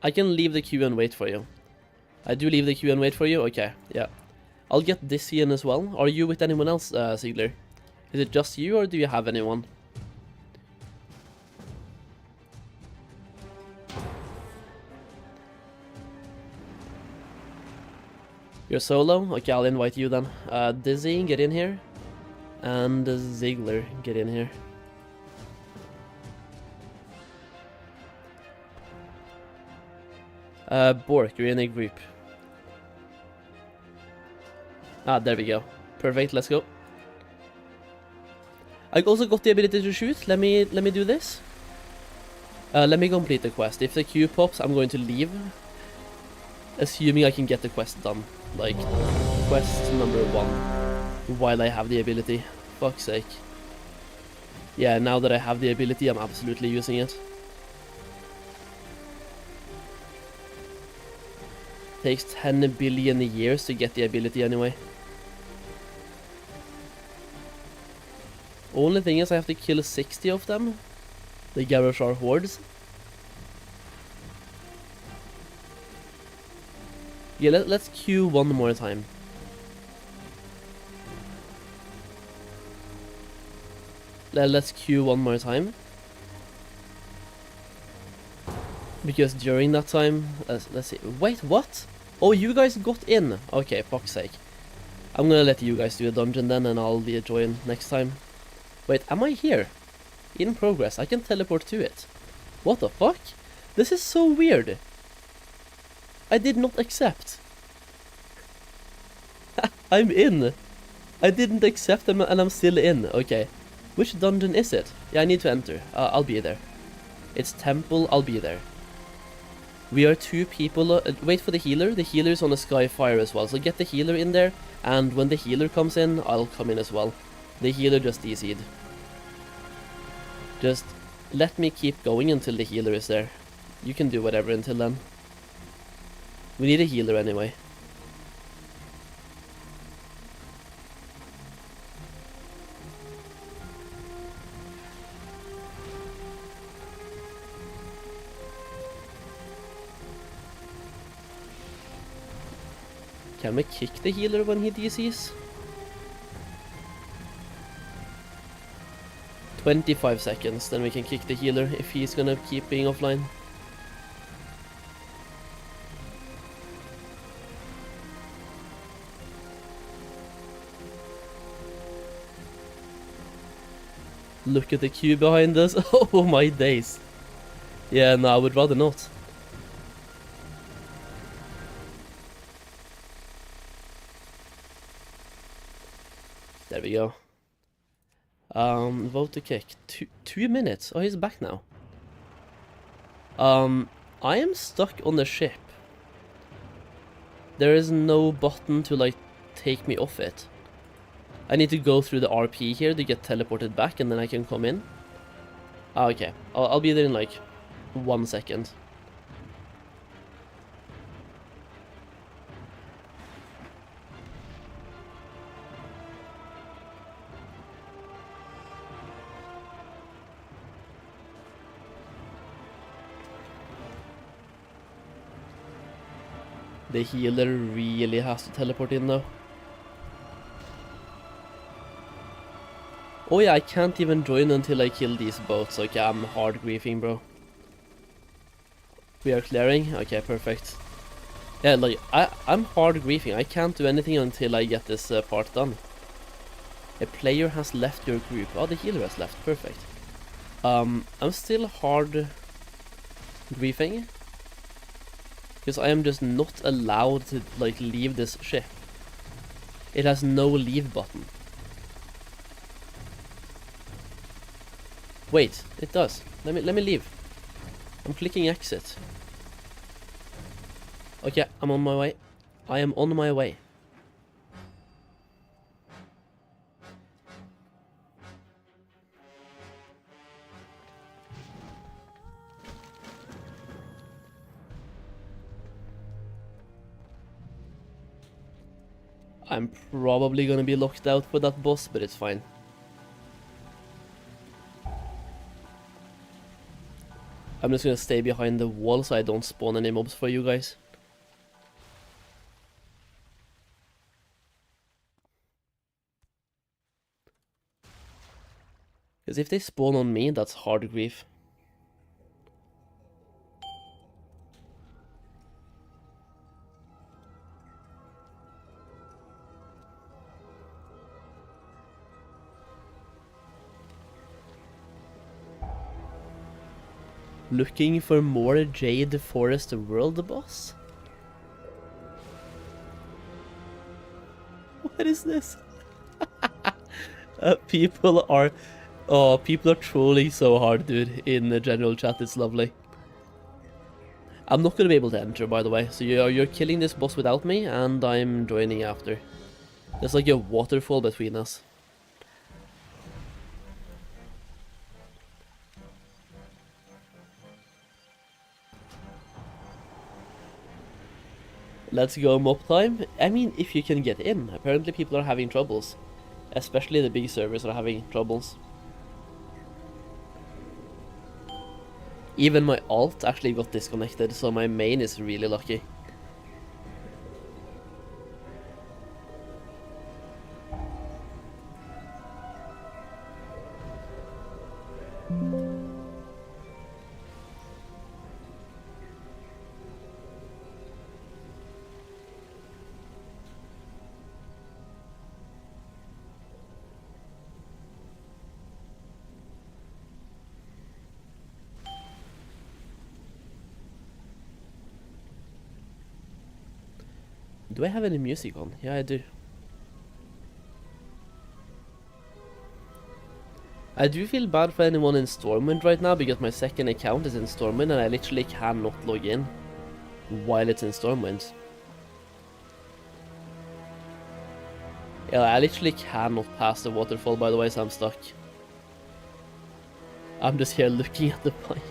S6: I can leave the queue and wait for you. I do leave the queue and wait for you? Okay, yeah. I'll get this in as well. Are you with anyone else, Zygor? Is it just you or do you have anyone? You're solo? Okay, I'll invite you then. Dizzy, get in here. And Zygor, get in here. Bork, you're in a group. Ah, there we go. Perfect, let's go. I also got the ability to shoot. Let me do this. Let me complete the quest. If the queue pops, I'm going to leave. Assuming I can get the quest done. like, quest number 1 while I have the ability. Fuck's sake. Yeah, now that I have the ability, I'm absolutely using it. Takes 10 billion years to get the ability anyway. Only thing is I have to kill 60 of them. The Garroshar hordes. Yeah, let's queue one more time. Let's queue one more time. Because during that time, let's see. Wait, what? Oh, you guys got in. Okay, fuck's sake. I'm gonna let you guys do a dungeon then, and I'll join next time. Wait, am I here? In progress. I can teleport to it. What the fuck? This is so weird. I did not accept. I'm in. I didn't accept them and I'm still in. Okay. Which dungeon is it? Yeah, I need to enter. I'll be there. It's temple. I'll be there. We are 2 people. Wait for the healer. The healer's on a Skyfire as well. So get the healer in there. And when the healer comes in, I'll come in as well. The healer just DC'd. Just let me keep going until the healer is there. You can do whatever until then. We need a healer anyway. Can we kick the healer when he DCs? 25 seconds, then we can kick the healer if he's gonna keep being offline. Look at the queue behind us. Oh my days. Yeah, no, I would rather not. There we go. Vote to kick. 2 minutes. Oh, he's back now. I am stuck on the ship. There is no button to, like, take me off it. I need to go through the RP here to get teleported back, and then I can come in. Ah, okay. I'll be there in, like, 1 second. The healer really has to teleport in though. Oh yeah, I can't even join until I kill these boats. Okay, I'm hard griefing, bro. We are clearing? Okay, perfect. Yeah, like, I'm hard griefing. I can't do anything until I get this part done. A player has left your group. Oh, the healer has left. Perfect. I'm still hard griefing. Because I am just not allowed to, like, leave this ship. It has no leave button. Wait, it does. Let me leave. I'm clicking exit. Okay, I'm on my way. I am on my way. I'm probably gonna be locked out for that boss, but it's fine. I'm just gonna stay behind the wall so I don't spawn any mobs for you guys. Because if they spawn on me, that's hard grief. Looking for more Jade Forest World boss? What is this? People are trolling so hard, dude, in the general chat. It's lovely. I'm not going to be able to enter, by the way, so you're killing this boss without me, and I'm joining after. There's like a waterfall between us. Let's go MOP time. I mean, if you can get in. Apparently people are having troubles. Especially the big servers are having troubles. Even my alt actually got disconnected, so my main is really lucky. Do I have any music on? Yeah, I do. I do feel bad for anyone in Stormwind right now because my second account is in Stormwind and I literally cannot log in while it's in Stormwind. Yeah, I literally cannot pass the waterfall, by the way, so I'm stuck. I'm just here looking at the point.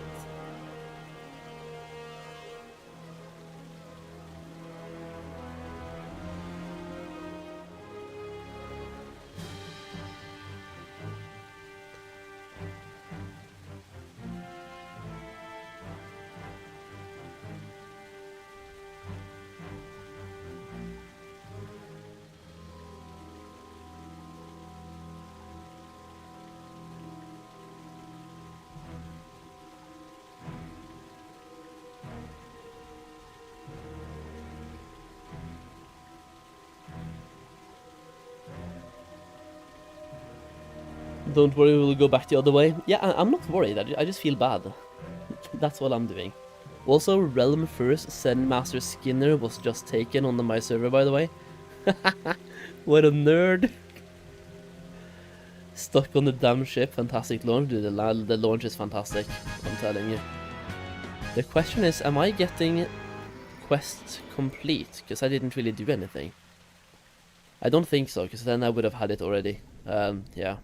S6: Don't worry, we'll go back the other way. Yeah, I'm not worried, I just feel bad. That's what I'm doing. Also, Realm First Zen-Master Skinner was just taken on my server, by the way. What a nerd! Stuck on the damn ship, fantastic launch. Dude, the launch is fantastic, I'm telling you. The question is, am I getting quest complete? Because I didn't really do anything. I don't think so, because then I would have had it already. Yeah.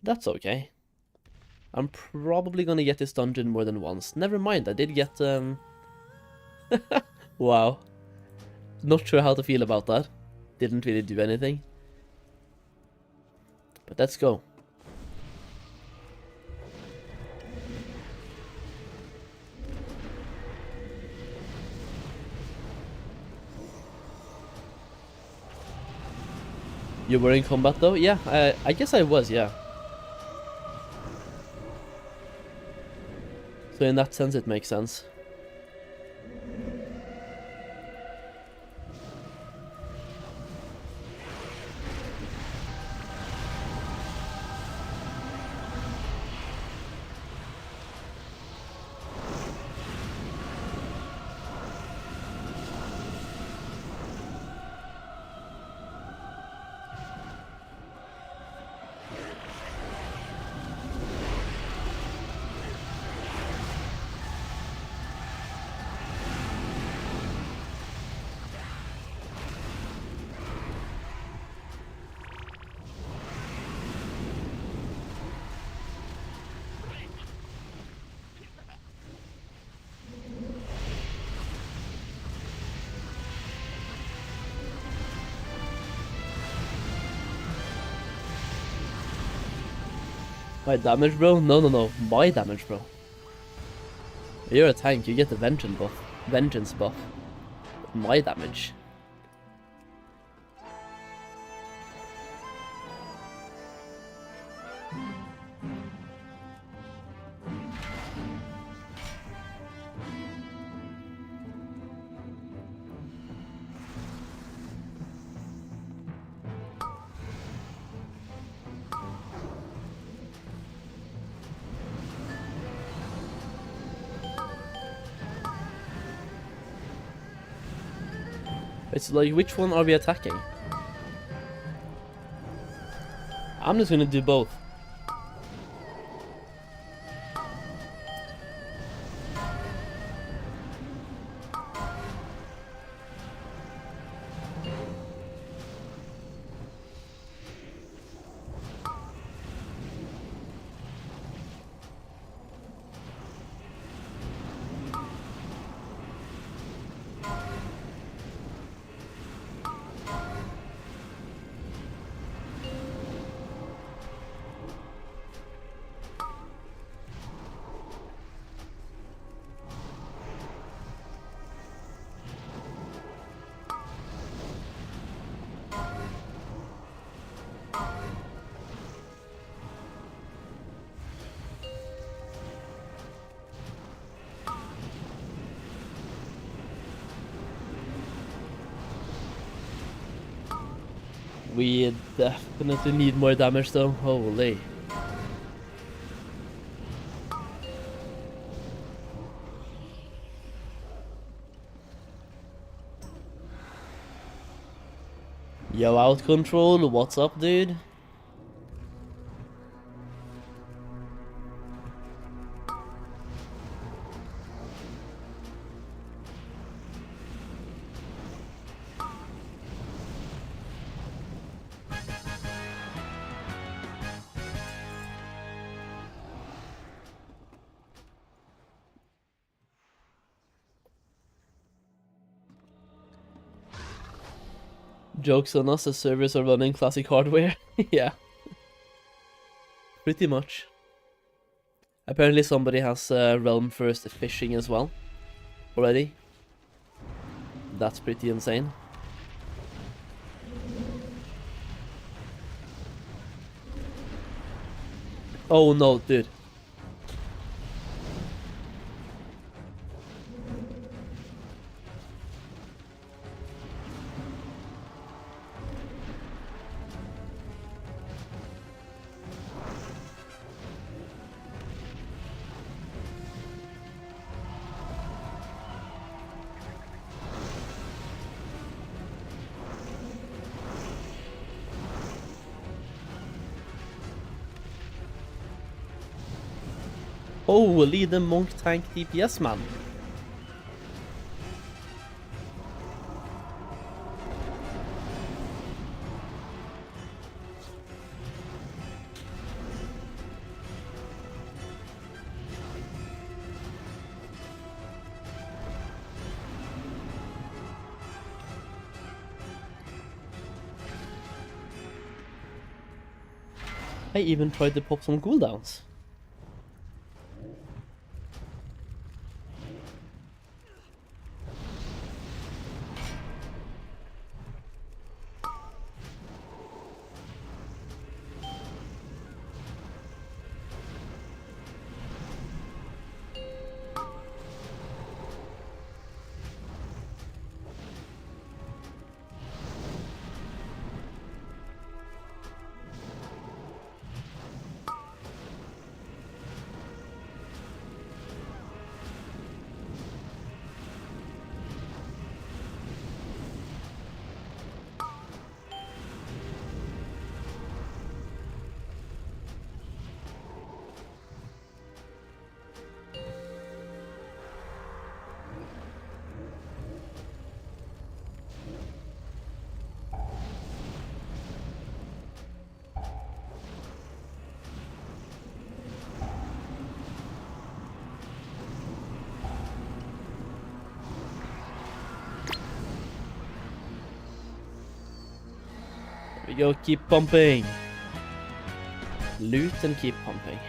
S6: That's okay. I'm probably gonna get this dungeon more than once. Never mind, I did get, wow. Not sure how to feel about that. Didn't really do anything. But let's go. You were in combat though? Yeah, I guess I was, yeah. So in that sense it makes sense. My damage, bro? No. My damage, bro. You're a tank, you get the vengeance buff. My damage. It's like, which one are we attacking? I'm just gonna do both. We definitely need more damage though, holy. Yo, out control, what's up, dude? Jokes on us, the servers are running classic hardware. Yeah. Pretty much. Apparently somebody has Realm First fishing as well. Already. That's pretty insane. Oh no, dude. Holy, the monk tank DPS, man. I even tried to pop some cooldowns. We go, keep pumping. Loot and keep pumping.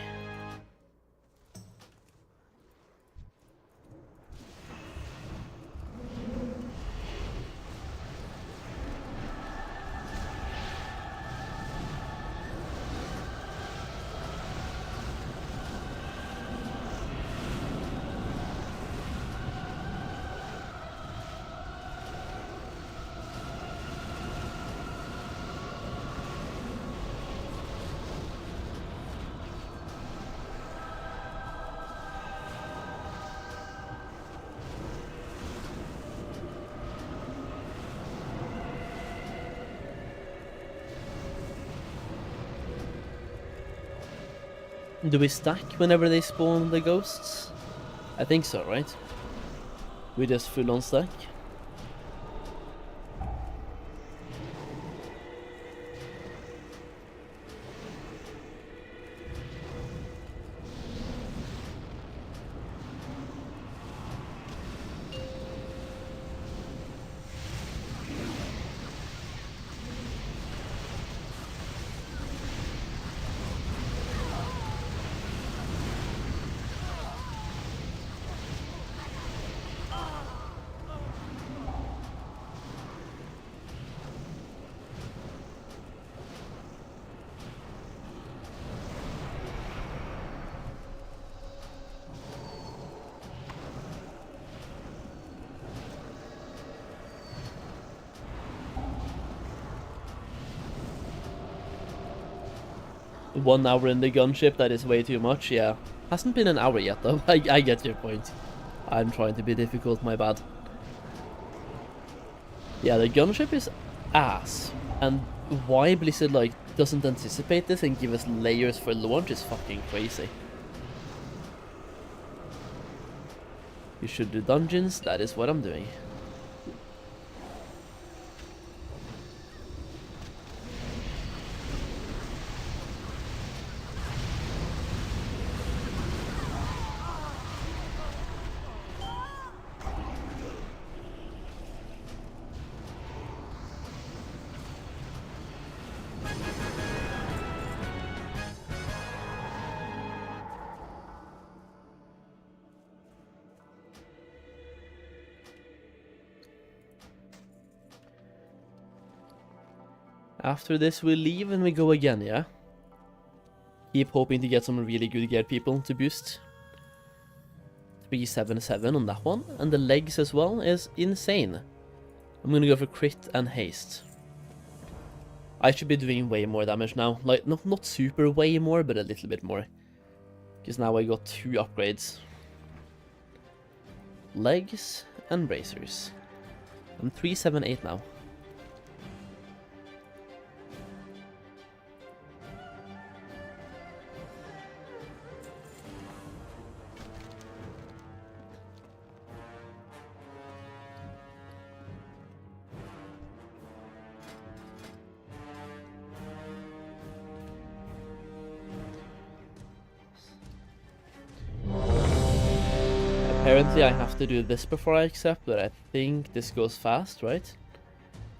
S6: Do we stack whenever they spawn the ghosts? I think so, right? We just full on stack. 1 hour in the gunship, that is way too much, yeah. Hasn't been an hour yet though, I get your point. I'm trying to be difficult, my bad. Yeah, the gunship is ass, and why Blizzard like doesn't anticipate this and give us layers for launch is fucking crazy. You should do dungeons, that is what I'm doing. After this we leave and we go again, yeah? Keep hoping to get some really good geared people to boost. 377 on that one, and the legs as well is insane. I'm gonna go for crit and haste. I should be doing way more damage now, like not super way more, but a little bit more. Because now I got 2 upgrades. Legs and bracers. I'm 378 now. Apparently I have to do this before I accept, but I think this goes fast, right?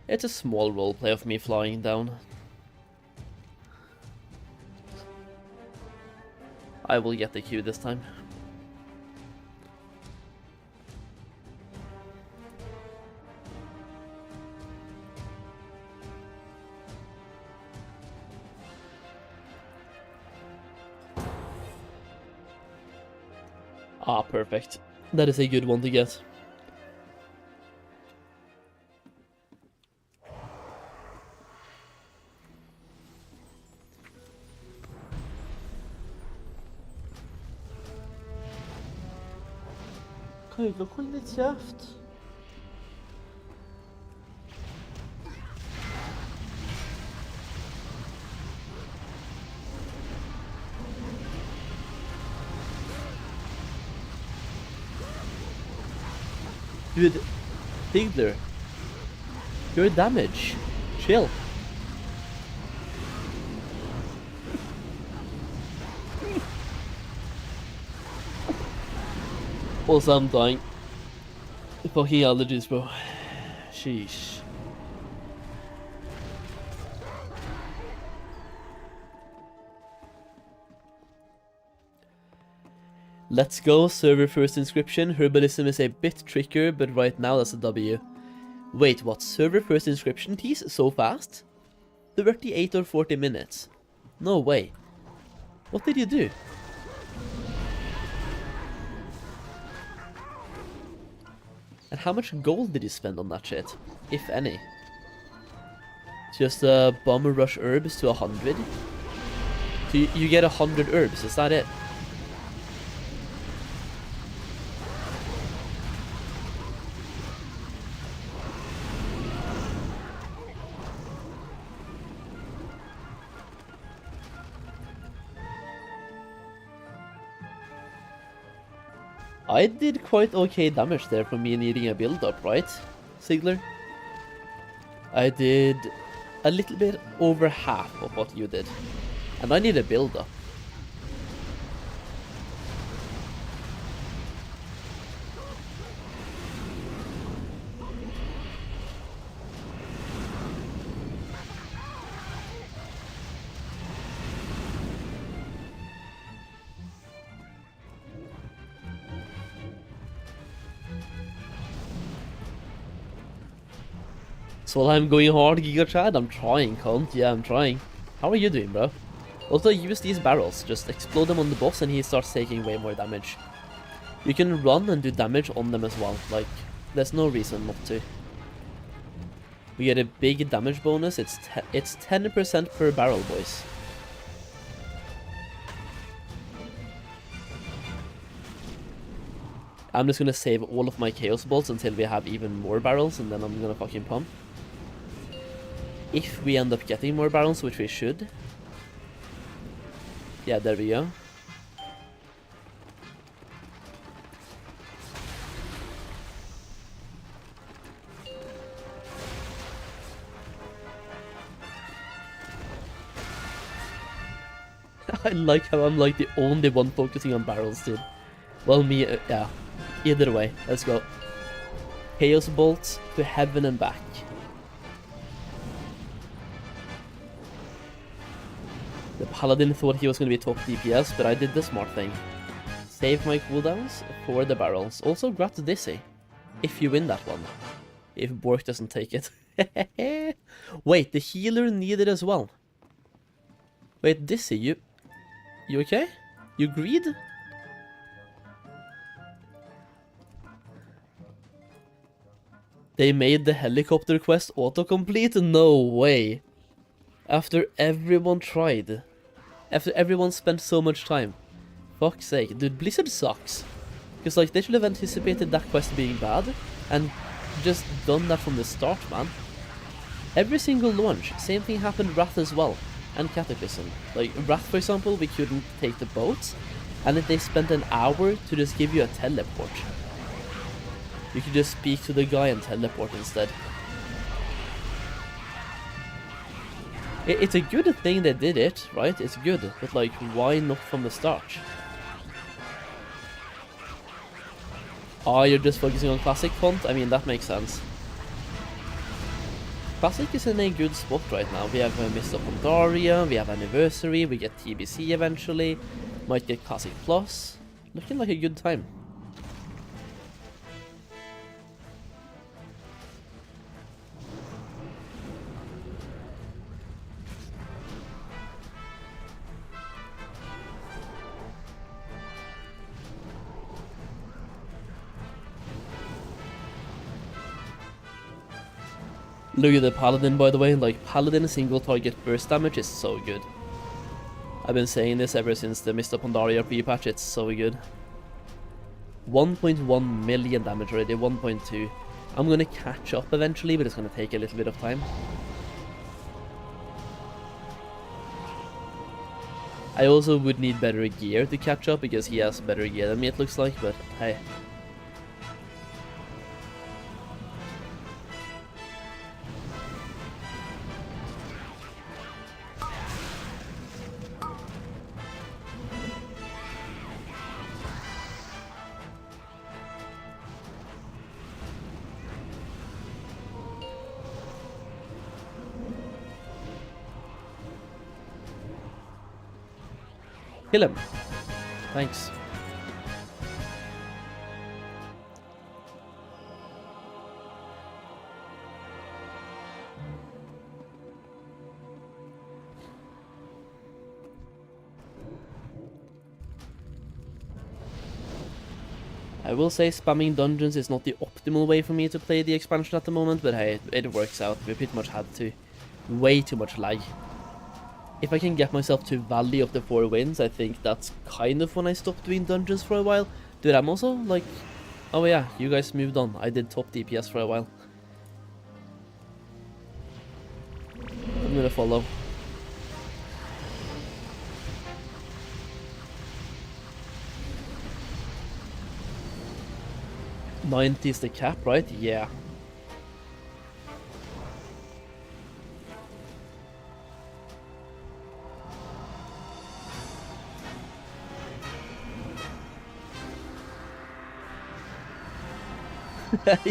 S6: It's a small roleplay of me flying down. I will get the queue this time. Ah, perfect. That is a good one to get. Kan jeg ikke holde litt kjeft? Dude, Tigler, your damage. Chill. Also, I'm dying. Fucking allergies, bro. Sheesh. Let's go, server first inscription. Herbalism is a bit trickier, but right now that's a W. Wait, what? Server first inscription tease so fast? 38 or 40 minutes? No way. What did you do? And how much gold did you spend on that shit? If any? Just bomber rush herbs to 100? So you get 100 herbs, is that it? I did quite okay damage there for me needing a build-up, right, Zygor? I did a little bit over half of what you did. And I need a build-up. Solheim going hard, Giga Chad? I'm trying, cunt. Yeah, I'm trying. How are you doing, bro? Also, use these barrels. Just explode them on the boss and he starts taking way more damage. You can run and do damage on them as well. Like, there's no reason not to. We get a big damage bonus. It's 10% per barrel, boys. I'm just gonna save all of my Chaos Bolts until we have even more barrels, and then I'm gonna fucking pump. If we end up getting more barrels, which we should. Yeah, there we go. I like how I'm like the only one focusing on barrels, dude. Well, me, yeah. Either way, let's go. Chaos Bolts to heaven and back. The Paladin thought he was going to be top DPS, but I did the smart thing. Save my cooldowns for the barrels. Also, grab the Dizzy, if you win that one. If Bork doesn't take it. Wait, the healer needed as well. Wait, Dizzy, you okay? You agreed? They made the helicopter quest autocomplete? No way. After everyone tried. After everyone spent so much time. Fuck's sake. Dude, Blizzard sucks. Because, like, they should have anticipated that quest being bad and just done that from the start, man. Every single launch, same thing happened Wrath as well. And Cataclysm. Like, Wrath, for example, we couldn't take the boats. And then they spent an hour to just give you a teleport. You could just speak to the guy and teleport instead. It's a good thing they did it, right? It's good, but like, why not from the start? Oh, you're just focusing on Classic font? I mean, that makes sense. Classic is in a good spot right now. We have Mists of Pandaria, we have Anniversary, we get TBC eventually, might get Classic Plus. Looking like a good time. Look at the Paladin, by the way. Like, Paladin single target burst damage is so good. I've been saying this ever since the Mists of Pandaria pre-patch. It's so good. 1.1 million damage already, 1.2. I'm gonna catch up eventually, but it's gonna take a little bit of time. I also would need better gear to catch up, because he has better gear than me, it looks like, but hey. Kill him. Thanks. I will say spamming dungeons is not the optimal way for me to play the expansion at the moment, but hey, it works out. We pretty much had to. Way too much lag. If I can get myself to Valley of the Four Winds, I think that's kind of when I stopped doing dungeons for a while. Dude, I'm also like... Oh yeah, you guys moved on. I did top DPS for a while. I'm gonna follow. $90 is the cap, right? Yeah.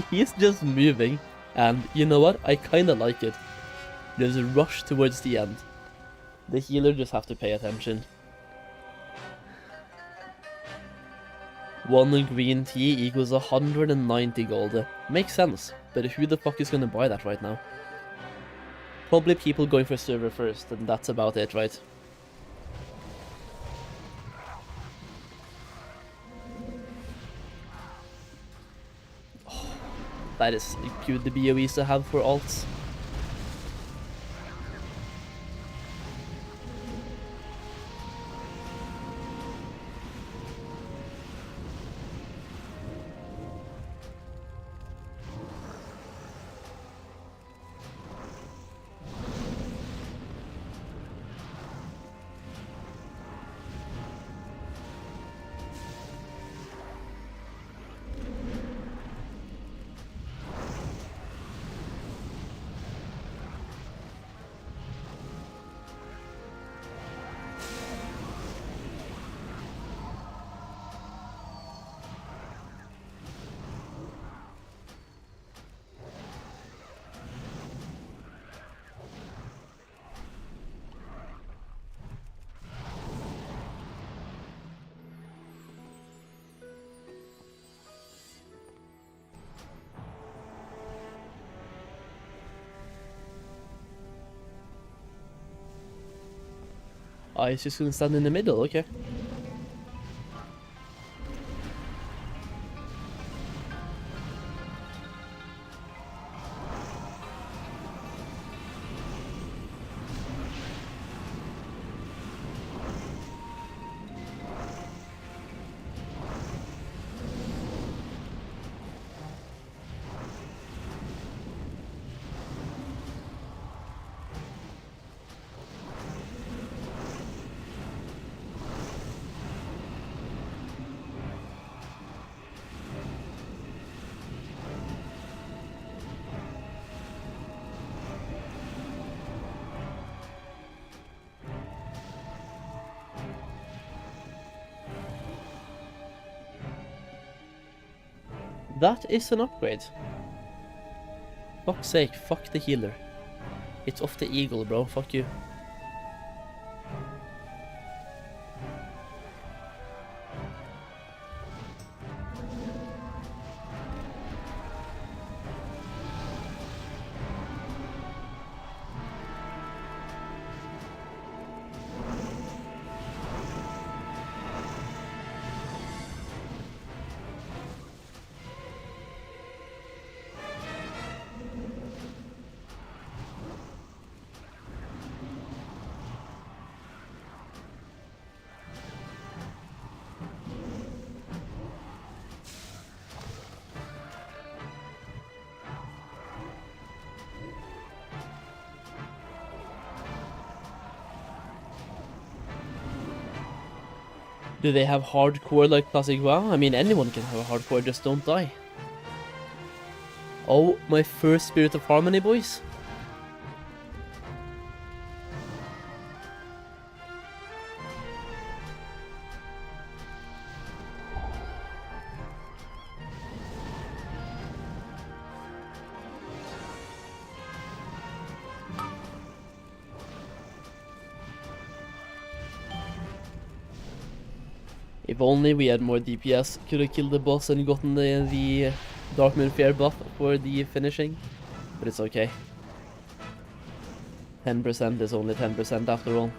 S6: He's just moving, and you know what? I kinda like it. There's a rush towards the end. The healer just have to pay attention. 1 green tea equals 190 gold. Makes sense, but who the fuck is gonna buy that right now? Probably people going for server first, and that's about it, right? That is good the BOEs to have for alts. Oh, he's just gonna stand in the middle, okay. That is an upgrade. Fuck's sake, fuck the healer. It's off the eagle, bro, fuck you. Do they have hardcore like Classic WoW? I mean, anyone can have a hardcore, just don't die. Oh, my first Spirit of Harmony, boys. If only we had more DPS, could have killed the boss and gotten the Darkmoon Fear buff for the finishing. But it's okay. 10% is only 10% after all.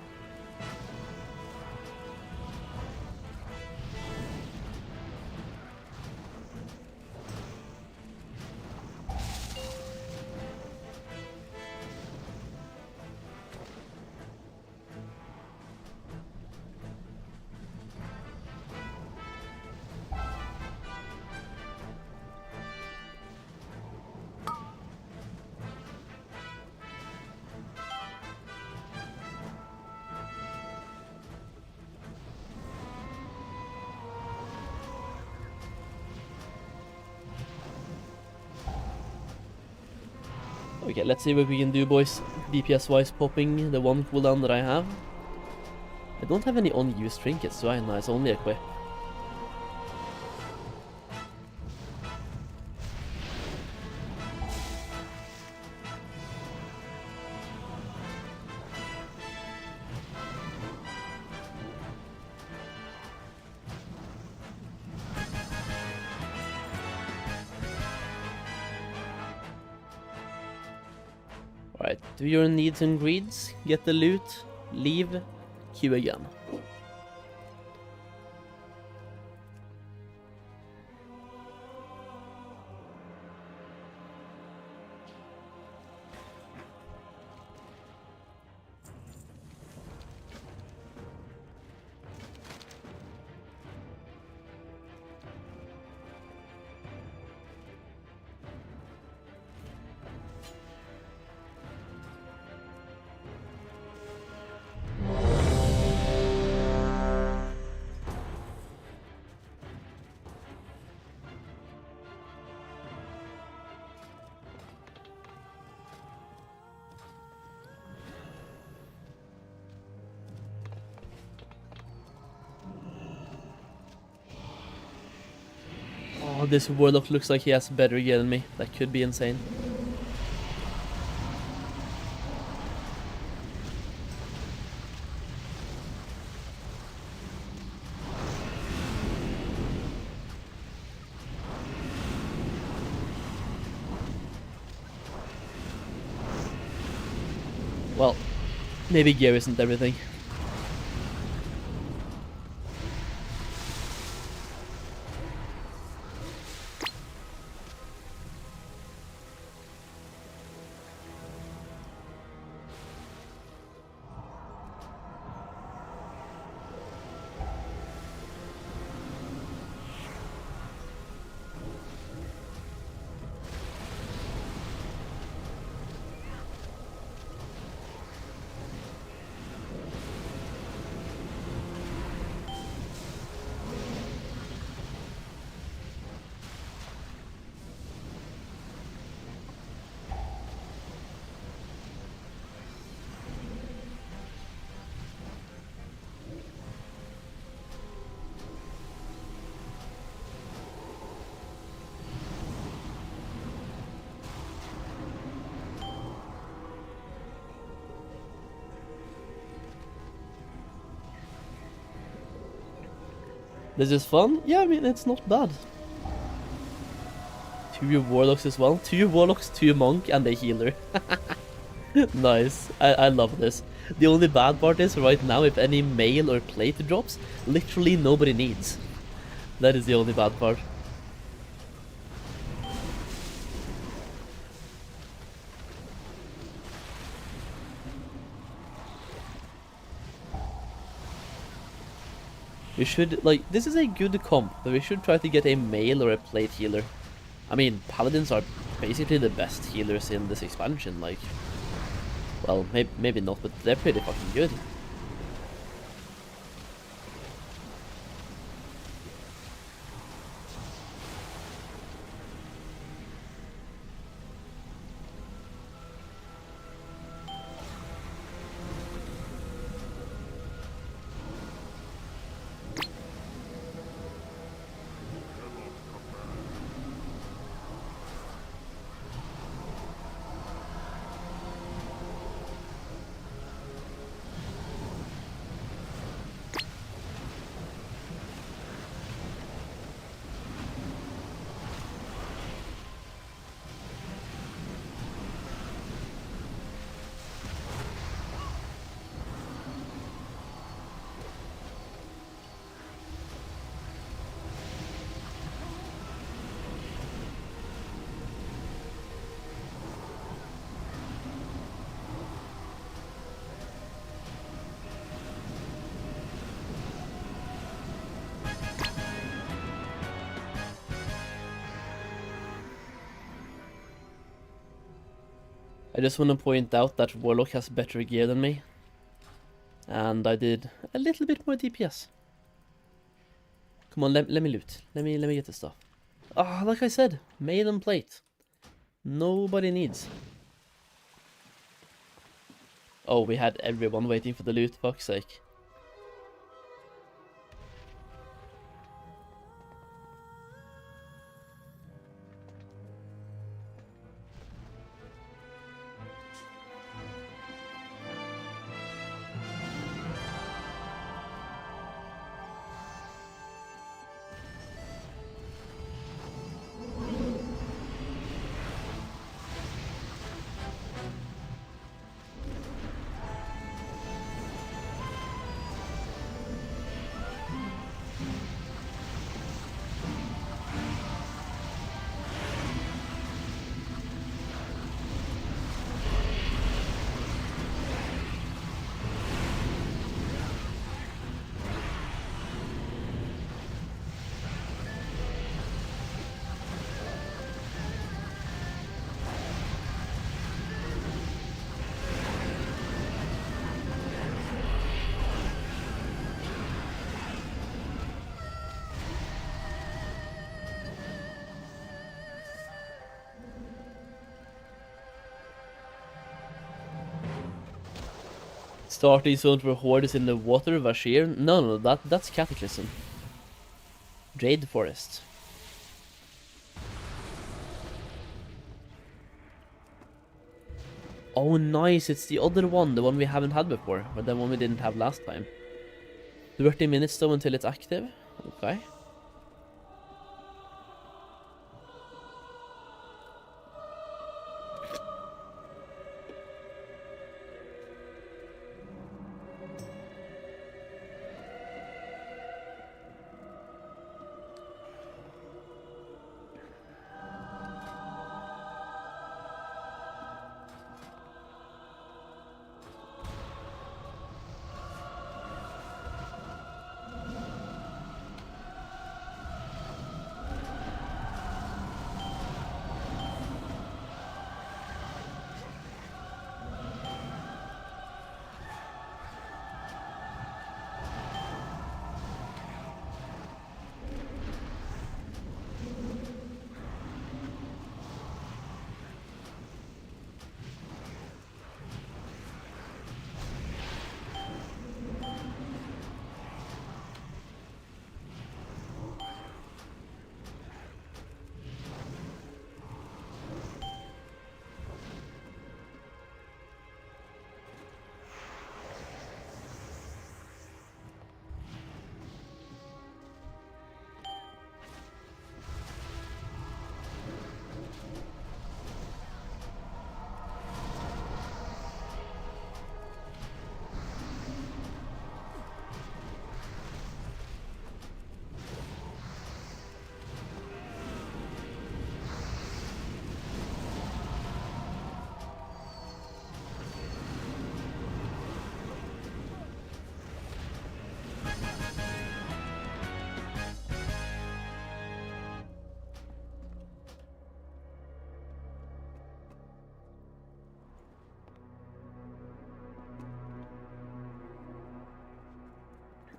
S6: Okay, let's see what we can do, boys. DPS wise, popping the one cooldown that I have. I don't have any unused trinkets, so I know it's only equip. Alright, do your needs and greeds, get the loot, leave, queue again. Oh, this warlock looks like he has better gear than me. That could be insane. Well, maybe gear isn't everything. This is fun? Yeah, I mean, it's not bad. 2 warlocks as well. 2 warlocks, 2 monk, and a healer. Nice. I love this. The only bad part is right now, if any mail or plate drops, literally nobody needs. That is the only bad part. We should, like, this is a good comp, but we should try to get a mail or a plate healer. I mean, paladins are basically the best healers in this expansion, like... Well, maybe not, but they're pretty fucking good. I just want to point out that Warlock has better gear than me. And I did a little bit more DPS. Come on, let me loot. Let me get the stuff. Ah, like I said, mail and plate. Nobody needs. Oh, we had everyone waiting for the loot, fuck's sake. Starting zone for hordes in the water, Vashir? No, that's Cataclysm. Jade Forest. Oh nice, it's the other one, the one we haven't had before, or the one we didn't have last time. 30 minutes though until it's active. Okay.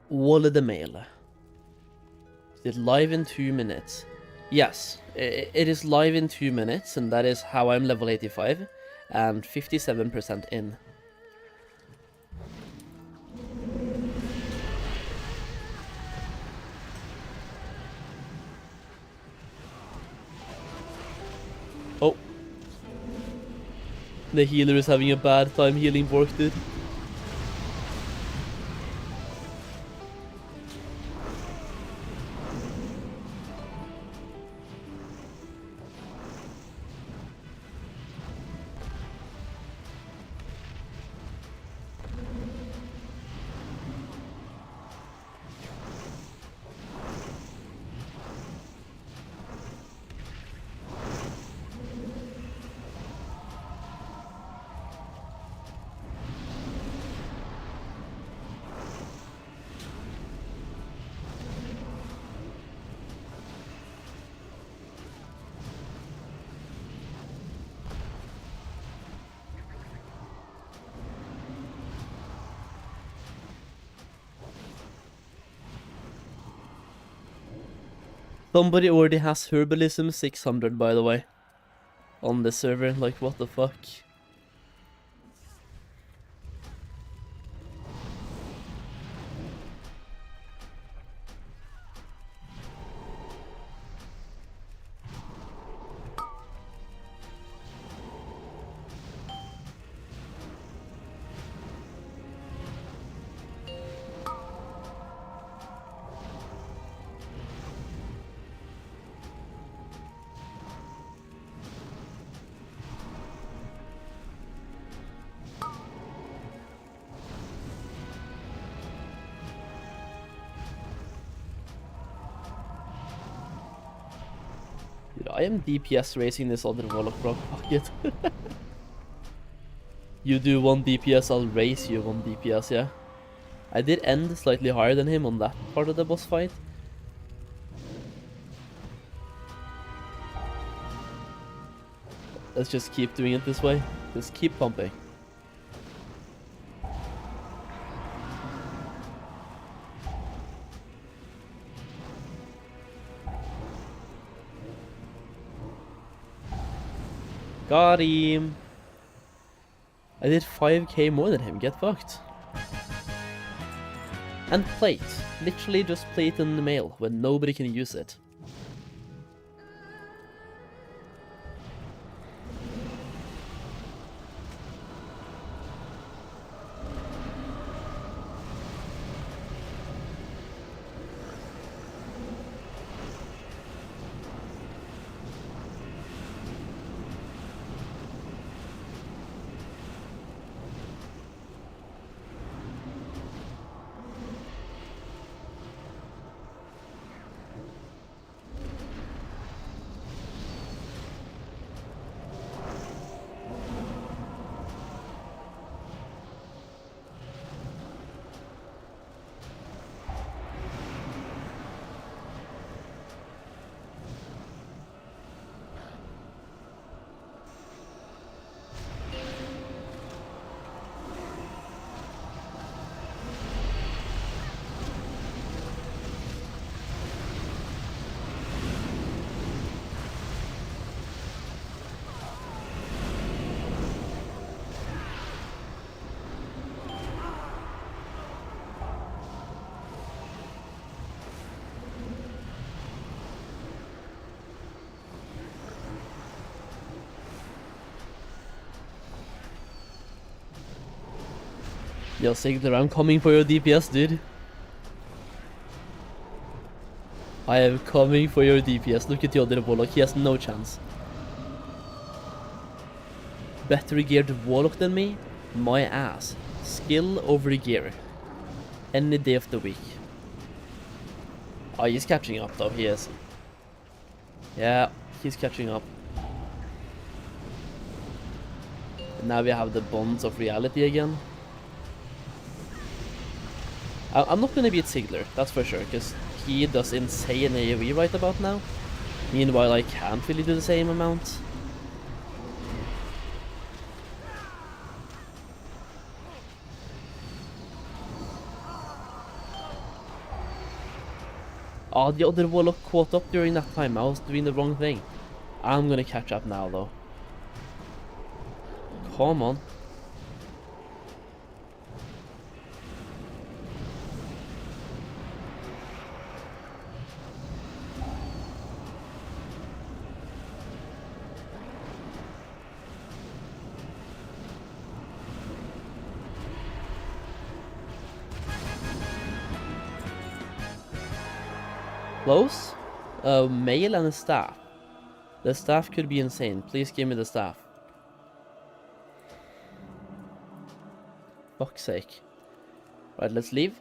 S6: Wall of the Mail. Is it live in 2 minutes? Yes, it is live in 2 minutes, and that is how I'm level 85 and 57% in. Oh. The healer is having a bad time healing Bork, dude. Somebody already has Herbalism 600, by the way, on the server. Like, what the fuck? Dude, I am DPS racing this other Warlock, bro. Fuck it. You do 1 DPS, I'll race you 1 DPS, yeah. I did end slightly higher than him on that part of the boss fight. Let's just keep doing it this way. Just keep pumping. Got him. I did 5k more than him, get fucked. And plate. Literally just plate in the mail when nobody can use it. Yo, Zygor, I'm coming for your DPS, dude. I am coming for your DPS. Look at the other Warlock, he has no chance. Better geared Warlock than me? My ass. Skill over gear. Any day of the week. Oh, he's catching up though, he is. Yeah, he's catching up. And now we have the bonds of reality again. I'm not gonna beat Zygor, that's for sure, because he does insane AoE right about now. Meanwhile, I can't really do the same amount. Oh, the other warlock caught up during that time. I was doing the wrong thing. I'm gonna catch up now, though. Come on. Close? A mail and a staff. The staff could be insane. Please give me the staff. Fuck's sake. Right, let's leave.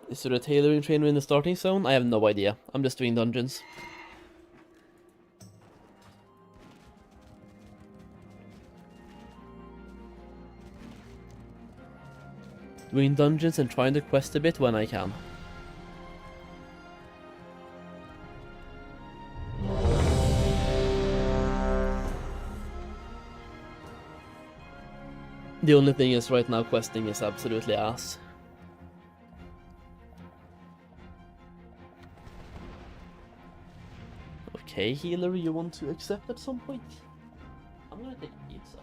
S6: Is there a tailoring trainer in the starting zone? I have no idea. I'm just doing dungeons. Doing dungeons and trying to quest a bit when I can. The only thing is right now questing is absolutely ass. Okay, healer, you want to accept at some point? I'm gonna take pizza.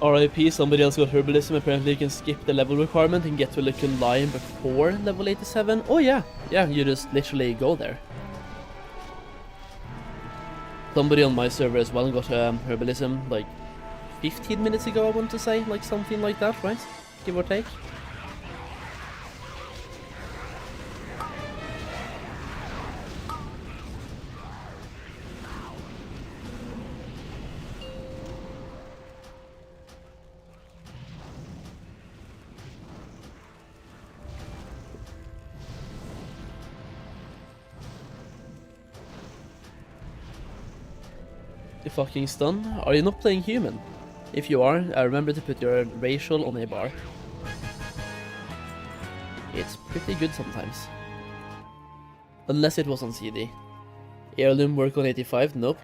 S6: RIP, somebody else got herbalism. Apparently you can skip the level requirement and get to Licon Lion before level 87. Oh yeah, yeah, you just literally go there. Somebody on my server as well got herbalism like 15 minutes ago, I want to say, like something like that, right? Give or take. You fucking stun? Are you not playing human? If you are, remember to put your racial on a bar. It's pretty good sometimes. Unless it was on CD. Heirloom work on 85? Nope.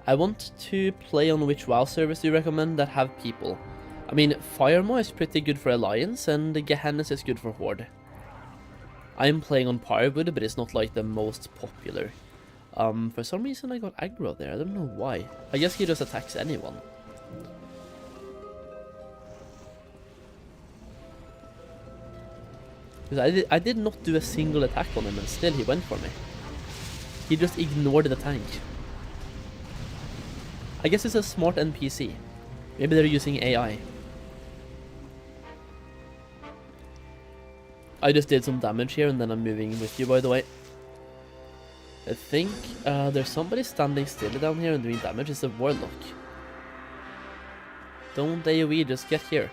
S6: I want to play on which WoW servers do you recommend that have people? I mean, Firemaw is pretty good for Alliance, and Gehenna is good for Horde. I'm playing on Pyrewood, but it's not like the most popular. For some reason I got aggro there, I don't know why. I guess he just attacks anyone. Because I did not do a single attack on him and still he went for me. He just ignored the tank. I guess it's a smart NPC. Maybe they're using AI. I just did some damage here and then I'm moving with you, by the way. I think there's somebody standing still down here and doing damage. It's a warlock. Don't AoE, just get here.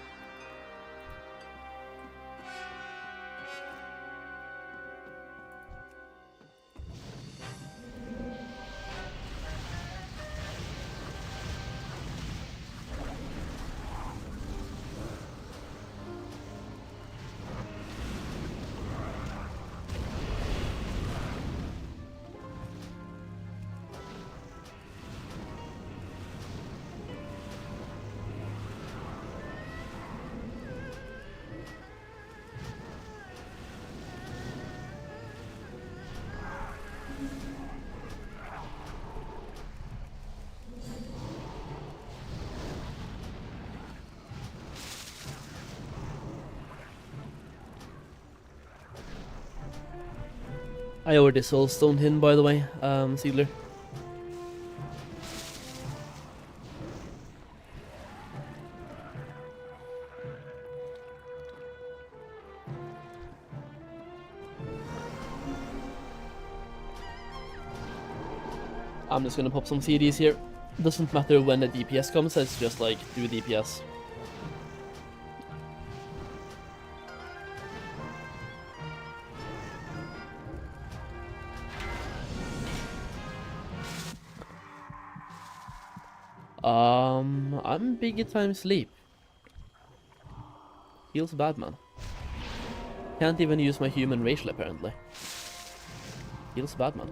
S6: I already soulstoned him, by the way, Seedler. I'm just gonna pop some CDs here. Doesn't matter when the DPS comes, it's just like, do DPS. I'm big time sleep. Feels bad, man. Can't even use my human racial, apparently. Feels bad, man.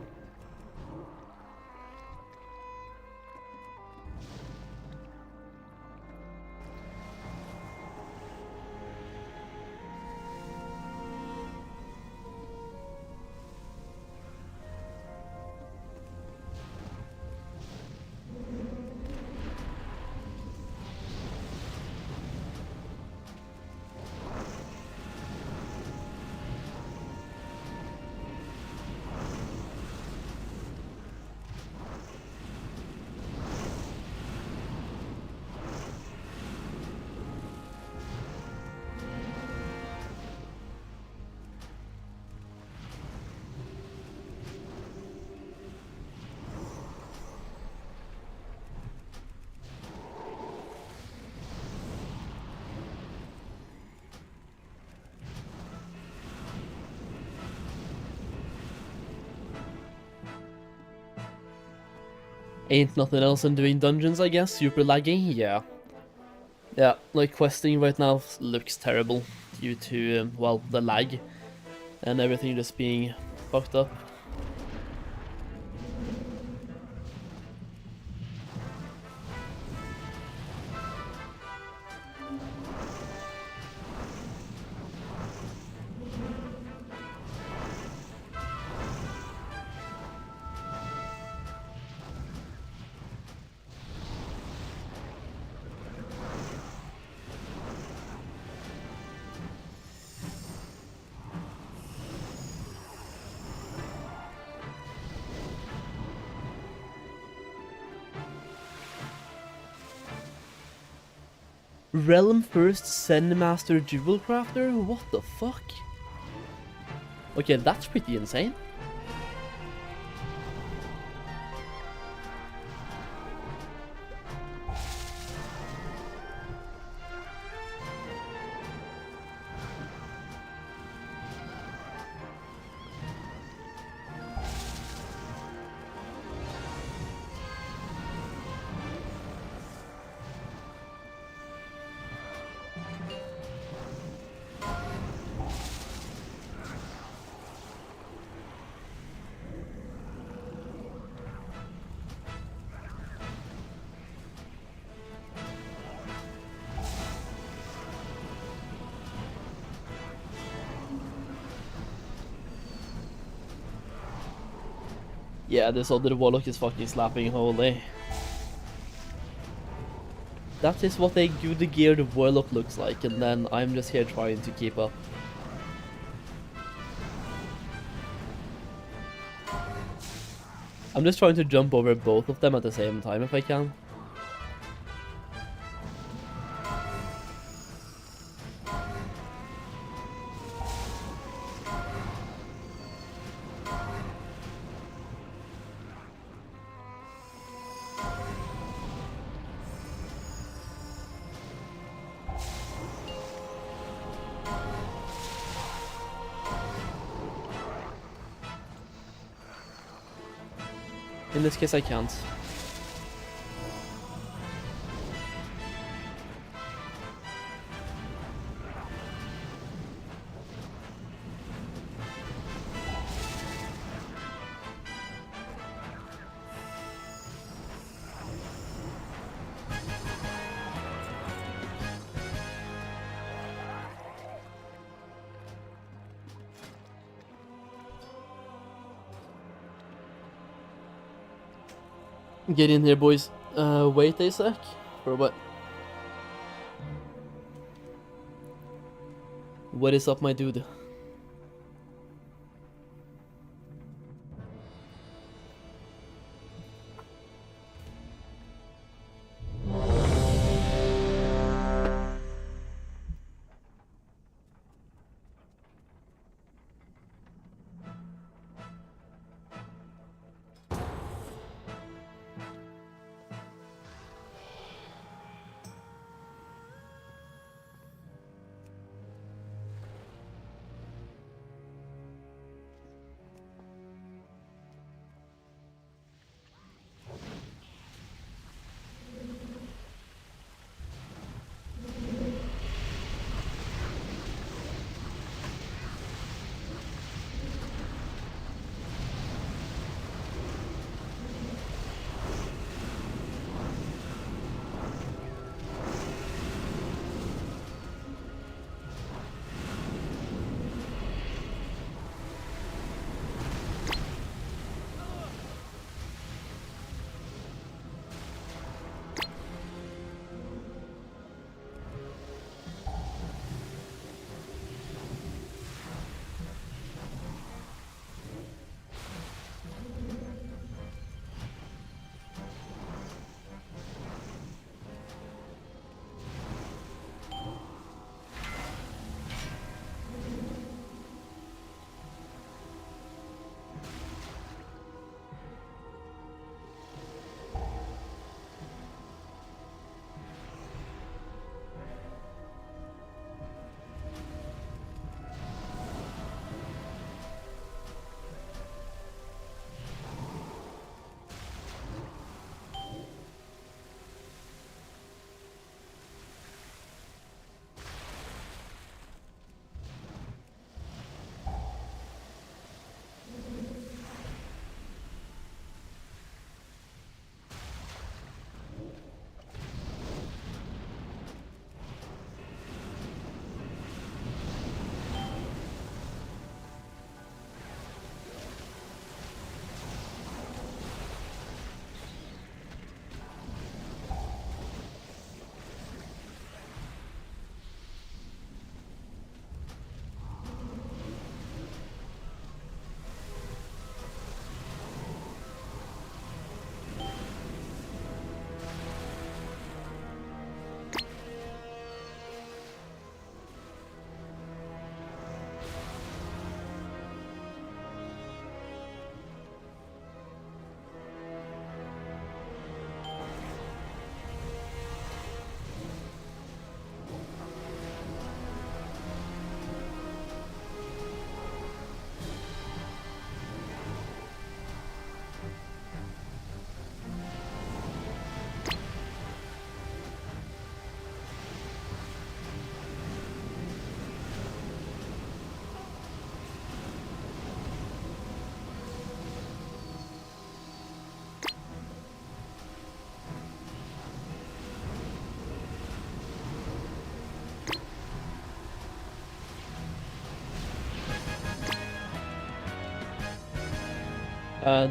S6: Ain't nothing else in doing dungeons, I guess. Super laggy, yeah. Yeah, like questing right now looks terrible due to, well, the lag and everything just being fucked up. Realm First Sendmaster Jewel Crafter? What the fuck? Okay, that's pretty insane. Yeah, this other warlock is fucking slapping holy. That is what a good geared warlock looks like, and then I'm just here trying to keep up. I'm just trying to jump over both of them at the same time if I can. In this case, I can't. Get in here, boys. Wait a sec. For what? What is up, my dude?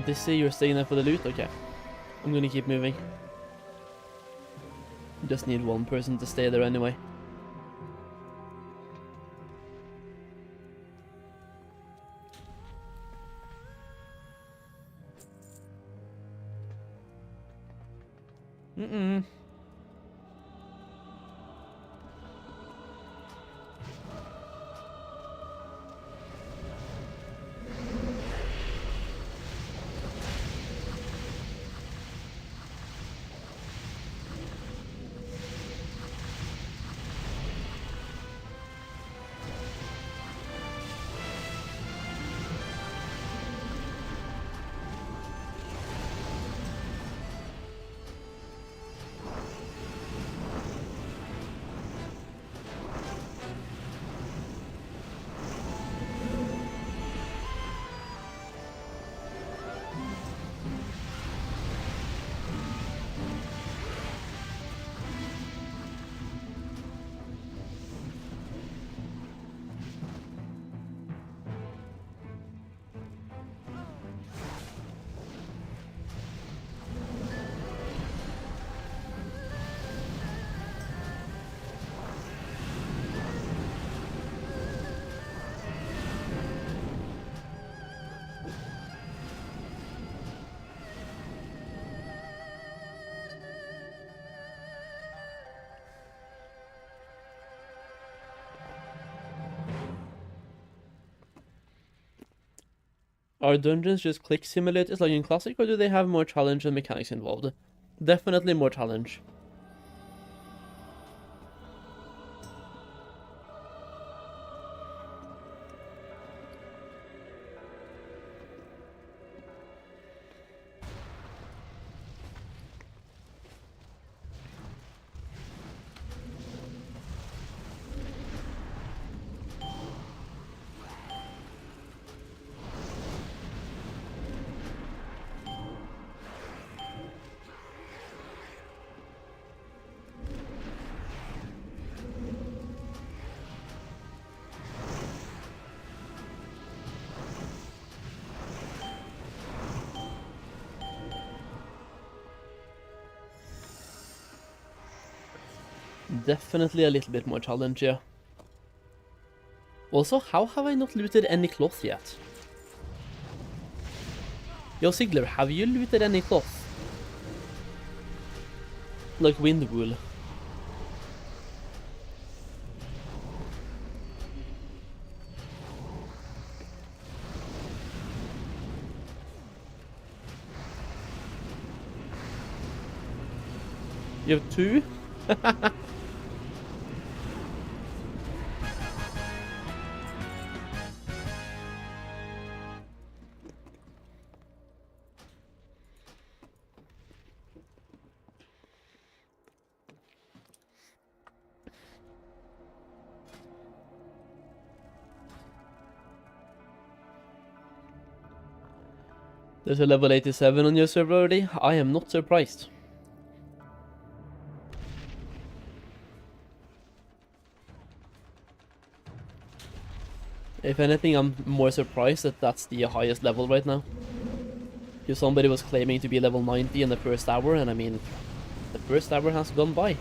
S6: Dizzy, you're staying there for the loot? Okay. I'm gonna keep moving. Just need one person to stay there anyway. Mm-mm. Are dungeons just click simulators like in Classic, or do they have more challenge and mechanics involved? Definitely more challenge. Definitely a little bit more challenge, yeah. Also, how have I not looted any cloth yet? Yo, Zygor, have you looted any cloth? Like wind wool? You have 2? There's a level 87 on your server already. I am not surprised. If anything, I'm more surprised that that's the highest level right now. If somebody was claiming to be level 90 in the first hour, and I mean, the first hour has gone by.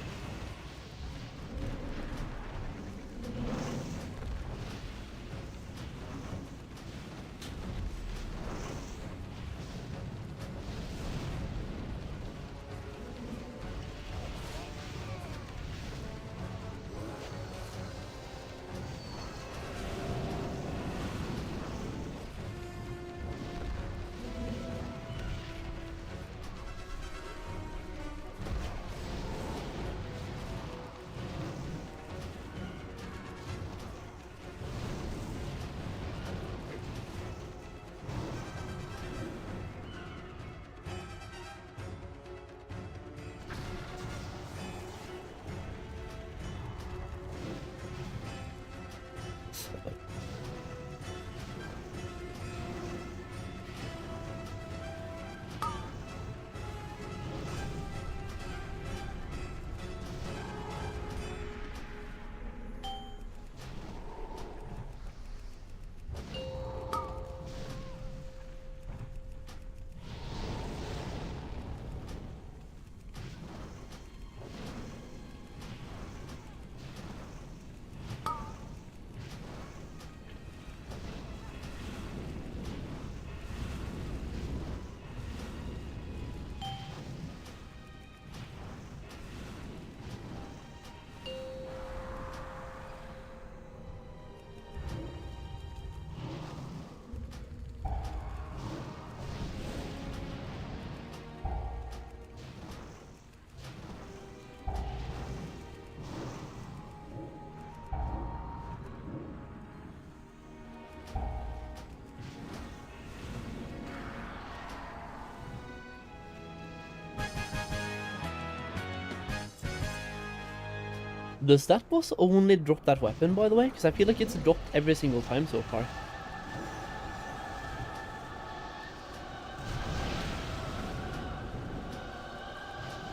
S6: Does that boss only drop that weapon, by the way? Because I feel like it's dropped every single time so far.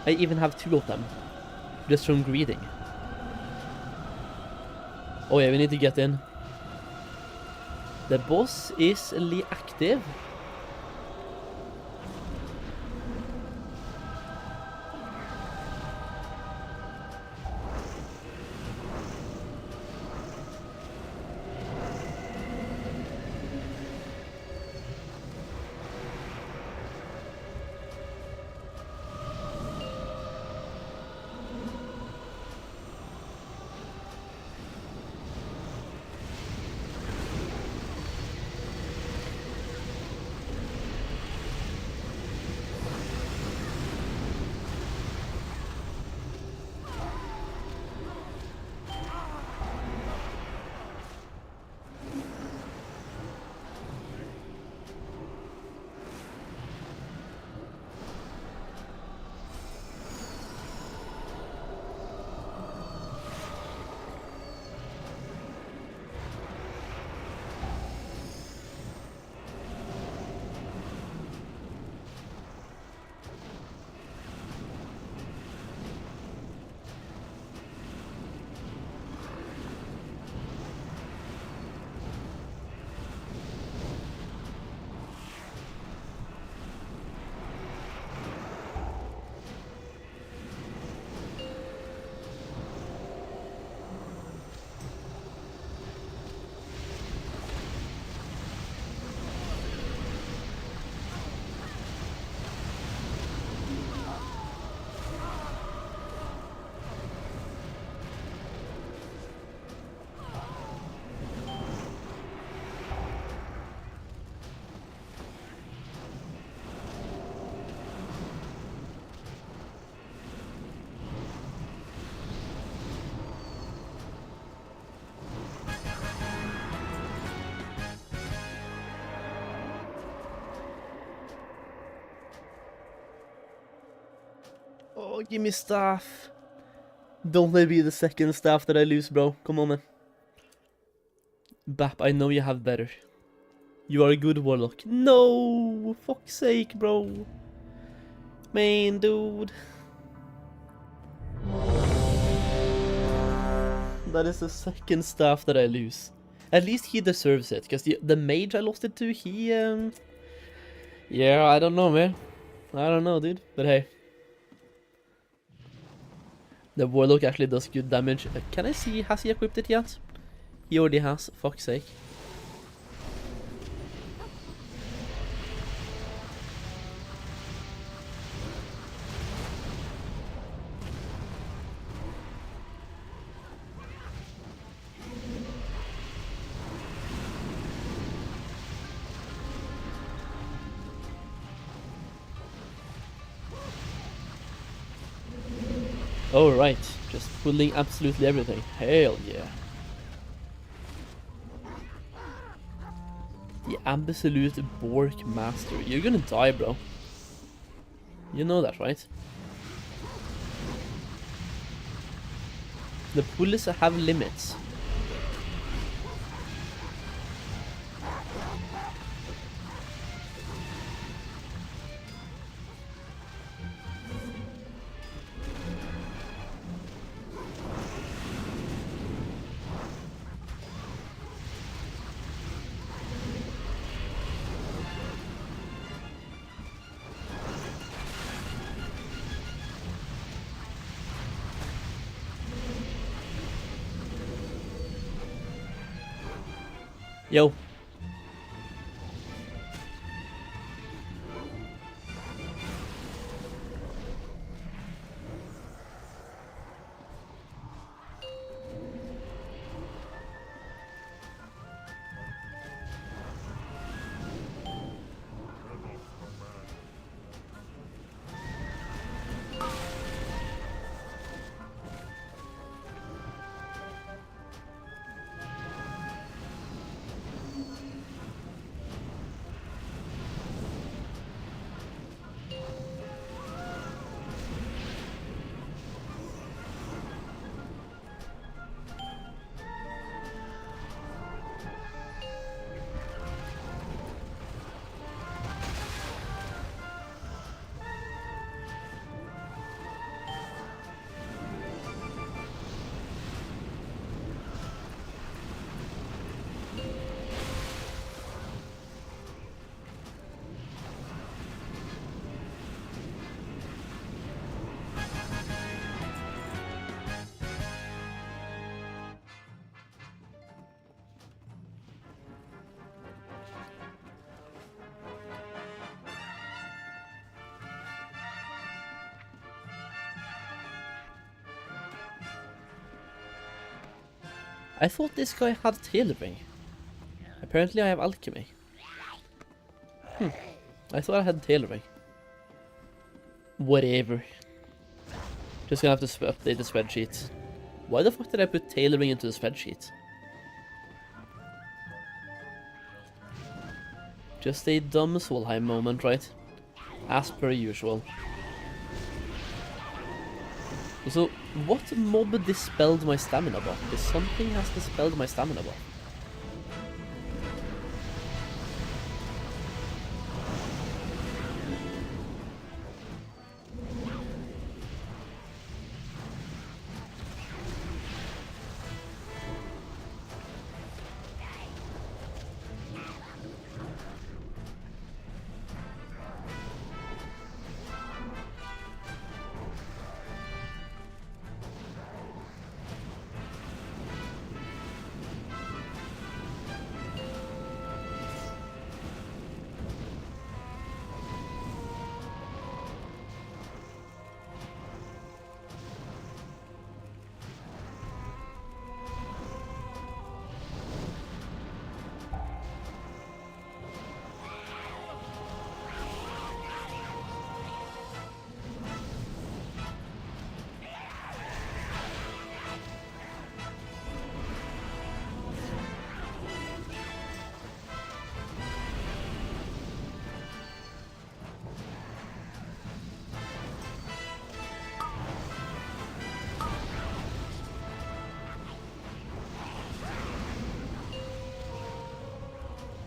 S6: I even have 2 of them, just from greeting. Oh yeah, we need to get in. The boss is active. Oh, give me staff. Don't let it be the second staff that I lose, bro. Come on, man. Bap, I know you have better. You are a good warlock. No! Fuck's sake, bro. Man, dude. That is the second staff that I lose. At least he deserves it, because the mage I lost it to, he, yeah, I don't know, man. I don't know, dude. But hey. The warlock actually does good damage. Can I see, has he equipped it yet? He already has, fuck's sake. Oh right, just pulling absolutely everything. Hell yeah. The absolute Bork master. You're gonna die, bro. You know that, right? The pulls have limits. Yo. I thought this guy had tailoring. Apparently I have alchemy. I thought I had tailoring. Whatever. Just gonna have to update the spreadsheet. Why the fuck did I put tailoring into the spreadsheet? Just a dumb Solheim moment, right? As per usual. So, what mob dispelled my stamina buff? Because something has dispelled my stamina buff.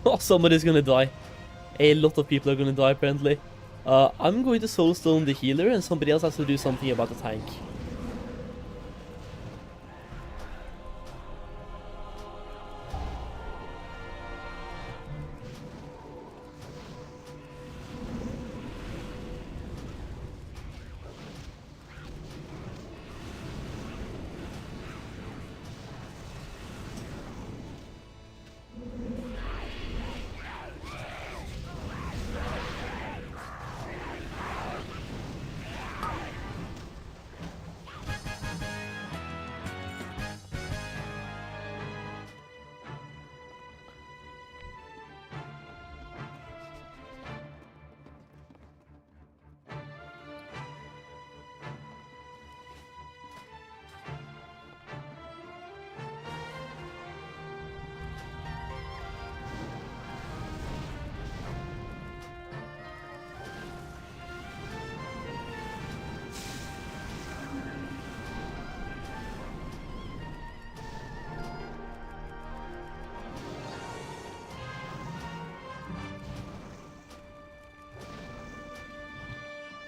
S6: Oh, somebody's gonna die. A lot of people are gonna die, apparently. I'm going to soulstone the healer, and somebody else has to do something about the tank.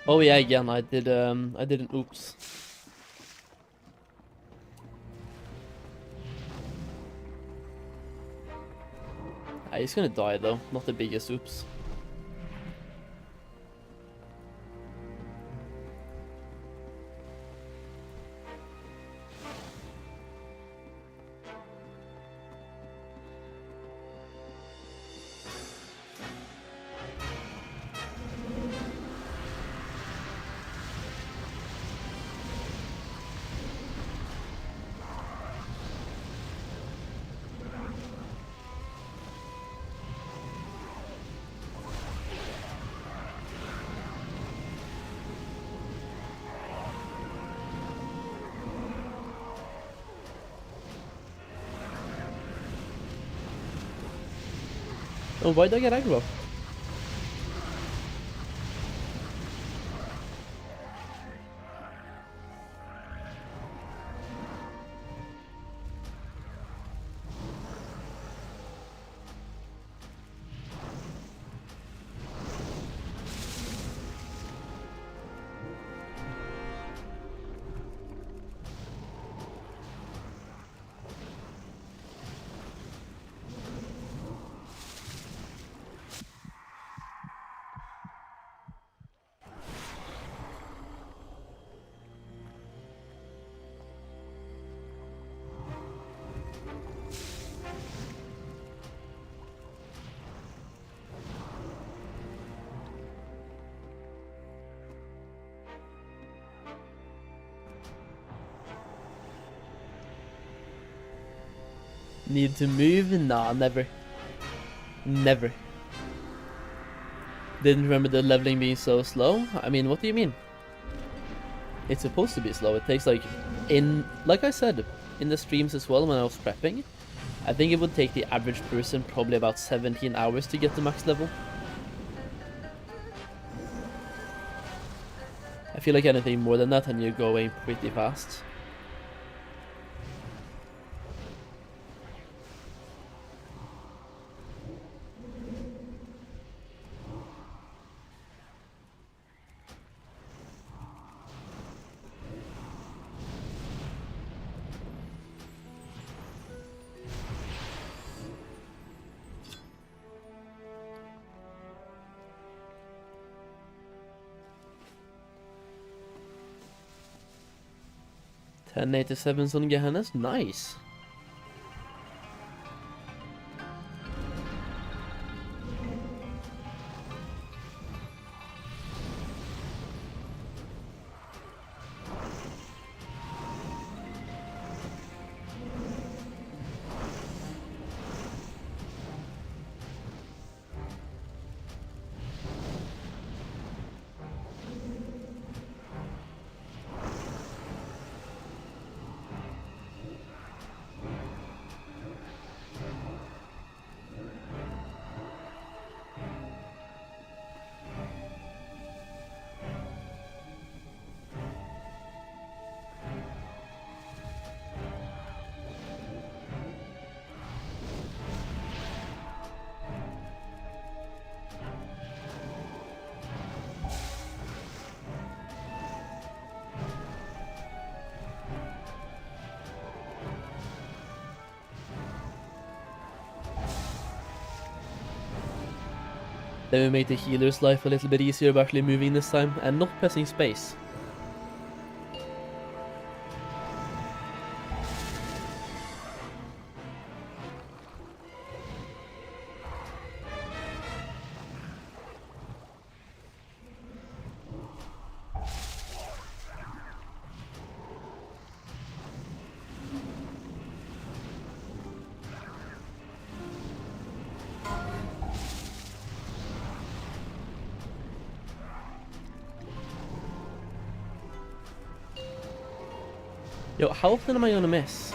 S6: Oh yeah, again, I did an oops. He's gonna die though, not the biggest oops. Oh, why did I get aggro? Need to move? Nah, never. Never. Didn't remember the leveling being so slow. I mean, what do you mean? It's supposed to be slow. It takes like I said, in the streams as well when I was prepping, I think it would take the average person probably about 17 hours to get to max level. I feel like anything more than that and you're going pretty fast. $1087 on Gehenna's, nice. Then we made the healer's life a little bit easier by actually moving this time and not pressing space. Yo, how often am I gonna miss?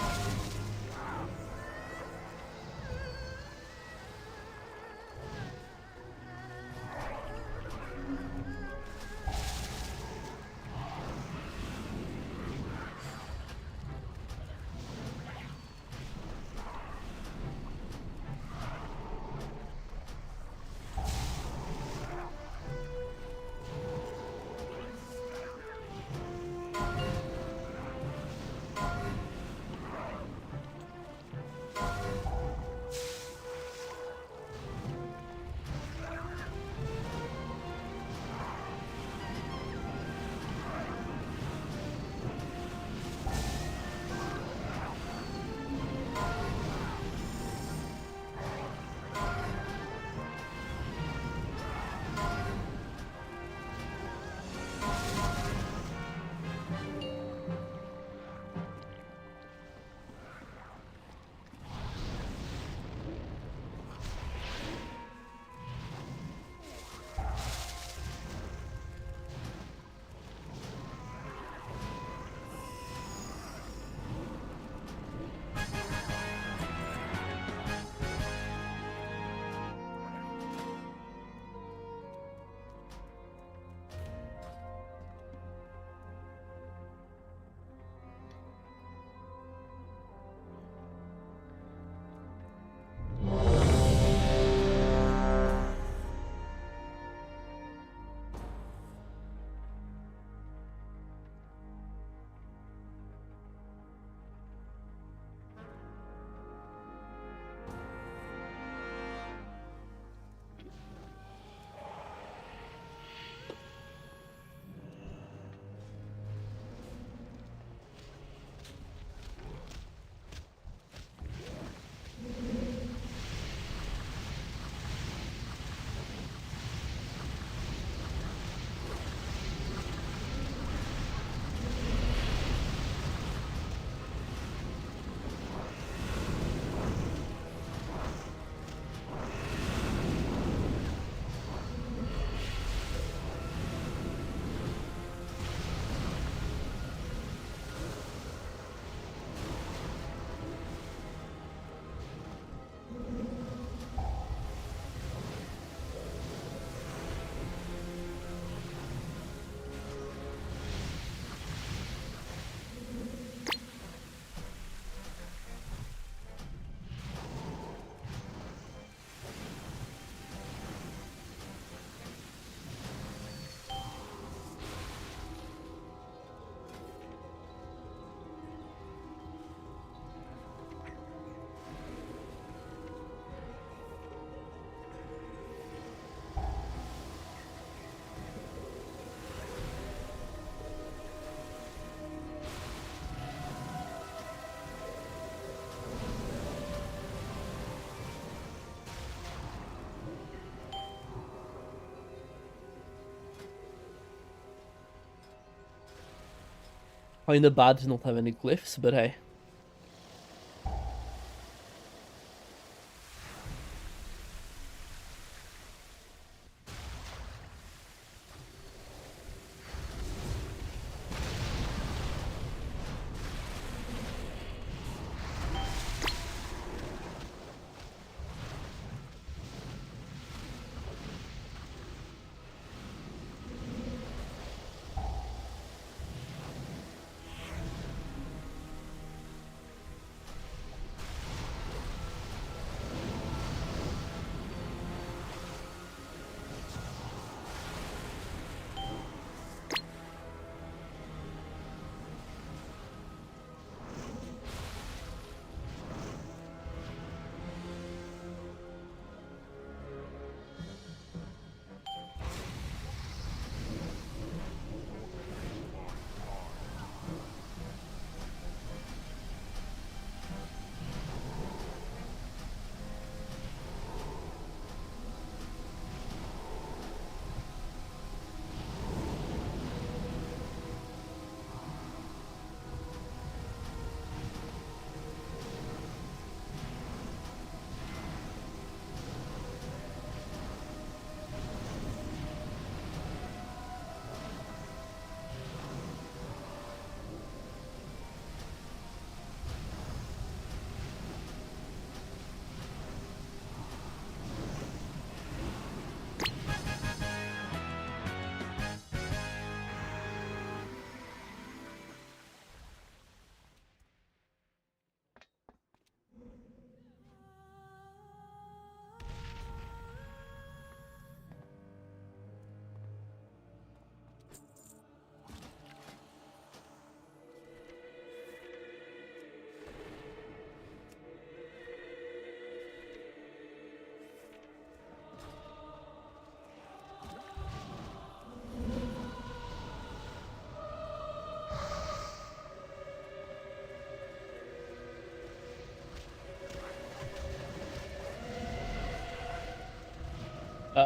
S6: Kinda bad to not have any glyphs, but hey.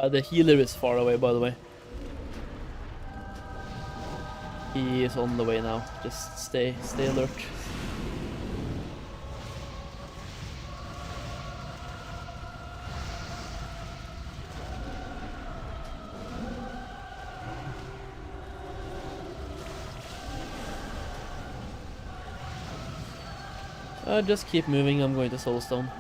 S6: The healer is far away, by the way. He is on the way now. Just stay alert. Just keep moving. I'm going to Soulstone.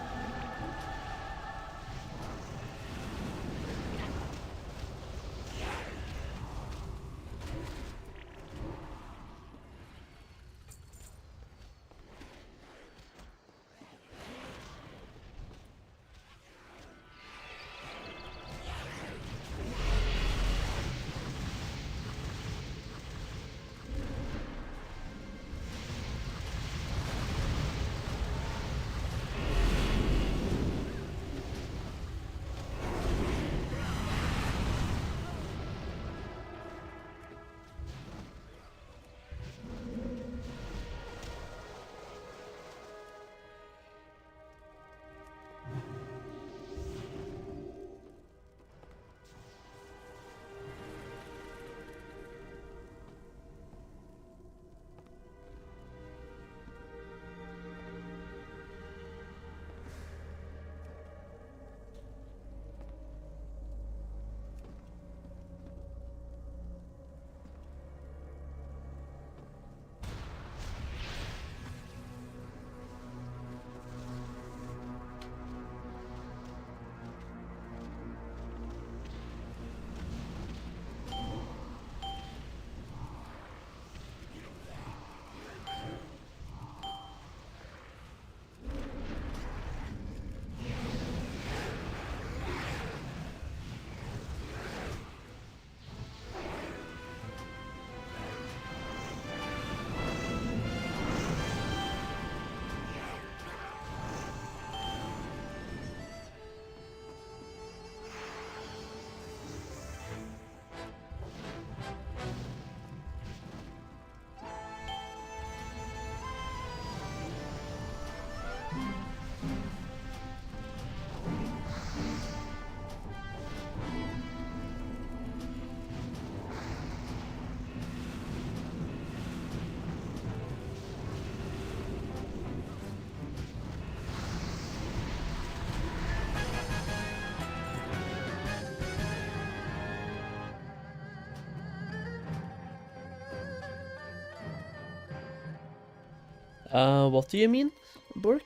S6: What do you mean, Bork?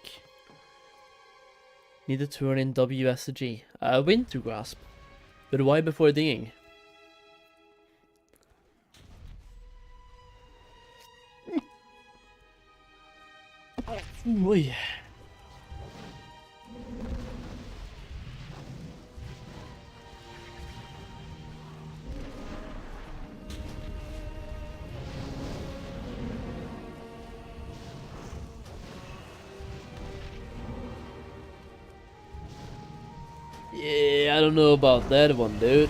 S6: Need to turn in WSG. Winter Grasp. But why before digging? Oi. Yeah, I don't know about that one, dude.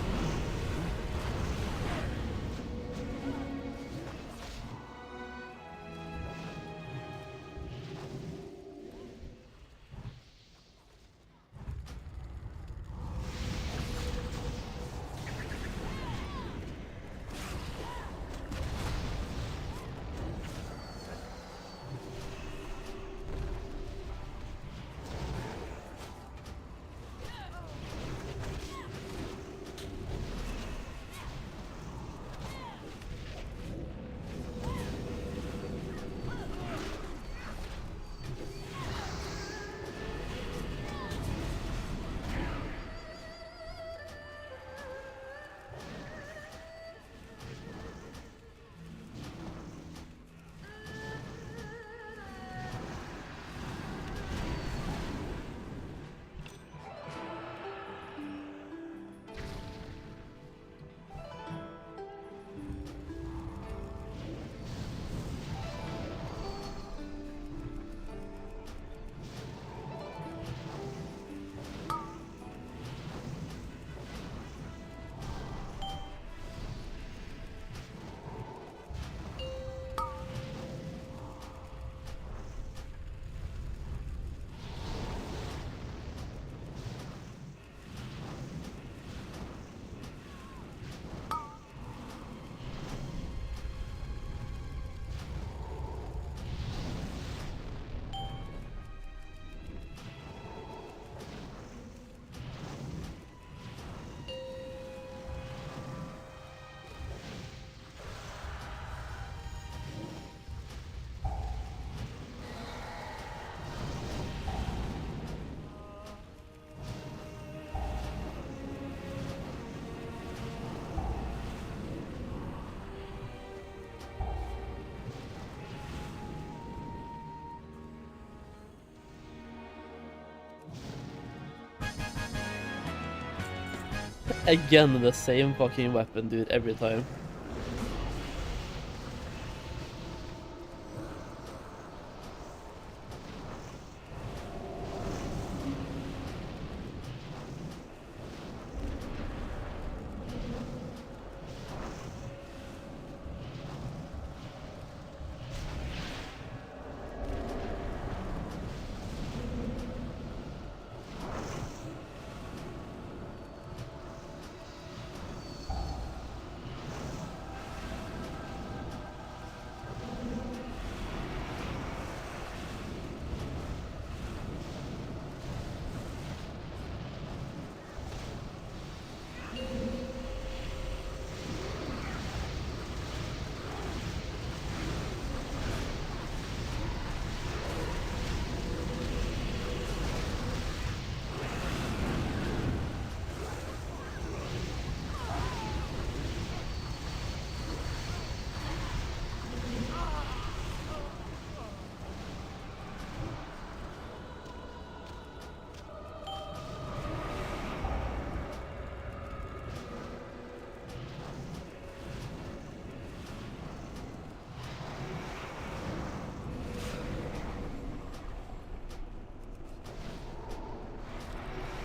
S6: Again, the same fucking weapon, dude, every time.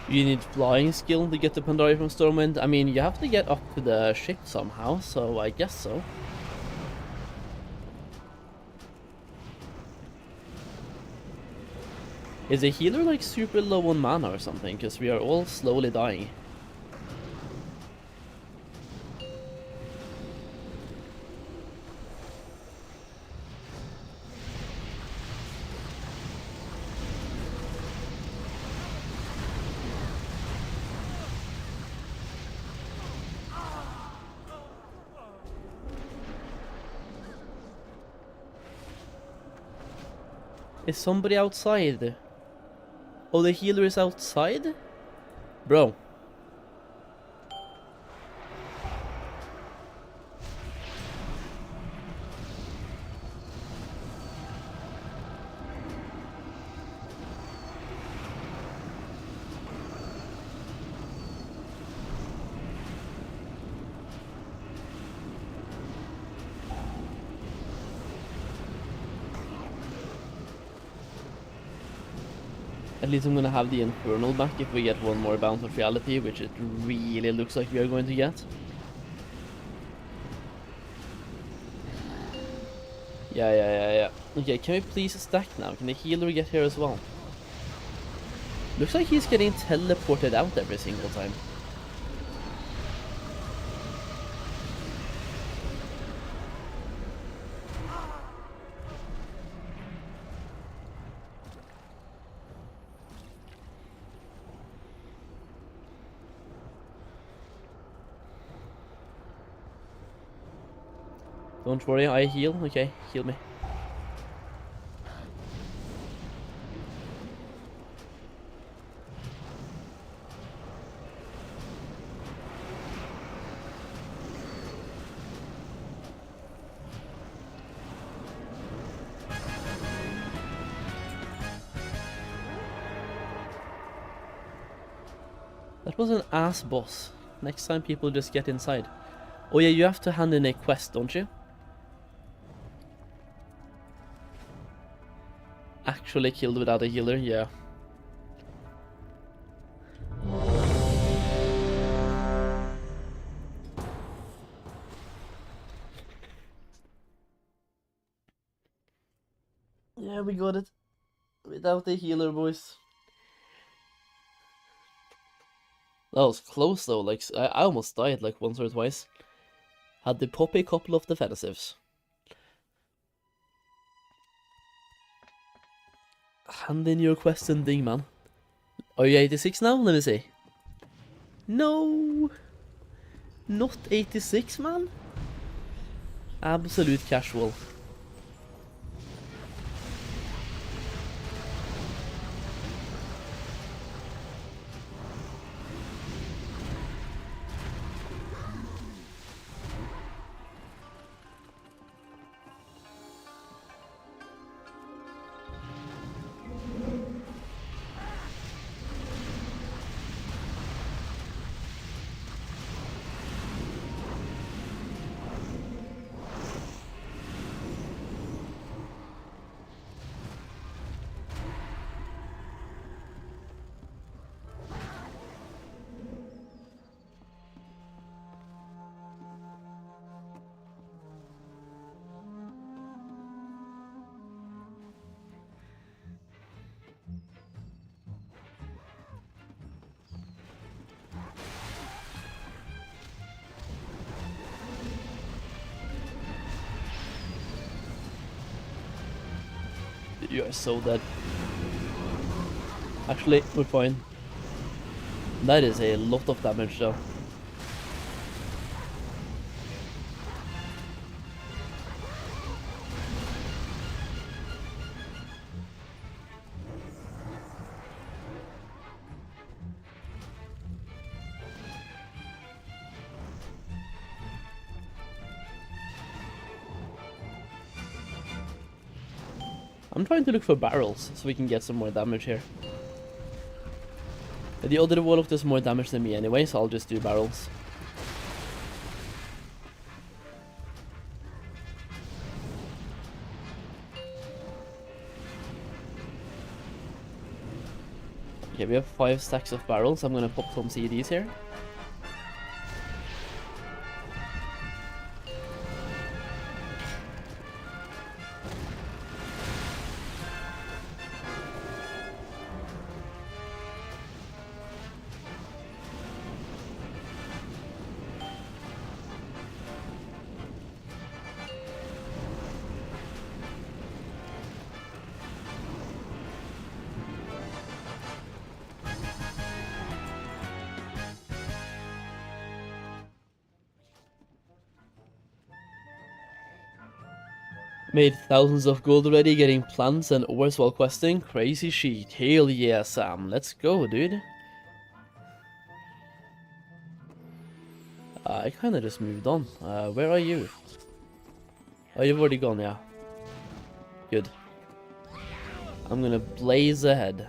S6: You need flying skill to get the Pandaria from Stormwind. I mean, you have to get up to the ship somehow, so I guess so. Is a healer like super low on mana or something? Because we are all slowly dying. Is somebody outside? Oh, the healer is outside? Bro. At least I'm gonna have the Infernal back if we get one more Bounce of Reality, which it really looks like we are going to get. Yeah. Okay, can we please stack now? Can the healer get here as well? Looks like he's getting teleported out every single time. Don't worry, I heal. Okay, heal me. That was an ass boss. Next time people just get inside. Oh yeah, you have to hand in a quest, don't you? Actually killed without a healer, yeah. Yeah, we got it. Without a healer, boys. That was close though, like, I almost died like once or twice. Had to pop a couple of defensives. Hand in your quest and thing, man. Are you 86 now? Let me see. No! Not 86, man? Absolute casual. You are so dead. Actually, we're fine. That is a lot of damage though. I'm trying to look for barrels so we can get some more damage here. The other warlock does more damage than me anyway, so I'll just do barrels. Okay, we have 5 stacks of barrels. I'm gonna pop some CDs here. Made thousands of gold already, getting plants and ores while questing. Crazy shit. Hell yeah, Sam. Let's go, dude. I kinda just moved on. Where are you? Oh, you've already gone, yeah. Good. I'm gonna blaze ahead.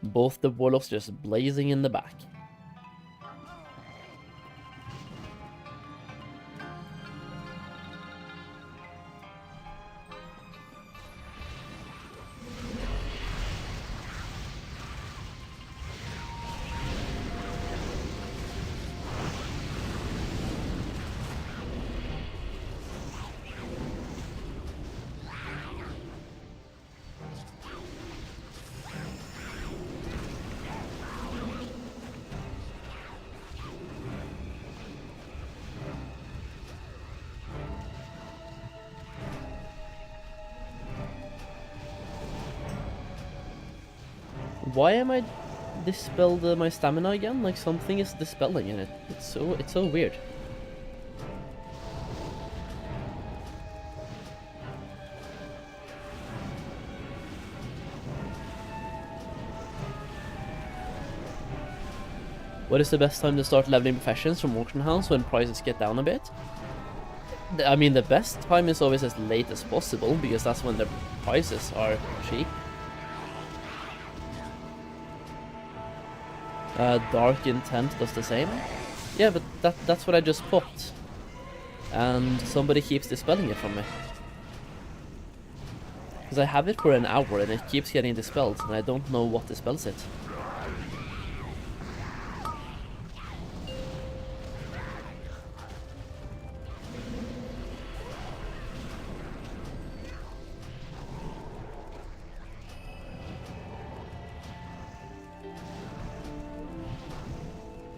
S6: Both the warlocks just blazing in the back. Why am I dispelled my stamina again? Like something is dispelling in it. It's so weird. What is the best time to start leveling professions from auction house when prices get down a bit? I mean, the best time is always as late as possible because that's when the prices are cheap. Dark Intent does the same. Yeah, but that's what I just popped. And somebody keeps dispelling it from me. Because I have it for an hour and it keeps getting dispelled and I don't know what dispels it.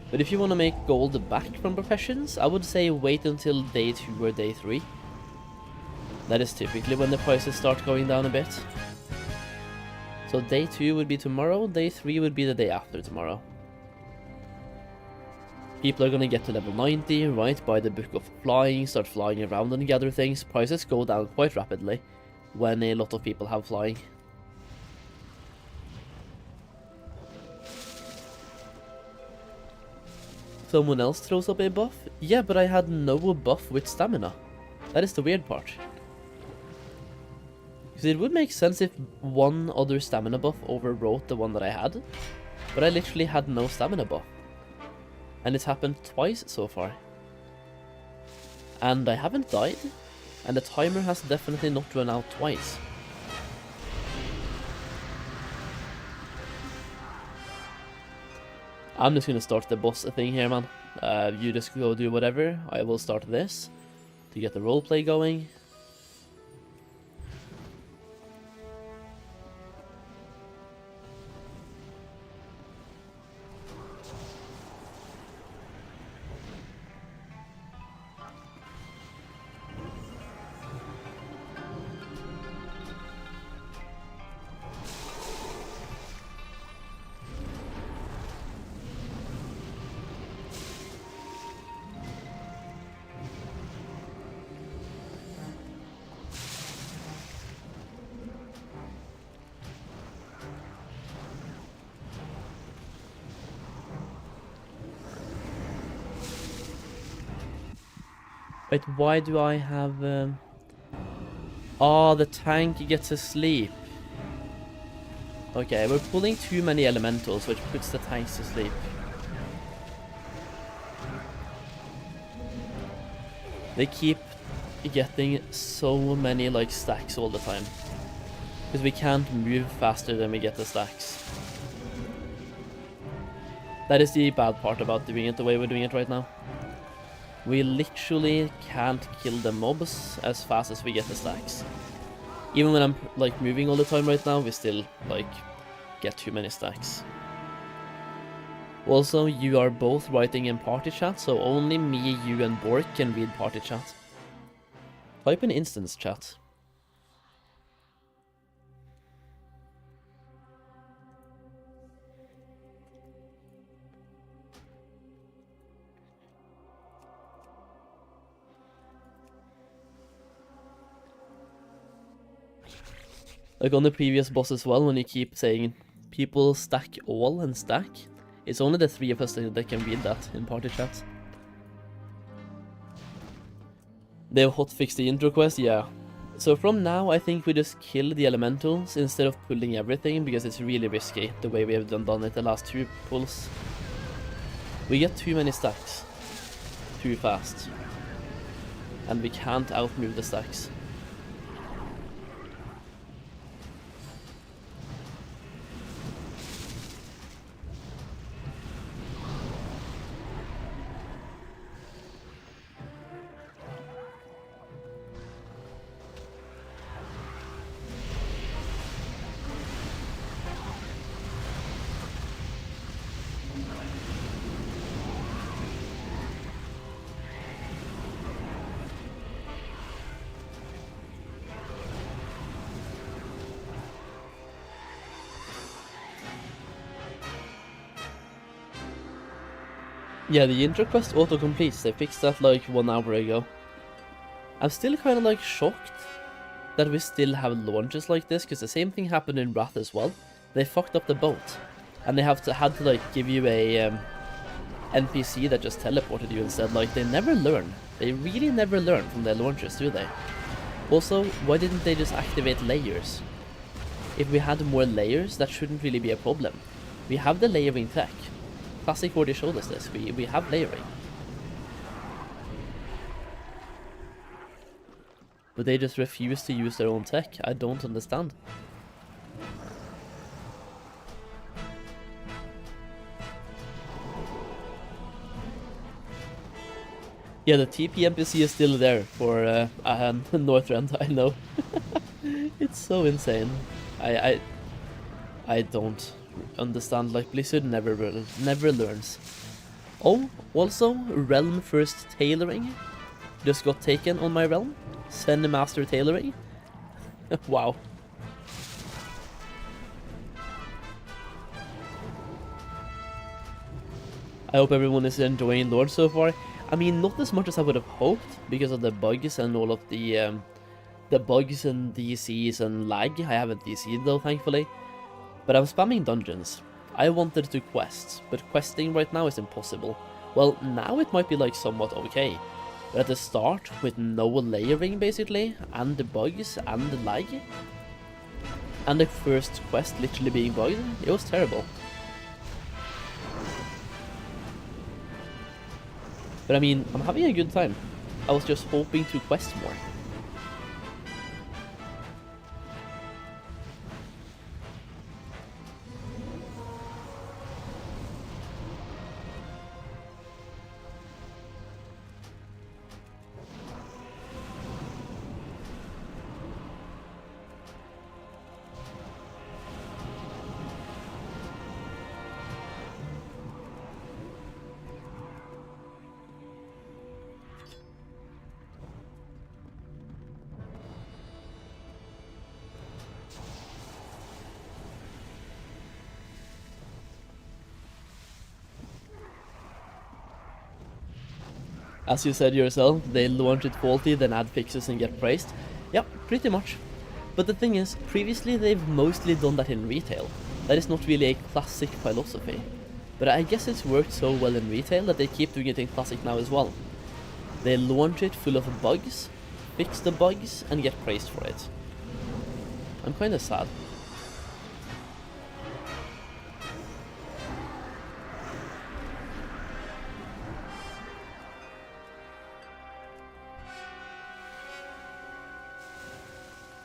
S6: But if you want to make gold back from professions, I would say wait until day 2 or day 3. That is typically when the prices start going down a bit. So day 2 would be tomorrow, day 3 would be the day after tomorrow. People are gonna get to level 90, right, buy the Book of Flying, start flying around and gather things. Prices go down quite rapidly when a lot of people have flying. Someone else throws up a buff? Yeah, but I had no buff with stamina. That is the weird part. Because it would make sense if one other stamina buff overwrote the one that I had. But I literally had no stamina buff. And it's happened twice so far. And I haven't died. And the timer has definitely not run out twice. I'm just gonna start the boss thing here, man. You just go do whatever. I will start this to get the roleplay going. Wait, why do I have... Oh, the tank gets asleep. Okay, we're pulling too many elementals, which puts the tanks to sleep. They keep getting so many, like, stacks all the time. Because we can't move faster than we get the stacks. That is the bad part about doing it the way we're doing it right now. We literally can't kill the mobs as fast as we get the stacks. Even when I'm like moving all the time right now, we still like get too many stacks. Also, you are both writing in party chat, so only me, you and Bork can read party chat. Type in instance chat. Like on the previous boss as well, when you keep saying people stack all and stack, it's only the 3 of us that can read that in party chat. They have hotfixed the intro quest, yeah. So from now, I think we just kill the elementals instead of pulling everything, because it's really risky the way we have done it the last 2 pulls. We get too many stacks too fast, and we can't outmove the stacks. Yeah, the intro quest auto-completes. They fixed that like 1 hour ago. I'm still kind of like shocked that we still have launches like this, because the same thing happened in Wrath as well. They fucked up the boat, and they had to like give you a NPC that just teleported you instead. Like, they never learn. They really never learn from their launches, do they? Also, why didn't they just activate layers? If we had more layers, that shouldn't really be a problem. We have the layering tech. Classic already showed us this. We have layering. But they just refuse to use their own tech. I don't understand. Yeah, the TP NPC is still there for Northrend, I know. It's so insane. I don't understand, like, Blizzard never learns. Oh, also, Realm First Tailoring just got taken on my realm. Send Master Tailoring. Wow. I hope everyone is enjoying Lord so far. I mean, not as much as I would have hoped, because of the bugs and all of the bugs and DCs and lag. I haven't DC'd though, thankfully. But I'm spamming dungeons. I wanted to quest, but questing right now is impossible. Well, now it might be like somewhat okay. But at the start, with no layering basically, and the bugs, and the lag, and the first quest literally being bugged, it was terrible. But I mean, I'm having a good time. I was just hoping to quest more. As you said yourself, they launch it faulty, then add fixes and get praised. Yep, pretty much. But the thing is, previously they've mostly done that in retail. That is not really a classic philosophy. But I guess it's worked so well in retail that they keep doing it in classic now as well. They launch it full of bugs, fix the bugs, and get praised for it. I'm kinda sad.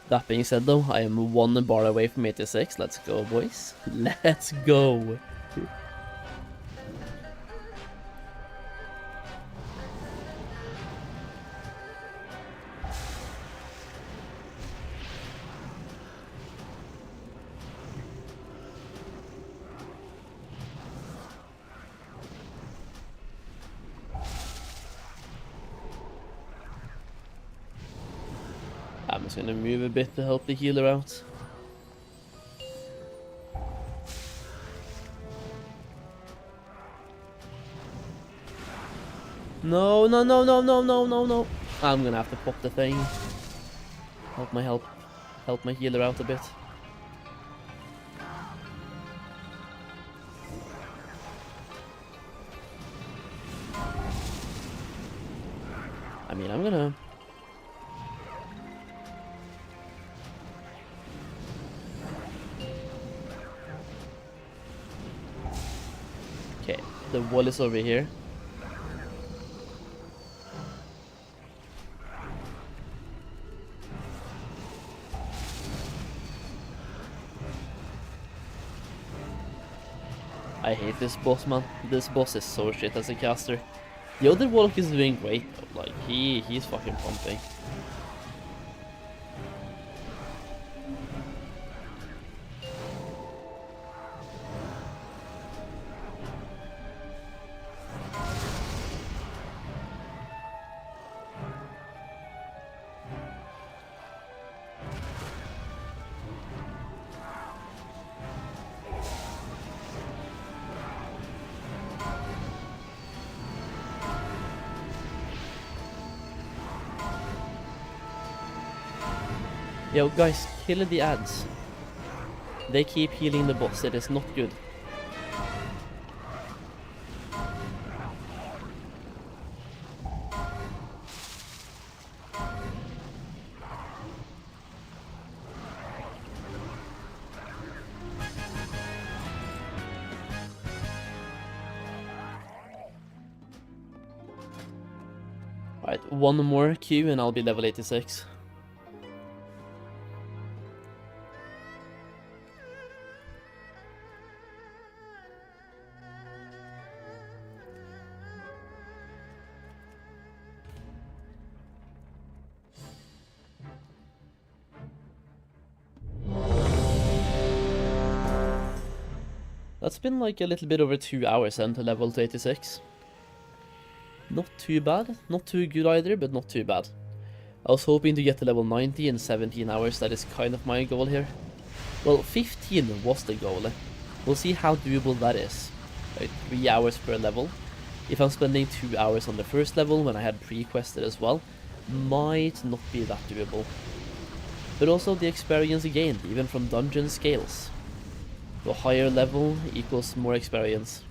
S6: That being said though, I am 1 bar away from 86. Let's go, boys. Let's go. I'm just gonna move a bit to help the healer out. No, no, no, no, no, no, no, no. I'm gonna have to pop the thing. Help my healer out a bit. mean, I'm gonna... Okay, the wall is over here. I hate this boss, man. This boss is so shit as a caster. The other Warlock is doing great, though. Like, he's fucking pumping. Yo, guys, kill the ads. They keep healing the boss. It is not good. Alright, one more Q and I'll be level 86. That's been like a little bit over 2 hours then to level to 86. Not too bad, not too good either, but not too bad. I was hoping to get to level 90 in 17 hours, that is kind of my goal here. Well, 15 was the goal. We'll see how doable that is. Like 3 hours per level. If I'm spending 2 hours on the first level when I had pre-quested as well, might not be that doable. But also the experience gained, even from dungeon scales. A higher level equals more experience.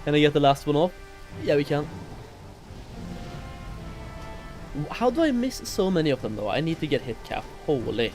S6: Can I get the last one off? Yeah, we can. How do I miss so many of them though? I need to get hit cap. Holy.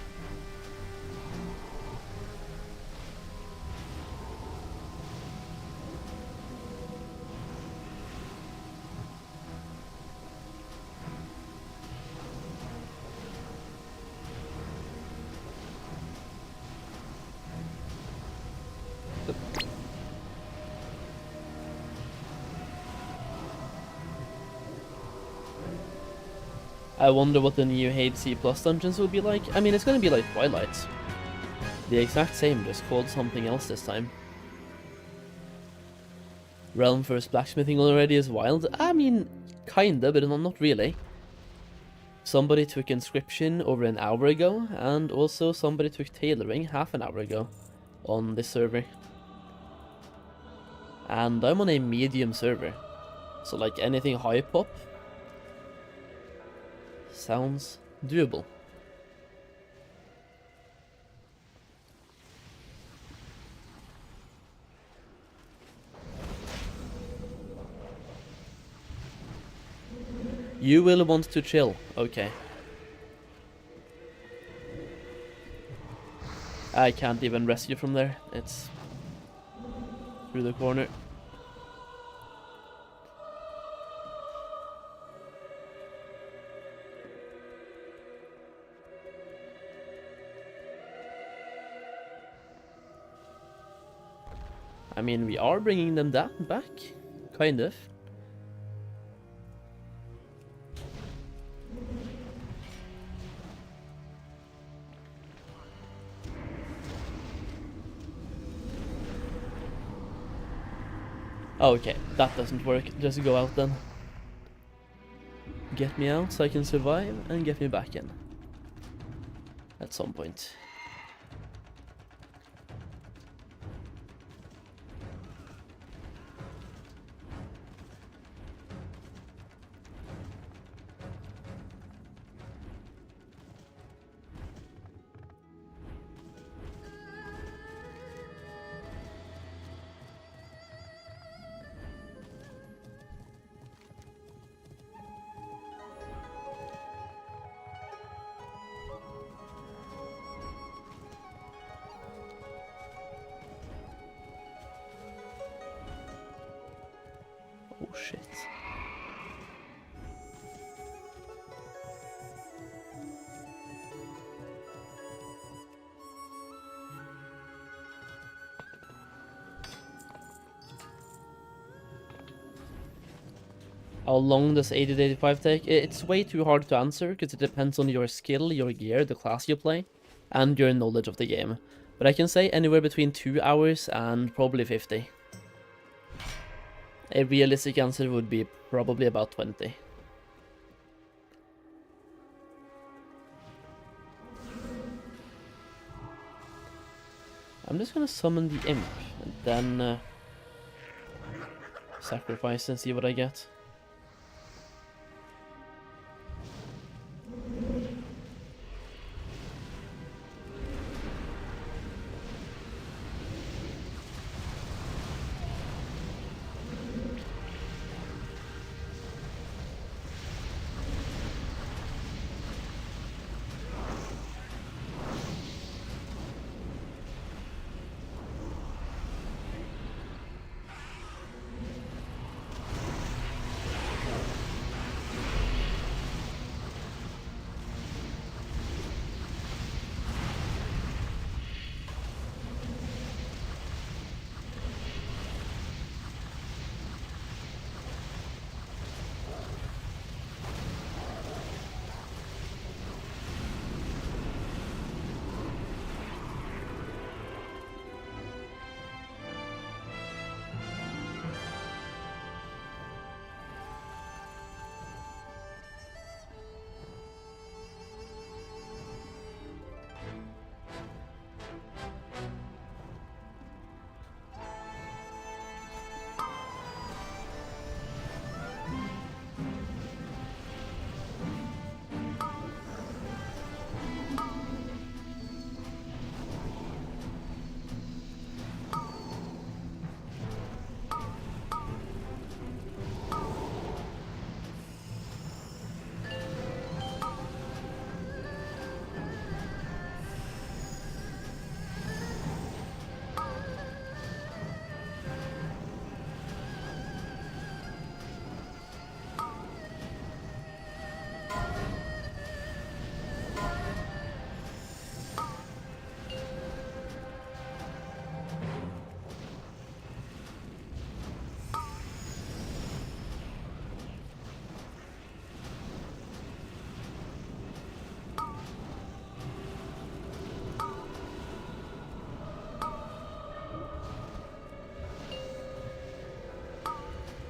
S6: I wonder what the new Hade C Plus dungeons will be like. I mean, it's gonna be like Twilight. The exact same, just called something else this time. Realm first blacksmithing already is wild. I mean, kinda, but not really. Somebody took inscription over an hour ago, and also somebody took tailoring half an hour ago on this server. And I'm on a medium server, so like anything high pop sounds doable. You will want to chill, okay. I can't even rescue from there, it's through the corner. I mean, we are bringing them back, kind of. Okay, that doesn't work. Just go out then. Get me out so I can survive and get me back in. At some point. Oh shit. How long does 80 to 85 take? It's way too hard to answer because it depends on your skill, your gear, the class you play, and your knowledge of the game. But I can say anywhere between 2 hours and probably 50. A realistic answer would be probably about 20. I'm just gonna summon the imp and then sacrifice and see what I get.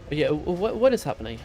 S6: Yeah, what is happening?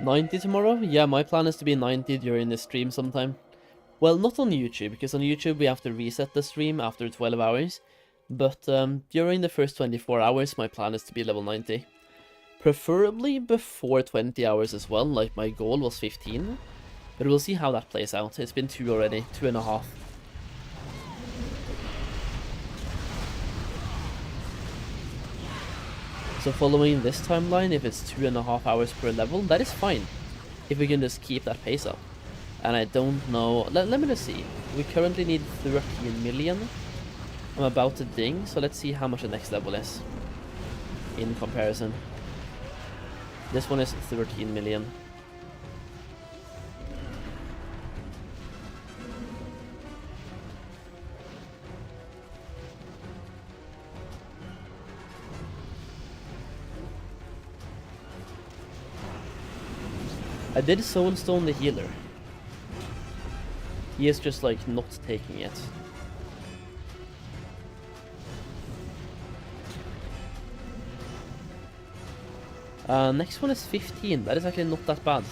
S6: $90 tomorrow? Yeah, my plan is to be 90 during the stream sometime. Well, not on YouTube, because on YouTube we have to reset the stream after 12 hours. But during the first 24 hours, my plan is to be level 90. Preferably before 20 hours as well, like my goal was 15. But we'll see how that plays out. It's been 2 already, 2.5. So following this timeline, if it's 2.5 hours per level, that is fine. If we can just keep that pace up. And I don't know, let me just see. We currently need 13 million. I'm about to ding, so let's see how much the next level is. In comparison. This one is 13 million. I did Soulstone the healer. He is just like not taking it. Next one is 15. That is actually not that bad.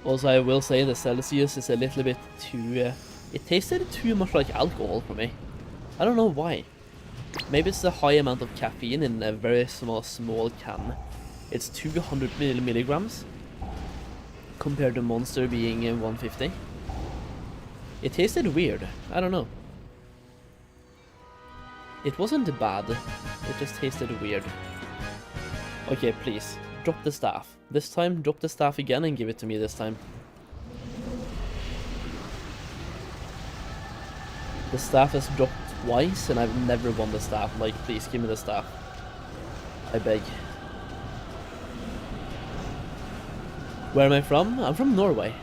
S6: Also, I will say the Celsius is a little bit too... it tasted too much like alcohol for me. I don't know why. Maybe it's the high amount of caffeine in a very small can. It's 200 milligrams compared to Monster being 150. It tasted weird. I don't know. It wasn't bad. It just tasted weird. Okay, please. Drop the staff. This time, drop the staff again and give it to me this time. The staff has dropped twice and I've never won the staff. Like, please, give me the staff. I beg. Where am I from? I'm from Norway.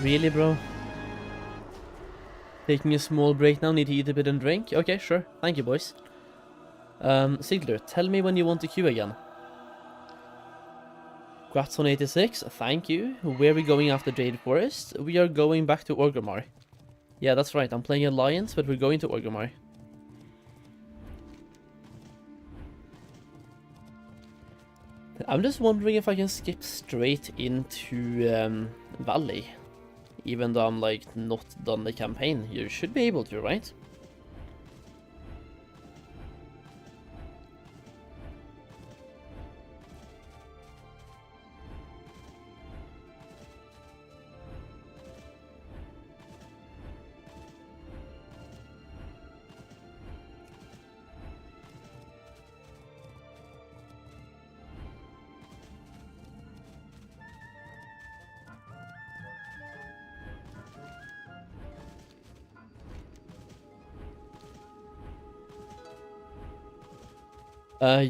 S6: Really, bro? Taking a small break now, need to eat a bit and drink? Okay, sure. Thank you, boys. Zygor, tell me when you want to queue again. Gratson 86, thank you. Where are we going after Jade Forest? We are going back to Orgrimmar. Yeah, that's right, I'm playing Alliance, but we're going to Orgrimmar. I'm just wondering if I can skip straight into Valley. Even though I'm like not done the campaign. You should be able to, right?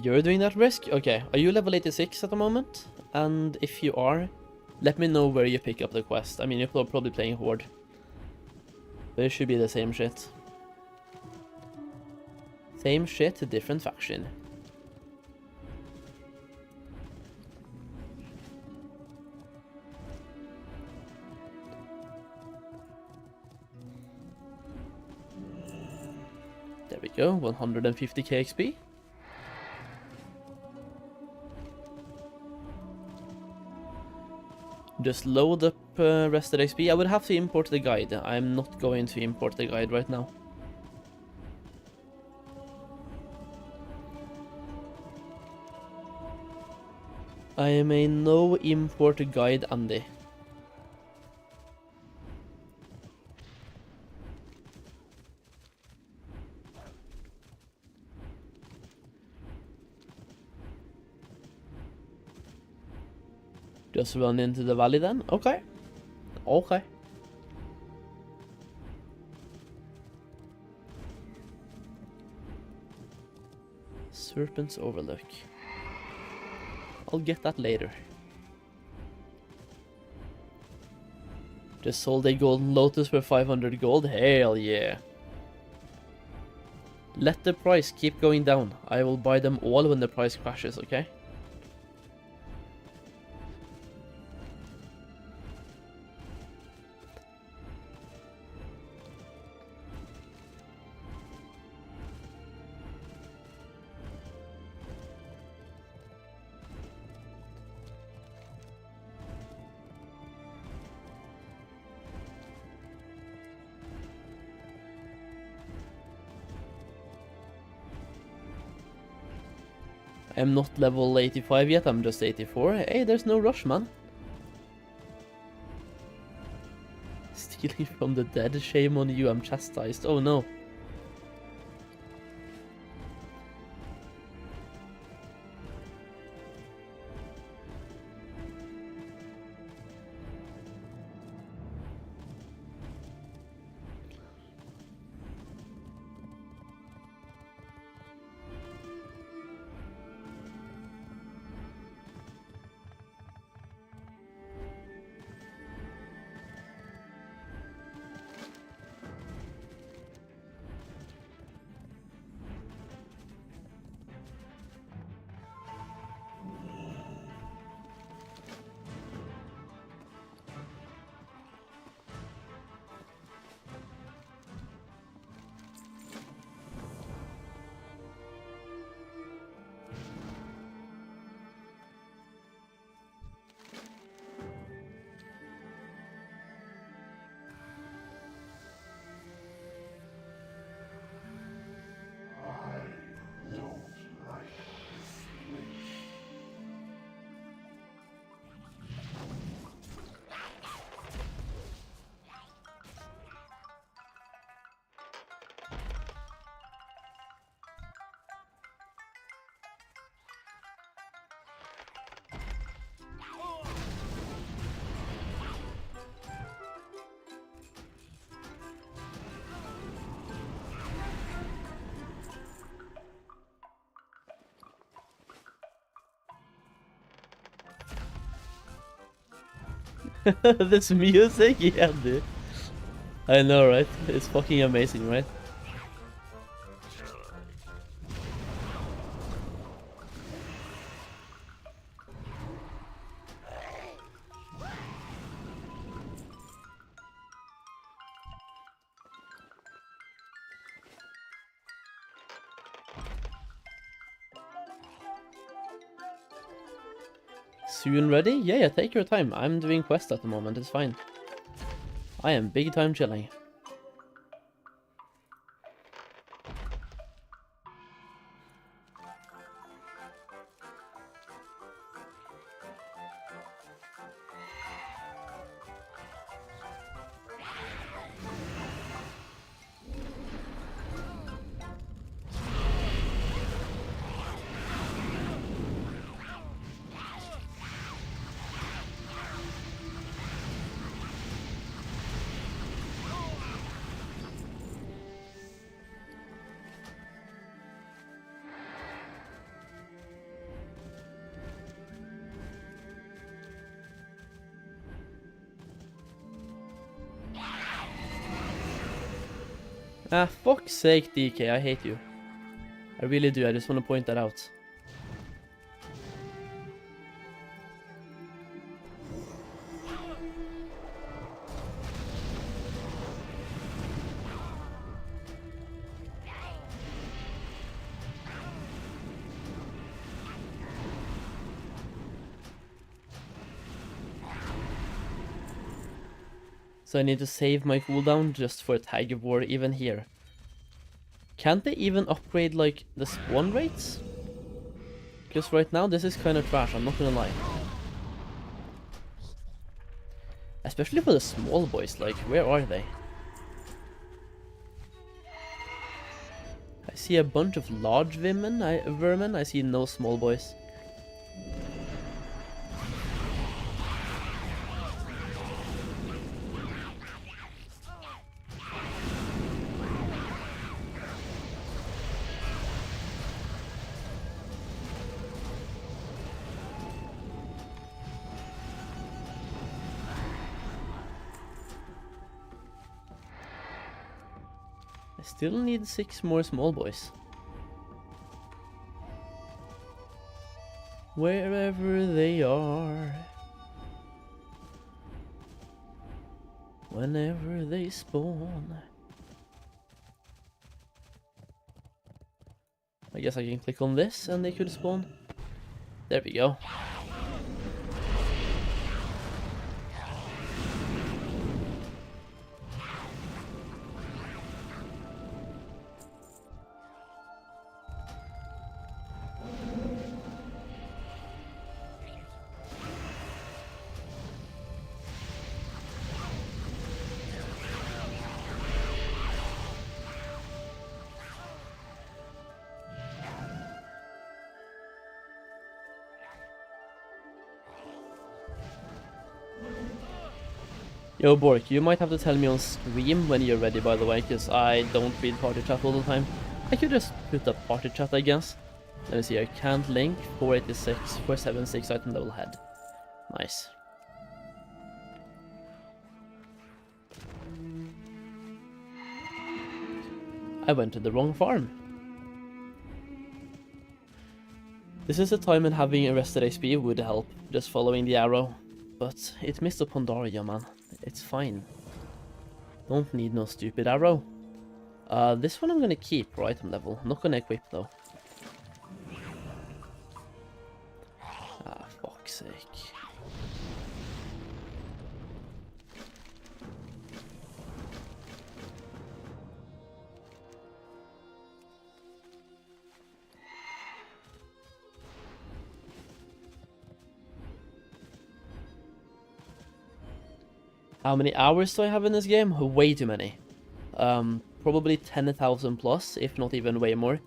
S6: You're doing that risk? Okay, are you level 86 at the moment? And if you are, let me know where you pick up the quest. I mean, you're probably playing Horde. But it should be the same shit. Same shit, different faction. There we go, 150k XP. Just load up rested XP. I would have to import the guide. I'm not going to import the guide right now. I am a no import guide Andy. Just run into the valley then? Okay. Okay. Serpent's Overlook. I'll get that later. Just sold a golden lotus for 500 gold? Hell yeah. Let the price keep going down. I will buy them all when the price crashes, okay? I'm not level 85 yet, I'm just 84. Hey, there's no rush, man. Stealing from the dead, shame on you, I'm chastised. Oh no. This music, yeah, dude. I know, right? It's fucking amazing, right? Soon ready? Yeah, take your time. I'm doing quest at the moment, it's fine. I am big time chilling. Ah, fuck's sake, DK, I hate you. I really do, I just want to point that out. So I need to save my cooldown just for a tag of war even here. Can't they even upgrade like the spawn rates? Because right now this is kind of trash, I'm not gonna lie. Especially for the small boys, like where are they? I see a bunch of large vermin, I see no small boys. Still need 6 more small boys. Wherever they are. Whenever they spawn. I guess I can click on this and they could spawn. There we go. Yo Bork, you might have to tell me on stream when you're ready, by the way, because I don't read party chat all the time. I could just put up party chat, I guess. Let me see here, can't link, 486, 476 item level head. Nice. I went to the wrong farm. This is the time when having arrested XP would help, just following the arrow. But it's Mists of Pandaria, man. It's fine. Don't need no stupid arrow. This one I'm gonna keep for item level. Not gonna equip though. Ah, fuck's sake. How many hours do I have in this game? Way too many. Probably 10,000 plus, if not even way more.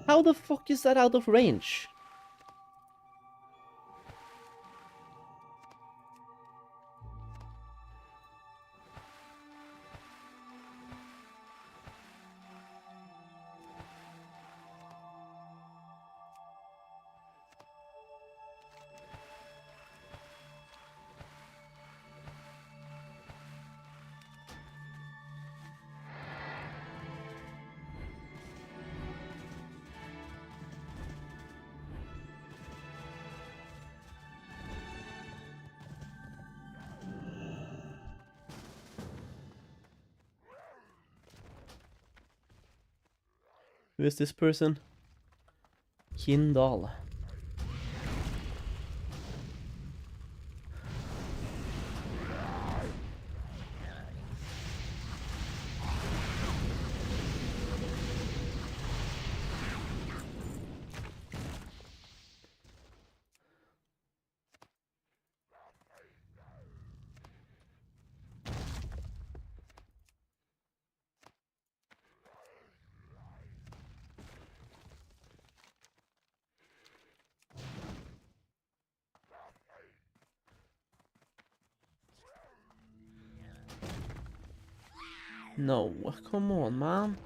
S6: How the fuck is that out of range? Who is this person? Hindal. No, come on, man.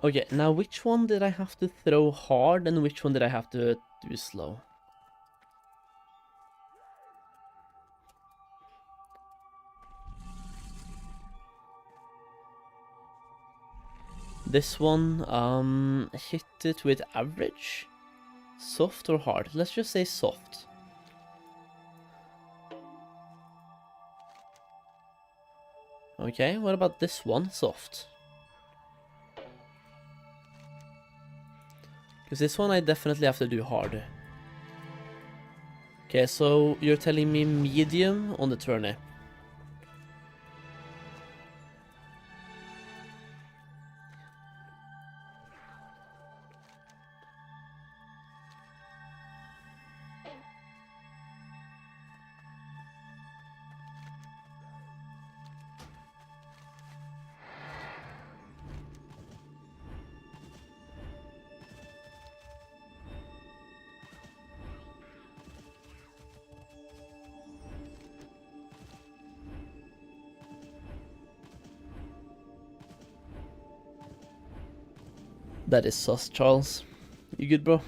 S6: Okay, now which one did I have to throw hard and which one did I have to do slow? This one, hit it with average? Soft or hard? Let's just say soft. Okay, what about this one? Soft. Because this one I definitely have to do hard. Okay, so you're telling me medium on the turnip. That is sus, Charles. You good, bro?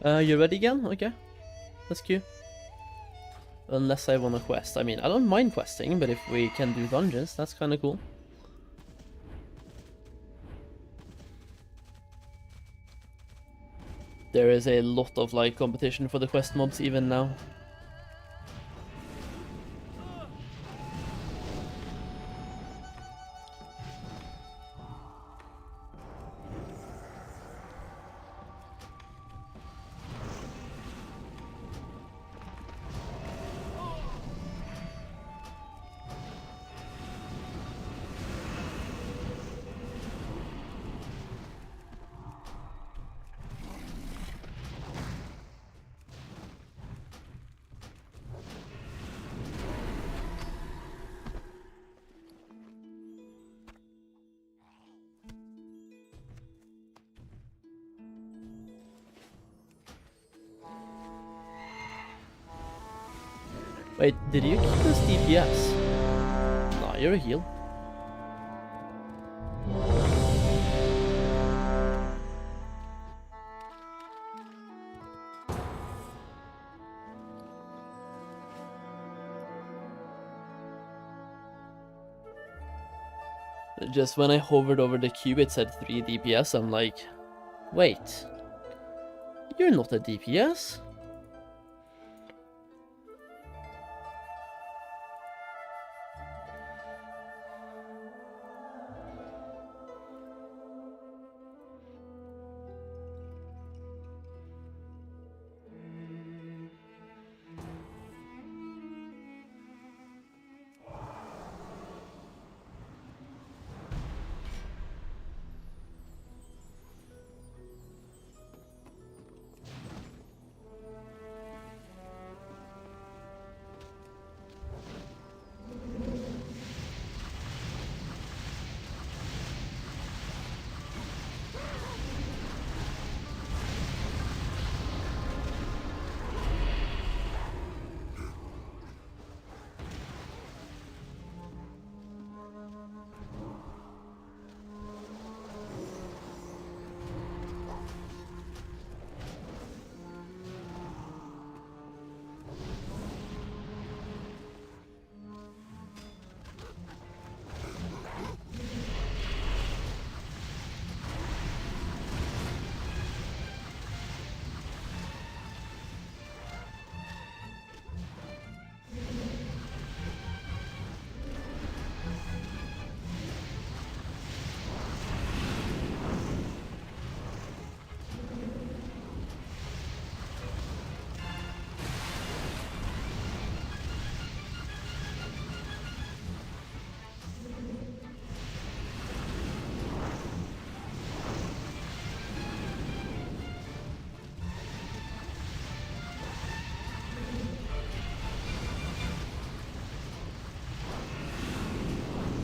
S6: You ready again? Okay. Let's queue. Unless I want to quest. I mean, I don't mind questing, but if we can do dungeons, that's kind of cool. There is a lot of like competition for the quest mobs even now. Wait, did you keep this DPS? Nah, you're a heal. Just when I hovered over the cube it said 3 DPS, I'm like, wait, you're not a DPS?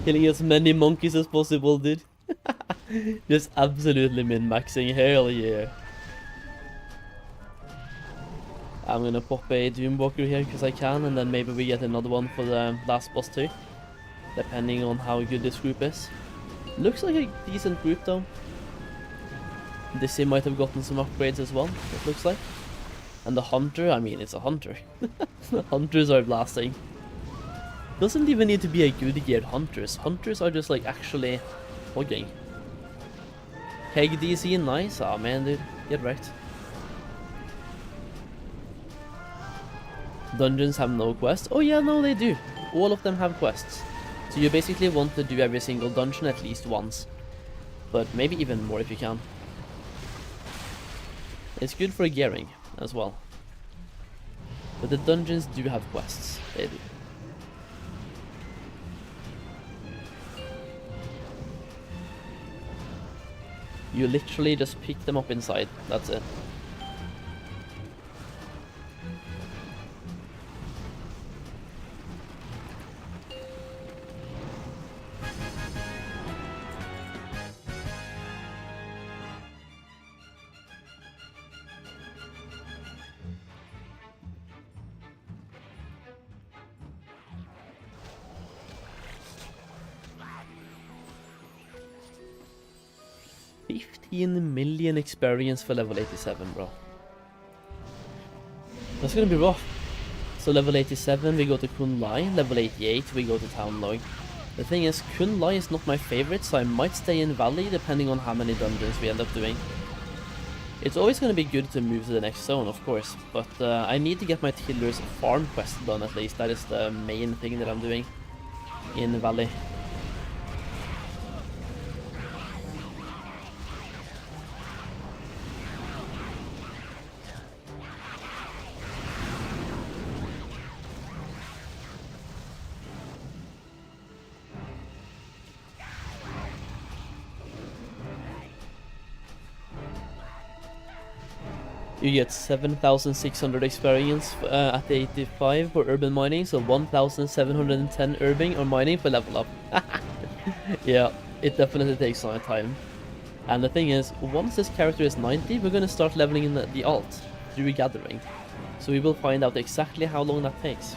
S6: Killing as many monkeys as possible, dude. Just absolutely min-maxing, hell yeah. I'm gonna pop a Doomwalker here because I can, and then maybe we get another one for the last boss too. Depending on how good this group is. Looks like a decent group though. Dizzy might have gotten some upgrades as well, it looks like. And the Hunter, I mean, it's a Hunter. The Hunters are blasting. Doesn't even need to be a good geared Hunters. Hunters are just like actually hogging. Keg DC, nice. Ah man, dude, get wrecked. Dungeons have no quests. Oh yeah, no they do. All of them have quests. So you basically want to do every single dungeon at least once. But maybe even more if you can. It's good for gearing as well. But the dungeons do have quests. They do. You literally just pick them up inside. That's it. $15 million experience for level 87, bro. That's gonna be rough. So level 87 we go to Kun Lai, level 88 we go to Town Log. The thing is, Kun Lai is not my favorite, so I might stay in Valley depending on how many dungeons we end up doing. It's always going to be good to move to the next zone, of course, but I need to get my Tiller's farm quest done at least. That is the main thing that I'm doing in Valley. You get 7,600 experience at the 85 for urban mining, so 1,710 urban or mining for level up. Yeah, it definitely takes some time. And the thing is, once this character is 90, we're gonna start leveling in the alt through gathering. So we will find out exactly how long that takes.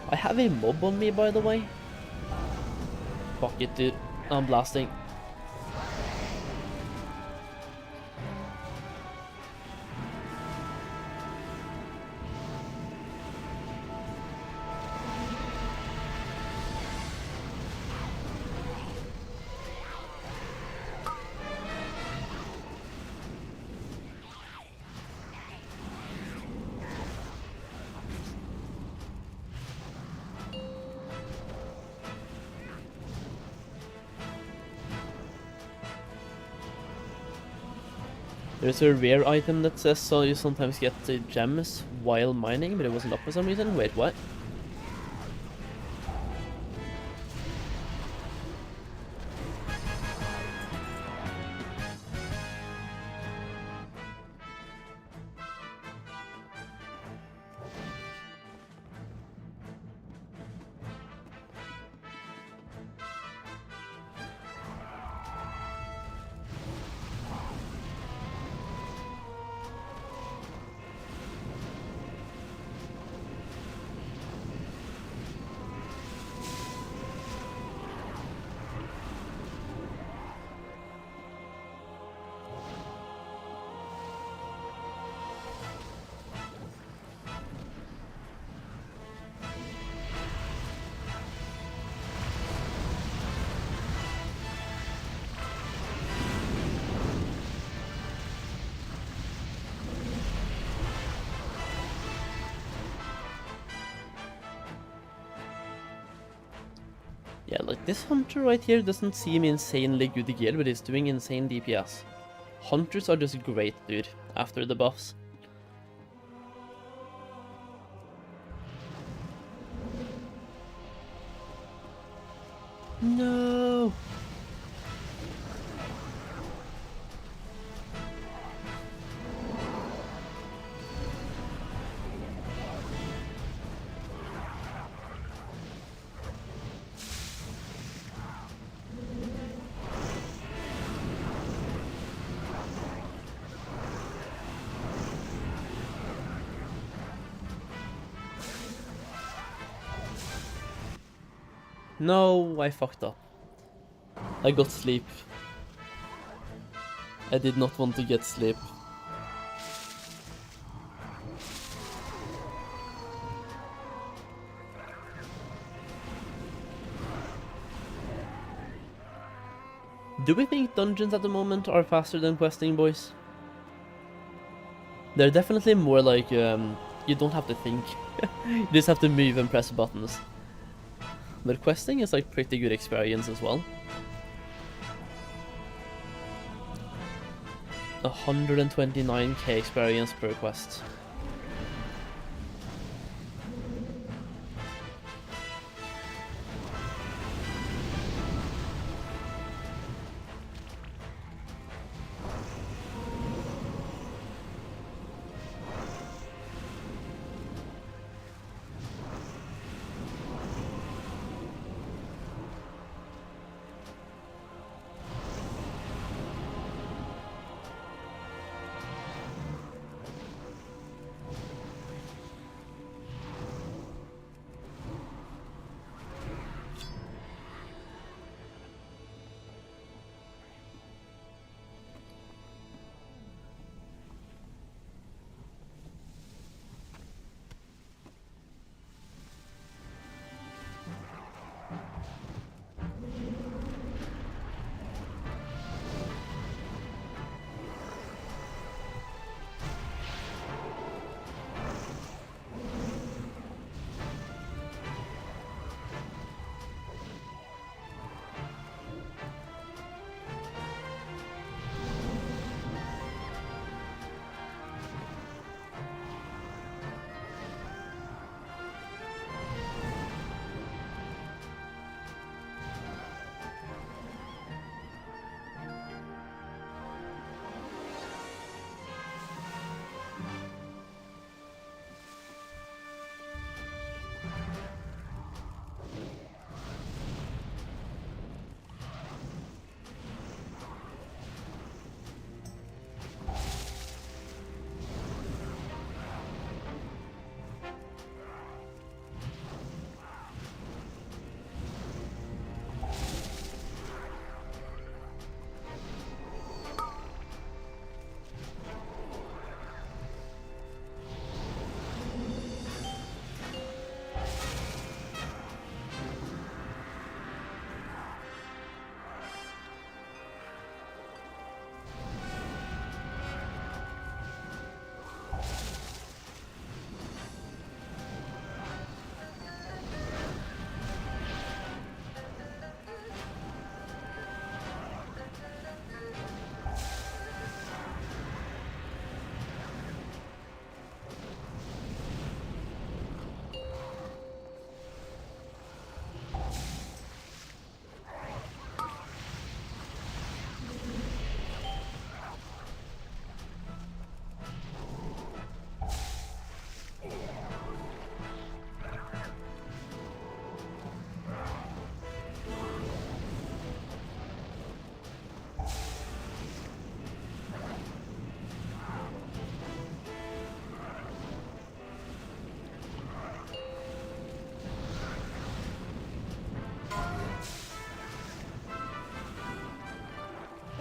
S6: I have a mob on me, by the way. Fuck it, dude. I'm blasting. There's a rare item that says so you sometimes get the gems while mining, but it wasn't up for some reason. Wait, what? Yeah, like this hunter right here doesn't seem insanely good gear, but he's doing insane DPS. Hunters are just great, dude, after the buffs. No! No, I fucked up. I got sleep. I did not want to get sleep. Do we think dungeons at the moment are faster than questing, boys? They're definitely more like, you don't have to think. You just have to move and press buttons. But questing is like pretty good experience as well. 129k experience per quest.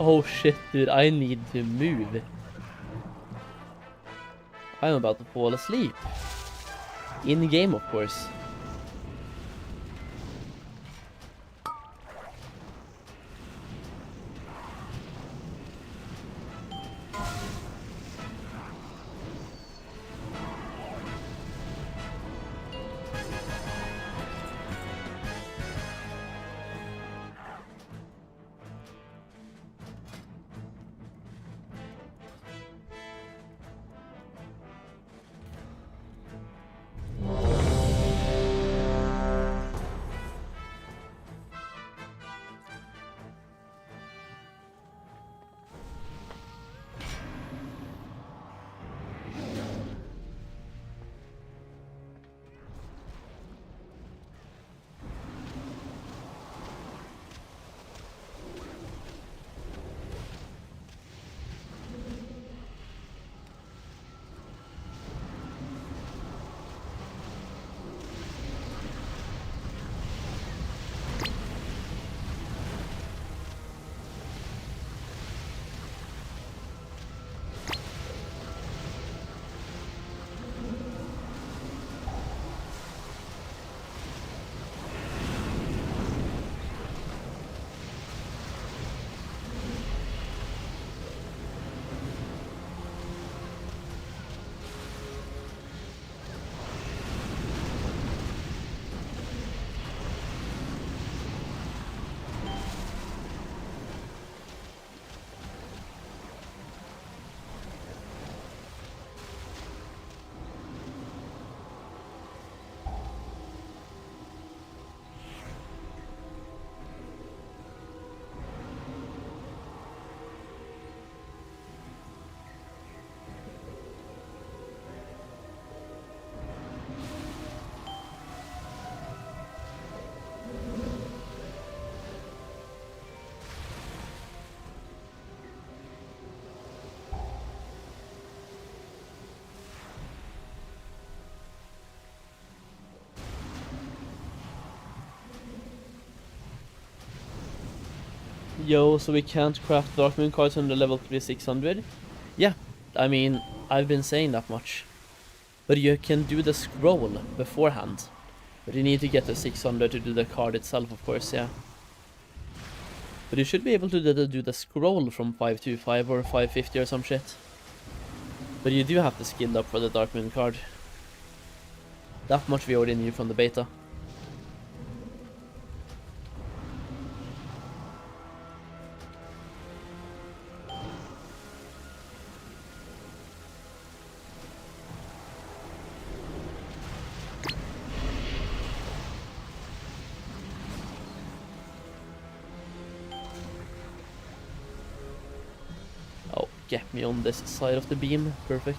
S6: Oh shit, dude, I need to move. I'm about to fall asleep. In game, of course. Yo, so we can't craft Darkmoon cards on the level 3600? Yeah, I mean, I've been saying that much. But you can do the scroll beforehand. But you need to get to 600 to do the card itself, of course, yeah. But you should be able to do the scroll from 525 or 550 or some shit. But you do have to skill up for the Darkmoon card. That much we already knew from the beta. Get me on this side of the beam. Perfect.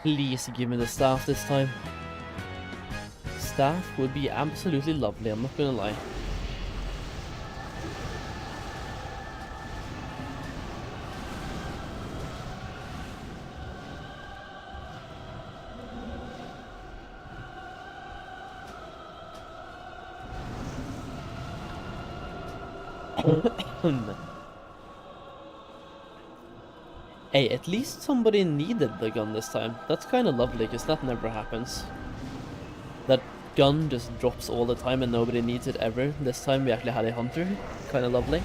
S6: Please give me the staff this time. Staff would be absolutely lovely, I'm not gonna lie. Hey, at least somebody needed the gun this time. That's kind of lovely, because that never happens. That gun just drops all the time and nobody needs it ever. This time we actually had a hunter. Kind of lovely.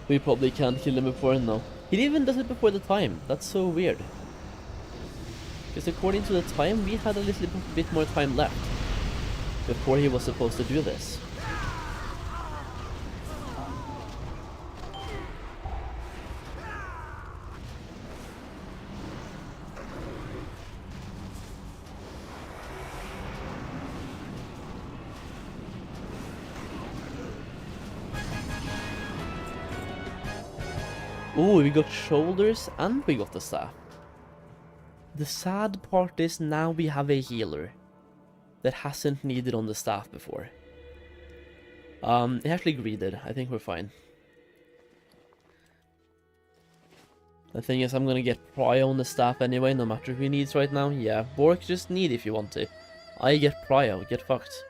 S6: We probably can't kill him before now. He even does it before the time. That's so weird. Because according to the time, we had a little bit more time left before he was supposed to do this. Oh, we got shoulders and we got the staff. The sad part is now we have a healer that hasn't needed on the staff before. He actually greeded. I think we're fine. The thing is, I'm gonna get prio on the staff anyway, no matter who needs right now. Yeah, Bork, just need if you want to. I get prio, get fucked.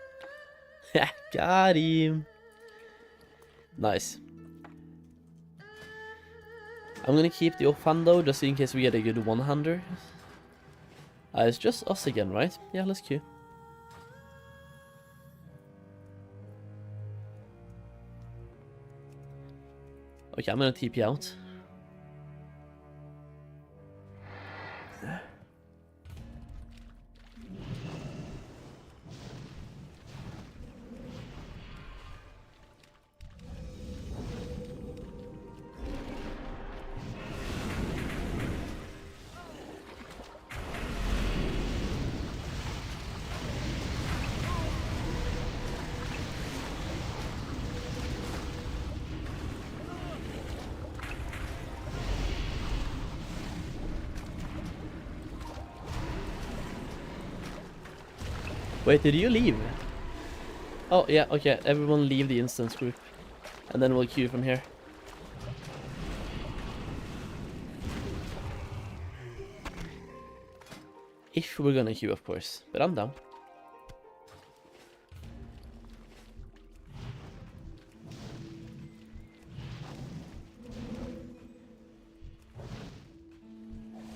S6: Got him. Nice. I'm gonna keep the offhand though, just in case we get a good one-hander. It's just us again, right? Yeah, let's queue. Okay, I'm gonna TP out. Wait, did you leave? Oh, yeah, okay. Everyone leave the instance group. And then we'll queue from here. If we're gonna queue, of course. But I'm down.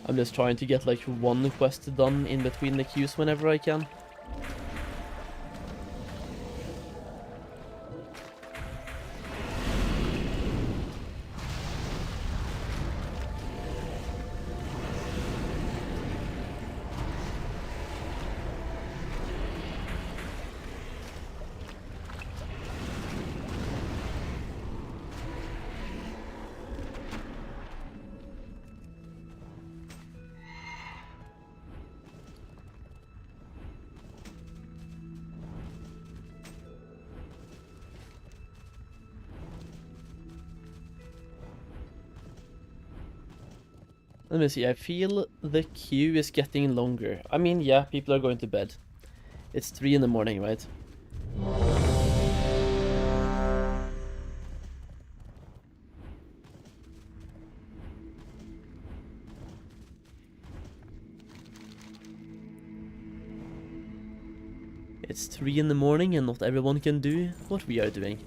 S6: I'm just trying to get like one quest done in between the queues whenever I can. Let me see, I feel the queue is getting longer. I mean, yeah, people are going to bed. It's 3 in the morning, right? It's 3 in the morning and not everyone can do what we are doing.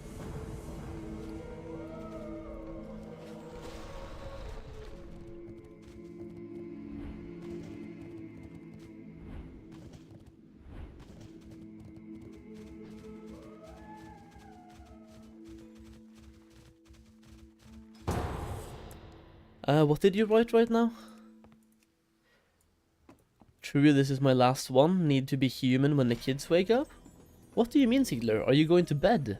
S6: What did you write right now? True, this is my last one. Need to be human when the kids wake up? What do you mean, Zygor? Are you going to bed?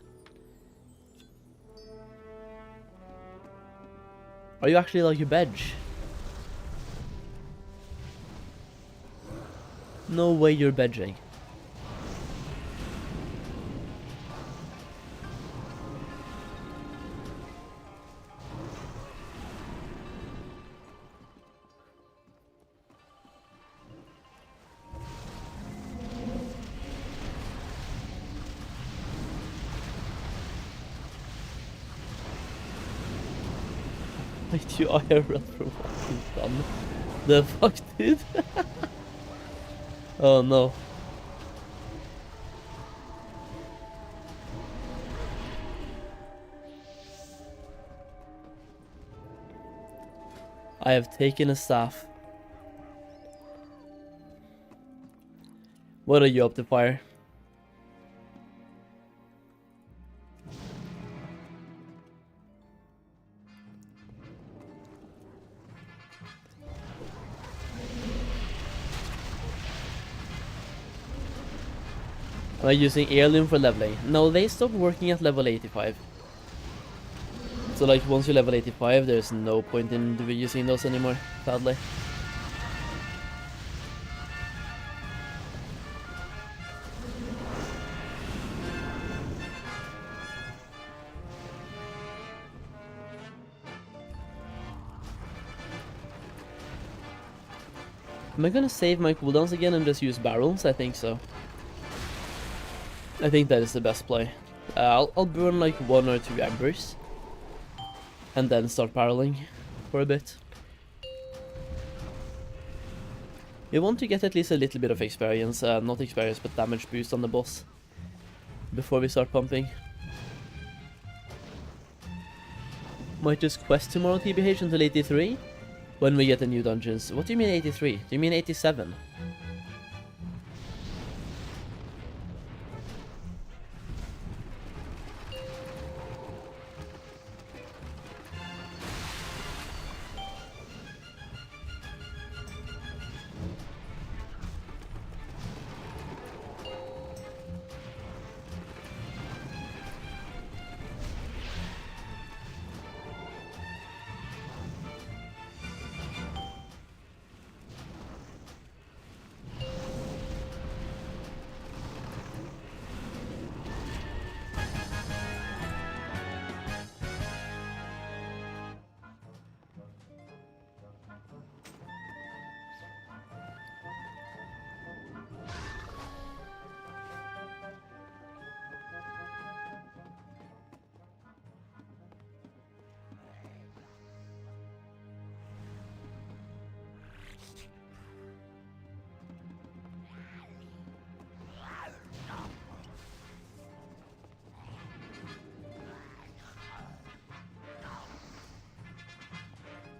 S6: Are you actually like a veg? No way you're vegging. Wait, you IRL from fucking fun. The fuck, dude? Oh no. I have taken a staff. What are you up to, Fire? Am I using Heirloom for leveling? No, they stopped working at level 85. So like once you level 85, there's no point in using those anymore, sadly. Am I gonna save my cooldowns again and just use barrels? I think so. I think that is the best play. I'll burn like 1 or 2 embers. And then start barreling for a bit. You want to get at least a little bit of experience, not experience but damage boost on the boss. Before we start pumping. Might just quest tomorrow TBH until 83. When we get the new dungeons. What do you mean 83? Do you mean 87?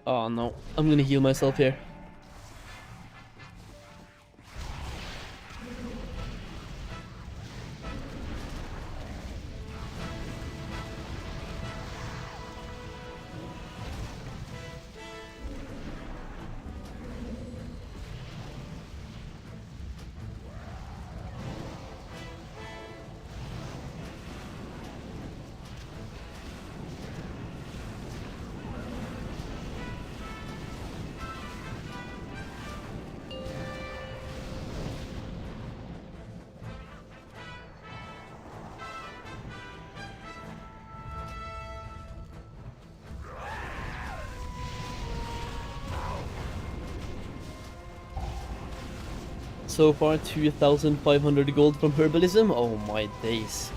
S6: Oh no, I'm gonna heal myself here. so far 2,500 gold from herbalism. Oh my days.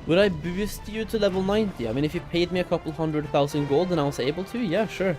S6: Would I boost you to level 90? I mean, if you paid me a couple 100,000 gold and I was able to, yeah, sure.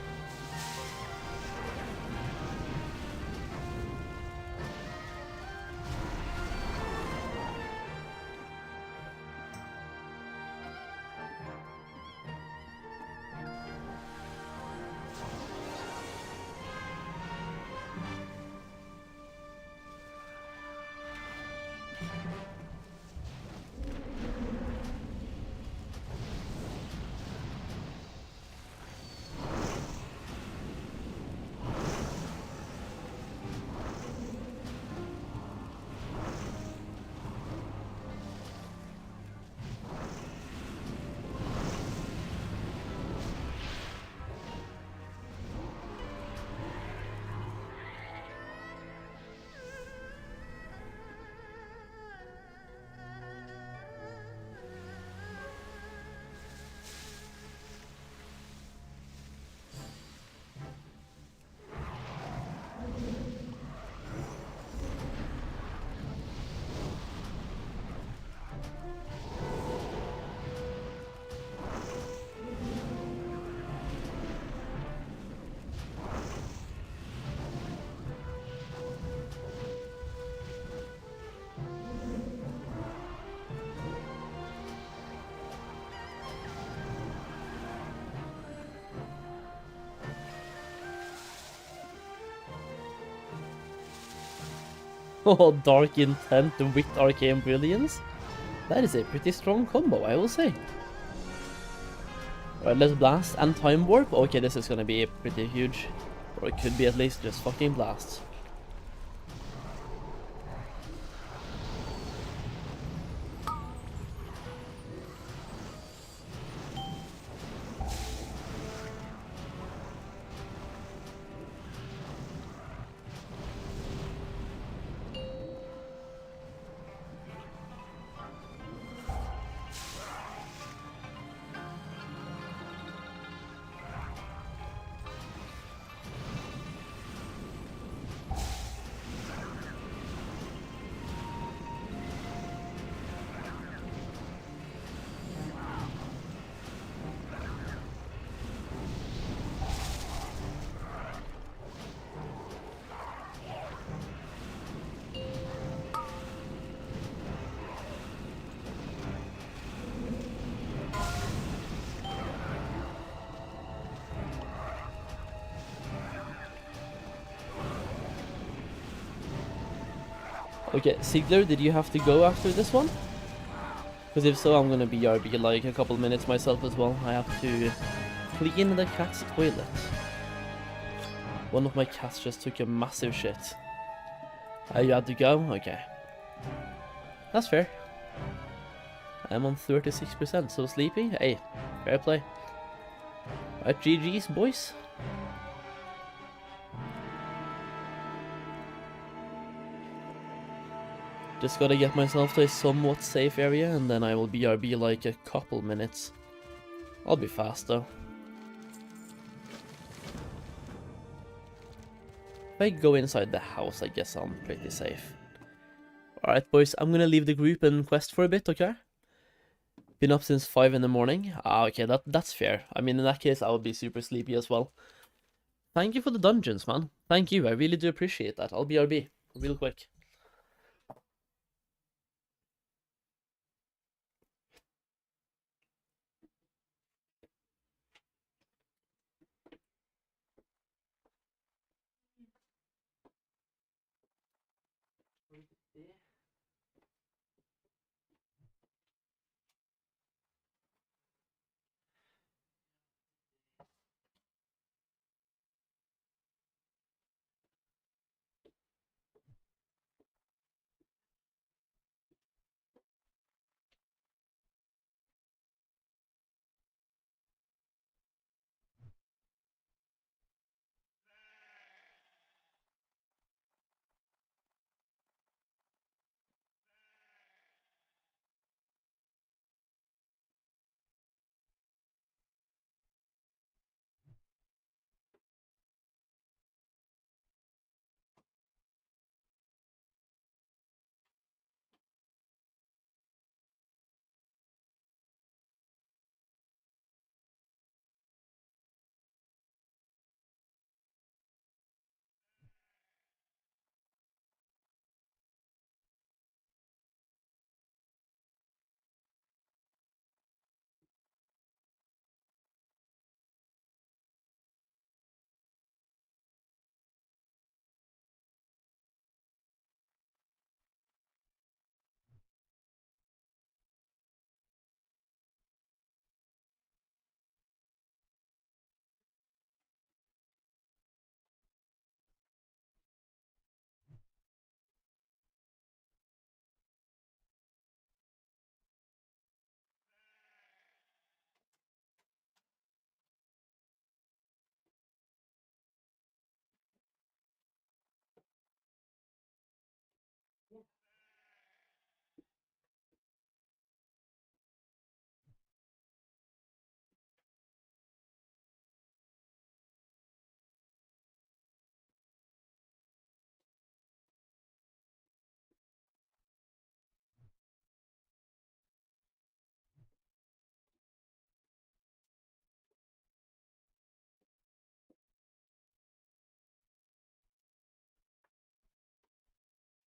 S6: Oh, Dark Intent with Arcane Brilliance. That is a pretty strong combo, I will say. Alright, let's blast and time warp. Okay, this is gonna be pretty huge. Or it could be at least just fucking blast. Okay, Zygor, did you have to go after this one? Because if so, I'm gonna BRB like a couple minutes myself as well. I have to clean the cat's toilet. One of my cats just took a massive shit. You had to go? Okay. That's fair. I'm on 36%, so sleepy? Hey, fair play. Right, GG's, boys. Just gotta get myself to a somewhat safe area, and then I will BRB like a couple minutes. I'll be fast, though. If I go inside the house, I guess I'm pretty safe. Alright, boys, I'm gonna leave the group and quest for a bit, okay? Been up since 5 in the morning. Okay, that's fair. I mean, in that case, I would be super sleepy as well. Thank you for the dungeons, man. Thank you, I really do appreciate that. I'll BRB real quick.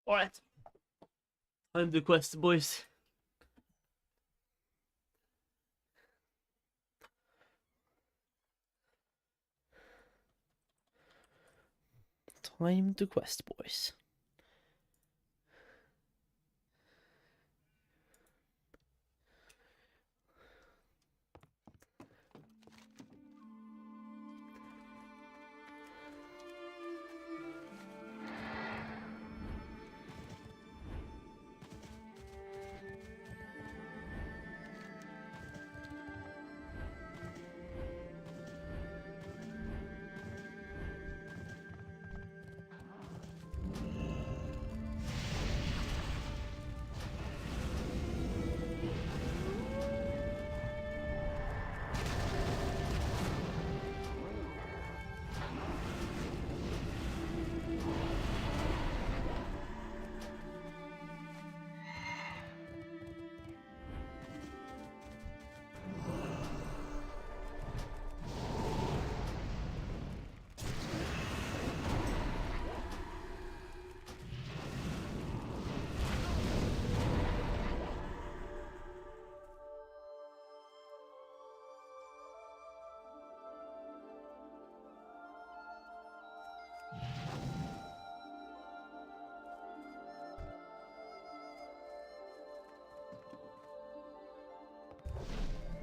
S6: Alright. Time to quest, boys. Time to quest, boys.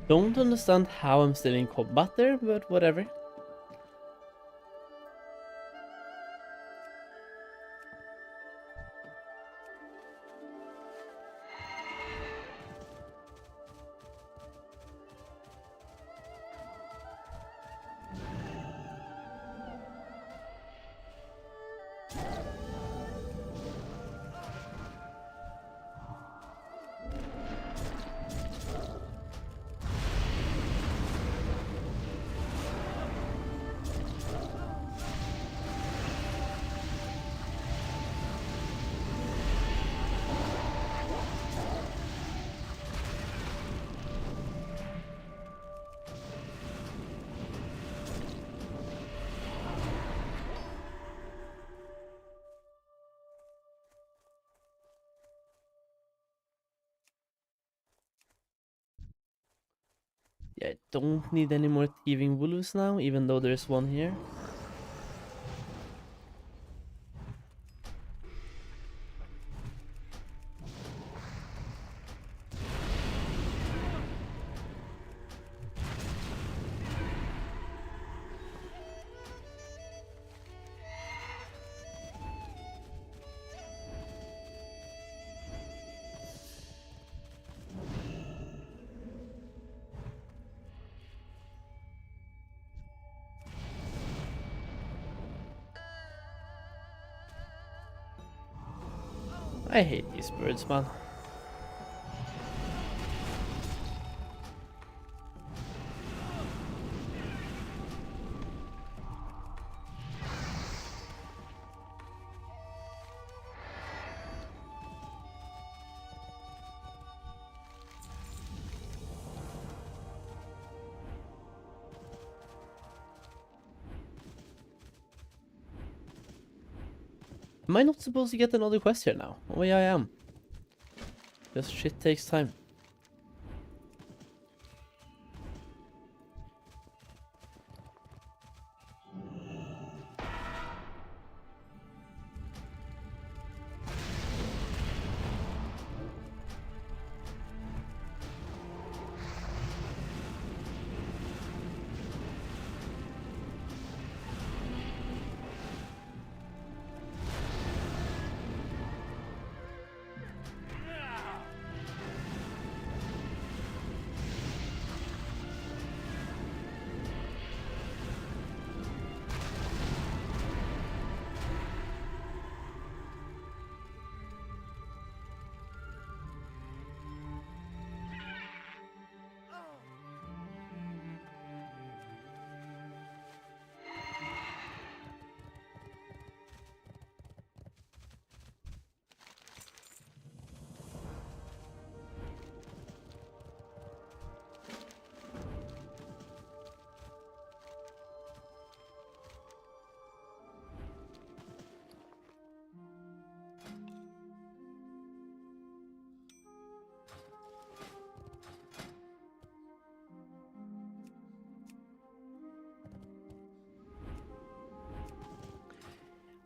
S6: Don't understand how I'm still in combat there, but whatever. Yeah, I don't need any more thieving wolves now, even though there's one here. I hate these birds, man. Am I not supposed to get another quest here now? Oh yeah, I am. This shit takes time.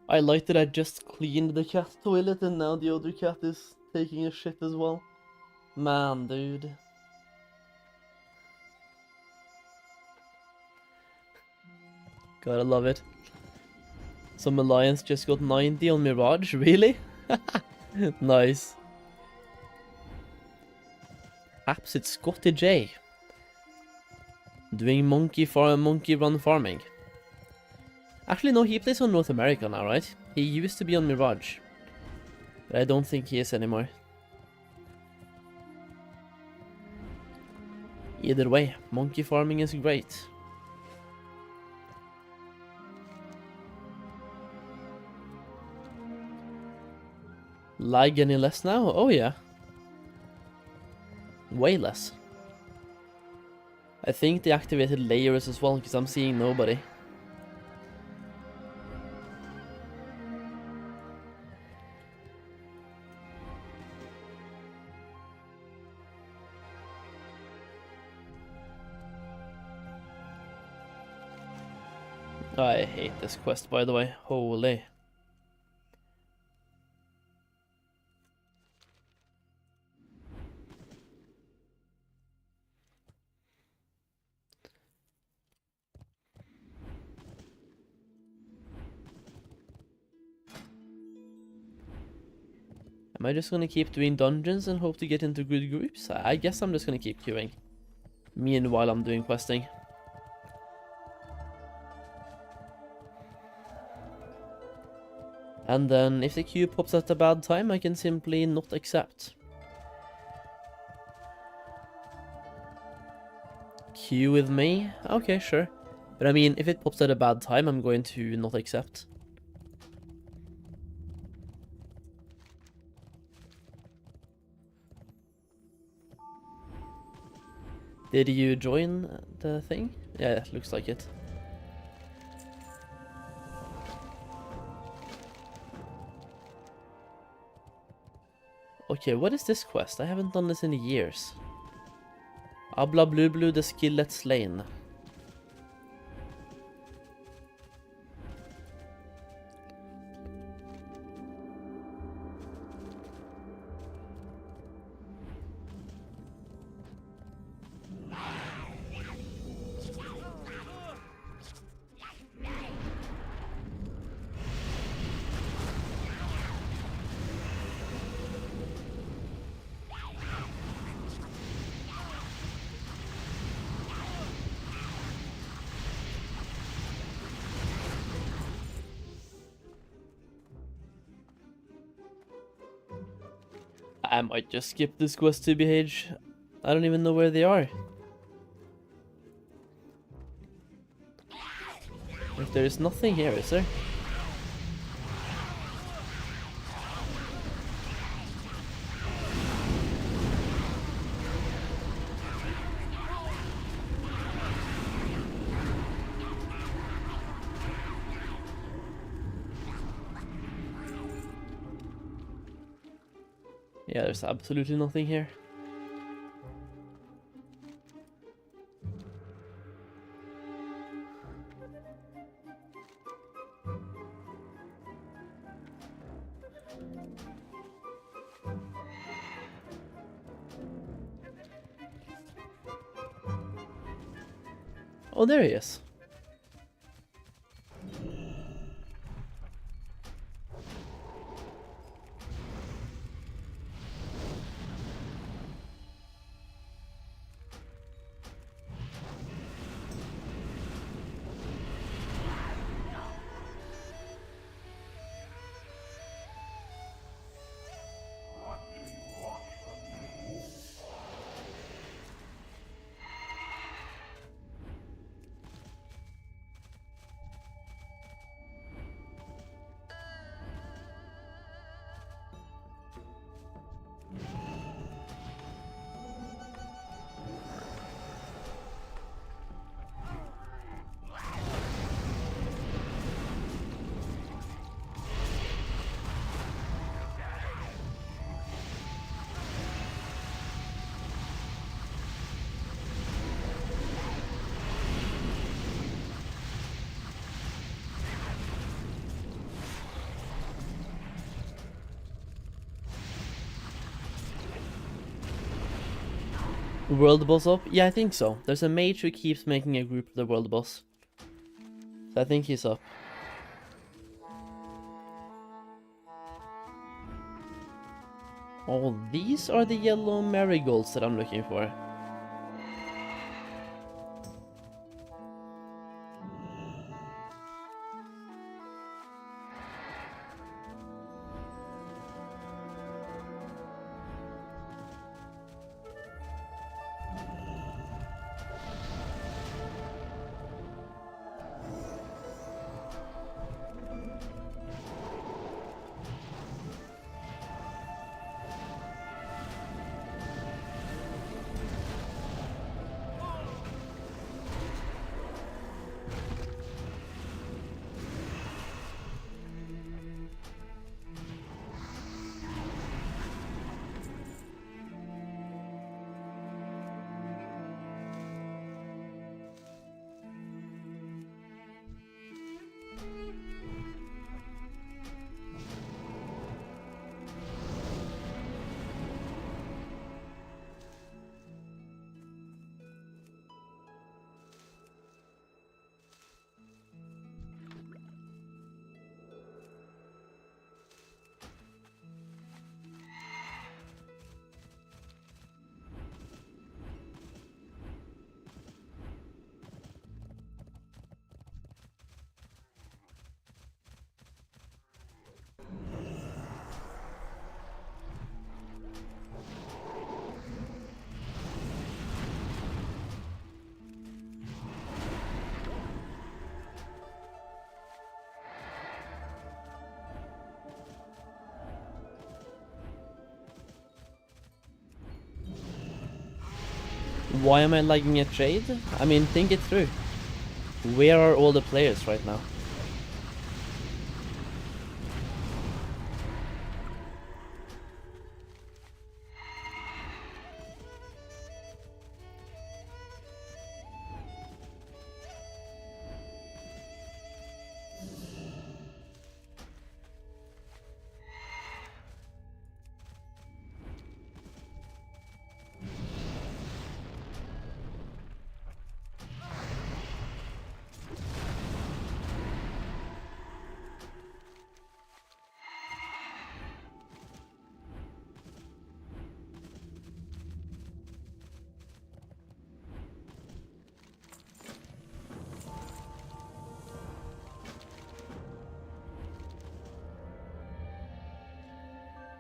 S6: I like that I just cleaned the cat toilet and now the other cat is taking a shit as well. Man, dude. Gotta love it. Some Alliance just got 90 on Mirage, really? Nice. Perhaps it's Scotty J. Doing monkey run farming. Actually, no, he plays on North America now, right? He used to be on Mirage. But I don't think he is anymore. Either way, monkey farming is great. Lag any less now? Oh yeah. Way less. I think they activated layers as well, because I'm seeing nobody. I hate this quest, by the way. Holy. Am I just gonna keep doing dungeons and hope to get into good groups? I guess I'm just gonna keep queuing. Meanwhile, I'm doing questing. And then, if the queue pops at a bad time, I can simply not accept. Queue with me? Okay, sure. But I mean, if it pops at a bad time, I'm going to not accept. Did you join the thing? Yeah, it looks like it. Okay, what is this quest? I haven't done this in years. Abla Blue Blue the Skillet Slain. I might just skip this quest to BH. I don't even know where they are. If there is nothing here, is there? Yeah, there's absolutely nothing here. Oh, there he is. World boss up? Yeah, I think so. There's a mage who keeps making a group of the world boss. So I think he's up. Oh, these are the yellow marigolds that I'm looking for. Why am I lagging a trade? I mean, think it through. Where are all the players right now?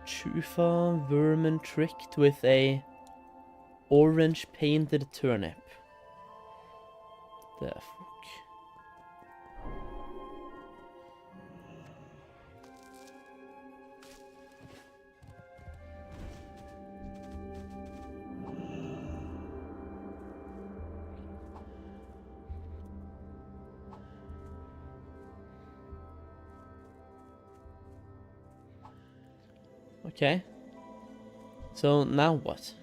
S6: Chufa vermin tricked with a orange painted turnip. The fuck? Okay. So now what?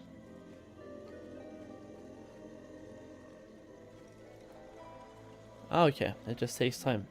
S6: Oh, okay, it just takes time.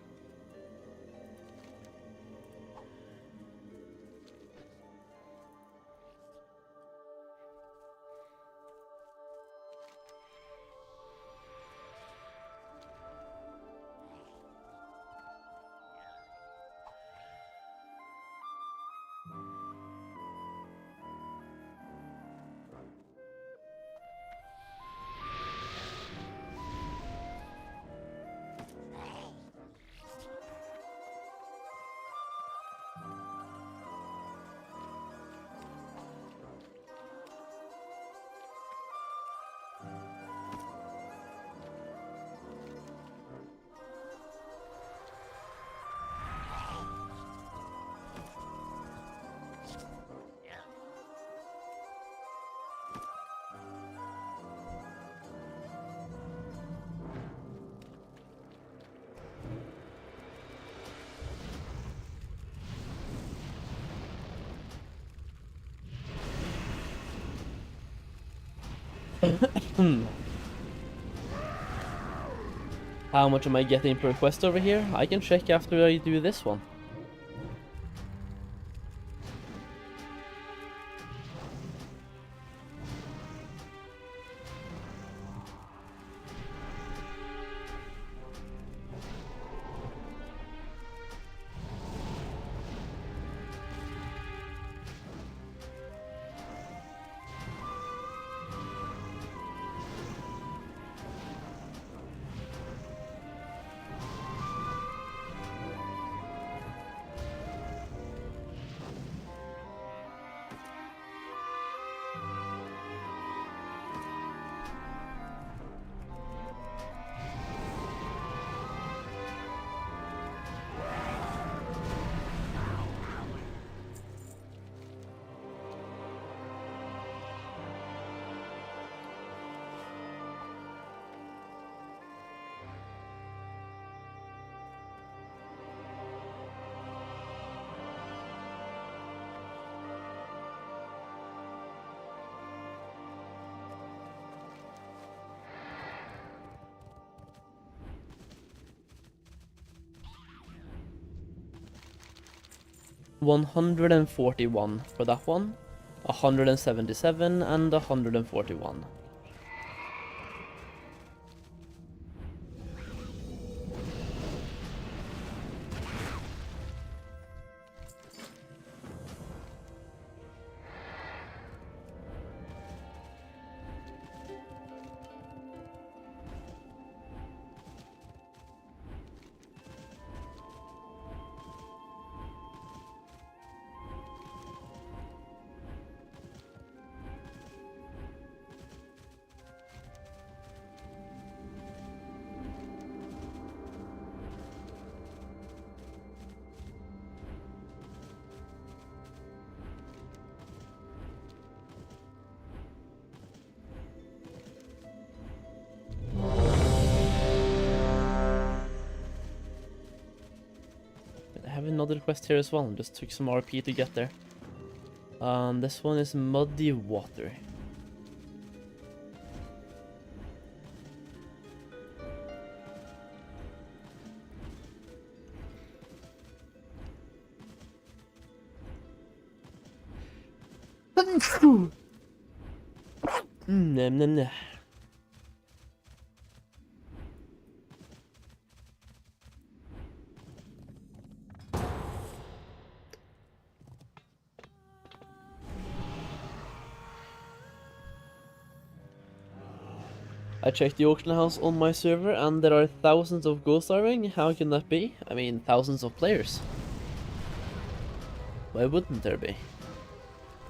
S6: How much am I getting per quest over here? I can check after I do this one. $141 for that one, 177 and 141. another quest here as well. Just took some RP to get there. This one is Muddy Water. Nom nom nom. I checked the auction house on my server and there are thousands of goldfarming. How can that be? I mean, thousands of players. Why wouldn't there be?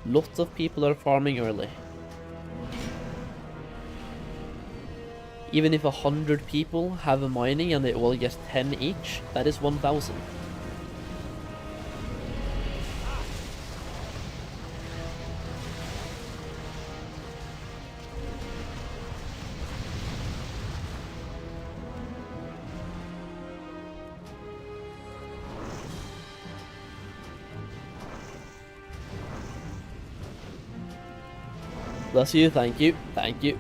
S6: Lots of people are farming early. Even if 100 people have a mining and they all get 10 each, that is 1,000. Bless you, thank you, thank you.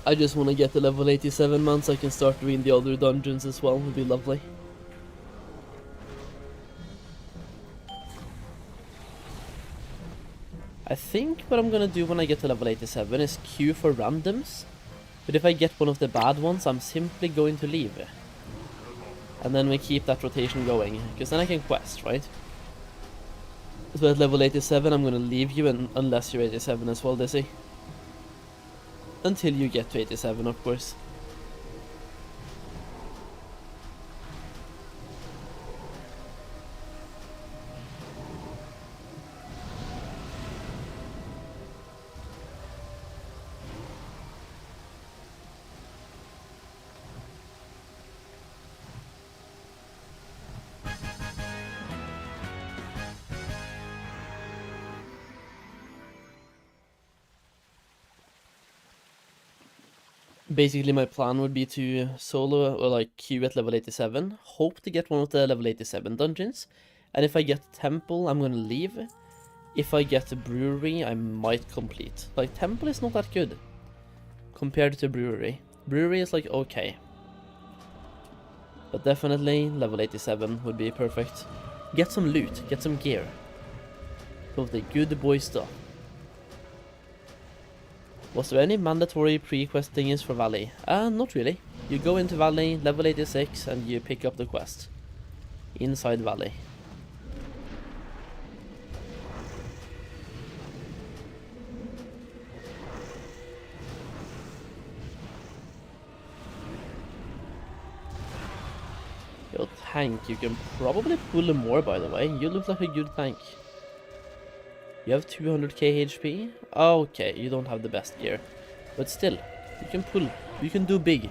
S6: I just want to get to level 87, man, so I can start doing the other dungeons as well. It would be lovely. I think what I'm gonna do when I get to level 87 is queue for randoms. But if I get one of the bad ones, I'm simply going to leave. And then we keep that rotation going, because then I can quest, right? So at level 87, I'm gonna leave you unless you're 87 as well, Dizzy. Until you get to 87, of course. Basically, my plan would be to solo or like queue at level 87, hope to get one of the level 87 dungeons, and if I get Temple, I'm gonna leave. If I get a Brewery, I might complete. Like, Temple is not that good compared to Brewery. Brewery is like okay. But definitely level 87 would be perfect. Get some loot, get some gear. Some of the good boy stuff. Was there any mandatory pre-quest thingies for Valley? Not really. You go into Valley, level 86, and you pick up the quest. Inside Valley. Your tank, you can probably pull more, by the way. You look like a good tank. You have 200k HP? Okay, you don't have the best gear. But still, you can pull. You can do big.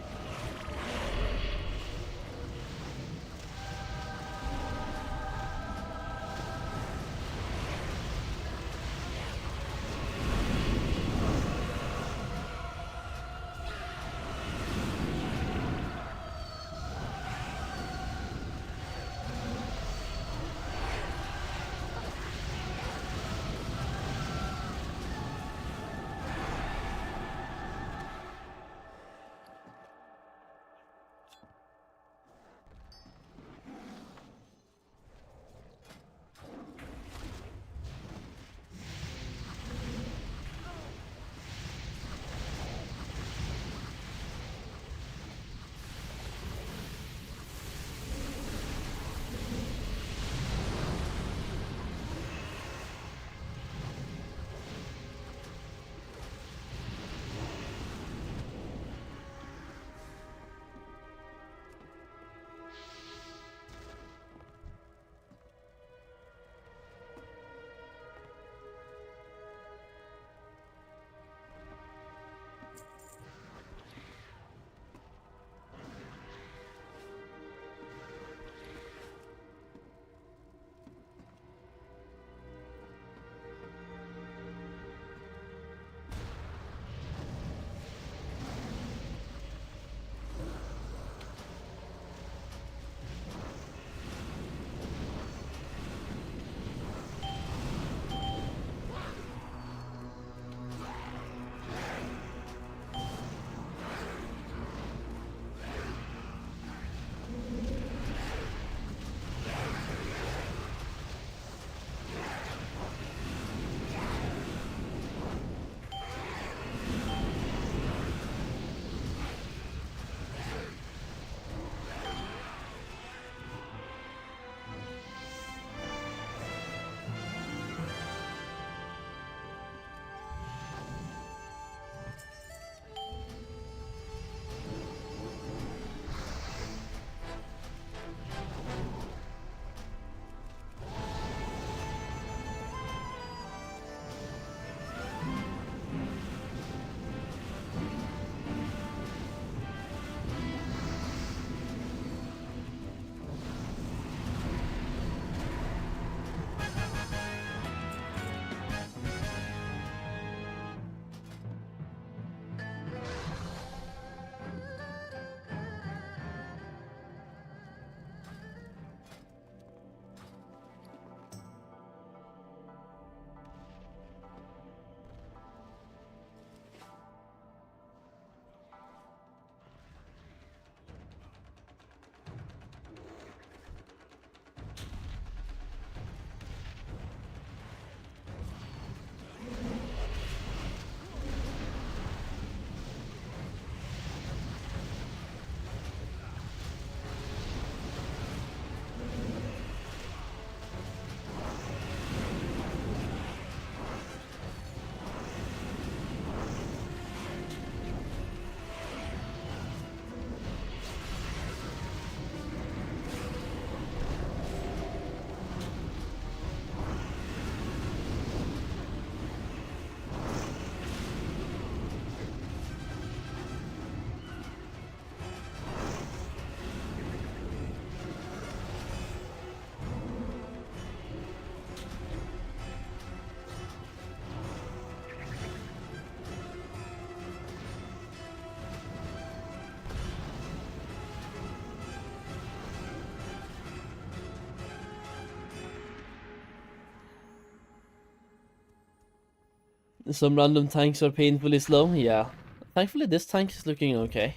S6: Some random tanks are painfully slow, yeah. Thankfully this tank is looking okay.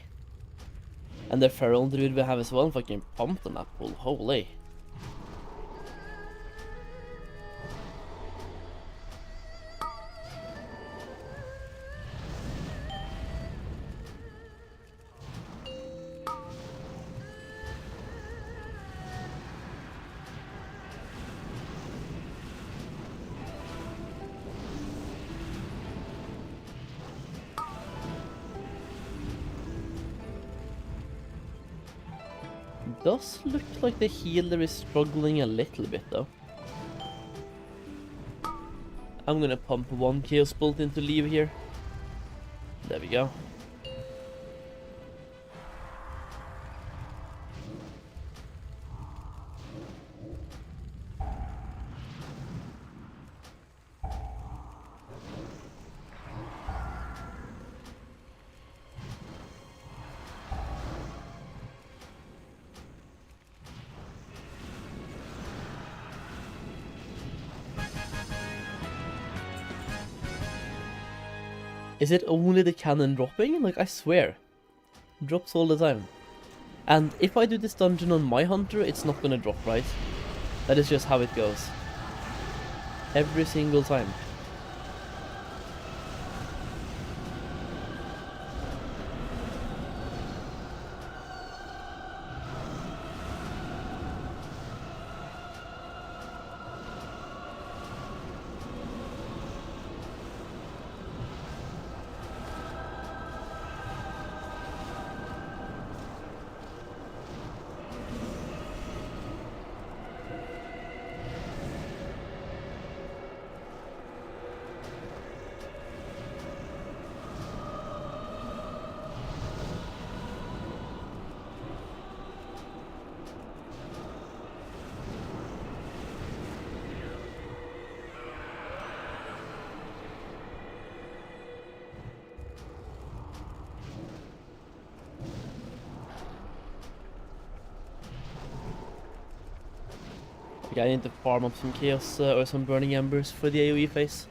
S6: And the feral druid we have as well, fucking pumped on that pull, holy. Does look like the healer is struggling a little bit though. I'm gonna pump one Chaos Bolt into Leo here. There we go. Is it only the cannon dropping? Like, I swear. Drops all the time. And if I do this dungeon on my hunter, it's not gonna drop, right? That is just how it goes. Every single time. Okay, I need to farm up some chaos or some burning embers for the AoE phase.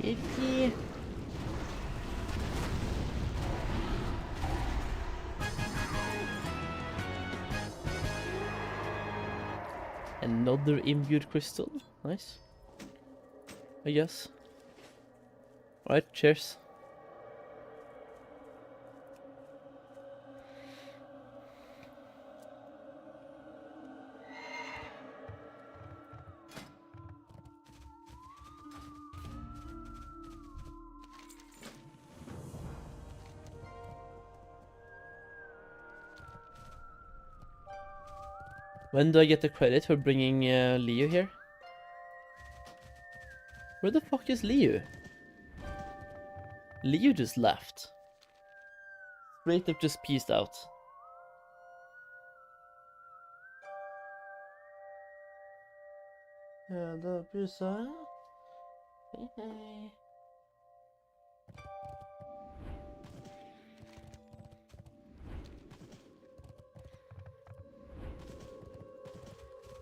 S6: Itchy. Another imbued crystal. Nice. I guess. Alright, cheers. When do I get the credit for bringing Leo here? Where the fuck is Leo? Leo just left. Straight up just peaced out. Hello, Brusa. Hey, hey.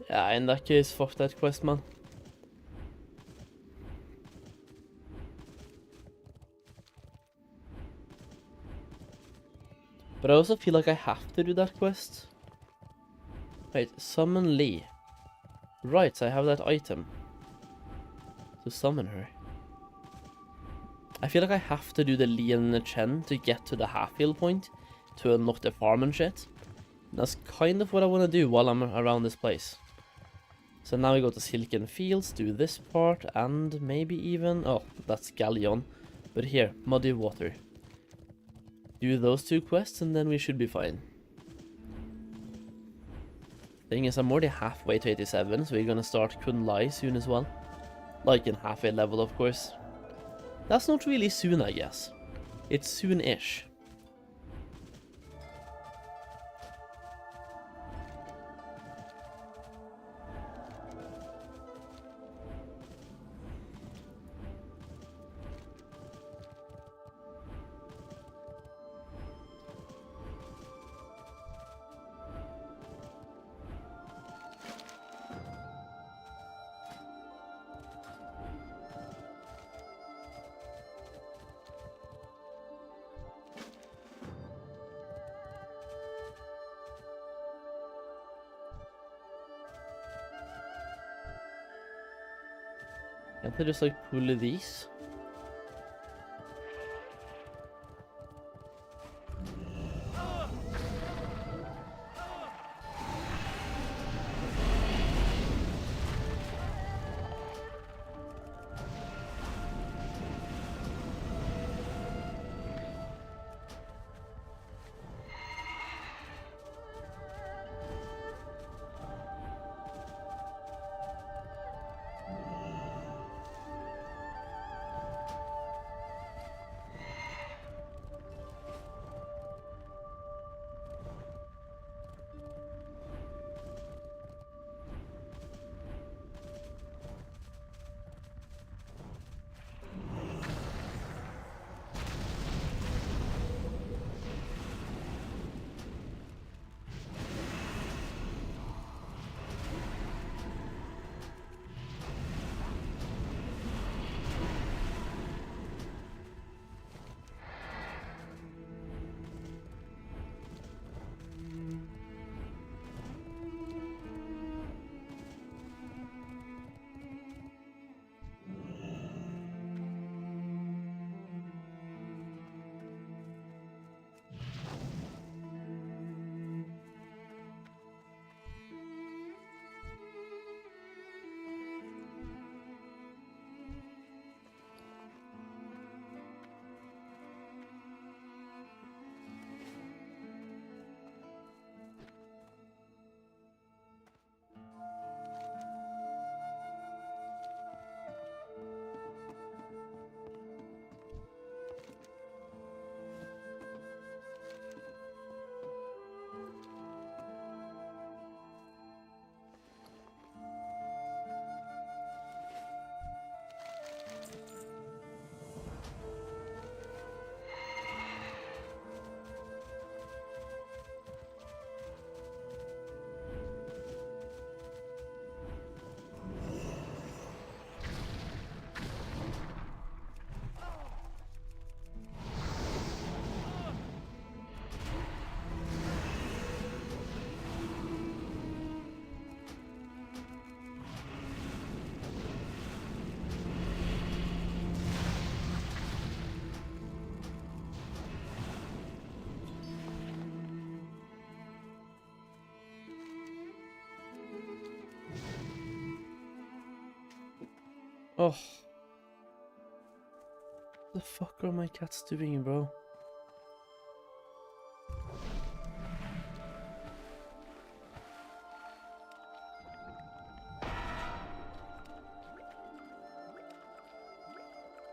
S6: Yeah, in that case, fuck that quest, man. But I also feel like I have to do that quest. Wait, summon Lee. Right, so I have that item. To summon her. I feel like I have to do the Lee and the Chen to get to the half-heal point to unlock the farm and shit. That's kind of what I want to do while I'm around this place. So now we go to Silken Fields, do this part, and maybe even... Oh, that's Galleon. But here, Muddy Water. Do those two quests and then we should be fine. Thing is, I'm already halfway to 87, so we're gonna start Kun Lai soon as well. Like in halfway level, of course. That's not really soon, I guess. It's soon-ish. Can't I just like pull these? Oh. What the fuck are my cats doing, bro?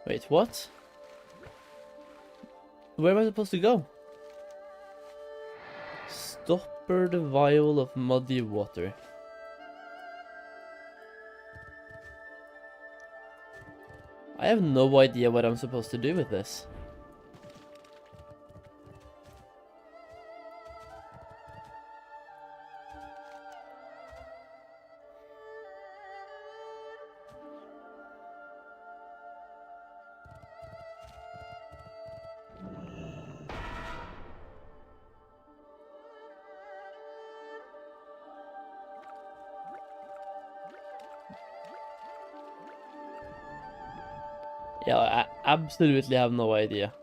S6: Wait, what? Where am I supposed to go? Stopper the vial of muddy water. I have no idea what I'm supposed to do with this. Yeah, I absolutely have no idea.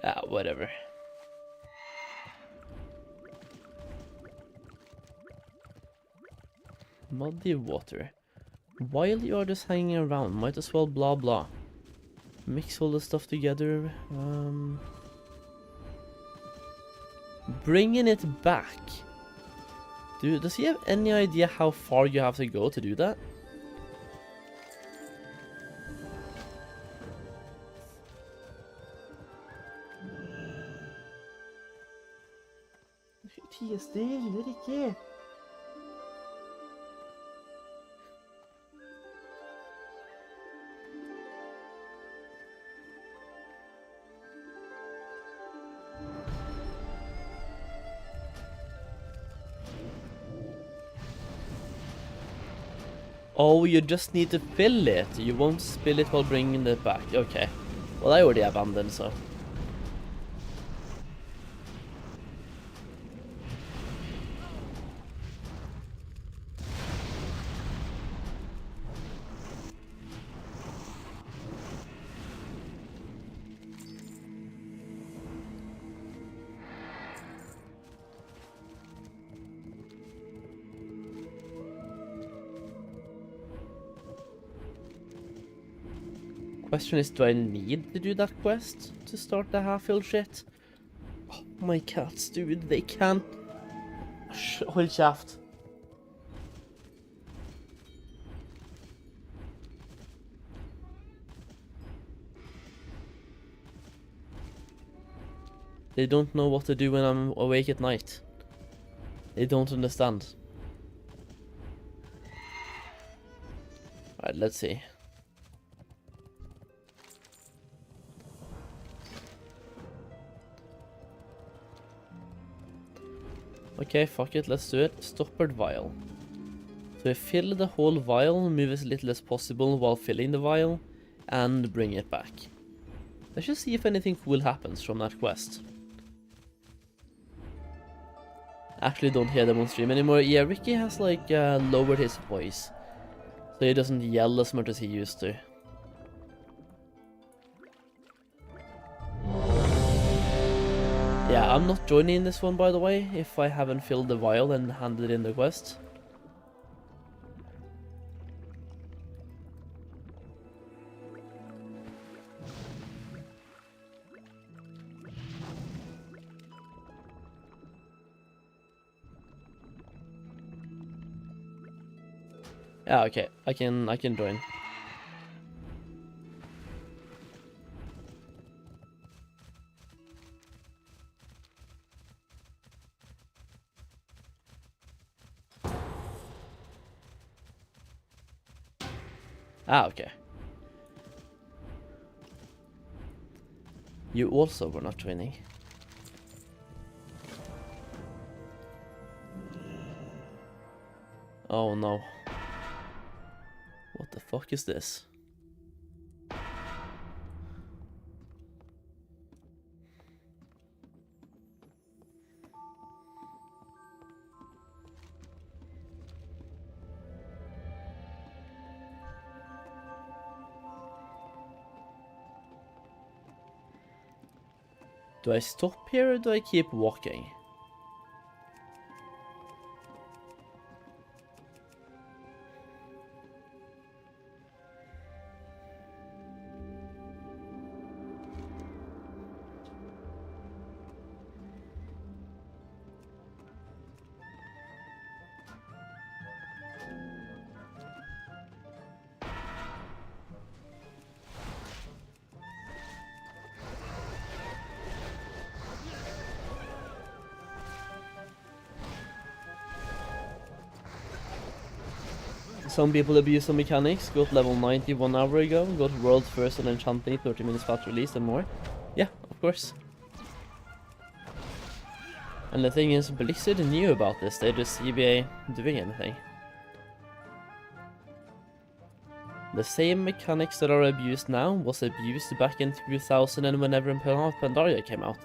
S6: Ah, whatever. Muddy water. While you are just hanging around, might as well blah blah. Mix all the stuff together. Bringing it back. Dude, does he have any idea how far you have to go to do that? Oh, you just need to fill it. You won't spill it while bringing it back. Okay. Well, I already abandoned, so. Question is, do I need to do that quest to start the half-filled shit? Oh, my cats, dude, they can't... Hold shaft. They don't know what to do when I'm awake at night. They don't understand. Alright, let's see. Okay, fuck it, let's do it. Stoppered vial. So we fill the whole vial, move as little as possible while filling the vial, and bring it back. Let's just see if anything cool happens from that quest. Actually don't hear them on stream anymore. Yeah, Ricky has like lowered his voice, so he doesn't yell as much as he used to. Yeah, I'm not joining this one, by the way, if I haven't filled the vial and handed in the quest. Yeah, okay, I can join. Ah, okay. You also were not joining. Oh no. What the fuck is this? Do I stop here or do I keep walking? Some people abuse the mechanics, got level 90 1 hour ago, got world first on enchanting 30 minutes past release and more. Yeah, of course. And the thing is, Blizzard knew about this, they just CBA doing anything. The same mechanics that are abused now was abused back in 2000 and whenever Pandaria came out.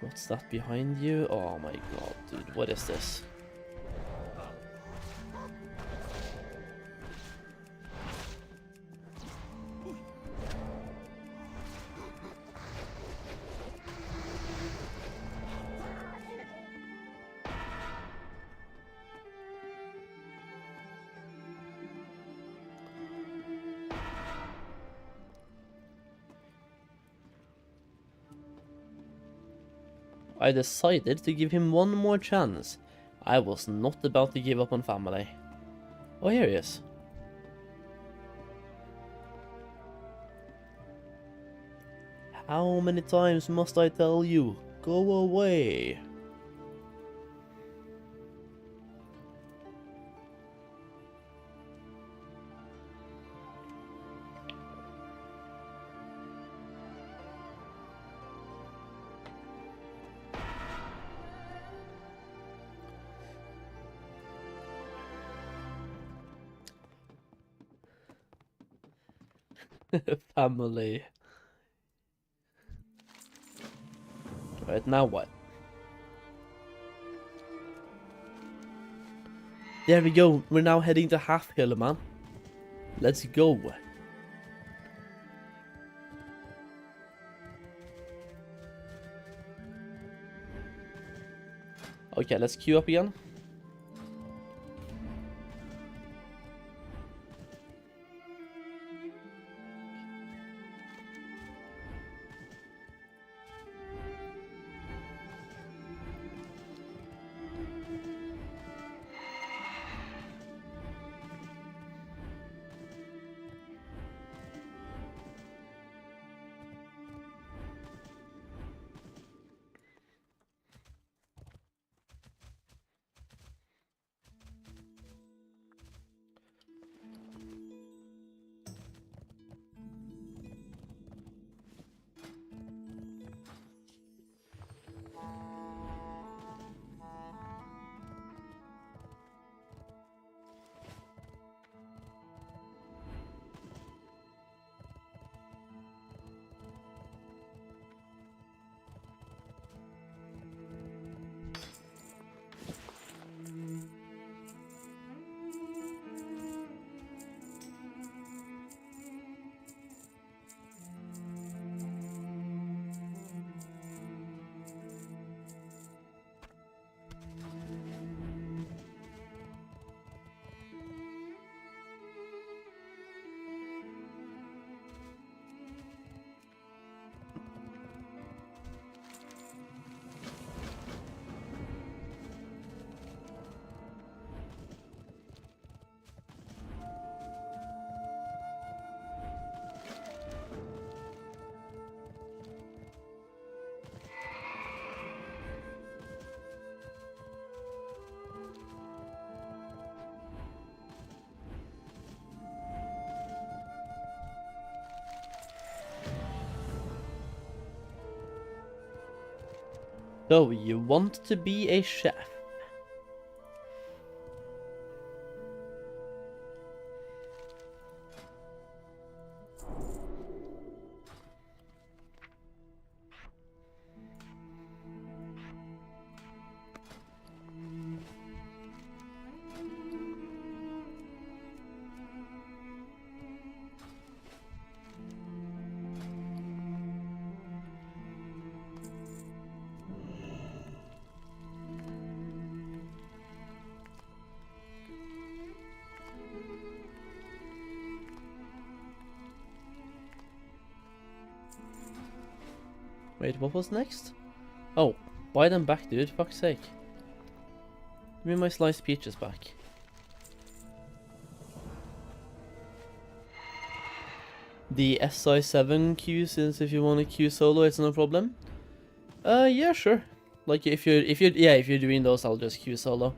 S6: What's that behind you? Oh my god, dude, what is this? I decided to give him one more chance. I was not about to give up on family. Oh, here he is. How many times must I tell you? Go away. Family. Right, now what? There we go. We're now heading to half hill, man. Let's go. Okay, let's queue up again. So, you want to be a chef? Wait, what was next? Oh, buy them back, dude. Fuck's sake. Give me my sliced peaches back. The SI7 queue, since if you want to queue solo, it's no problem. Yeah, sure. Like if you're doing those, I'll just queue solo.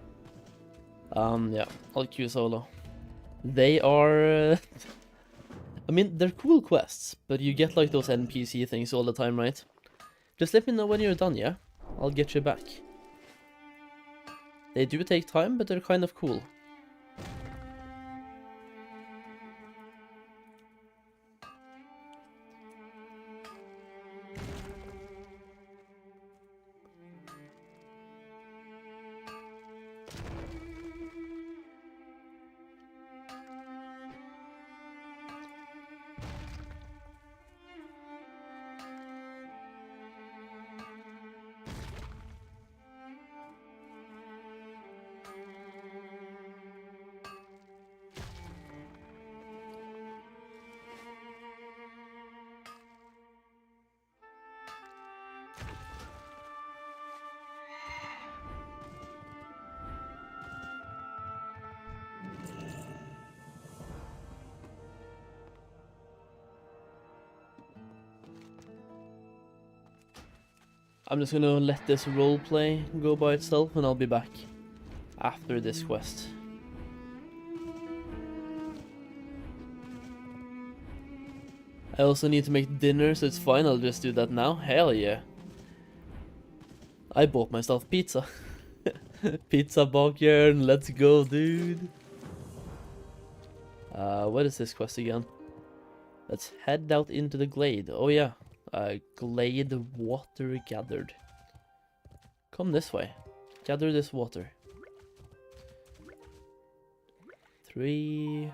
S6: Yeah, I'll queue solo. They are. I mean, they're cool quests, but you get like those NPC things all the time, right? Just let me know when you're done, yeah? I'll get you back. They do take time, but they're kind of cool. I'm just gonna let this roleplay go by itself and I'll be back after this quest. I also need to make dinner, so it's fine, I'll just do that now. Hell yeah. I bought myself pizza. Pizza Backyard, let's go, dude. What is this quest again? Let's head out into the glade. Oh yeah. Glade water gathered. Come this way. Gather this water. 3,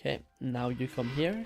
S6: Okay, now you come here.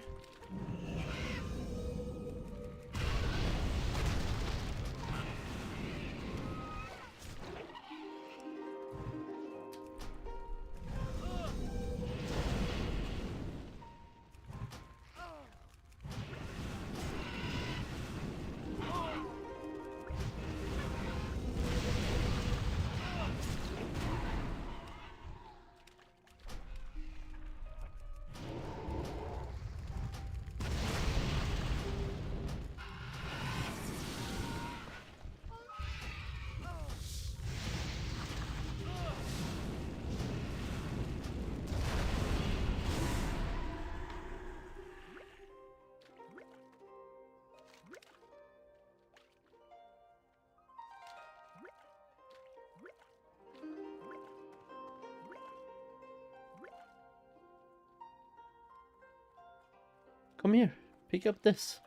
S6: Come here, pick up this.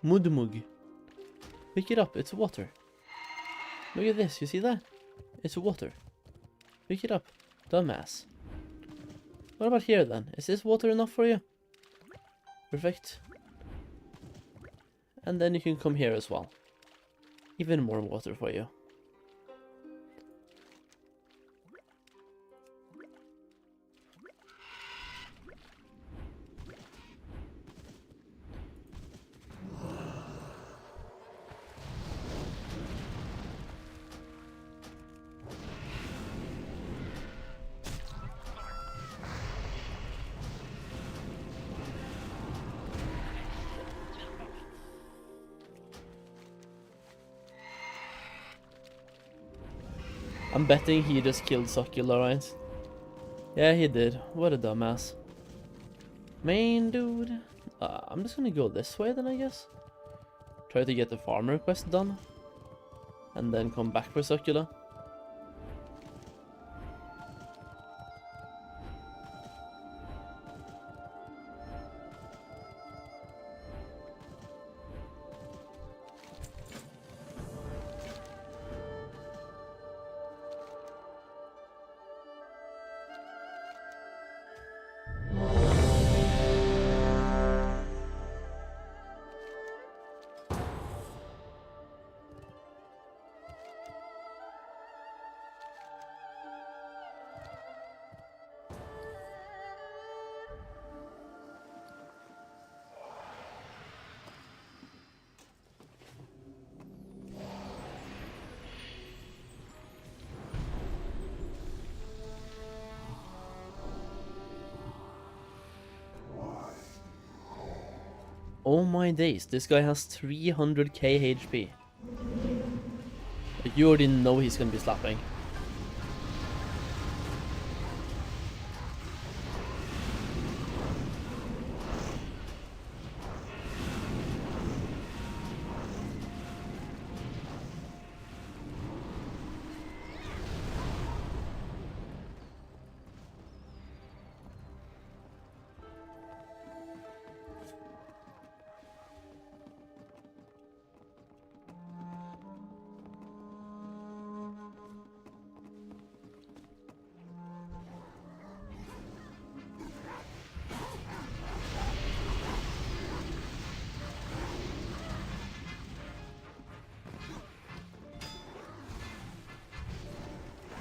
S6: Mudmug. Pick it up, it's water. Look at this, you see that? It's water. Pick it up, dumbass. What about here then? Is this water enough for you? Perfect. And then you can come here as well. Even more water for you. I'm betting he just killed Succula, right? Yeah, he did. What a dumbass. Main dude. I'm just gonna go this way then, I guess. Try to get the farmer quest done. And then come back for Succula. Oh my days, this guy has 300k HP. You already know he's gonna be slapping.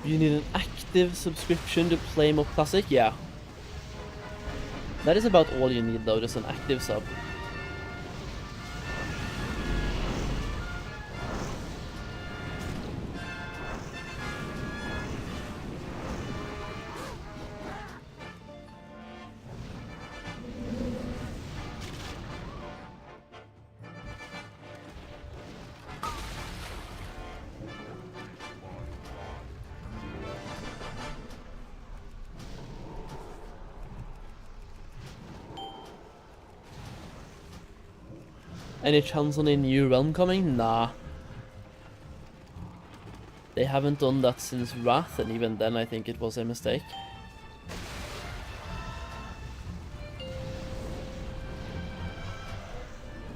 S6: You need an active subscription to play MOP Classic? Yeah. That is about all you need though, just an active sub. Any chance on a new realm coming? Nah. They haven't done that since Wrath, and even then I think it was a mistake.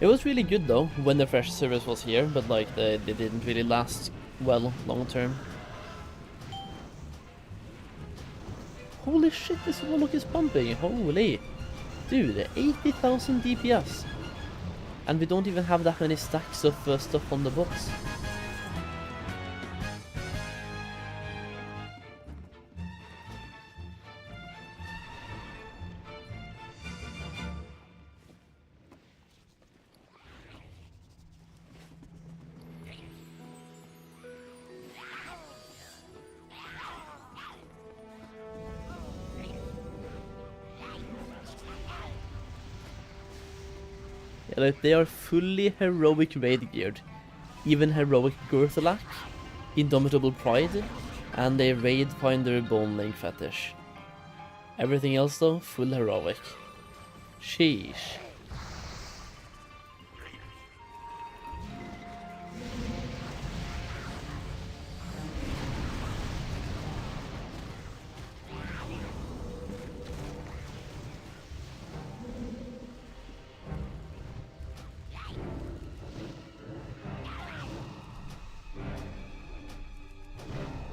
S6: It was really good though, when the fresh service was here, but like they didn't really last well long term. Holy shit, this warlock is pumping, holy! Dude, 80,000 DPS. And we don't even have that many stacks of stuff on the box. Yeah, like they are fully heroic raid geared. Even heroic Gurthalak, Indomitable Pride, and a Raid Finder Bone Link Fetish. Everything else though, full heroic. Sheesh.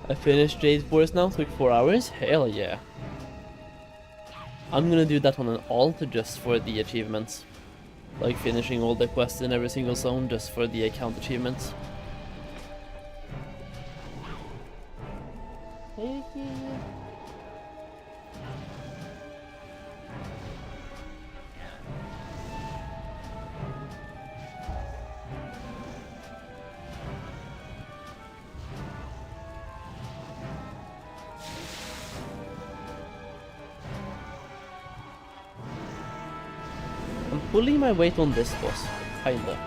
S6: I finished Raid Forest now, took 4 hours? Hell yeah. I'm gonna do that on an alt just for the achievements. Like finishing all the quests in every single zone just for the account achievements. Pulling my weight on this boss, kinda.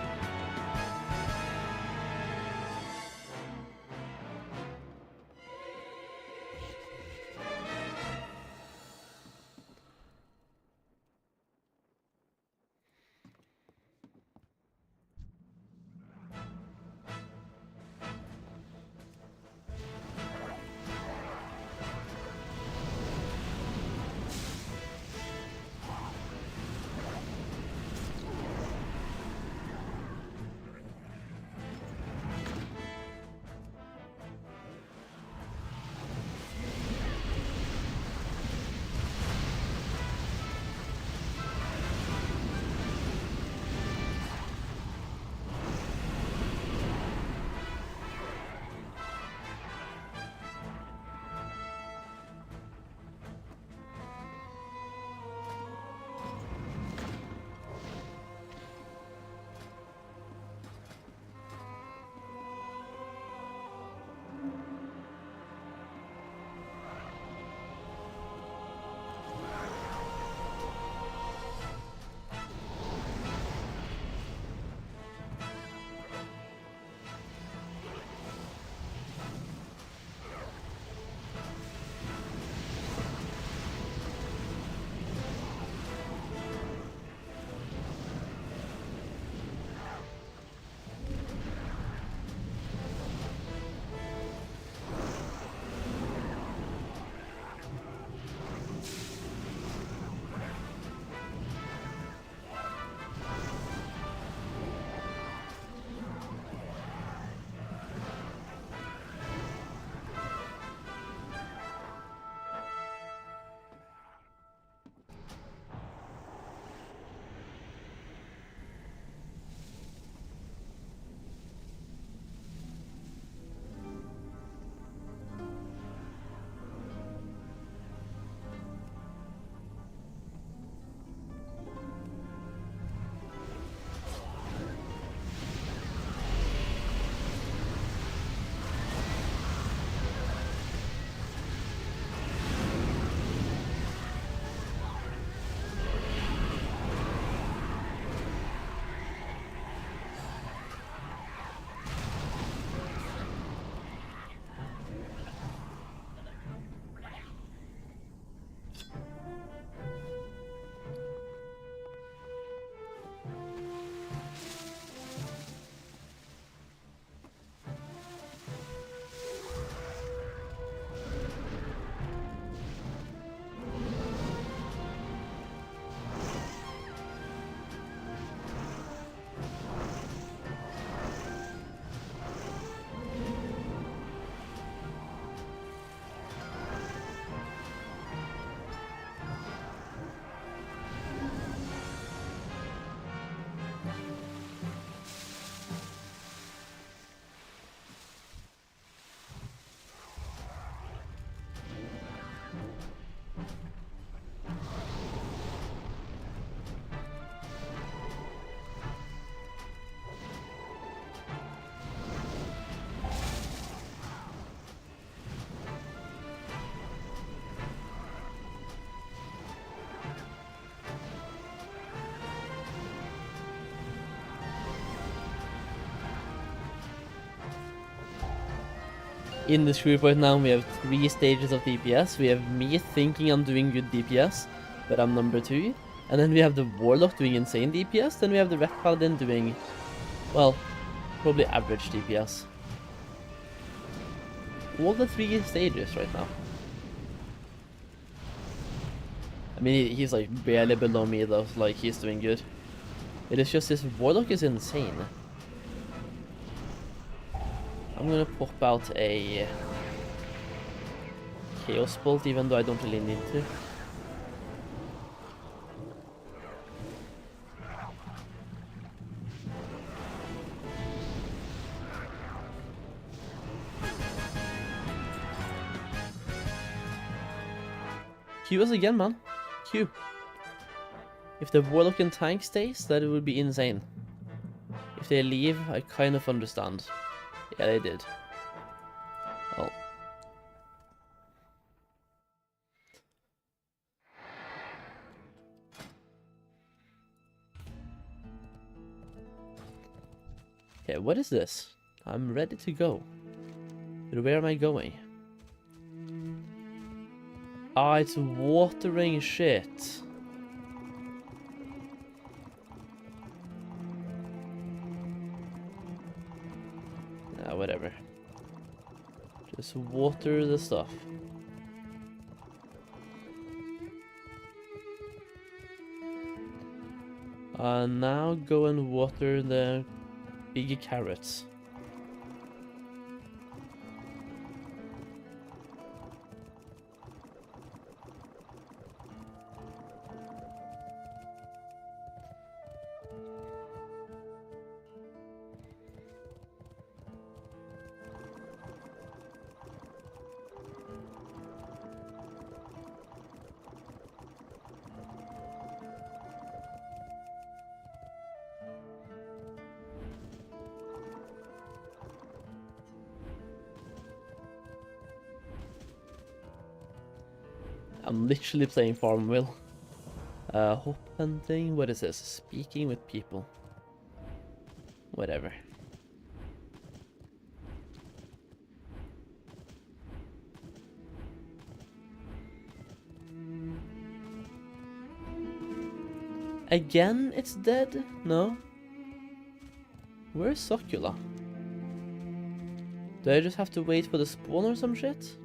S6: In this group right now, we have 3 stages of DPS. We have me thinking I'm doing good DPS, but I'm number 2. And then we have the Warlock doing insane DPS. Then we have the Red Paladin doing, well, probably average DPS. All the 3 stages right now. I mean, he's like barely below me though, so like he's doing good. It is just this Warlock is insane. I'm gonna pop out a Chaos Bolt, even though I don't really need to. Q us again, man. Q. If the Warlock and tank stays, that would be insane. If they leave, I kind of understand. Yeah, they did. Well. Okay, what is this? I'm ready to go. But where am I going? Ah, it's watering shit. Nah, whatever. Just water the stuff. Now go and water the big carrots. I'm literally playing Farmville. Hop hunting, what is this? Speaking with people. Whatever. Again, it's dead? No? Where's Socula? Do I just have to wait for the spawn or some shit?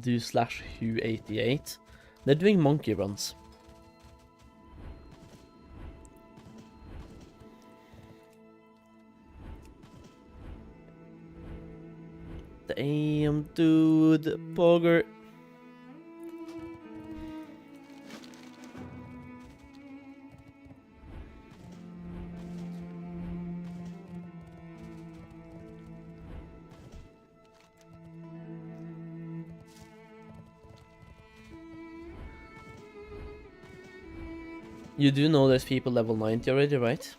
S6: Do slash Who 88. They're doing monkey runs. Damn, dude, Bogger. You do know there's people level 90 already, right?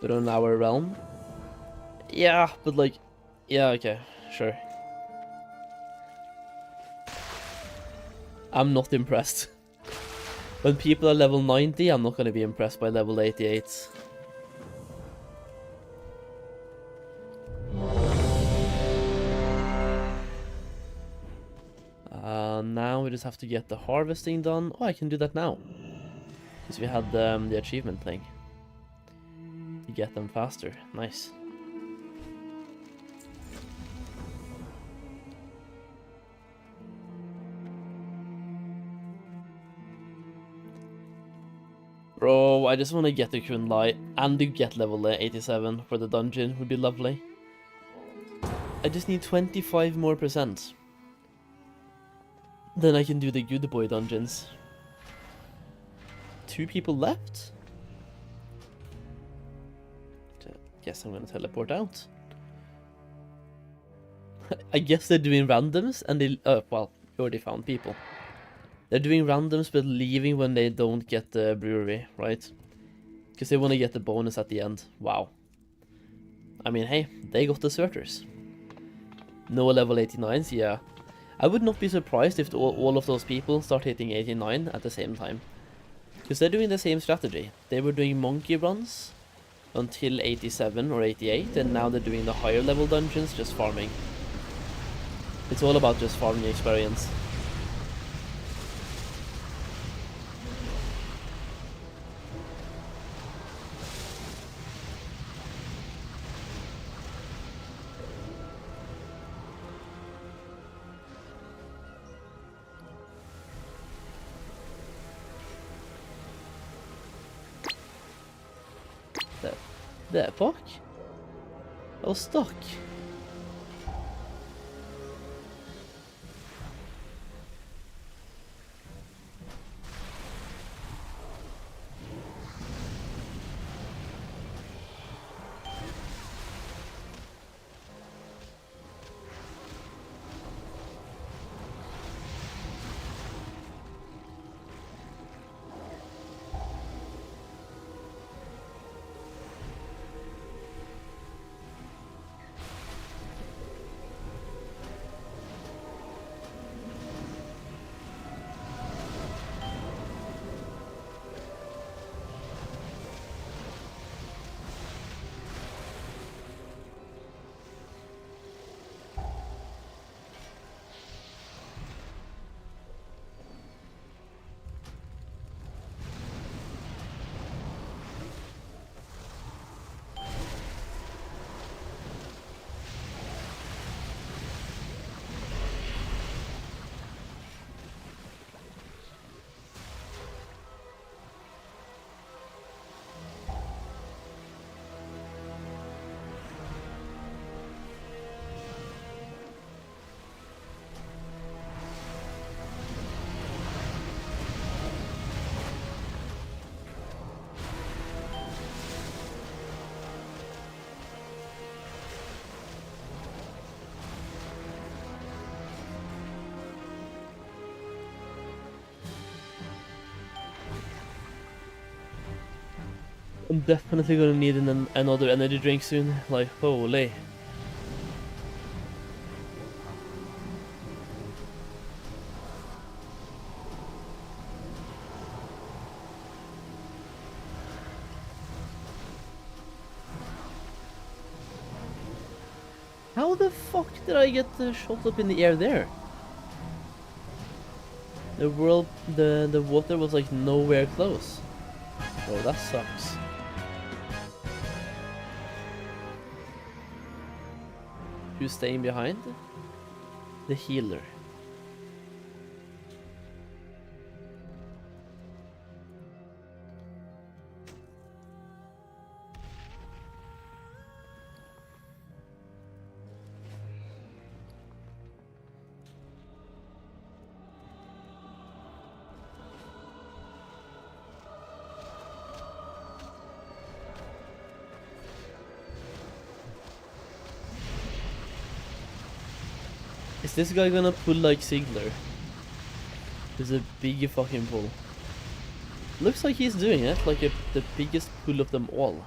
S6: But on our realm? Yeah, but like... Yeah, okay, sure. I'm not impressed. When people are level 90, I'm not going to be impressed by level 88. Now we just have to get the harvesting done. Oh, I can do that now. Because we had the achievement thing. To get them faster. Nice. Bro, I just want to get the Kunlai and to get level 87 for the dungeon would be lovely. I just need 25% more. Then I can do the good boy dungeons. 2 people left? Guess I'm gonna teleport out. I guess they're doing randoms and they... well, you already found people. They're doing randoms but leaving when they don't get the brewery, right? Because they want to get the bonus at the end. Wow. I mean, hey, they got deserters. No level 89s, yeah. I would not be surprised if all of those people start hitting 89 at the same time. Because they're doing the same strategy. They were doing monkey runs until 87 or 88, and now they're doing the higher level dungeons just farming. It's all about just farming experience. The fuck? I was stuck. I'm definitely gonna need another energy drink soon. Like, holy. How the fuck did I get shot up in the air there? The water was like nowhere close. Oh, that sucks. Who's staying behind? The healer. Is this guy gonna pull like Zygor? There's a big fucking pull. Looks like he's doing it, like the biggest pull of them all.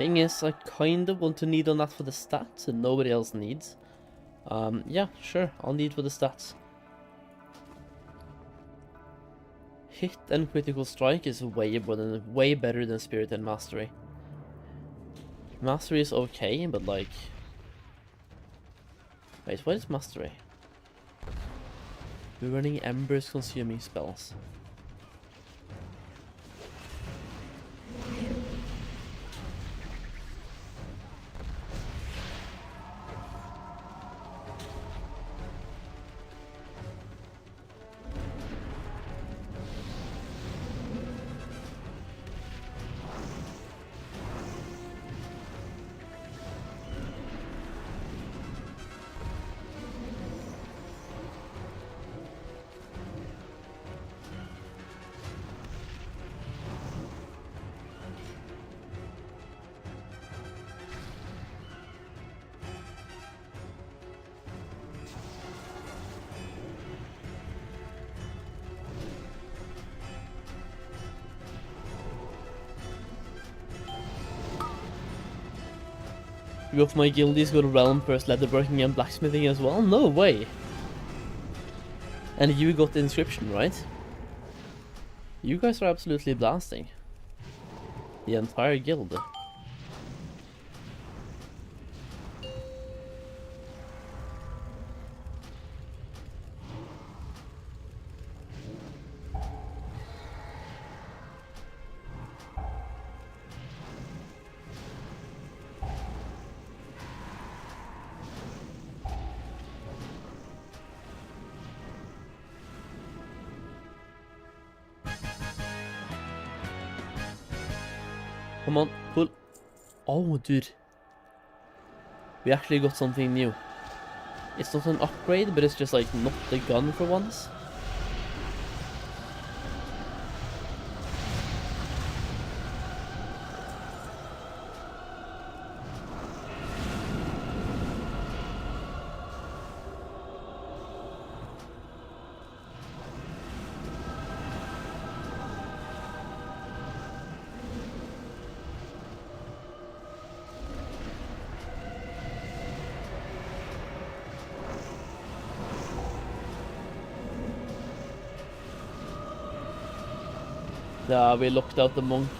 S6: Thing is, I kind of want to need on that for the stats, and nobody else needs. Yeah, sure, I'll need for the stats. Hit and critical strike is way better than Spirit and Mastery. Mastery is okay, but like... Wait, what is Mastery? Burning Embers consuming spells. You go for my guildies, go to Realm first, leatherworking and blacksmithing as well? No way! And you got the inscription, right? You guys are absolutely blasting. The entire guild. Come on, pull. Oh, dude. We actually got something new. It's not an upgrade, but it's just like not the gun for once. Yeah, we locked out the monk.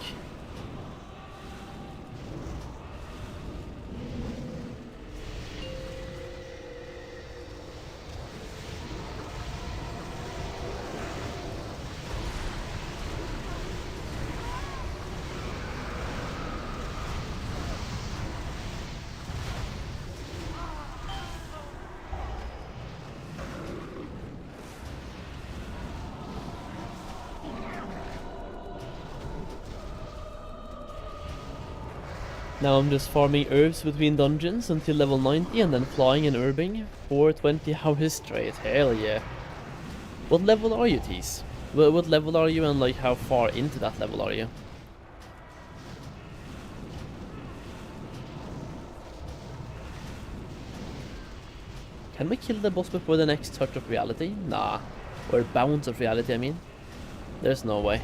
S6: Now I'm just farming herbs between dungeons until level 90 and then flying and herbing for 20 hours straight. Hell yeah. What level are you, Tease? What level are you and like how far into that level are you? Can we kill the boss before the next touch of reality? Nah. Or bounce of reality, I mean. There's no way.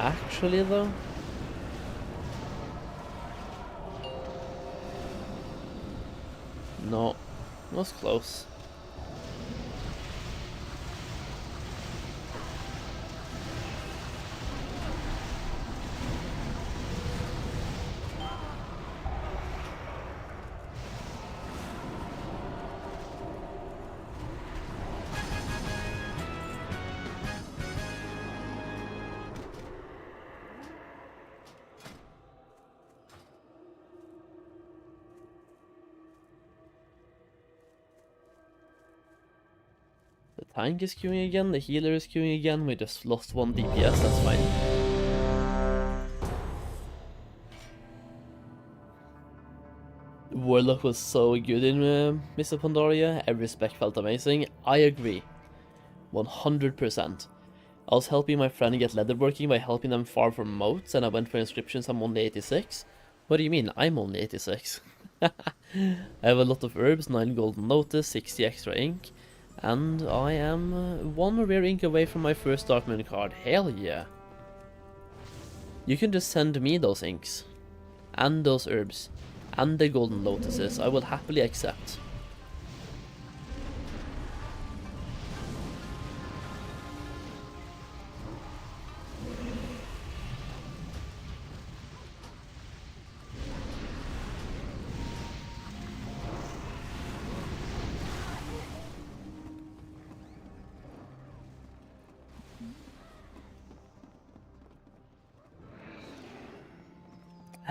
S6: Actually, though. No. Was close. The tank is queuing again, the healer is queuing again, we just lost 1 DPS, that's fine. Warlock was so good in Mists of Pandaria, every spec felt amazing. I agree. 100%. I was helping my friend get leatherworking by helping them farm for moats, and I went for inscriptions. I'm only 86. What do you mean? I'm only 86. I have a lot of herbs, 9 golden lotus, 60 extra ink, and I am 1 rare ink away from my first Dark Moon card. Hell yeah. you can just send me those inks, and those herbs, and the golden lotuses. I will happily accept.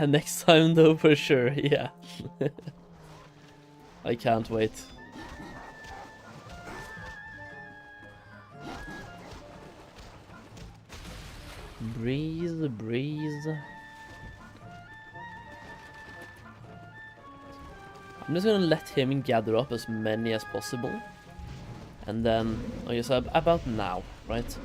S6: And next time though, for sure, yeah. I can't wait. Breeze, breeze. I'm just gonna let him gather up as many as possible. And then, I guess about now, right?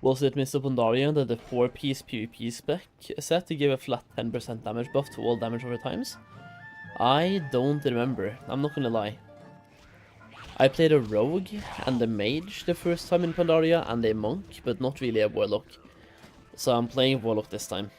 S6: Was it Mists of Pandaria that the 4-piece PvP spec set to give a flat 10% damage buff to all damage over times? I don't remember, I'm not gonna lie. I played a rogue and a mage the first time in Pandaria and a monk, but not really a warlock. So I'm playing warlock this time.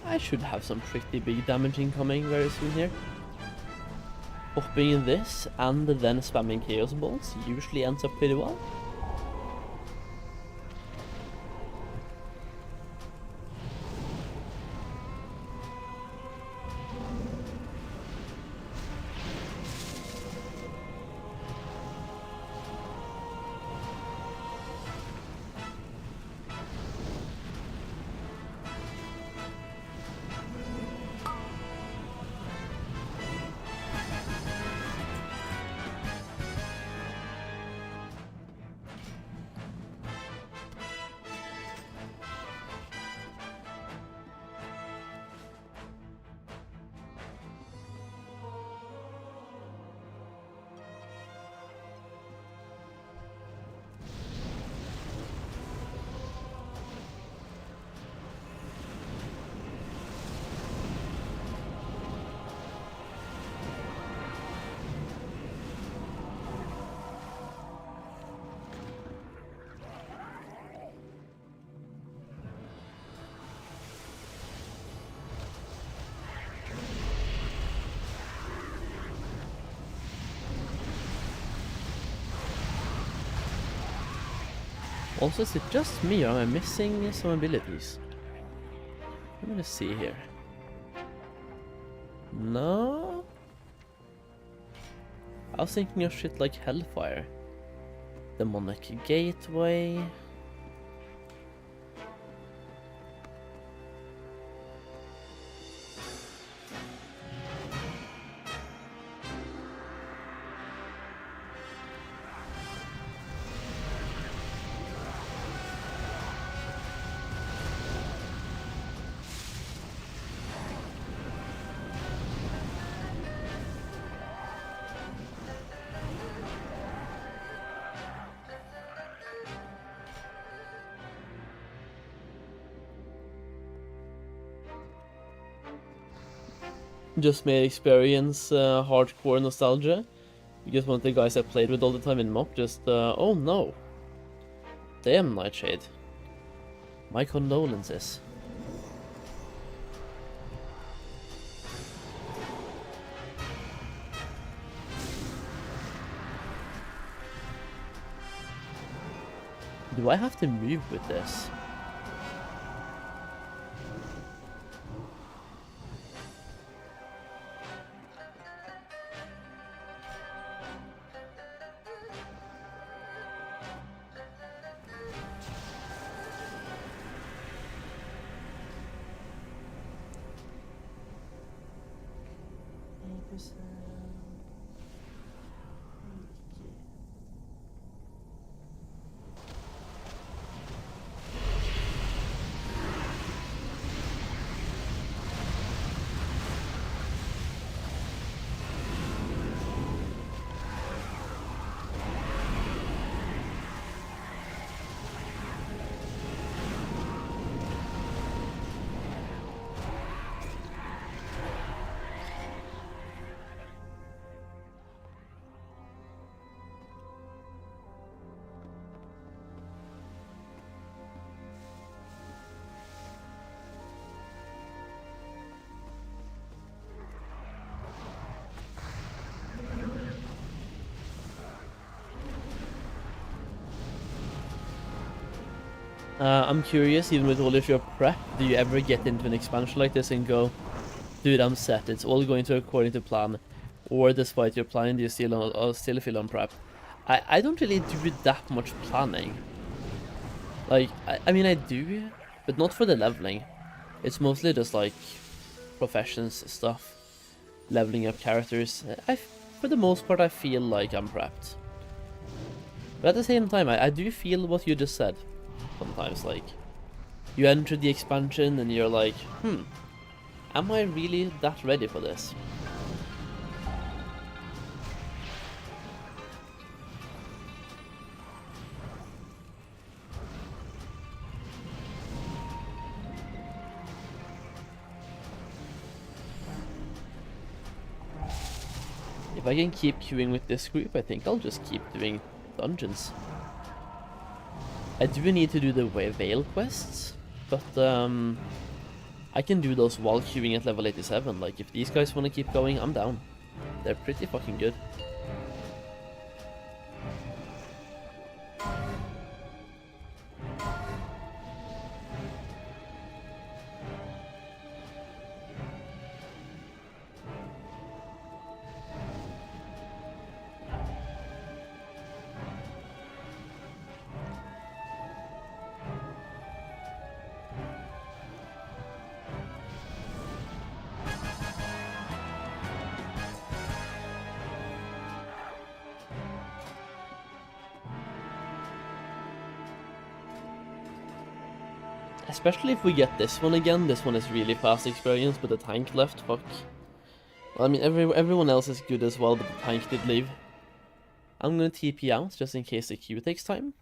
S6: I should have some pretty big damage incoming very soon here. Hopping in this and then spamming Chaos Bolts usually ends up pretty well. Also, is it just me or am I missing some abilities? Let me just see here. No? I was thinking of shit like Hellfire. Demonic Gateway. Just may experience hardcore nostalgia, because one of the guys I played with all the time in MOP just, oh no. Damn, Nightshade. My condolences. Do I have to move with this? I'm curious, even with all of your prep, do you ever get into an expansion like this and go, dude, I'm set, it's all going to according to plan, or despite your plan, do you still feel on prep? I don't really do that much planning. Like, I mean I do, but not for the leveling. It's mostly just like professions stuff, leveling up characters. For the most part I feel like I'm prepped. But at the same time, I do feel what you just said. Sometimes, like, you enter the expansion and you're like, am I really that ready for this? If I can keep queuing with this group, I think I'll just keep doing dungeons. I do need to do the Veil quests, but I can do those while queuing at level 87. Like, if these guys want to keep going, I'm down. They're pretty fucking good. Especially if we get this one again. This one is really fast experience, but the tank left, fuck. Well, I mean, everyone else is good as well, but the tank did leave. I'm gonna TP out, just in case the queue takes time.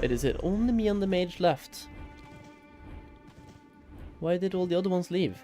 S6: Wait, is it only me and the mage left? Why did all the other ones leave?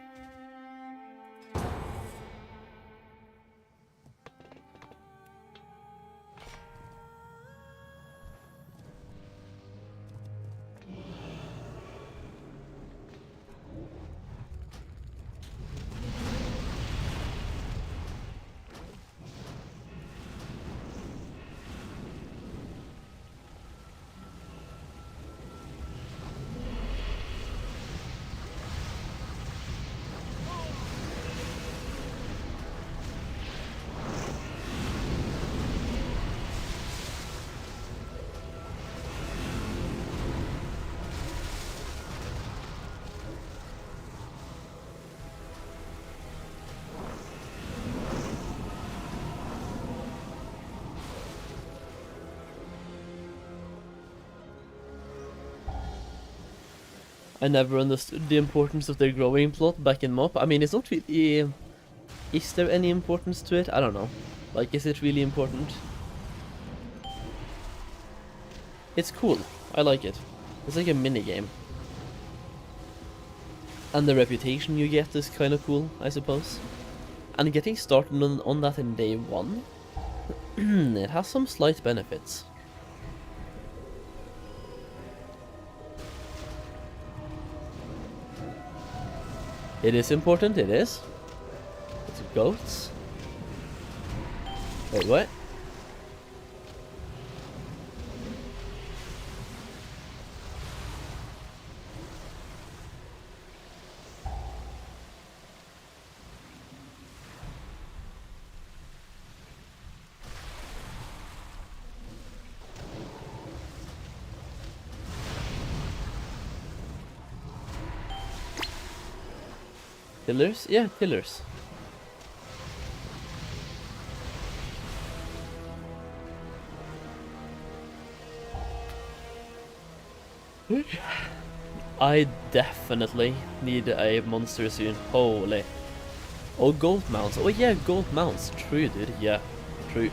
S6: I never understood the importance of their growing plot back in MOP. I mean, it's not really... Is there any importance to it? I don't know. Like, is it really important? It's cool. I like it. It's like a mini-game. And the reputation you get is kind of cool, I suppose. And getting started on that in day 1, it has some slight benefits. It is important, it is. It's goats. Wait, what? Tillers? Yeah, tillers. I definitely need a monster soon. Holy. Oh, gold mounts. Oh yeah, gold mounts. True, dude. Yeah, true.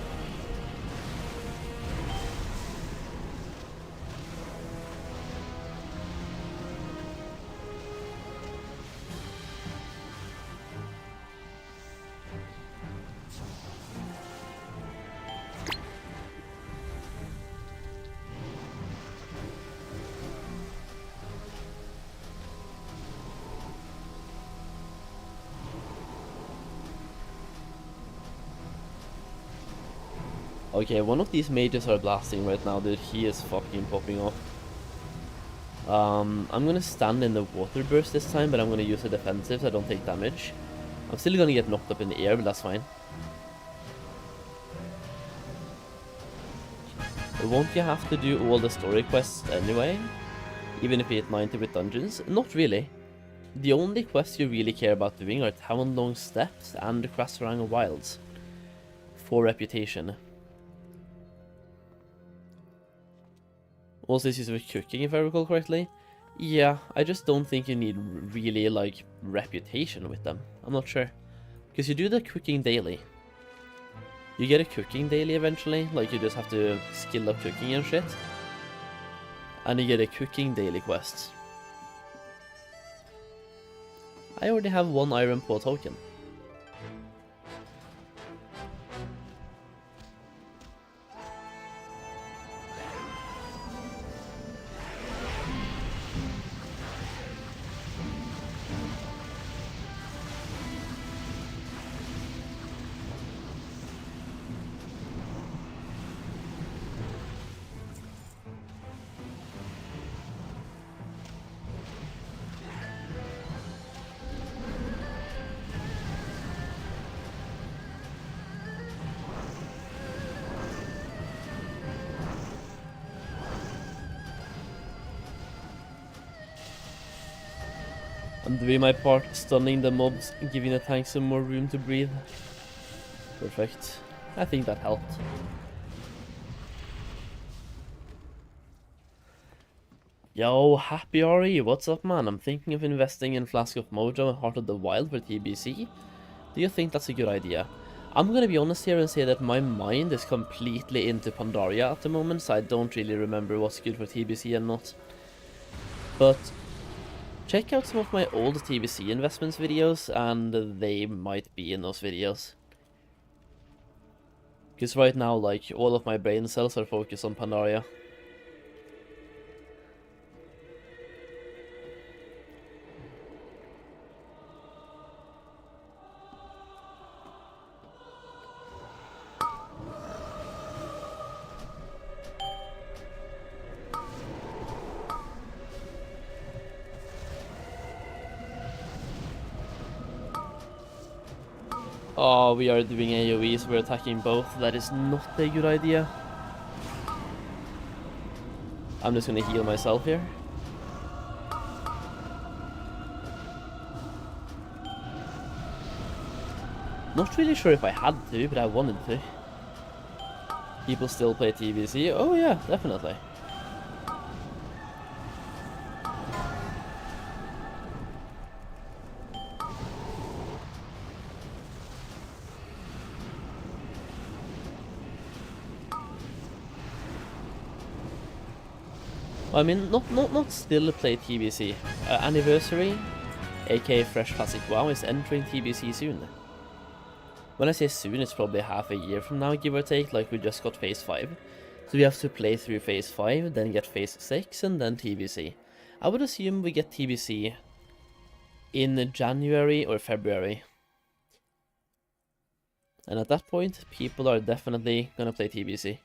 S6: Okay, one of these mages are blasting right now, dude. He is fucking popping off. I'm gonna stand in the water burst this time, but I'm gonna use a defensive so I don't take damage. I'm still gonna get knocked up in the air, but that's fine. But won't you have to do all the story quests anyway? Even if you hit 90 with dungeons? Not really. The only quests you really care about doing are town-long steps and the Krasarang Wilds. For reputation. Also, this is for cooking, if I recall correctly. Yeah, I just don't think you need really, like, reputation with them. I'm not sure. Because you do the cooking daily. You get a cooking daily eventually, like you just have to skill up cooking and shit. And you get a cooking daily quest. I already have one iron paw token. I'm doing my part, stunning the mobs, giving the tank some more room to breathe. Perfect. I think that helped. Yo, Happy RE, what's up, man? I'm thinking of investing in Flask of Mojo and Heart of the Wild for TBC. Do you think that's a good idea? I'm gonna be honest here and say that my mind is completely into Pandaria at the moment, so I don't really remember what's good for TBC and not. But check out some of my old TBC investments videos, and they might be in those videos. Because right now, like, all of my brain cells are focused on Pandaria. Oh, we are doing AoEs, we're attacking both. That is not a good idea. I'm just gonna heal myself here. Not really sure if I had to, but I wanted to. People still play TBC? Oh yeah, definitely. I mean, not still play TBC. Anniversary, aka Fresh Classic WoW, is entering TBC soon. When I say soon, it's probably half a year from now, give or take, like we just got Phase 5. So we have to play through Phase 5, then get Phase 6, and then TBC. I would assume we get TBC in January or February. And at that point, people are definitely gonna play TBC.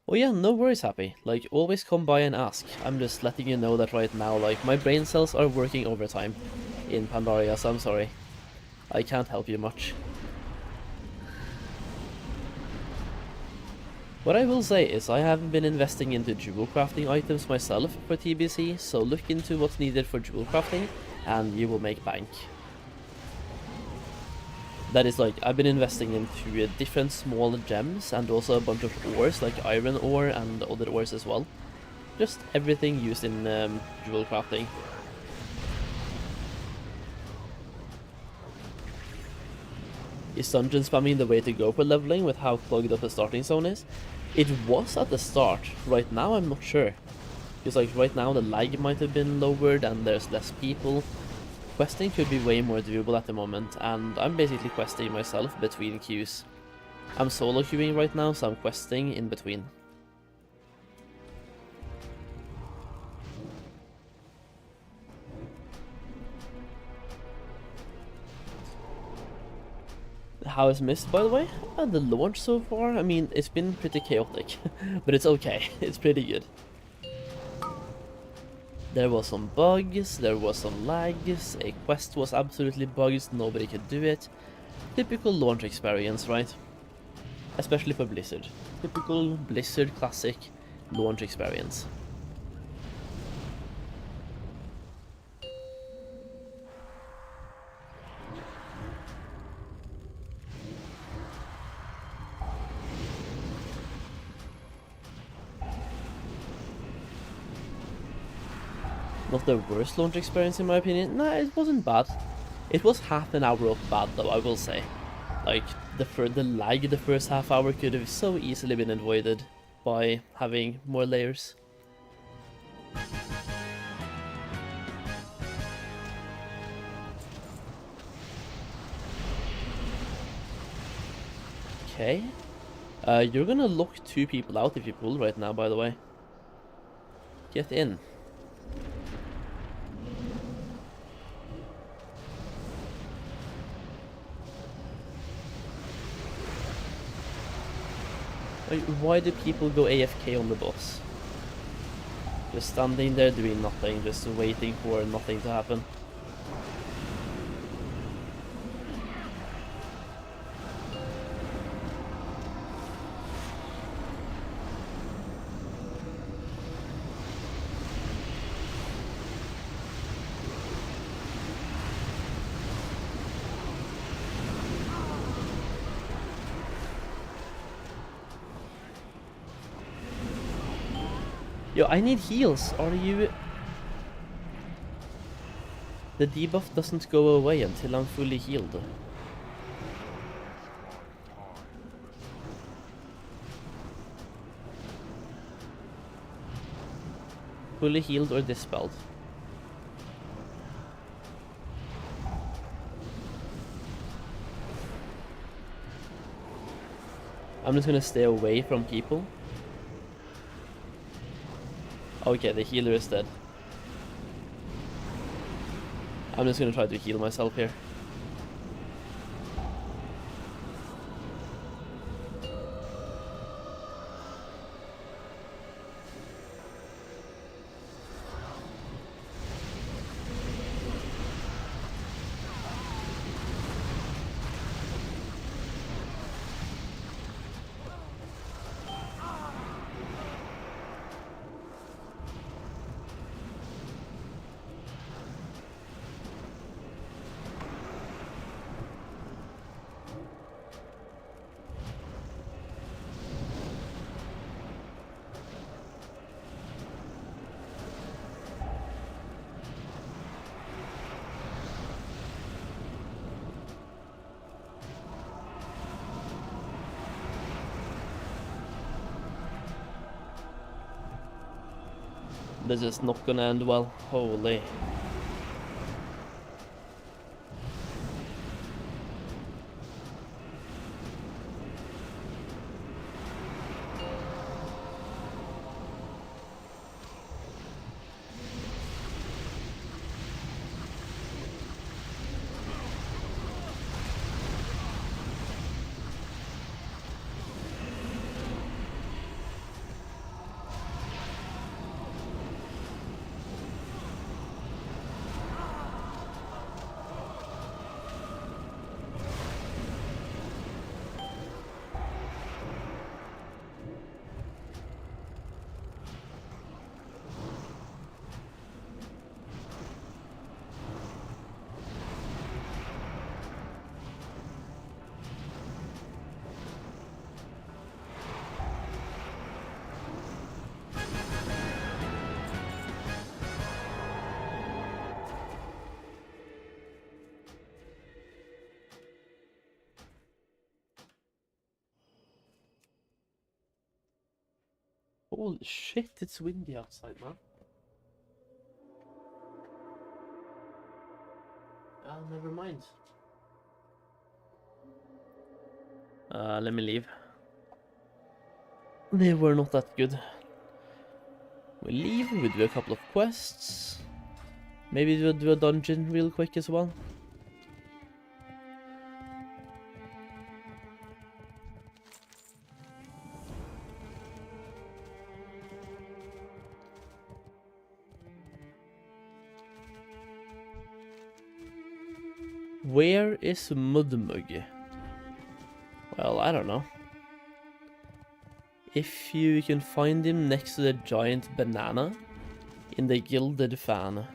S6: Oh yeah, no worries, Happy. Like, always come by and ask. I'm just letting you know that right now, like, my brain cells are working overtime in Pandaria, so I'm sorry. I can't help you much. What I will say is I haven't been investing into jewel crafting items myself for TBC, so look into what's needed for jewel crafting, and you will make bank. That is, like, I've been investing into different small gems and also a bunch of ores, like iron ore and other ores as well. Just everything used in jewel crafting. Is dungeon spamming the way to go for leveling with how clogged up the starting zone is? It was at the start. Right now I'm not sure. Because like right now the lag might have been lowered and there's less people. Questing could be way more doable at the moment, and I'm basically questing myself between queues. I'm solo queuing right now, so I'm questing in between. How is Mist, by the way? The launch so far, I mean, it's been pretty chaotic, but it's okay, it's pretty good. There was some bugs, there was some lags, a quest was absolutely bugged, nobody could do it. Typical launch experience, right? Especially for Blizzard. Typical Blizzard classic launch experience. Not the worst launch experience in my opinion. Nah, it wasn't bad. It was half an hour of bad though, I will say. Like, the lag the first half hour could have so easily been avoided by having more layers. Okay. You're gonna lock 2 people out if you pull right now, by the way. Get in. Like, why do people go AFK on the boss? Just standing there doing nothing, just waiting for nothing to happen. Yo, I need heals. Are you... The debuff doesn't go away until I'm fully healed. fully healed or dispelled. I'm just gonna stay away from people. Okay, the healer is dead. I'm just gonna try to heal myself here. This is not gonna end well. Holy. Holy shit, it's windy outside, man. Never mind. Let me leave. They were not that good. We leave, we do a couple of quests. Maybe we'll do a dungeon real quick as well. Where is Mudmug? Well, I don't know. If you can find him next to the giant banana in the gilded fan.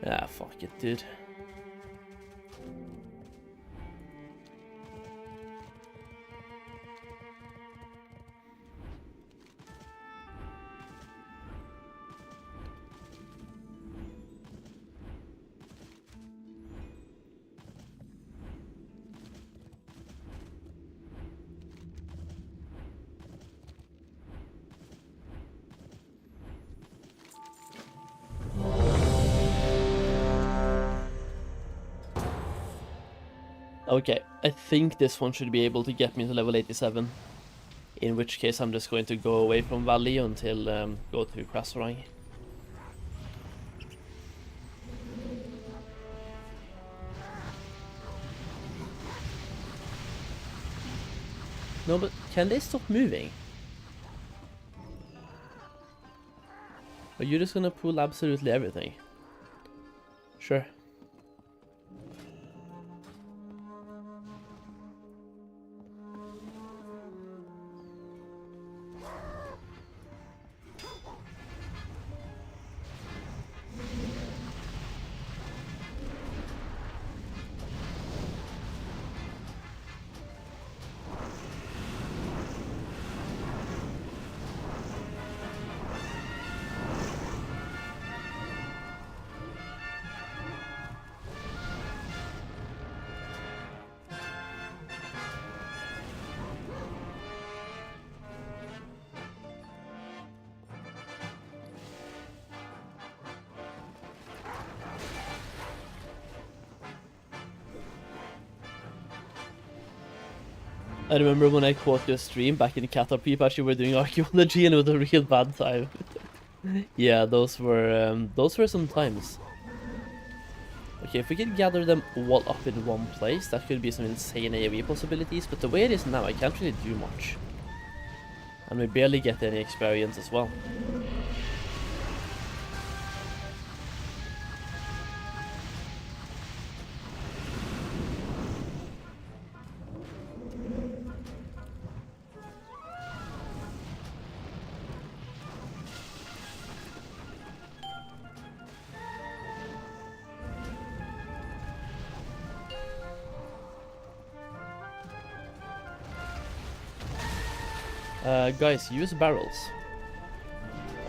S6: Ah, fuck it, dude. Okay, I think this one should be able to get me to level 87. In which case I'm just going to go away from Valley until go to Krasarang. No, but can they stop moving? Are you just gonna pull absolutely everything? Sure. I remember when I caught your stream back in Caterpie patch, you were doing archaeology and it was a real bad time. Yeah, those were some times. Okay, if we could gather them all up in one place, that could be some insane AoE possibilities, but the way it is now, I can't really do much. And we barely get any experience as well. Guys, use barrels.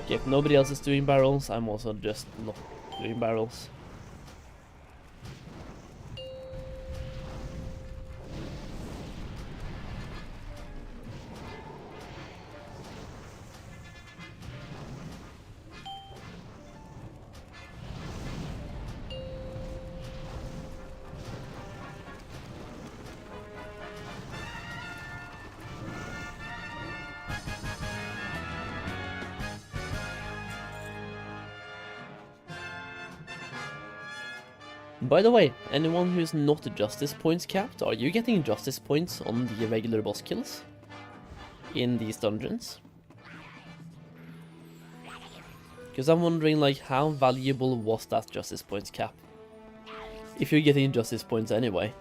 S6: Okay, if nobody else is doing barrels, I'm also just not doing barrels. By the way, anyone who's not justice points capped, are you getting justice points on the regular boss kills in these dungeons? Because I'm wondering, like, how valuable was that justice points cap? If you're getting justice points anyway.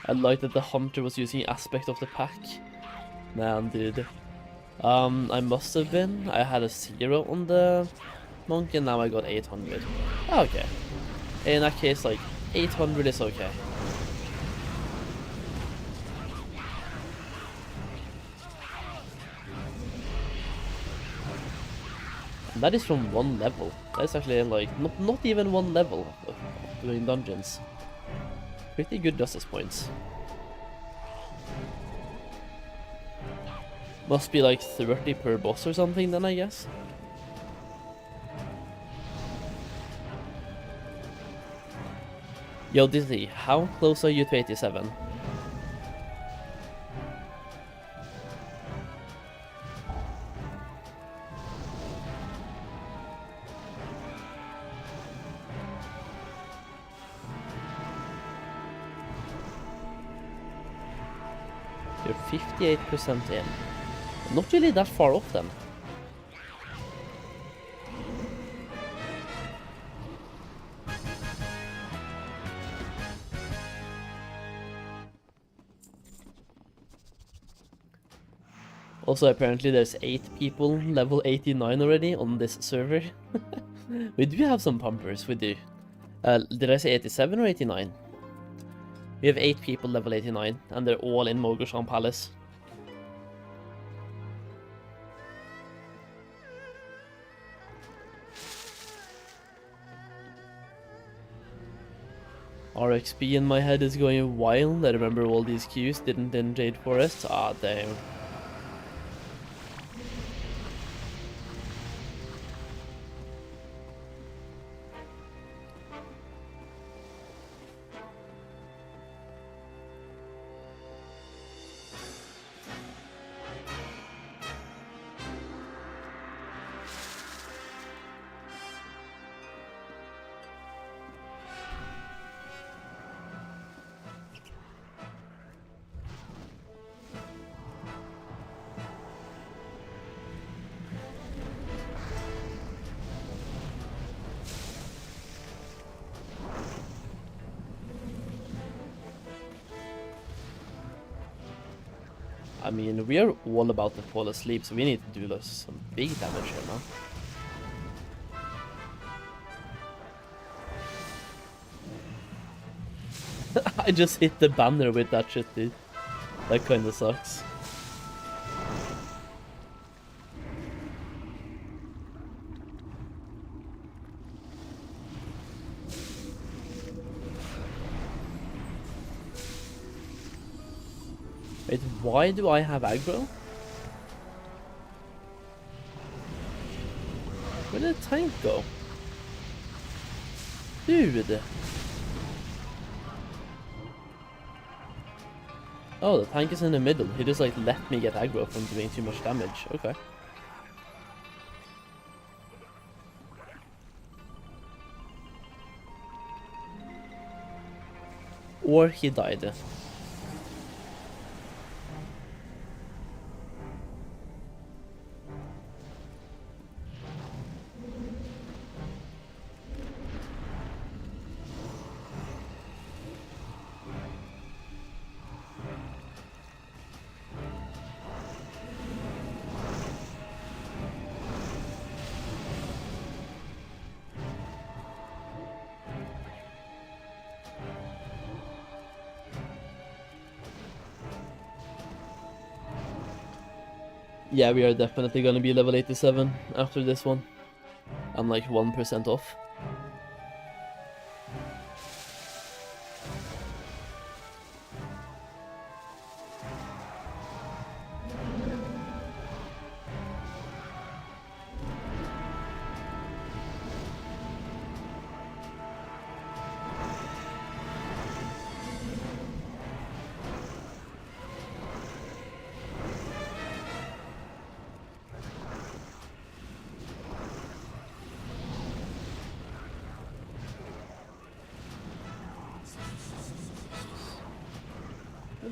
S6: I like that the hunter was using aspect of the pack. Man, dude. I must have been. I had a 0 on the monk and now I got 800. Okay. In that case, like, 800 is okay. And that is from 1 level. That's actually, like, not even 1 level of doing dungeons. Pretty good justice points. Must be like 30 per boss or something then, I guess. Yo, Dizzy, how close are you to 87? You're 58% in. Not really that far off then. Also, apparently there's 8 people level 89 already on this server. We do have some pumpers, we do. Did I say 87 or 89? We have 8 people level 89, and they're all in Mogoshan Palace. RXP in my head is going wild. I remember all these queues didn't in Jade Forest. Ah, damn. I mean, we are all about to fall asleep, so we need to do some big damage here now. I just hit the banner with that shit, dude. That kinda sucks. Wait, why do I have aggro? Where did the tank go? Dude! Oh, the tank is in the middle. He just like let me get aggro from doing too much damage. Okay. Or he died. Yeah, we are definitely gonna be level 87 after this one. I'm like 1% off.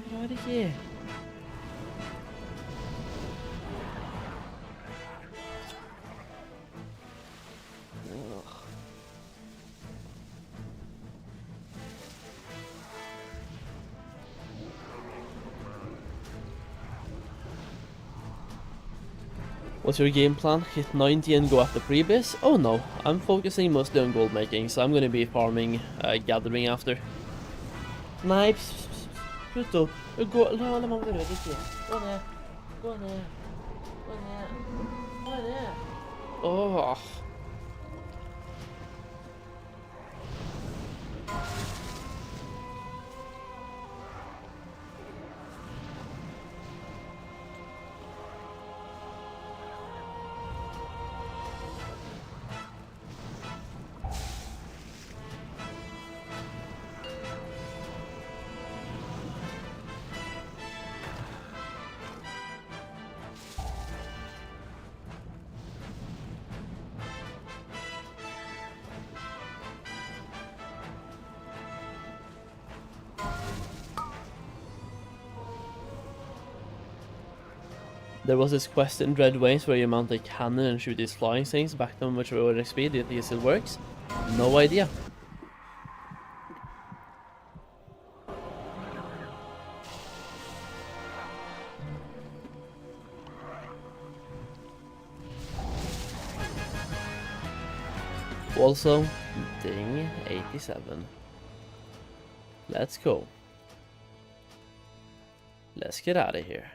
S6: Get out of here. Ugh. What's your game plan? Hit 90 and go after Prebis? Oh no, I'm focusing mostly on gold making, so I'm gonna be farming, gathering after. Knives. Slutt opp. La meg være rød, ikke. Gå ned. Gå ned. Gå ned. Gå ned. Åh. There was this quest in Dreadways where you mount a cannon and shoot these flying things back to much lower XP. Do you think it still works? No idea. Also, ding 87. Let's go. Let's get out of here.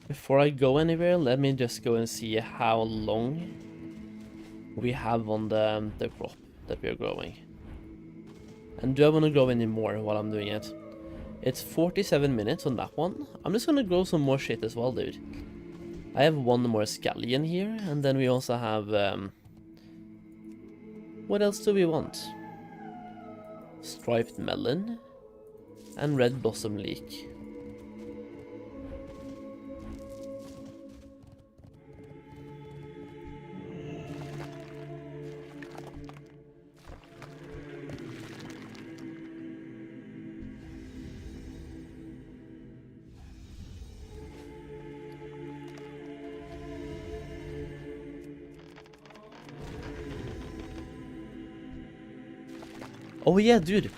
S6: Before I go anywhere, let me just go and see how long we have on the crop that we are growing. And do I want to grow any more while I'm doing it? It's 47 minutes on that one. I'm just gonna grow some more shit as well, dude. I have one more scallion here, and then we also have... what else do we want? Striped melon and red blossom leek. Oh yeah, dude.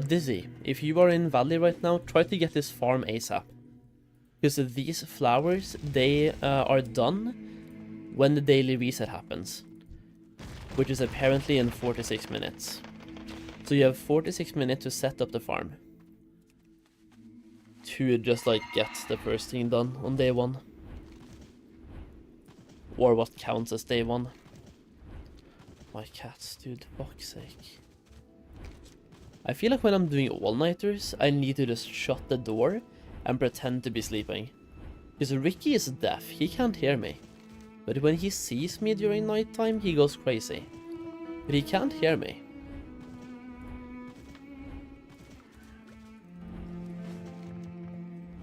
S6: Dizzy, if you are in Valley right now, try to get this farm ASAP. Because these flowers, they are done when the daily reset happens. Which is apparently in 46 minutes. So you have 46 minutes to set up the farm. To just like get the first thing done on day 1. Or what counts as day 1. My cats, dude, fuck's sake. I feel like when I'm doing all-nighters, I need to just shut the door and pretend to be sleeping. Because Ricky is deaf, he can't hear me. But when he sees me during nighttime, he goes crazy. But he can't hear me.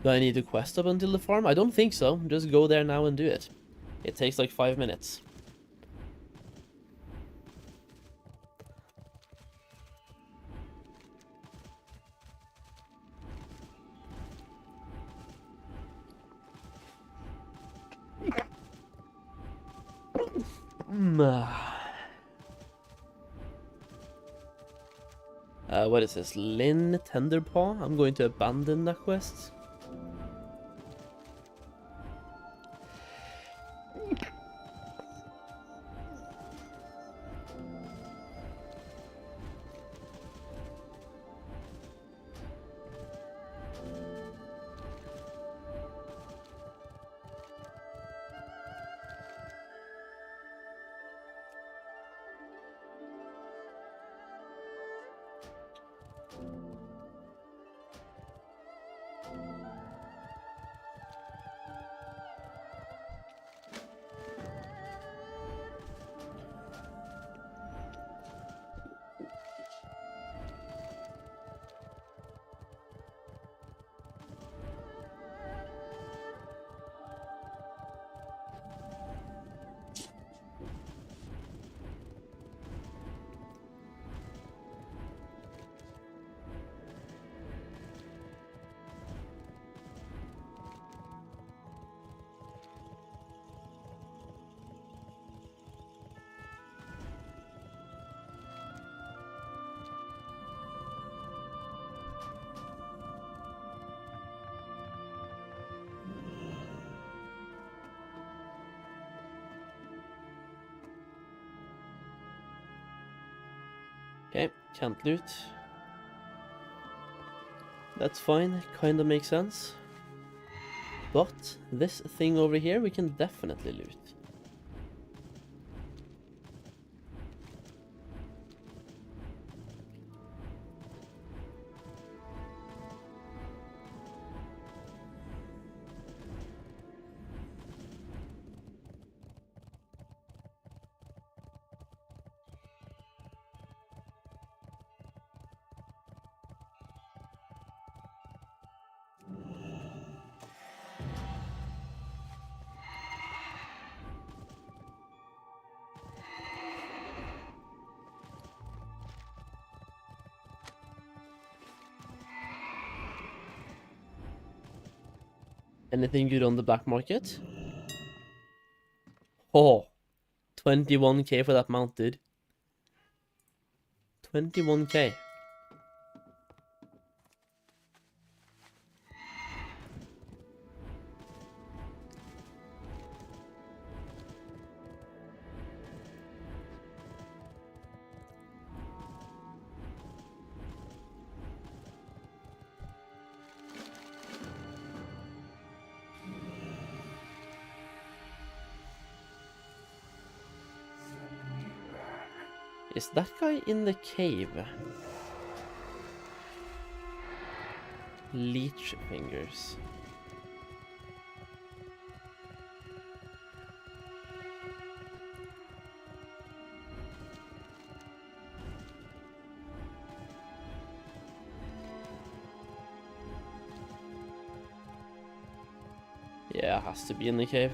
S6: Do I need to quest up until the farm? I don't think so. Just go there now and do it. It takes like 5 minutes. What is this? Lynn Tenderpaw? I'm going to abandon that quest. Okay, can't loot. That's fine, kinda makes sense. But this thing over here we can definitely loot. Anything good on the black market? Oh, 21k for that mount, dude. 21k. Is that guy in the cave? Leech fingers. Yeah, it has to be in the cave.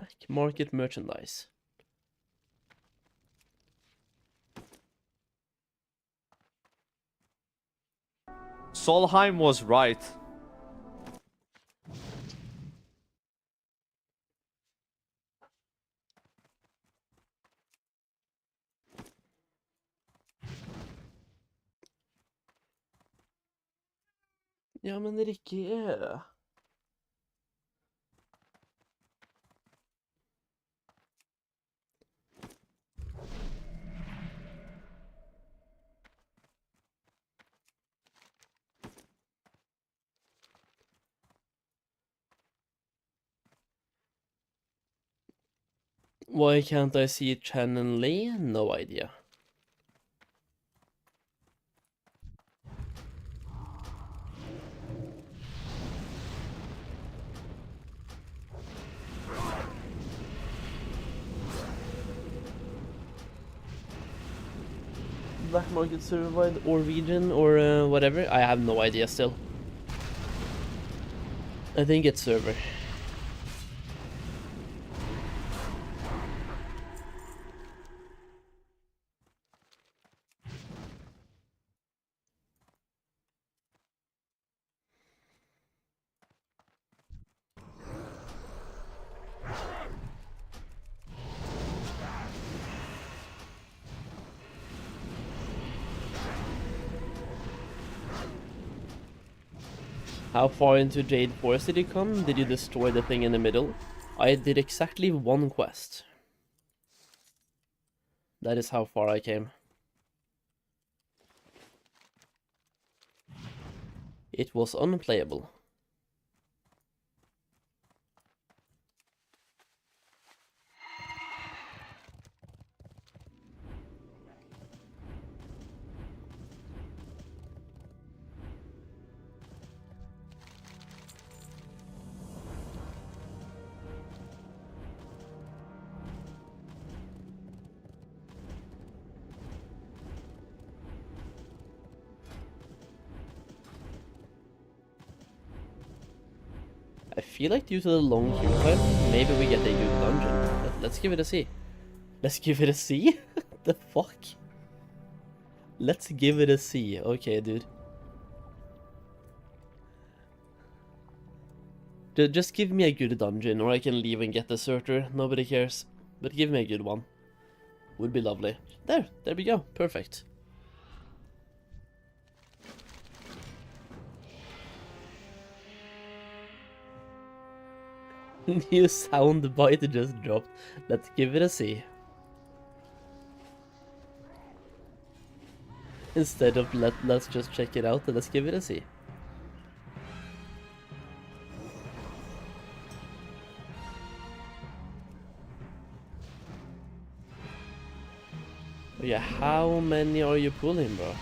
S6: Black market merchandise.
S18: Solheim was right.
S6: Ja, men Rikke... Why can't I see Chen and Lee? No idea. Black market certified or region or whatever. I have no idea still. I think it's server. How far into Jade Forest did you come? Did you destroy the thing in the middle? I did exactly one quest. That is how far I came. It was unplayable. I feel like due to the long queue time, maybe we get a good dungeon. Let's give it a C. Let's give it a C? The fuck? Let's give it a C. Okay, dude. Just give me a good dungeon, or I can leave and get the Deserter. Nobody cares. But give me a good one. Would be lovely. There we go. Perfect. New soundbite just dropped. Let's give it a C. Instead of let's just check it out, let's give it a C. Oh yeah, how many are you pulling, bro?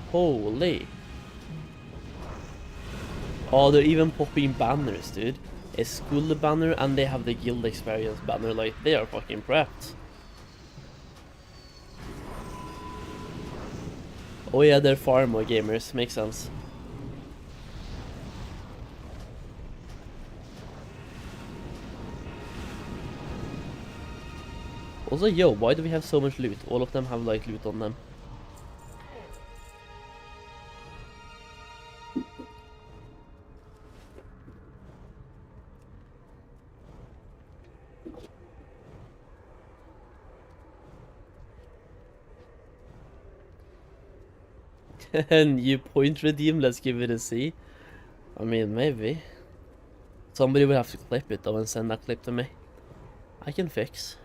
S6: Holy. Oh, they're even popping banners, dude. A school banner and they have the guild experience banner. Like, they are fucking prepped. Oh yeah, they're far more gamers. Makes sense. Also, yo, why do we have so much loot? All of them have, like, loot on them. And you point redeem, let's give it a C. I mean, maybe. Somebody will have to clip it though and send that clip to me. I can fix.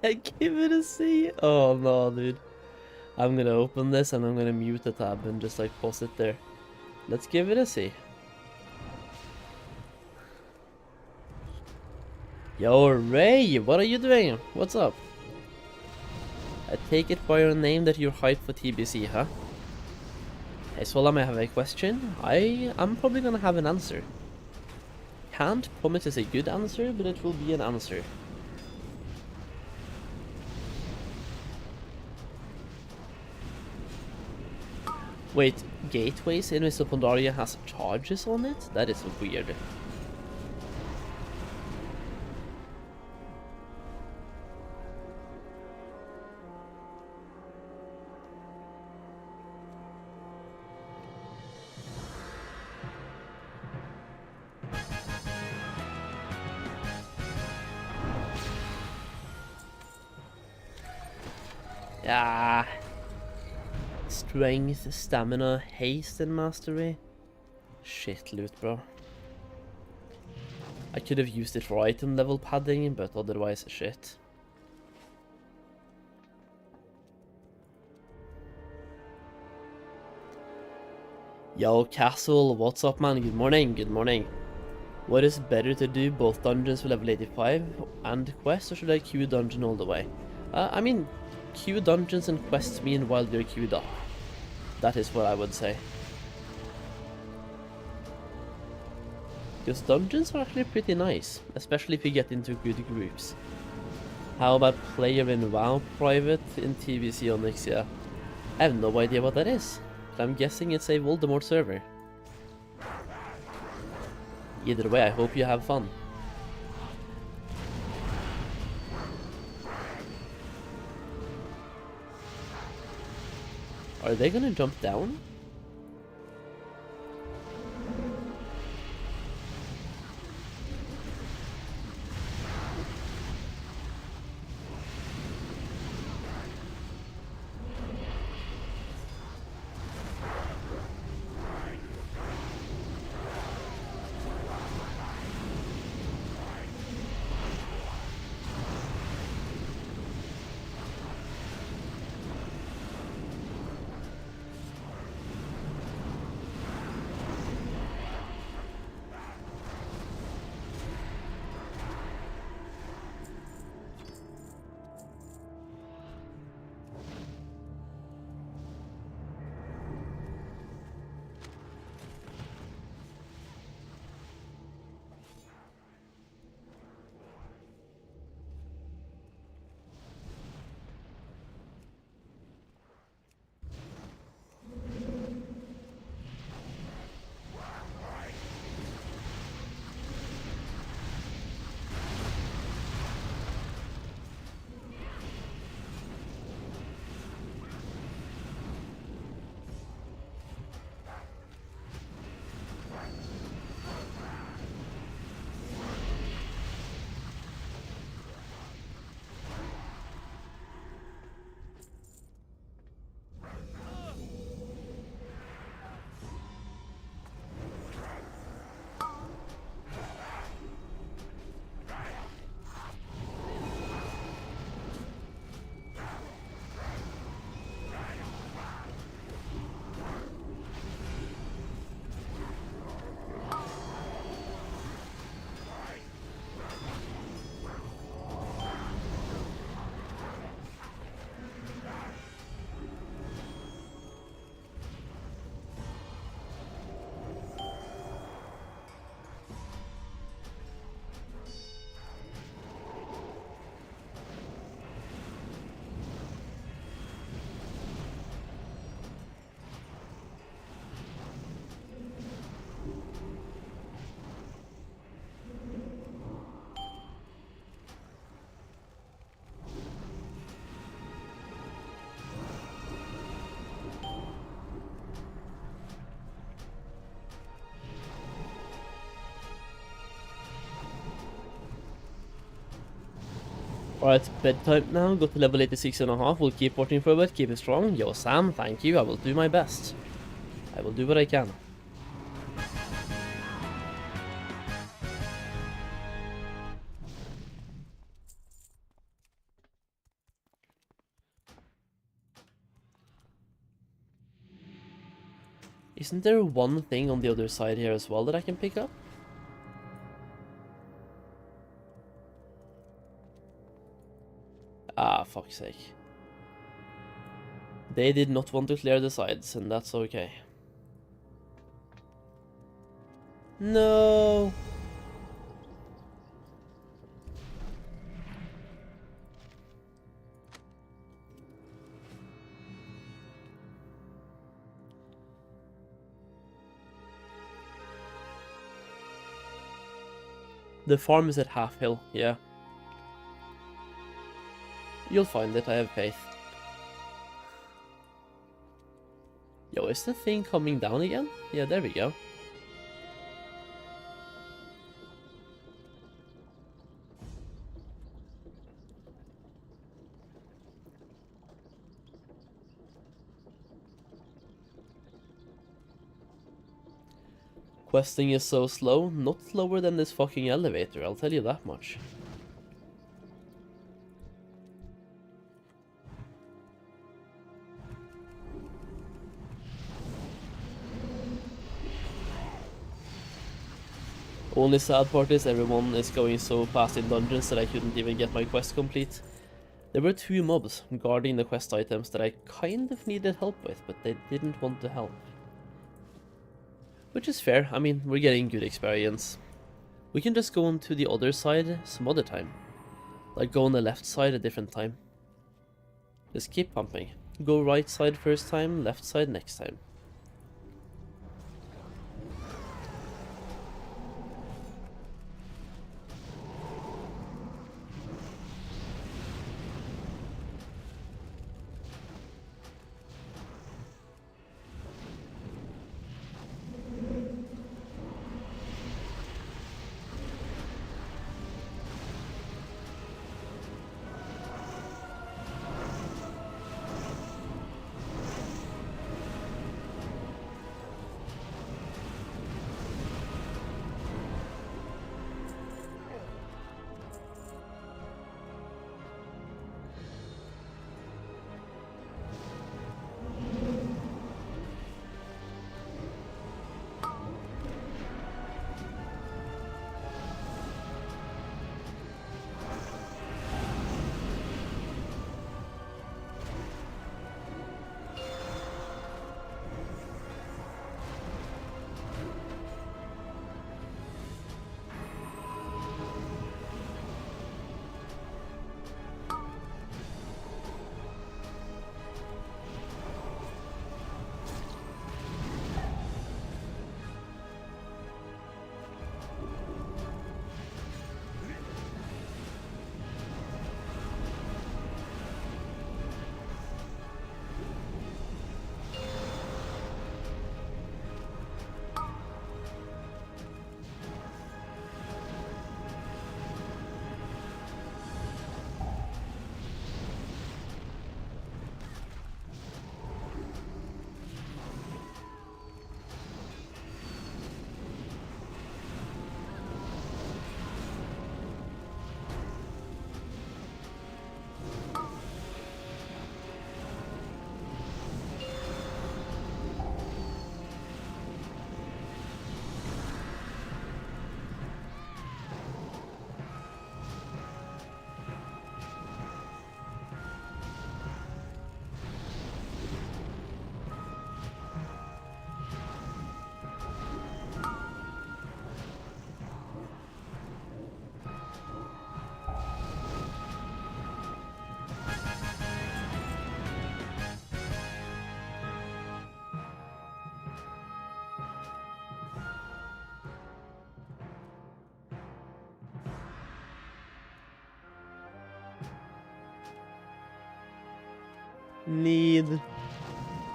S6: Give it a C. Oh no, dude. I'm gonna open this and I'm gonna mute the tab and just like pause it there. Let's give it a C. Yo, Ray, what are you doing? What's up? I take it by your name that you're hyped for TBC, huh? Hey, Solheim, I have a question. I'm probably gonna have an answer. Can't promise it's a good answer, but it will be an answer. Wait, gateways in Mists of Pandaria has charges on it? That is weird. Yeah. Strength, stamina, haste, and mastery. Shit loot, bro. I could have used it for item level padding, but otherwise, shit. Yo, Castle, what's up, man? Good morning, good morning. What is better to do, both dungeons for level 85 and quests, or should I queue dungeon all the way? I mean, queue dungeons and quests meanwhile you're queued up. That is what I would say. Because dungeons are actually pretty nice, especially if you get into good groups. How about player in WoW private in TBC Onyx? Yeah, I have no idea what that is, but I'm guessing it's a Voldemort server. Either way, I hope you have fun. Are they gonna jump down? Alright, bedtime now, go to level 86.5, we'll keep watching for a bit, keep it strong. Yo Sam, thank you, I will do my best. I will do what I can. Isn't there one thing on the other side here as well that I can pick up? Ah, fuck's sake. They did not want to clear the sides, and that's okay. No! The farm is at half hill, yeah. You'll find it, I have faith. Yo, is the thing coming down again? Yeah, there we go. Questing is so slow, not slower than this fucking elevator, I'll tell you that much. Only sad part is everyone is going so fast in dungeons that I couldn't even get my quest complete. There were 2 mobs guarding the quest items that I kind of needed help with, but they didn't want to help. Which is fair, I mean, we're getting good experience. We can just go on to the other side some other time. Like go on the left side a different time. Just keep pumping. Go right side first time, left side next time.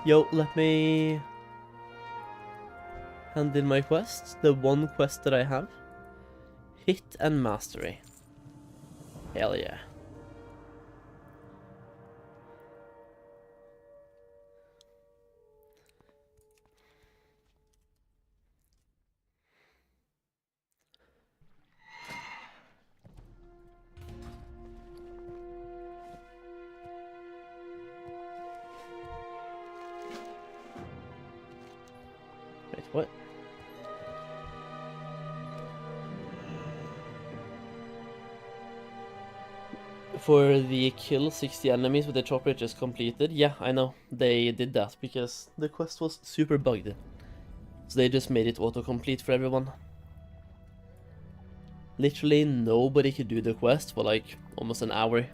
S6: Yo, let me hand in my quest. The one quest that I have. Hit and Mastery. Hell yeah. For the kill 60 enemies with the chopper just completed, yeah, I know. They did that because the quest was super bugged. So they just made it autocomplete for everyone. Literally nobody could do the quest for like almost an hour.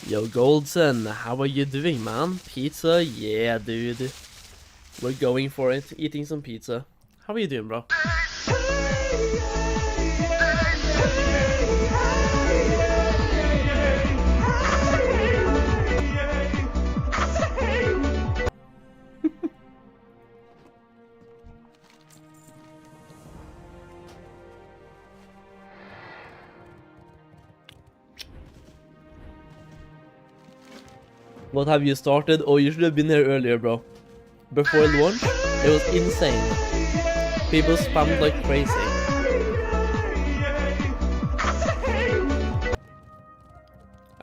S6: Yo, Goldson, how are you doing, man? Pizza? Yeah, dude. We're going for it, eating some pizza. How are you doing, bro? What have you started? Oh, you should have been here earlier, bro. Before launch, it was insane. People spammed like crazy.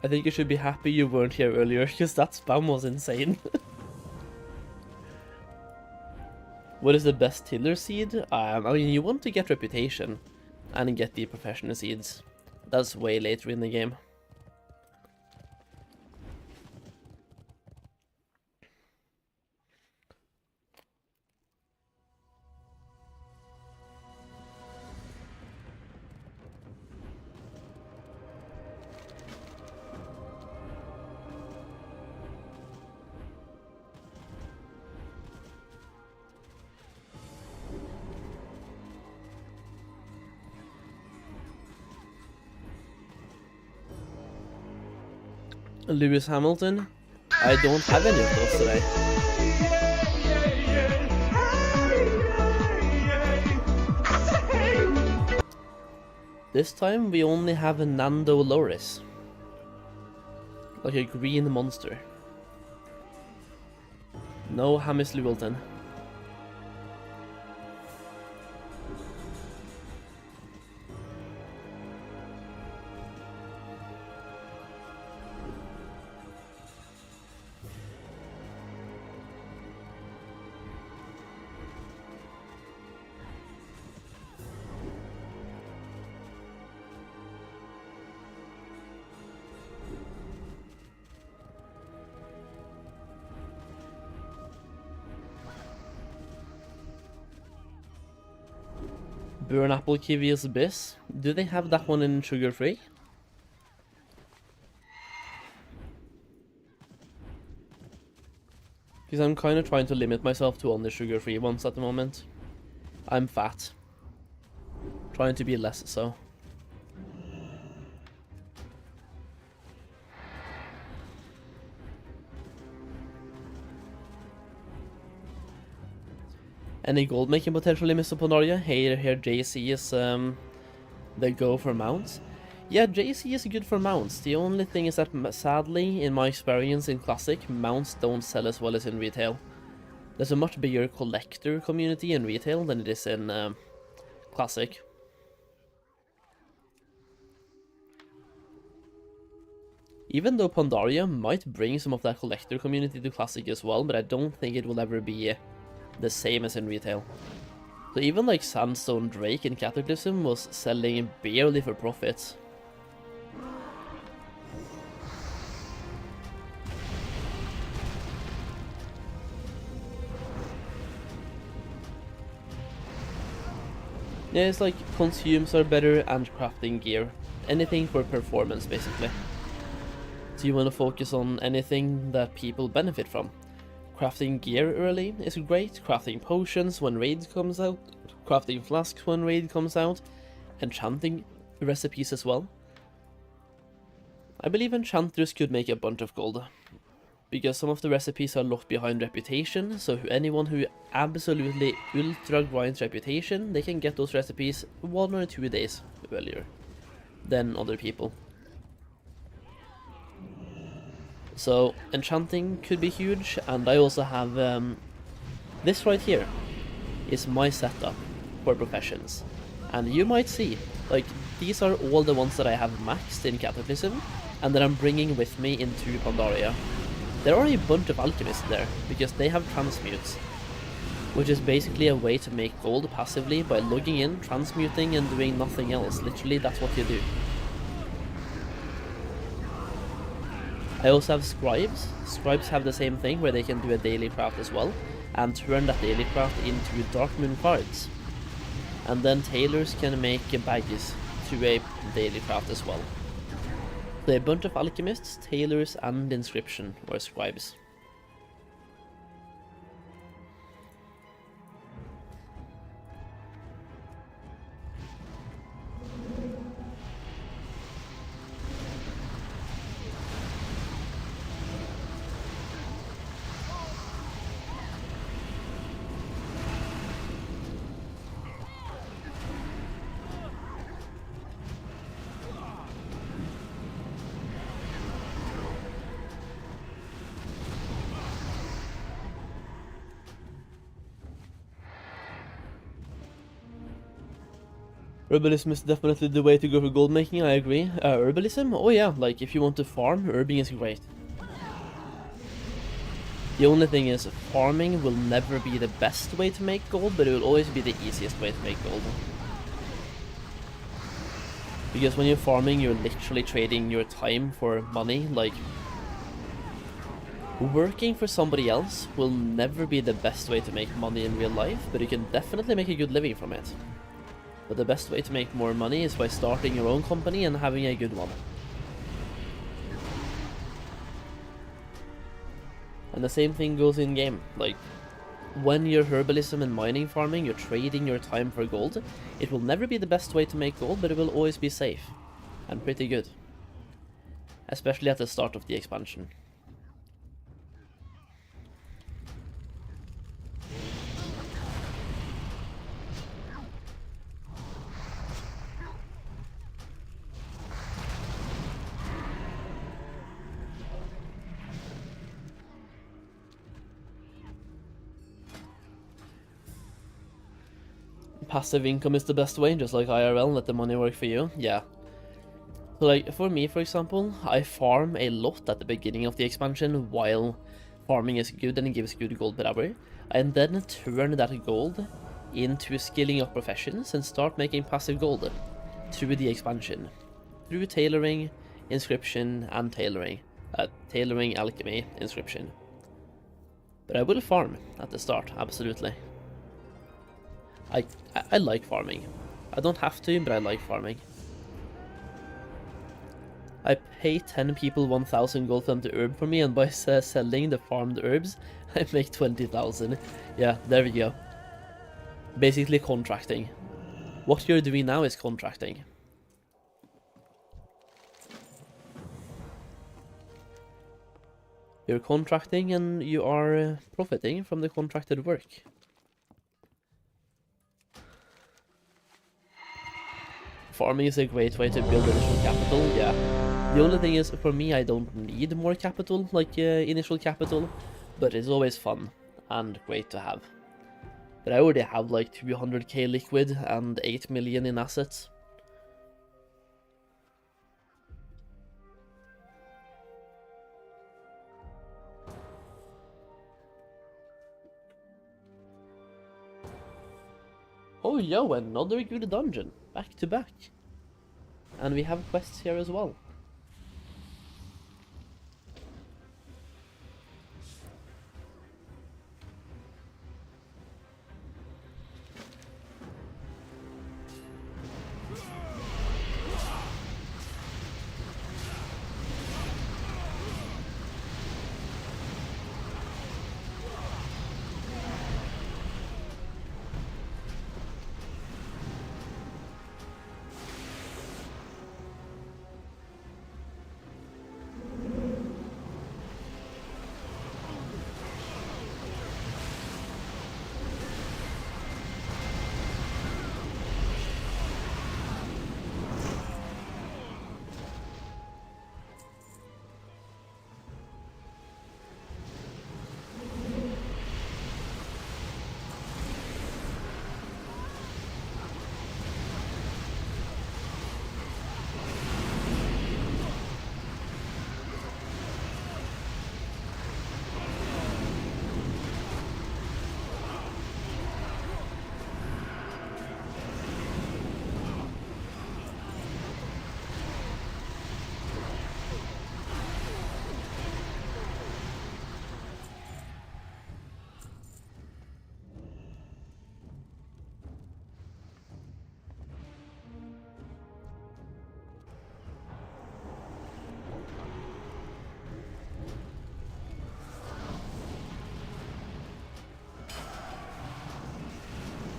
S6: I think you should be happy you weren't here earlier, because that spam was insane. What is the best tiller seed? I mean, you want to get reputation and get the professional seeds. That's way later in the game. Lewis Hamilton? I don't have any of those today. This time we only have a Nando Loris. Like a green monster. No Hamis Lewilton. Burn apple kiwi's abyss. Do they have that one in sugar free? Because I'm kind of trying to limit myself to only sugar free ones at the moment. I'm fat. Trying to be less so. Any gold making potential in Mists of Pandaria? Here JC is the go for mounts. Yeah, JC is good for mounts. The only thing is that sadly, in my experience in Classic, mounts don't sell as well as in retail. There's a much bigger collector community in retail than it is in Classic. Even though Pandaria might bring some of that collector community to Classic as well, but I don't think it will ever be the same as in retail. So even like Sandstone Drake in Cataclysm was selling barely for profit. Yeah, it's like consumes are better and crafting gear. Anything for performance basically. So you want to focus on anything that people benefit from. Crafting gear early is great, crafting potions when raid comes out, crafting flasks when raid comes out, enchanting recipes as well. I believe enchanters could make a bunch of gold. because some of the recipes are locked behind reputation, so anyone who absolutely ultra grinds reputation, they can get those recipes 1 or 2 days earlier than other people. So enchanting could be huge, and I also have this right here is my setup for professions. And you might see, like, these are all the ones that I have maxed in Cataclysm and that I'm bringing with me into Pandaria. There are a bunch of alchemists there, because they have transmutes, which is basically a way to make gold passively by logging in, transmuting, and doing nothing else. Literally, that's what you do. I also have scribes. Scribes have the same thing, where they can do a daily craft as well, and turn that daily craft into Dark Moon cards. And then tailors can make badges to a daily craft as well. So a bunch of alchemists, tailors, and inscription, or scribes. Herbalism is definitely the way to go for gold making, I agree. Herbalism? Oh yeah, like if you want to farm, herbing is great. The only thing is, farming will never be the best way to make gold, but it will always be the easiest way to make gold. Because when you're farming, you're literally trading your time for money. Like, working for somebody else will never be the best way to make money in real life, but you can definitely make a good living from it. But the best way to make more money is by starting your own company and having a good one. And the same thing goes in game. Like, when you're herbalism and mining farming, you're trading your time for gold. It will never be the best way to make gold, but it will always be safe. And pretty good. Especially at the start of the expansion. Passive income is the best way, just like IRL, let the money work for you. Yeah. So like, for me, for example, I farm a lot at the beginning of the expansion while farming is good and it gives good gold per hour. And then turn that gold into skilling up professions and start making passive gold through the expansion. Through tailoring, inscription, and tailoring. Tailoring, alchemy, inscription. But I will farm at the start, absolutely. I like farming. I don't have to, but I like farming. I pay 10 people 1,000 gold for them to herb for me, and by selling the farmed herbs, I make 20,000. Yeah, there we go. Basically contracting. What you're doing now is contracting. You're contracting and you are profiting from the contracted work. Farming is a great way to build initial capital, yeah. The only thing is, for me, I don't need more capital, like initial capital, but it's always fun and great to have. But I already have like 200k liquid and 8 million in assets. Oh yo, another good dungeon, back to back. And we have quests here as well.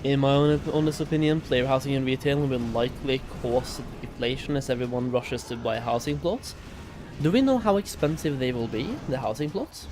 S6: In my own honest opinion, player housing and retailing will likely cause deflation as everyone rushes to buy housing plots. Do we know how expensive they will be, the housing plots?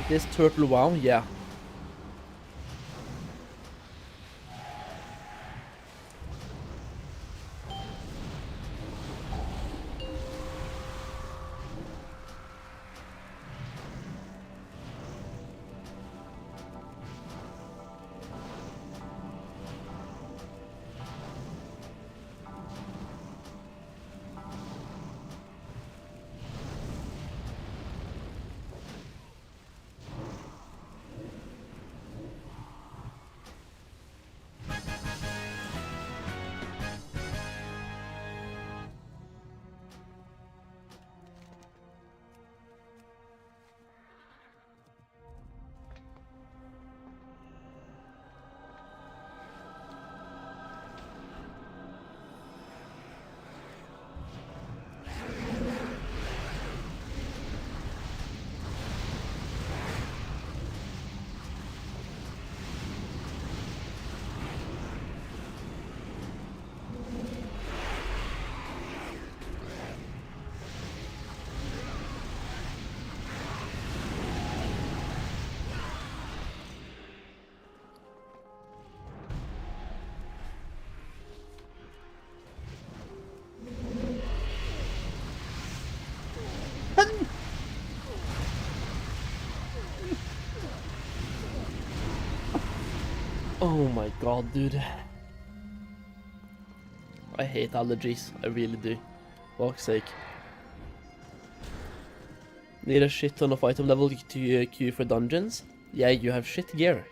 S6: This turtle WoW, yeah. Oh my god, dude. I hate allergies, I really do. Fuck's sake. Need a shit ton of item level to queue for dungeons? Yeah, you have shit gear.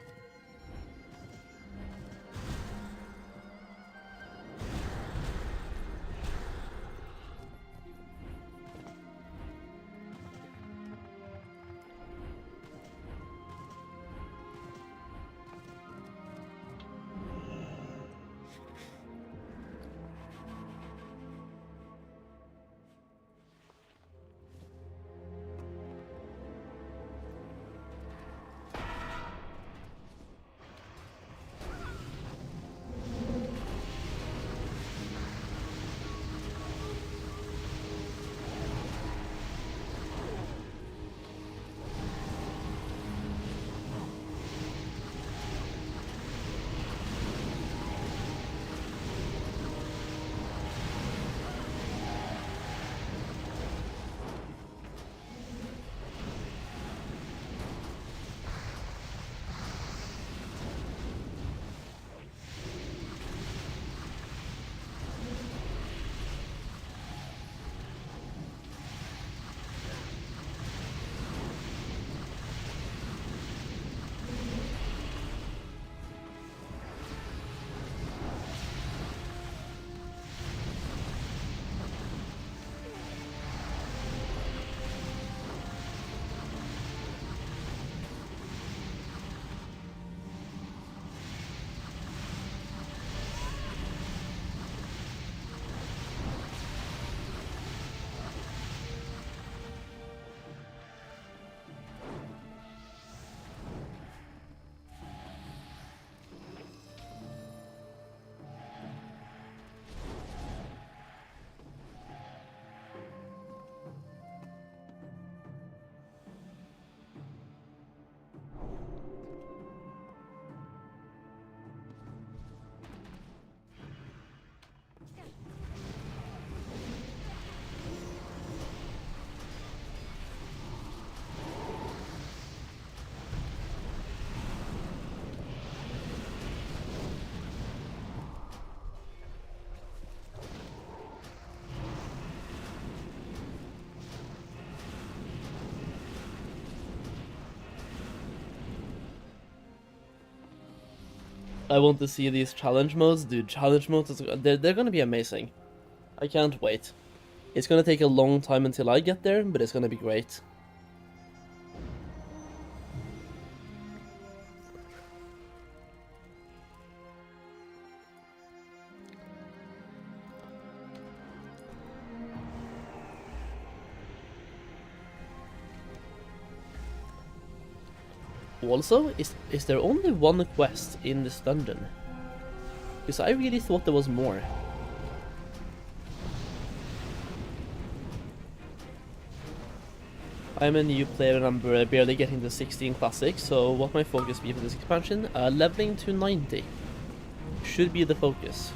S6: I want to see these challenge modes. Dude, challenge modes, they're gonna be amazing. I can't wait. It's gonna take a long time until I get there, but it's gonna be great. Also, is there only one quest in this dungeon? Because I really thought there was more. I'm a new player and I'm barely getting to 16 Classic, so what my focus be for this expansion? Leveling to 90 should be the focus.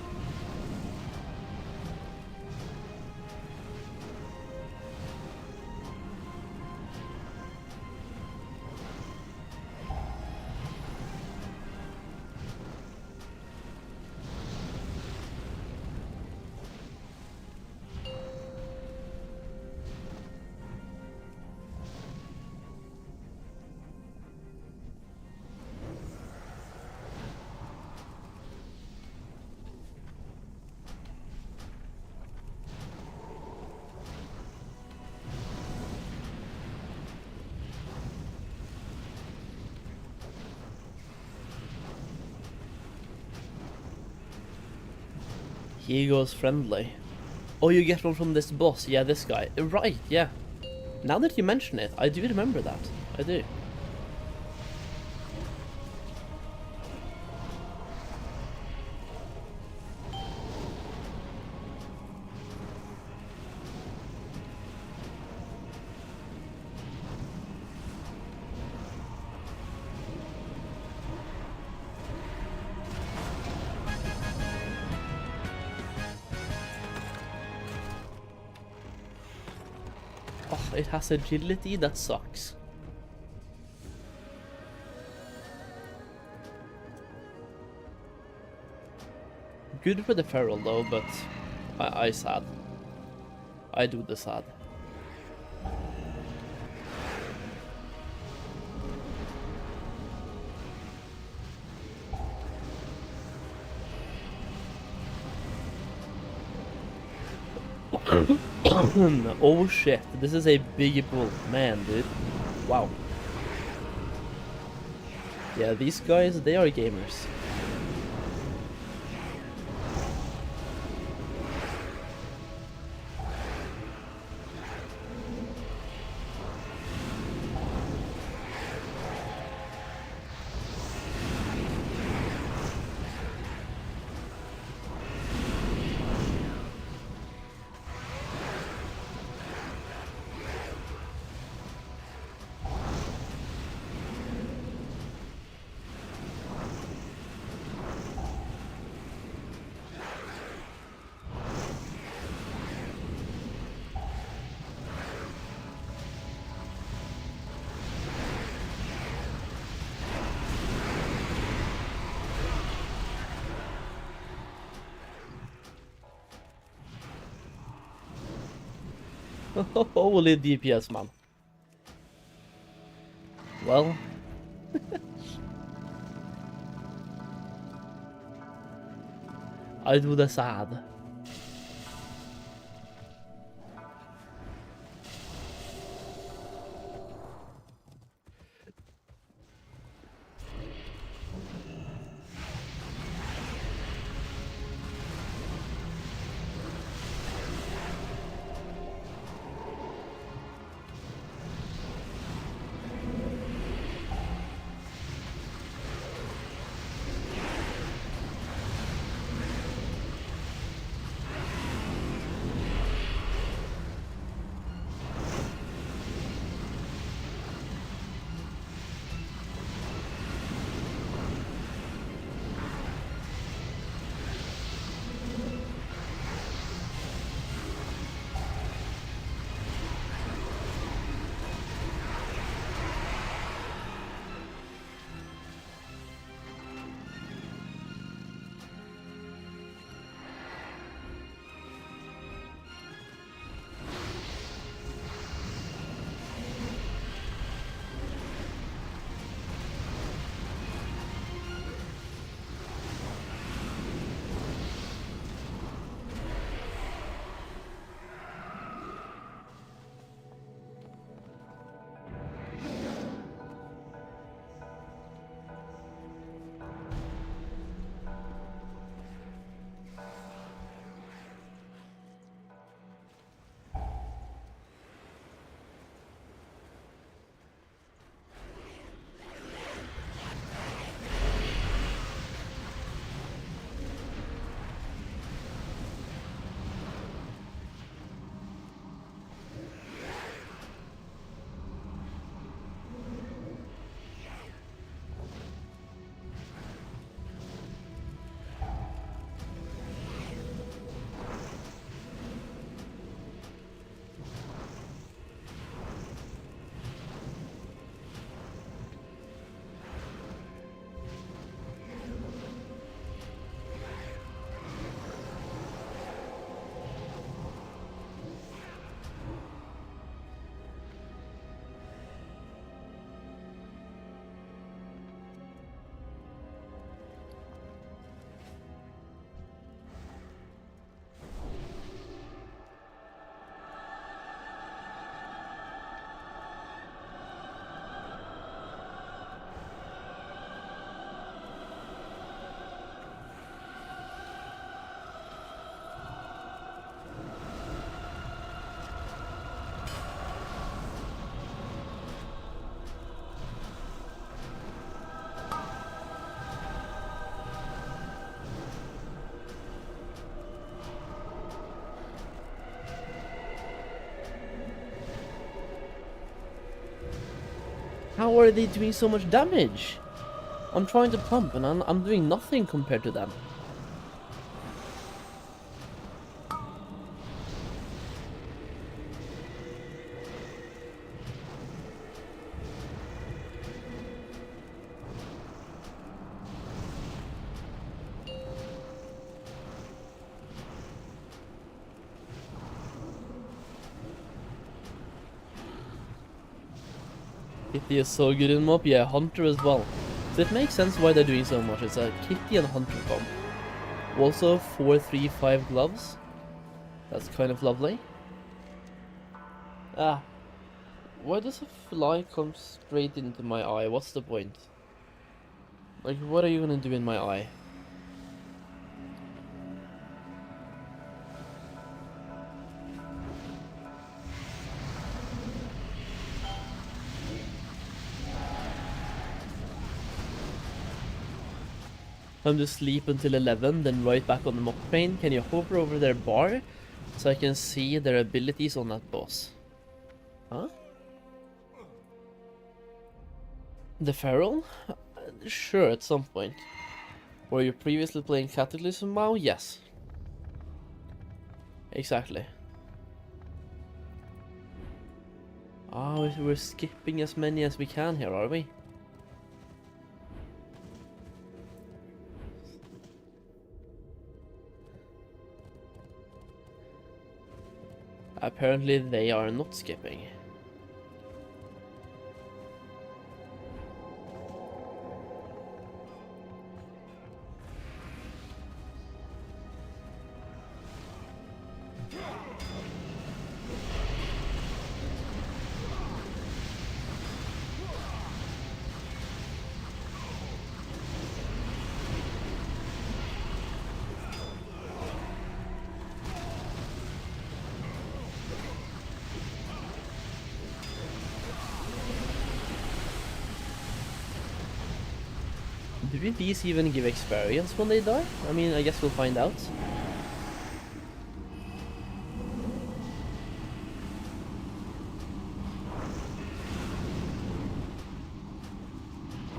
S6: He goes friendly. Oh, you get one from this boss. Yeah, this guy. Right, yeah. Now that you mention it, I do remember that. I do. Oh, it has agility, that sucks. Good for the feral though, but I sad. I do the sad. Oh shit, this is a big bull. Man, dude. Wow. Yeah, these guys, they are gamers. Holy DPS, man. Well. I do the sad. How are they doing so much damage? I'm trying to pump and I'm doing nothing compared to them. Kitty is so good in MOP, yeah, Hunter as well. So it makes sense why they're doing so much. It's a Kitty and Hunter comp. Also 4-3-5 gloves. That's kind of lovely. Ah. Why does a fly come straight into my eye? What's the point? Like, what are you gonna do in my eye? Time to sleep until 11, then right back on the MOP train. Can you hover over their bar so I can see their abilities on that boss? Huh? The Feral? Sure, at some point. Were you previously playing Cataclysm WoW? Yes. Exactly. Oh, we're skipping as many as we can here, are we? Apparently they are not skipping. Do these even give experience when they die? I mean, I guess we'll find out.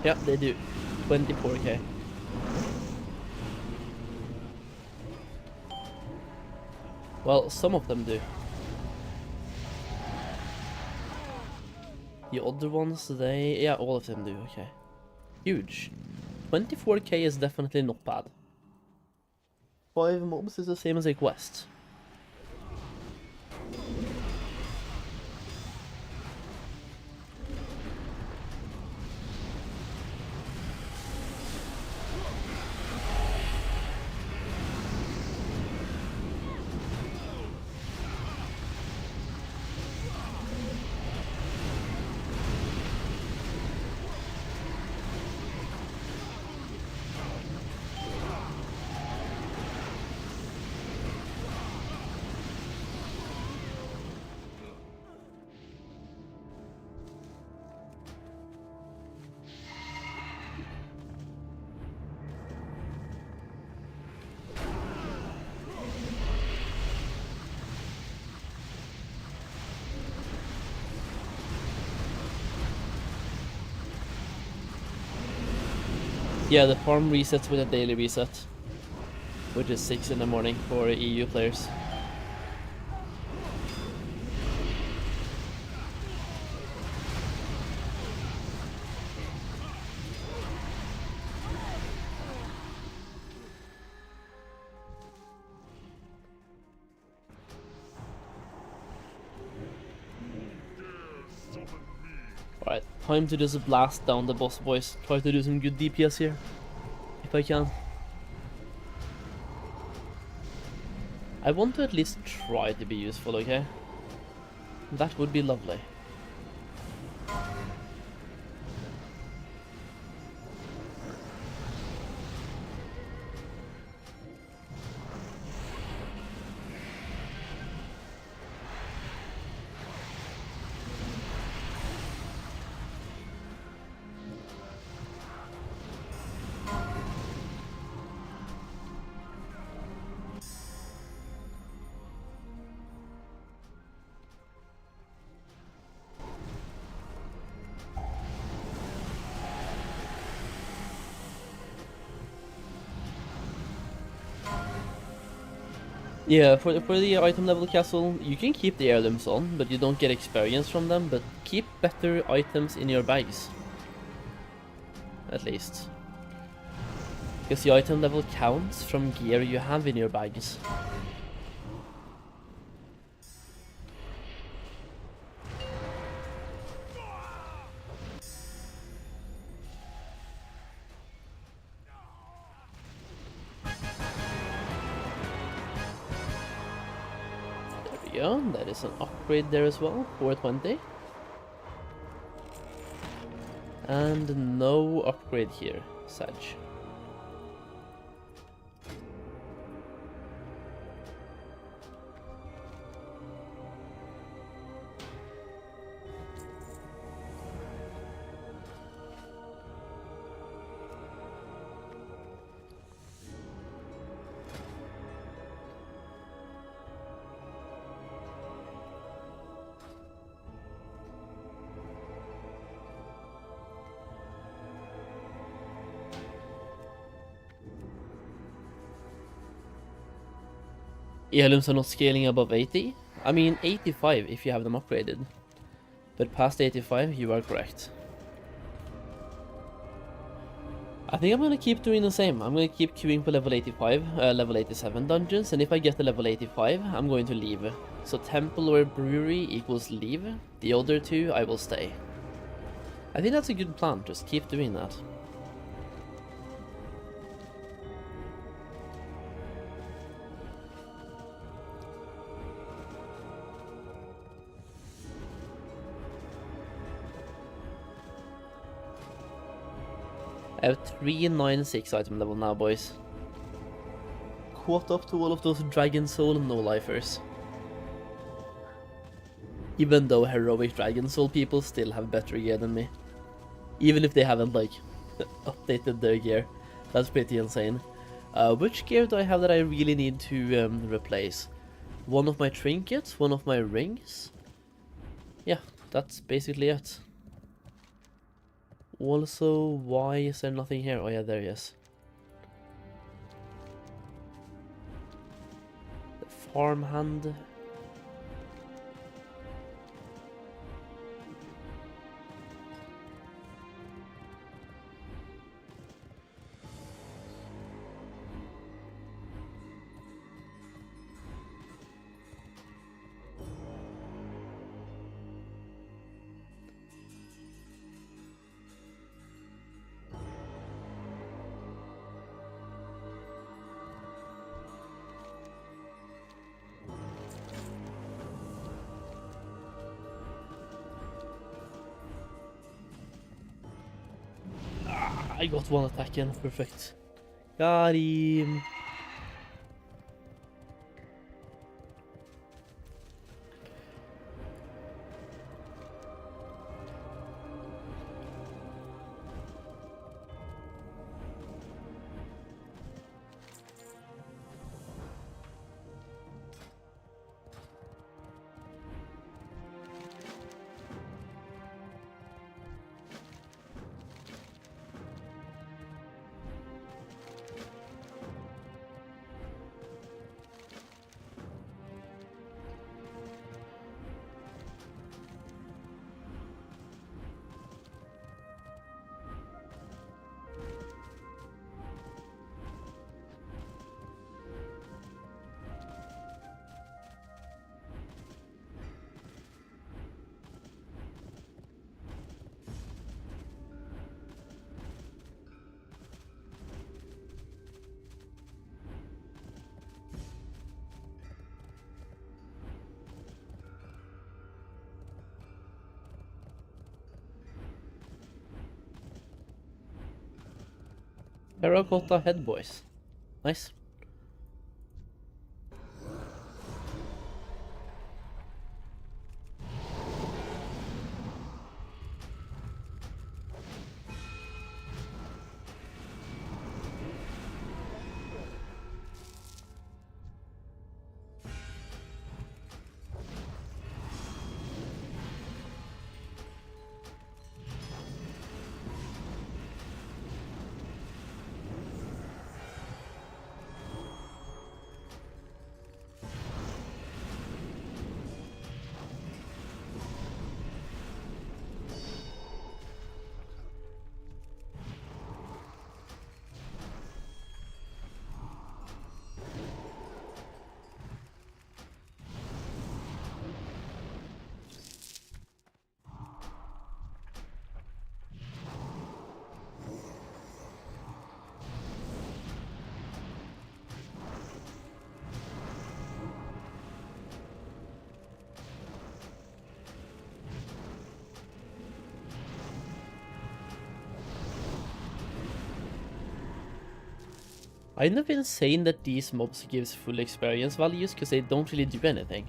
S6: Yeah, they do. 24k. Well, some of them do. The other ones, they... yeah, all of them do, okay. Huge. 24k is definitely not bad. 5 mobs is the same as a quest. Yeah, the farm resets with a daily reset, which is 6 in the morning for EU players. Alright, time to just blast down the boss, boys. Try to do some good DPS here, if I can. I want to at least try to be useful, okay? That would be lovely. Yeah, for the item level castle, you can keep the heirlooms on, but you don't get experience from them, but keep better items in your bags. At least. Because the item level counts from gear you have in your bags. Yeah, that is an upgrade there as well, 420. And no upgrade here, Sag. Heirlooms are not scaling above 80. I mean 85 if you have them upgraded. But past 85 you are correct. I think I'm gonna keep doing the same. I'm gonna keep queuing for level 85, level 87 dungeons, and if I get the level 85, I'm going to leave. So temple or brewery equals leave. The other two I will stay. I think that's a good plan, just keep doing that. I have 396 item level now, boys. Caught up to all of those Dragon Soul no-lifers. Even though heroic Dragon Soul people still have better gear than me. Even if they haven't, like, updated their gear. That's pretty insane. Which gear do I have that I really need to replace? One of my trinkets, one of my rings. Yeah, that's basically it. Also, why is there nothing here? Oh yeah, there he is. The farmhand. I got one attack in, perfect. Got him. Terracotta head, boys. Nice. I've not been saying that these mobs gives full experience values because they don't really do anything.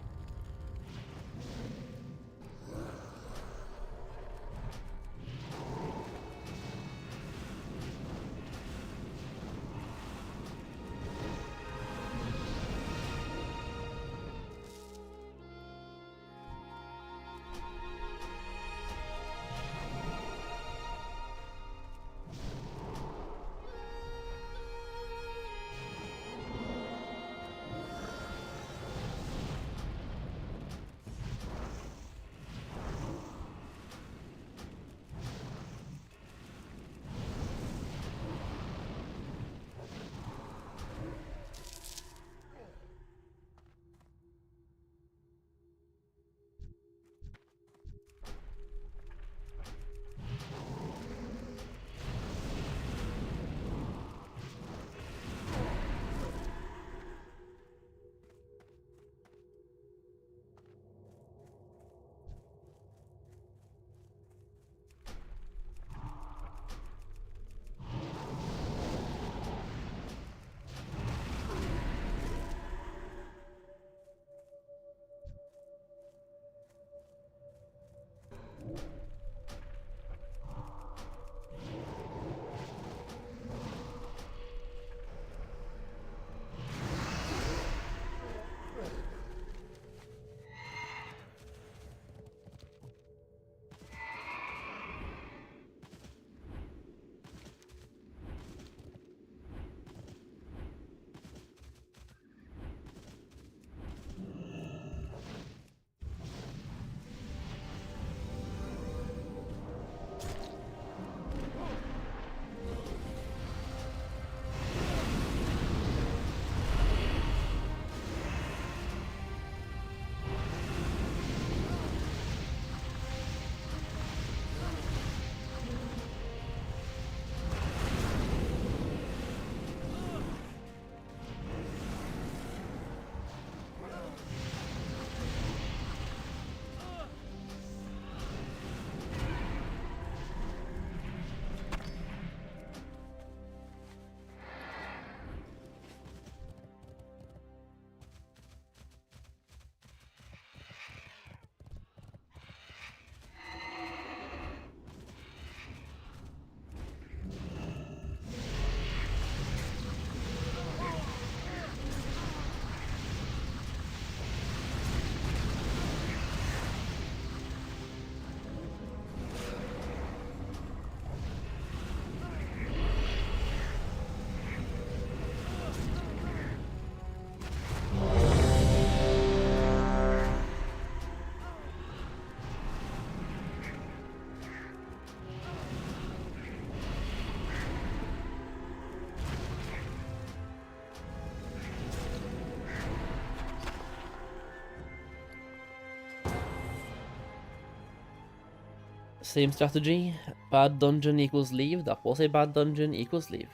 S6: Same strategy. Bad dungeon equals leave. That was a bad dungeon equals leave.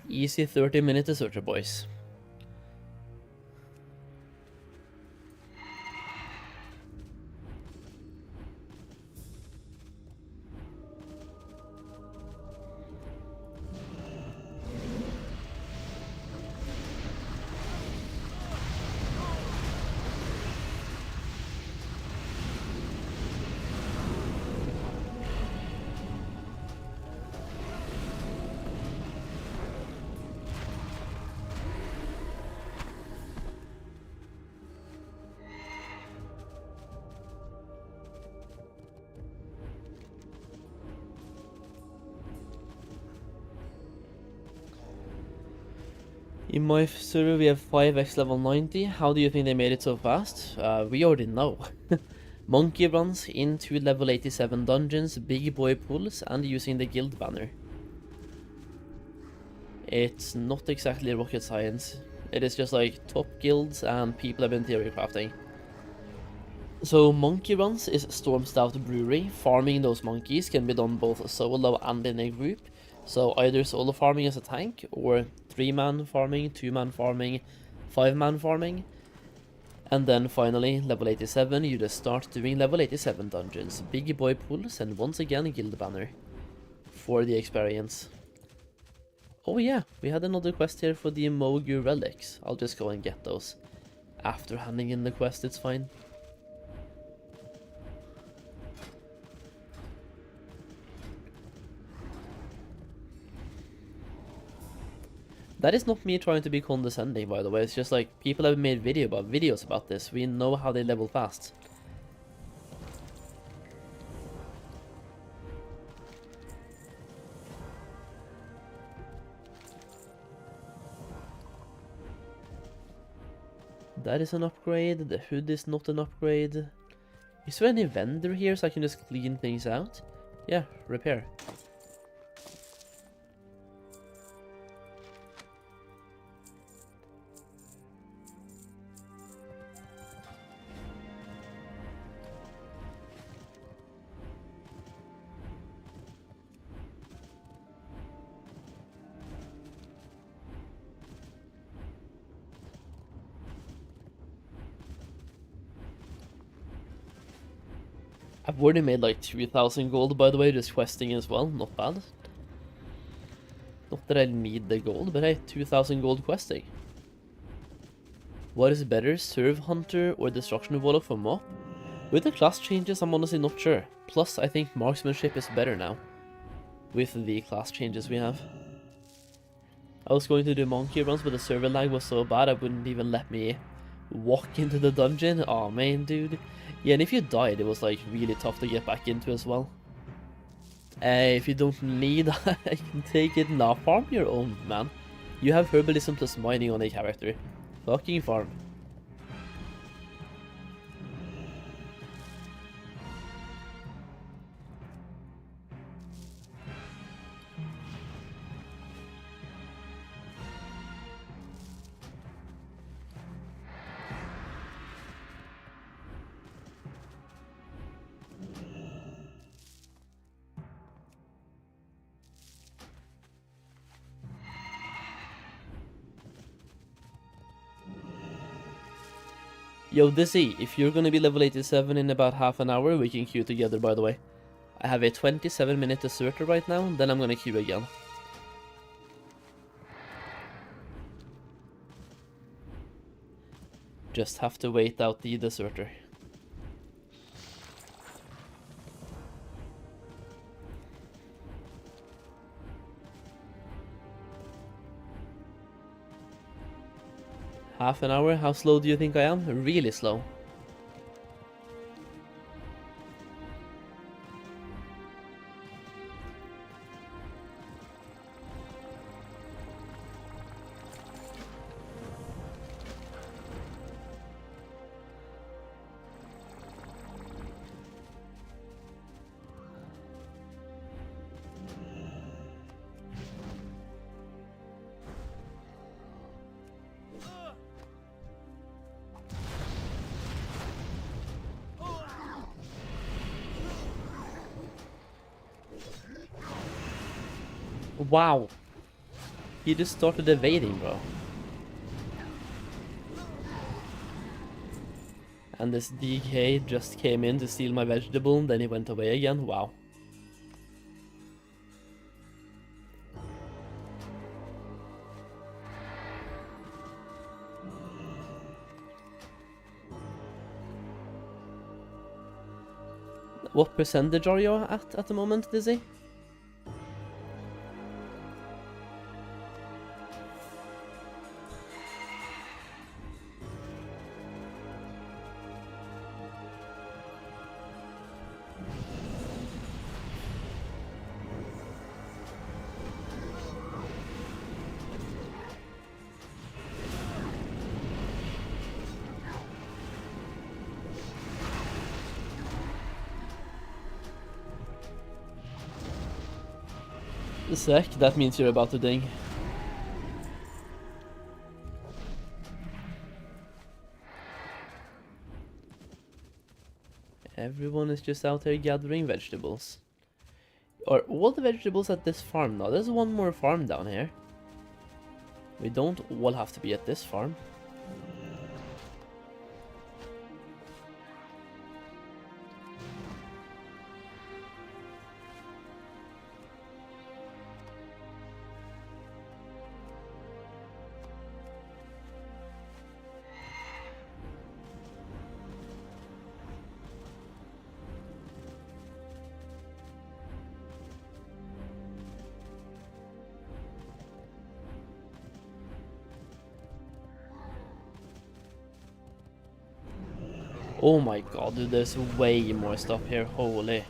S6: Easy 30-minute deserter, boys. In my server we have 5x level 90. How do you think they made it so fast? We already know. Monkey runs into level 87 dungeons, big boy pulls, and using the guild banner. It's not exactly rocket science. It is just like top guilds and people have been theory crafting. So monkey runs is Stormed Out Brewery. Farming those monkeys can be done both solo and in a group. So either solo farming as a tank, or 3-man farming, 2-man farming, 5-man farming. And then finally, level 87, you just start doing level 87 dungeons, big boy pulls, and once again guild banner for the experience. Oh yeah, we had another quest here for the Mogu relics. I'll just go and get those. After handing in the quest, it's fine. That is not me trying to be condescending, by the way. It's just like, people have made videos about this. We know how they level fast. That is an upgrade. The hood is not an upgrade. Is there any vendor here so I can just clean things out? Yeah, repair. I've already made like 2,000 gold, by the way, just questing as well. Not bad. Not that I need the gold, but hey, 2,000 gold questing. What is better, Serve Hunter or Destruction Warlock for MOP? With the class changes, I'm honestly not sure. Plus, I think Marksmanship is better now. With the class changes we have. I was going to do monkey runs, but the server lag was so bad I wouldn't even let me walk into the dungeon. Aw, man, dude. Yeah, and if you died, it was like really tough to get back into as well. If you don't need, I can take it now. Farm your own, man. You have herbalism plus mining on a character. Fucking farm. Yo, Dizzy, if you're gonna be level 87 in about half an hour, we can queue together, by the way. I have a 27-minute deserter right now, then I'm gonna queue again. Just have to wait out the deserter. Half an hour? How slow do you think I am? Really slow. Wow. He just started evading, bro. And this DK just came in to steal my vegetable, and then he went away again. Wow. What percentage are you at the moment, Dizzy? Sec, that means you're about to ding. Everyone is just out there gathering vegetables. Are all the vegetables at this farm now? There's one more farm down here. We don't all have to be at this farm. Oh my god, dude, there's way more stuff here, holy.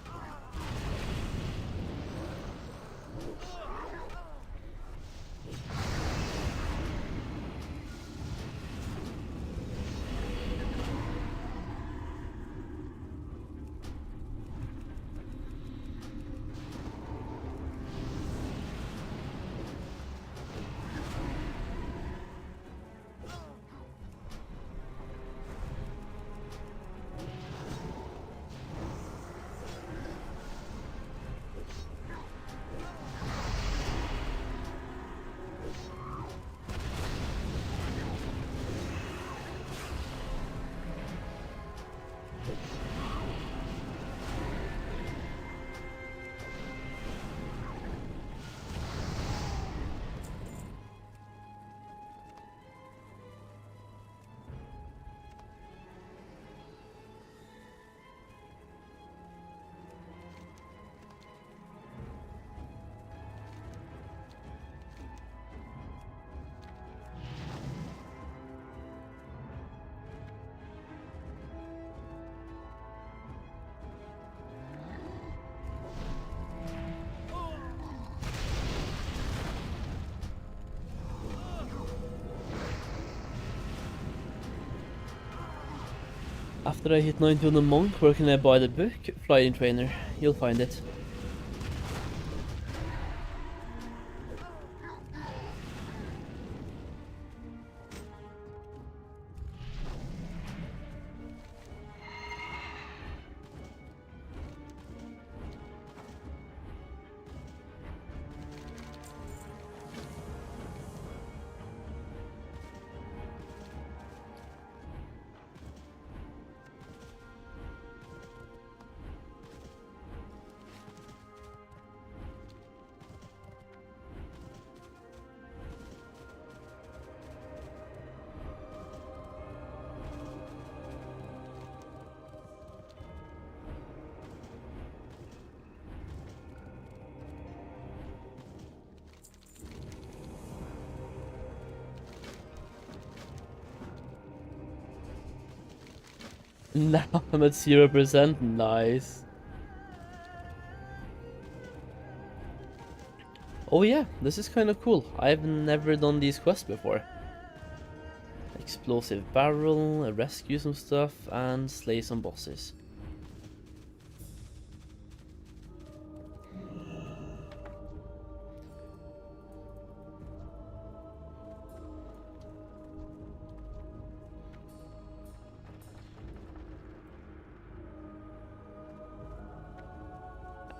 S6: After I hit 90 on the monk, where can I buy the book? Flying Trainer. You'll find it. Now I'm at 0%. Nice. Oh yeah, this is kind of cool. I've never done these quests before. Explosive barrel, rescue some stuff, and slay some bosses.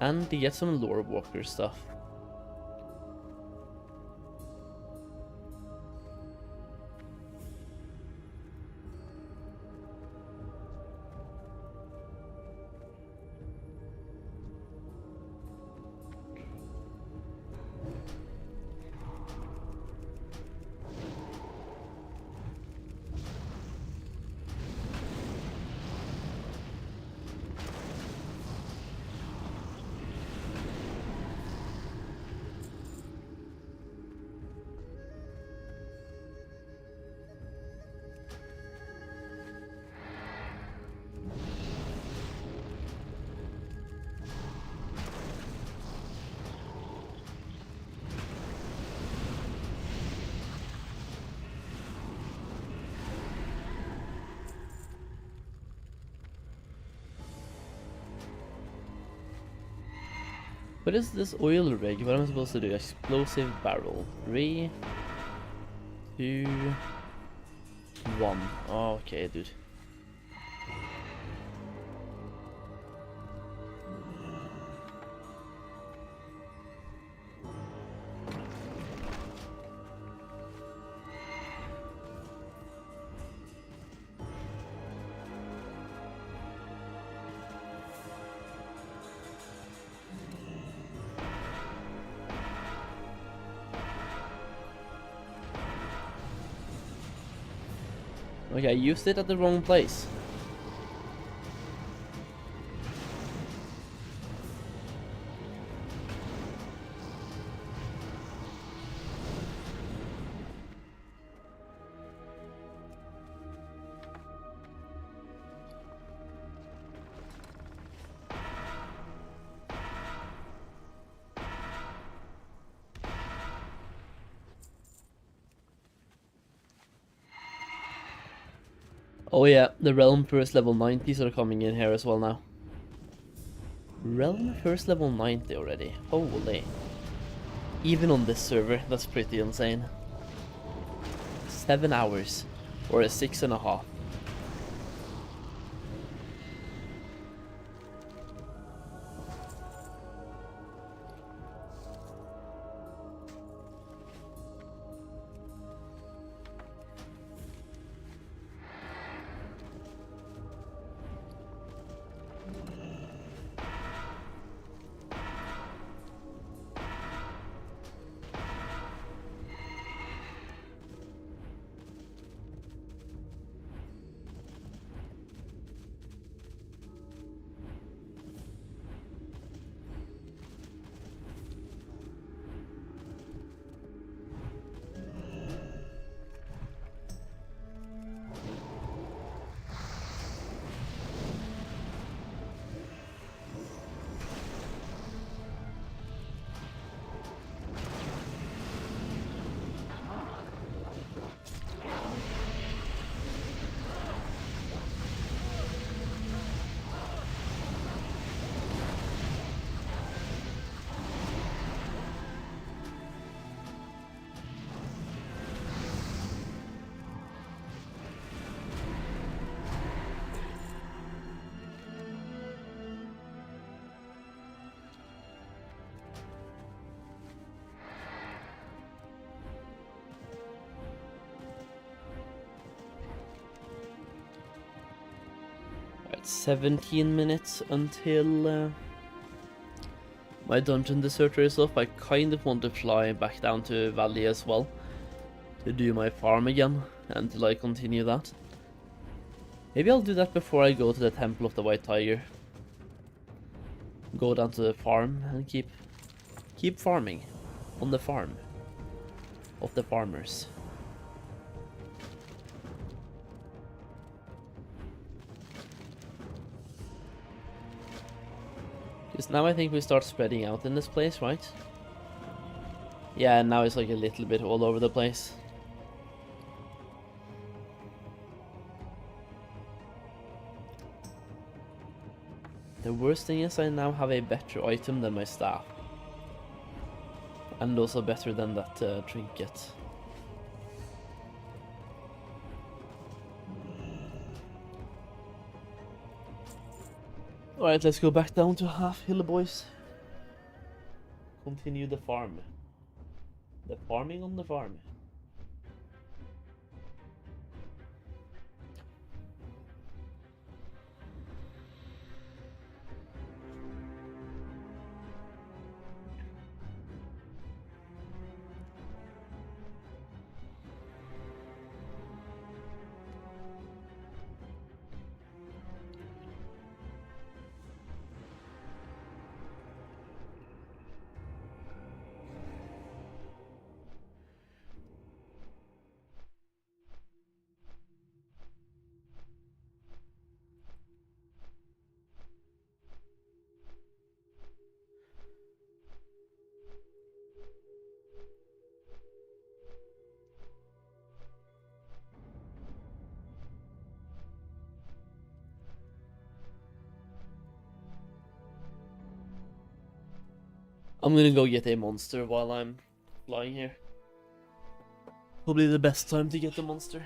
S6: And to get some lore walker stuff. What is this oil rig? What am I supposed to do? Explosive barrel. 3, 2, 1. Oh, okay, dude. Okay, I used it at the wrong place. Oh yeah, the Realm first level 90s are coming in here as well now. Realm first level 90 already. Holy. Even on this server, that's pretty insane. 7 hours. Or a 6.5. Right, 17 minutes until my dungeon deserter is off. I kind of want to fly back down to Valley as well to do my farm again until I continue that. Maybe I'll do that before I go to the Temple of the White Tiger. Go down to the farm and keep farming on the farm of the farmers. Because now I think we start spreading out in this place, right? Yeah, and now it's like a little bit all over the place. The worst thing is I now have a better item than my staff. And also better than that trinket. Alright, let's go back down to half hill, boys. Continue the farm. The farming on the farm. I'm gonna go get a monster while I'm flying here. Probably the best time to get the monster.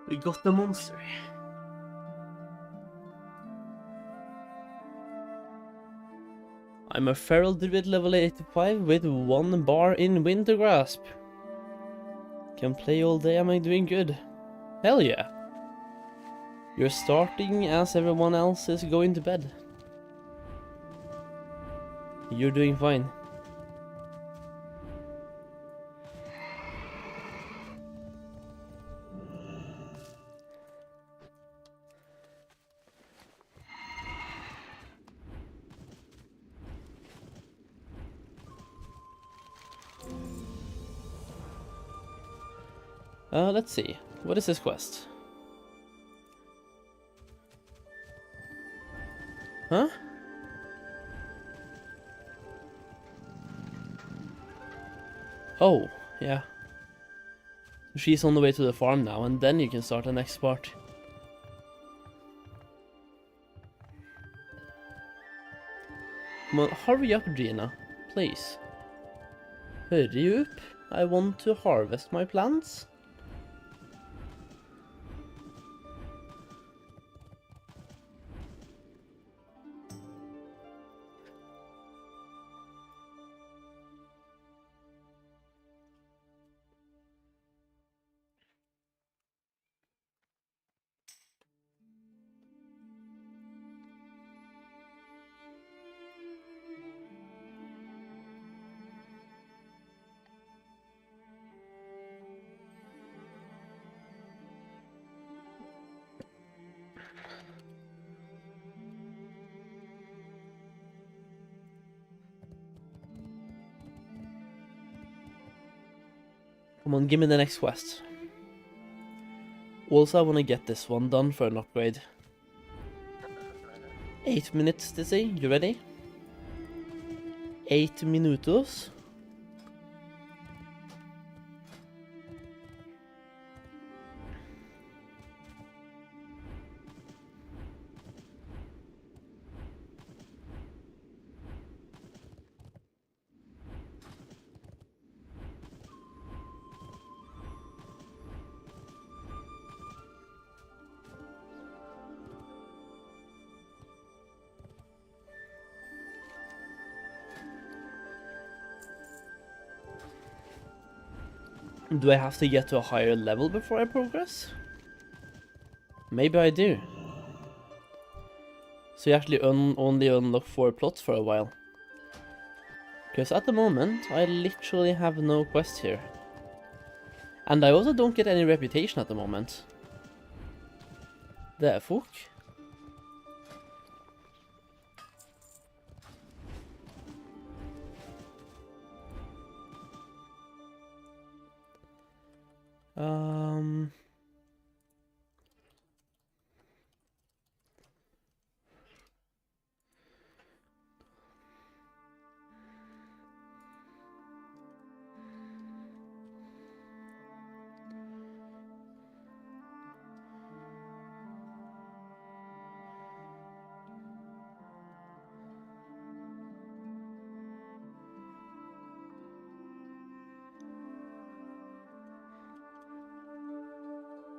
S6: We got the monster. I'm a feral druid level 85 with 1 bar in Winter Grasp. Can play all day, am I doing good? Hell yeah. You're starting as everyone else is going to bed. You're doing fine. Let's see. What is this quest? Huh? Oh, yeah. So she's on the way to the farm now, and then you can start the next part. Come on, hurry up, Gina. Please. Hurry up. I want to harvest my plants. Come on, give me the next quest. Also, I want to get this one done for an upgrade. 8 minutes, Dizzy. You ready? 8 minutos. Do I have to get to a higher level before I progress? Maybe I do. So you actually only unlock 4 plots for a while. Because at the moment, I literally have no quest here. And I also don't get any reputation at the moment. The fuck?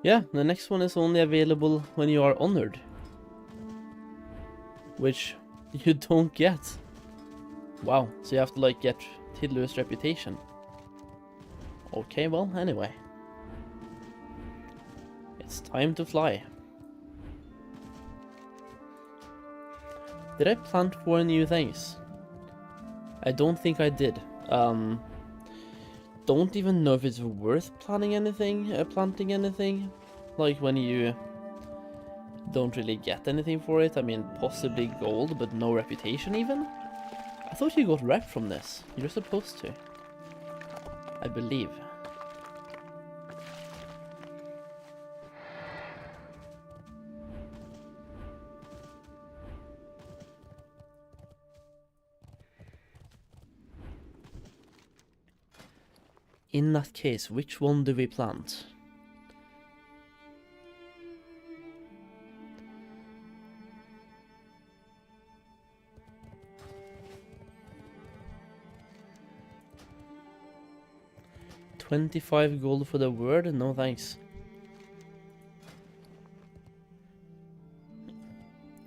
S6: Yeah, the next one is only available when you are honored. Which you don't get. Wow, so you have to like get Tidlu's reputation. Okay, well, anyway. It's time to fly. Did I plant 4 new things? I don't think I did. Don't even know if it's worth planting anything, like when you don't really get anything for it. I mean, possibly gold, but no reputation even? I thought you got rep from this. You're supposed to. I believe. In that case, which one do we plant? $25 gold for the word? No thanks.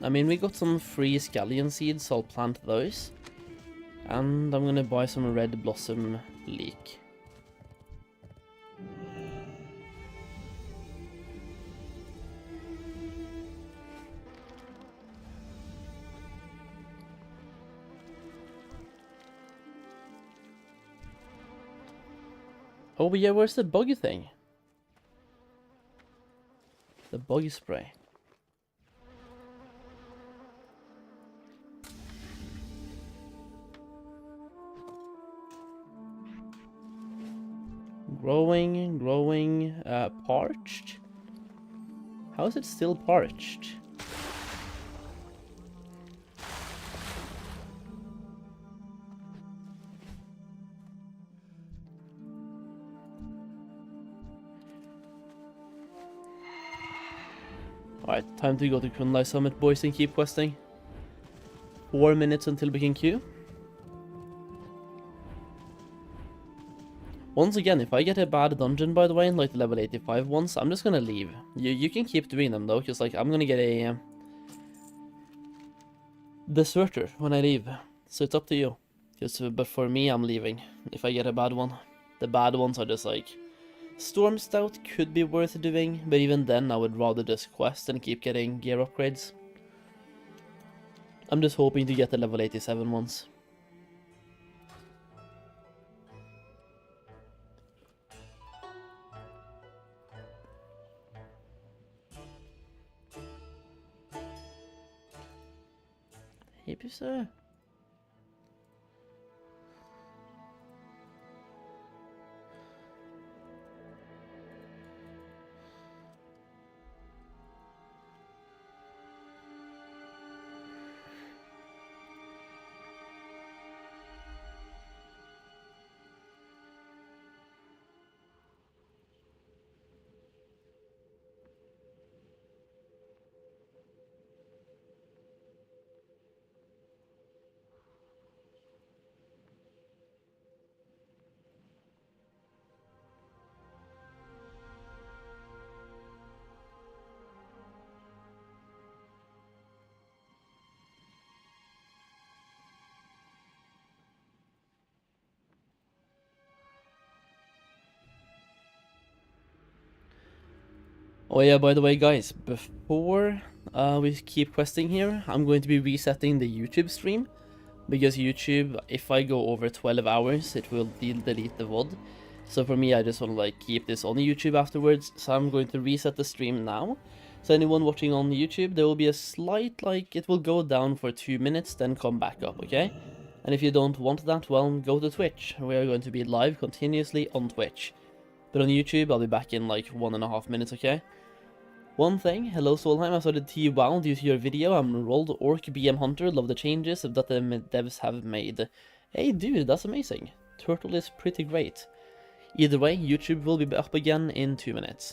S6: I mean, we got some free scallion seeds, so I'll plant those. And I'm gonna buy some red blossom leek. Oh, but yeah, where's the bug thing? The bug spray. Growing, parched? How is it still parched? Alright, time to go to Kunlai Summit, boys, and keep questing. 4 minutes until we can queue. Once again, if I get a bad dungeon, by the way, in like the level 85 ones, I'm just gonna leave. You can keep doing them though, because like I'm gonna get a deserter when I leave. So it's up to you. But for me, I'm leaving if I get a bad one. The bad ones are just like Storm Stout could be worth doing, but even then I would rather just quest and keep getting gear upgrades. I'm just hoping to get the level 87 ones. Maybe so. Oh yeah, by the way guys, before we keep questing here, I'm going to be resetting the YouTube stream. Because YouTube, if I go over 12 hours, it will delete the VOD. So for me, I just want to like keep this on YouTube afterwards. So I'm going to reset the stream now. So anyone watching on YouTube, there will be a slight, like, it will go down for 2 minutes, then come back up, okay? And if you don't want that, well, go to Twitch. We are going to be live continuously on Twitch. But on YouTube, I'll be back in like 1.5 minutes, okay? One thing, hello Solheim, I started T-WoW due to your video. I'm enrolled Orc BM Hunter, love the changes that the devs have made. Hey dude, that's amazing. Turtle is pretty great. Either way, YouTube will be up again in 2 minutes.